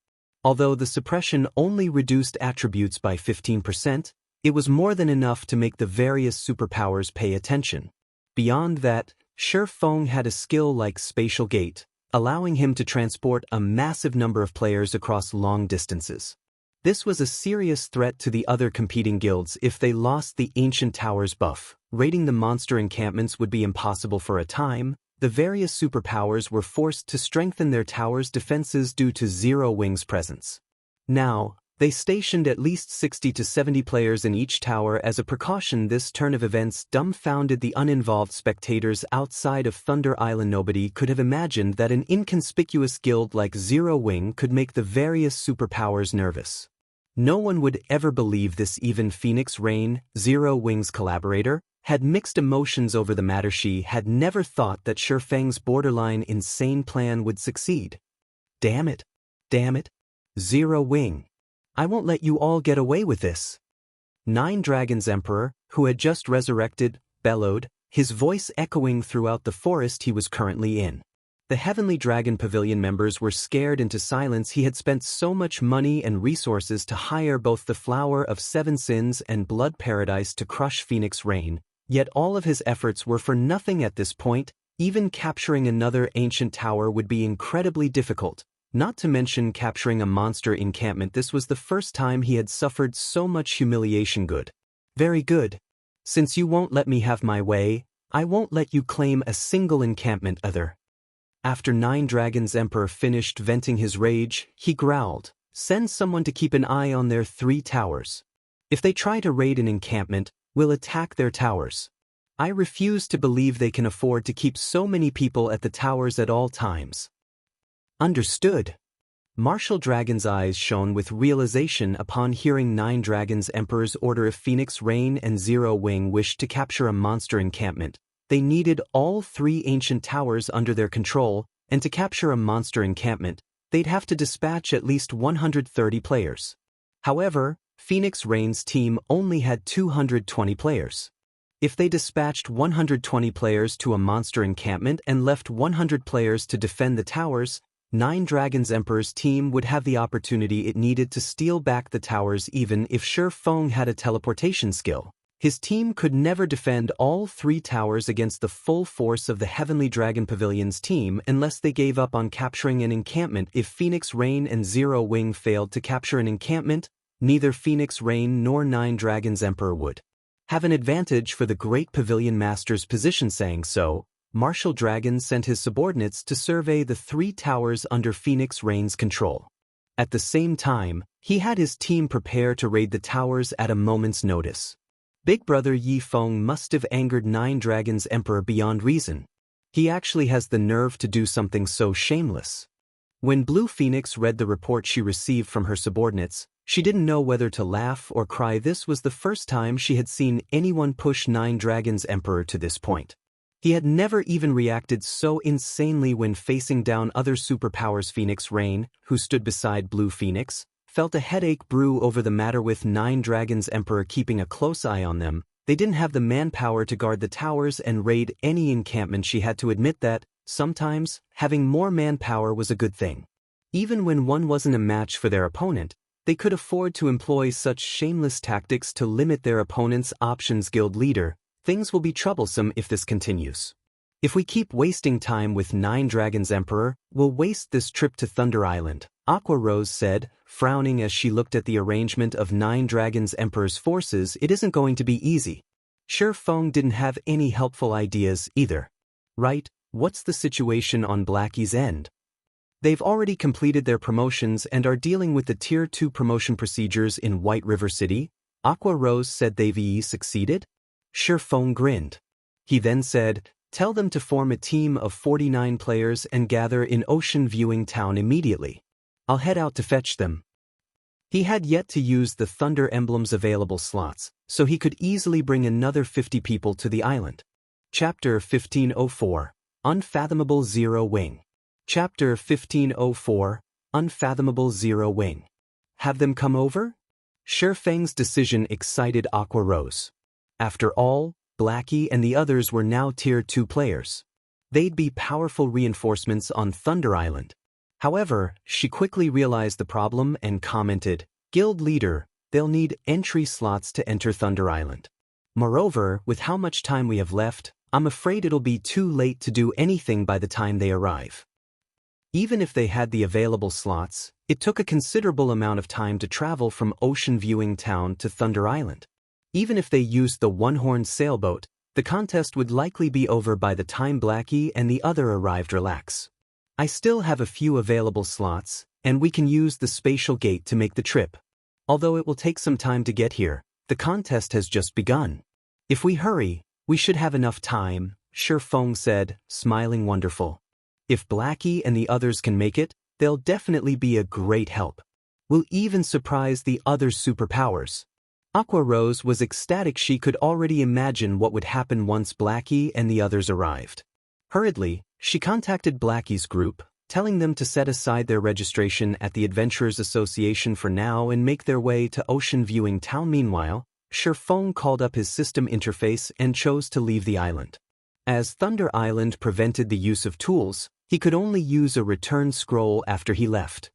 Although the suppression only reduced attributes by 15%, it was more than enough to make the various superpowers pay attention. Beyond that, Feng had a skill like Spatial Gate, allowing him to transport a massive number of players across long distances. This was a serious threat to the other competing guilds. If they lost the ancient tower's buff, raiding the monster encampments would be impossible. For a time, the various superpowers were forced to strengthen their tower's defenses due to Zero Wing's presence. Now, they stationed at least 60 to 70 players in each tower as a precaution. This turn of events dumbfounded the uninvolved spectators outside of Thunder Island. Nobody could have imagined that an inconspicuous guild like Zero Wing could make the various superpowers nervous. No one would ever believe this. Even Phoenix Rain, Zero Wing's collaborator, had mixed emotions over the matter. She had never thought that Feng's borderline insane plan would succeed. Damn it. Damn it. Zero Wing. I won't let you all get away with this. Nine Dragons' Emperor, who had just resurrected, bellowed, his voice echoing throughout the forest he was currently in. The Heavenly Dragon Pavilion members were scared into silence. He had spent so much money and resources to hire both the Flower of Seven Sins and Blood Paradise to crush Phoenix Rain, yet all of his efforts were for nothing at this point. Even capturing another ancient tower would be incredibly difficult, not to mention capturing a monster encampment. This was the first time he had suffered so much humiliation. Good. Very good. Since you won't let me have my way, I won't let you claim a single encampment either. After Nine Dragons' Emperor finished venting his rage, he growled, "Send someone to keep an eye on their 3 towers. If they try to raid an encampment, we'll attack their towers. I refuse to believe they can afford to keep so many people at the towers at all times." Understood. Martial Dragon's eyes shone with realization upon hearing Nine Dragons Emperor's order. If Phoenix Rain and Zero Wing wished to capture a monster encampment, they needed all 3 ancient towers under their control, and to capture a monster encampment, they'd have to dispatch at least 130 players. However, Phoenix Rain's team only had 220 players. If they dispatched 120 players to a monster encampment and left 100 players to defend the towers, Nine Dragons Emperor's team would have the opportunity it needed to steal back the towers. Even if Feng had a teleportation skill, his team could never defend all 3 towers against the full force of the Heavenly Dragon Pavilion's team unless they gave up on capturing an encampment. If Phoenix Rain and Zero Wing failed to capture an encampment, neither Phoenix Rain nor Nine Dragons Emperor would have an advantage for the Great Pavilion Master's position. Saying so, Martial Dragon sent his subordinates to survey the 3 towers under Phoenix Rain's control. At the same time, he had his team prepare to raid the towers at a moment's notice. Big Brother Feng must have angered Nine Dragons Emperor beyond reason. He actually has the nerve to do something so shameless. When Blue Phoenix read the report she received from her subordinates, she didn't know whether to laugh or cry. This was the first time she had seen anyone push Nine Dragons Emperor to this point. He had never even reacted so insanely when facing down other superpowers. Phoenix Rain, who stood beside Blue Phoenix, felt a headache brew over the matter. With Nine Dragons Emperor keeping a close eye on them, they didn't have the manpower to guard the towers and raid any encampment. She had to admit that, sometimes, having more manpower was a good thing. Even when one wasn't a match for their opponent, they could afford to employ such shameless tactics to limit their opponent's options. Guild leader, things will be troublesome if this continues. If we keep wasting time with Nine Dragons Emperor, we'll waste this trip to Thunder Island, Aqua Rose said, frowning as she looked at the arrangement of Nine Dragons Emperor's forces. It isn't going to be easy. Feng didn't have any helpful ideas either. Right, what's the situation on Blackie's end? They've already completed their promotions and are dealing with the Tier 2 promotion procedures in White River City. Aqua Rose said they've succeeded? Feng grinned. He then said, tell them to form a team of 49 players and gather in Ocean Viewing Town immediately. I'll head out to fetch them. He had yet to use the Thunder Emblem's available slots, so he could easily bring another 50 people to the island. Chapter 1504, Unfathomable Zero Wing. Chapter 1504, Unfathomable Zero Wing. Have them come over? Feng's decision excited Aqua Rose. After all, Blackie and the others were now Tier 2 players. They'd be powerful reinforcements on Thunder Island. However, she quickly realized the problem and commented, Guild leader, they'll need entry slots to enter Thunder Island. Moreover, with how much time we have left, I'm afraid it'll be too late to do anything by the time they arrive. Even if they had the available slots, it took a considerable amount of time to travel from Ocean Viewing Town to Thunder Island. Even if they used the one-horned sailboat, the contest would likely be over by the time Blackie and the other arrived. Relax. I still have a few available slots, and we can use the spatial gate to make the trip. Although it will take some time to get here, the contest has just begun. If we hurry, we should have enough time, Feng said, smiling wonderful. If Blackie and the others can make it, they'll definitely be a great help. We'll even surprise the other superpowers. Aqua Rose was ecstatic. She could already imagine what would happen once Blackie and the others arrived. Hurriedly, she contacted Blackie's group, telling them to set aside their registration at the Adventurers Association for now and make their way to Ocean Viewing Town. Meanwhile, Feng called up his system interface and chose to leave the island. As Thunder Island prevented the use of tools, he could only use a return scroll after he left.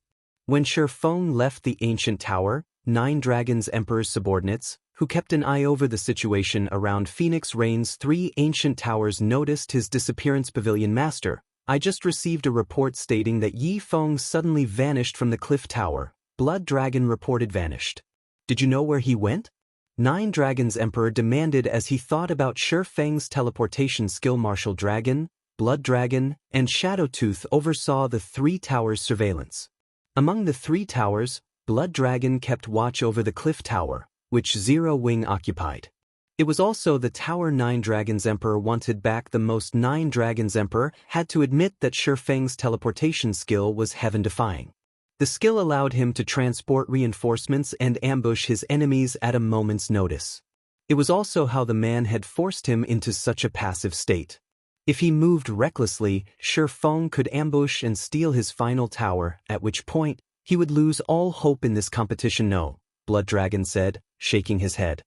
When Feng left the ancient tower, Nine Dragons Emperor's subordinates, who kept an eye over the situation around Phoenix Rain's 3 ancient towers, noticed his disappearance. Pavilion Master, I just received a report stating that Feng suddenly vanished from the cliff tower. Blood Dragon reported vanished. Did you know where he went? Nine Dragons Emperor demanded as he thought about Feng's teleportation skill. Martial Dragon, Blood Dragon, and Shadowtooth oversaw the 3 towers' surveillance. Among the 3 towers, Blood Dragon kept watch over the cliff tower, which Zero Wing occupied. It was also the tower Nine Dragons Emperor wanted back the most. Nine Dragons Emperor had to admit that Feng's teleportation skill was heaven-defying. The skill allowed him to transport reinforcements and ambush his enemies at a moment's notice. It was also how the man had forced him into such a passive state. If he moved recklessly, Feng could ambush and steal his final tower, at which point, he would lose all hope in this competition. No, Blood Dragon said, shaking his head.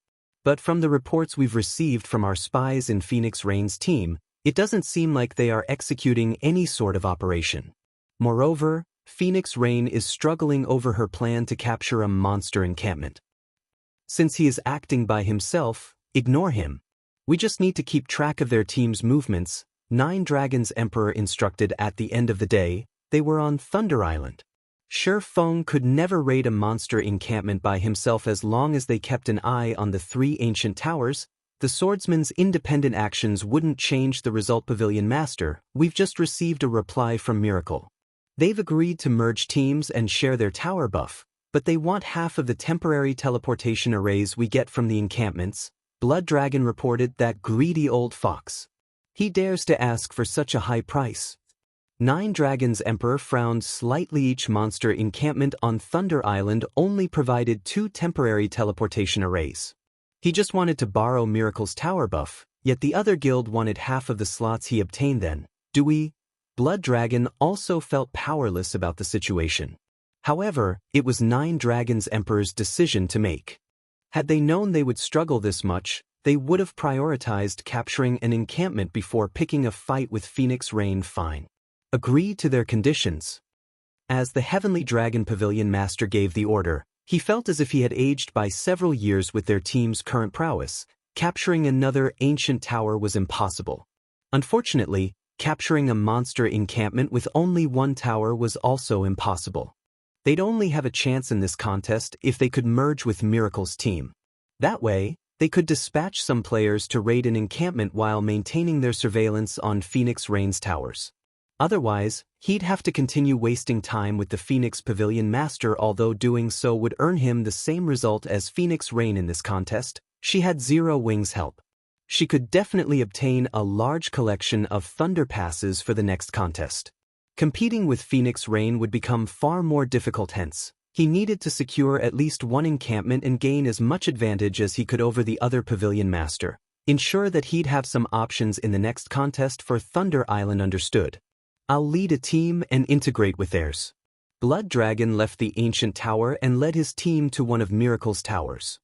But from the reports we've received from our spies in Phoenix Rain's team, it doesn't seem like they are executing any sort of operation. Moreover, Phoenix Rain is struggling over her plan to capture a monster encampment. Since he is acting by himself, ignore him. We just need to keep track of their team's movements. 9 Dragons Emperor instructed. At the end of the day, they were on Thunder Island. Feng could never raid a monster encampment by himself as long as they kept an eye on the 3 ancient towers. The swordsman's independent actions wouldn't change the result. Pavilion Master, we've just received a reply from Miracle. They've agreed to merge teams and share their tower buff, but they want half of the temporary teleportation arrays we get from the encampments. Blood Dragon reported. That greedy old fox. He dares to ask for such a high price. 9 Dragons Emperor frowned slightly. Each monster encampment on Thunder Island only provided 2 temporary teleportation arrays. He just wanted to borrow Miracle's tower buff, yet the other guild wanted half of the slots he obtained. Then, do we? Blood Dragon also felt powerless about the situation. However, it was 9 Dragons Emperor's decision to make. Had they known they would struggle this much, they would have prioritized capturing an encampment before picking a fight with Phoenix Rain. Fine. Agree to their conditions. As the Heavenly Dragon Pavilion Master gave the order, he felt as if he had aged by several years with their team's current prowess. Capturing another ancient tower was impossible. Unfortunately, capturing a monster encampment with only 1 tower was also impossible. They'd only have a chance in this contest if they could merge with Miracle's team. That way, they could dispatch some players to raid an encampment while maintaining their surveillance on Phoenix Rain's towers. Otherwise, he'd have to continue wasting time with the Phoenix Pavilion Master. Although doing so would earn him the same result as Phoenix Rain in this contest, she had 0 wings help. She could definitely obtain a large collection of Thunder Passes for the next contest. Competing with Phoenix Rain would become far more difficult. Hence, he needed to secure at least 1 encampment and gain as much advantage as he could over the other Pavilion Master. Ensure that he'd have some options in the next contest for Thunder Island. Understood. I'll lead a team and integrate with theirs. Blood Dragon left the ancient tower and led his team to one of Miracle's towers.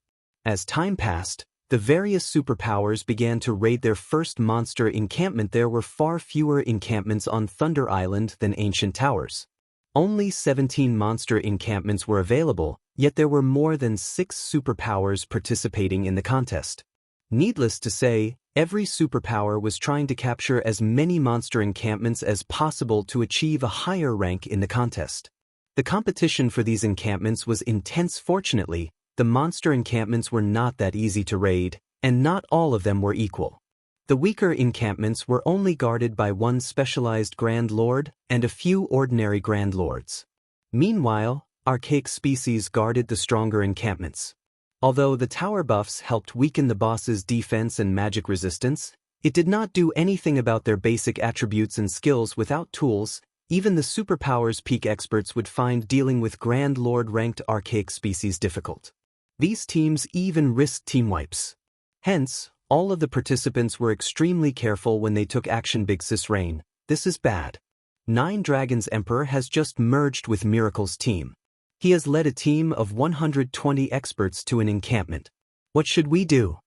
As time passed, the various superpowers began to raid their first monster encampment. There were far fewer encampments on Thunder Island than ancient towers. Only 17 monster encampments were available, yet there were more than 6 superpowers participating in the contest. Needless to say, every superpower was trying to capture as many monster encampments as possible to achieve a higher rank in the contest. The competition for these encampments was intense. Fortunately, the monster encampments were not that easy to raid, and not all of them were equal. The weaker encampments were only guarded by 1 specialized Grand Lord and a few ordinary Grand Lords. Meanwhile, archaic species guarded the stronger encampments. Although the tower buffs helped weaken the boss's defense and magic resistance, it did not do anything about their basic attributes and skills. Without tools, even the superpowers peak experts would find dealing with Grand Lord-ranked archaic species difficult. These teams even risked team wipes. Hence, all of the participants were extremely careful when they took action. Big Sis Rain, this is bad. 9 Dragons Emperor has just merged with Miracle's team. He has led a team of 120 experts to an encampment. What should we do?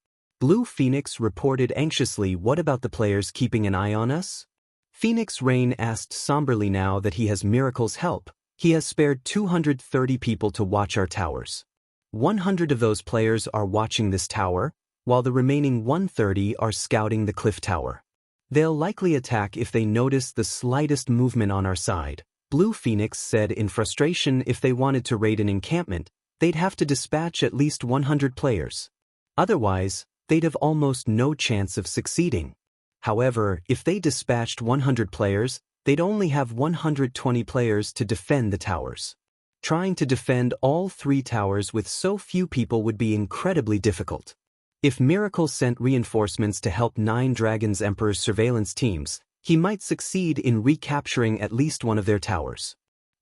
Blue Phoenix reported anxiously. What about the players keeping an eye on us? Phoenix Rain asked somberly. Now that he has Miracle's help, he has spared 230 people to watch our towers. 100 of those players are watching this tower, while the remaining 130 are scouting the cliff tower. They'll likely attack if they notice the slightest movement on our side, Blue Phoenix said in frustration. If they wanted to raid an encampment, they'd have to dispatch at least 100 players. Otherwise, they'd have almost no chance of succeeding. However, if they dispatched 100 players, they'd only have 120 players to defend the towers. Trying to defend all 3 towers with so few people would be incredibly difficult. If Miracle sent reinforcements to help 9 Dragons Emperor's surveillance teams, he might succeed in recapturing at least one of their towers.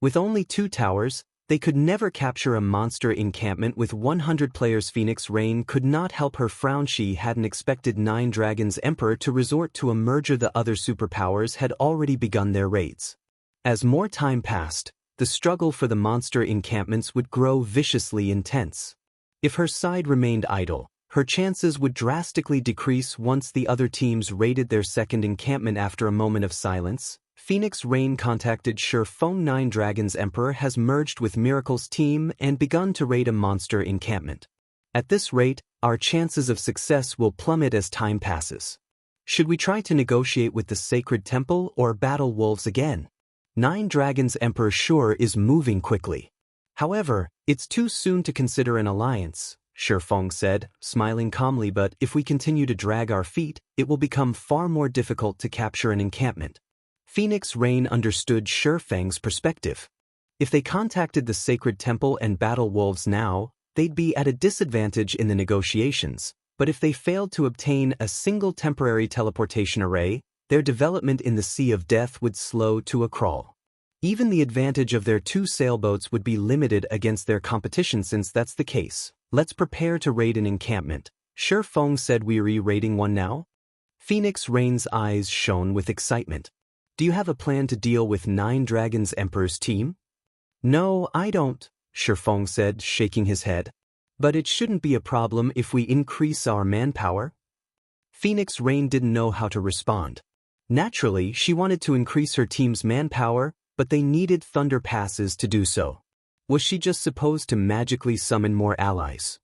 With only 2 towers, they could never capture a monster encampment with 100 players. Phoenix Rain could not help her frown. She hadn't expected 9 Dragons Emperor to resort to a merger. The other superpowers had already begun their raids. As more time passed, the struggle for the monster encampments would grow viciously intense. If her side remained idle, her chances would drastically decrease once the other teams raided their second encampment. After a moment of silence, Phoenix Rain contacted Feng. 9 Dragons Emperor has merged with Miracle's team and begun to raid a monster encampment. At this rate, our chances of success will plummet as time passes. Should we try to negotiate with the Sacred Temple or battle wolves again? 9 Dragons Emperor sure is moving quickly. However, it's too soon to consider an alliance, Feng said, smiling calmly. But if we continue to drag our feet, it will become far more difficult to capture an encampment. Phoenix Rain understood Feng's perspective. If they contacted the Sacred Temple and battle wolves now, they'd be at a disadvantage in the negotiations, but if they failed to obtain a single temporary teleportation array, their development in the Sea of Death would slow to a crawl. Even the advantage of their 2 sailboats would be limited against their competition. Since that's the case, let's prepare to raid an encampment, Feng said. We're raiding one now? Phoenix Rain's eyes shone with excitement. Do you have a plan to deal with 9 Dragons Emperor's team? No, I don't, Feng said, shaking his head. But it shouldn't be a problem if we increase our manpower. Phoenix Rain didn't know how to respond. Naturally, she wanted to increase her team's manpower, but they needed thunder passes to do so. Was she just supposed to magically summon more allies?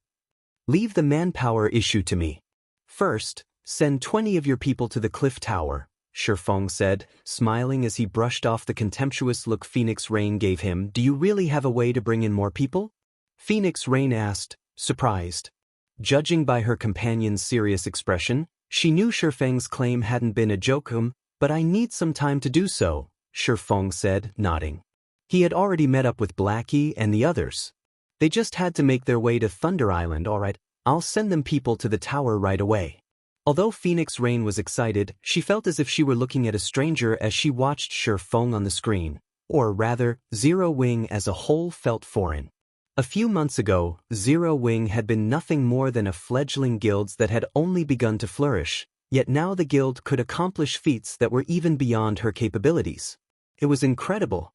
Leave the manpower issue to me. First, send 20 of your people to the cliff tower, Feng said, smiling as he brushed off the contemptuous look Phoenix Rain gave him. Do you really have a way to bring in more people? Phoenix Rain asked, surprised. Judging by her companion's serious expression, she knew Feng's claim hadn't been a joke. But I need some time to do so, Feng said, nodding. He had already met up with Blackie and the others. They just had to make their way to Thunder Island. All right, I'll send them people to the tower right away. Although Phoenix Rain was excited, she felt as if she were looking at a stranger as she watched Feng on the screen. Or rather, Zero Wing as a whole felt foreign. A few months ago, Zero Wing had been nothing more than a fledgling guild that had only begun to flourish, yet now the guild could accomplish feats that were even beyond her capabilities. It was incredible.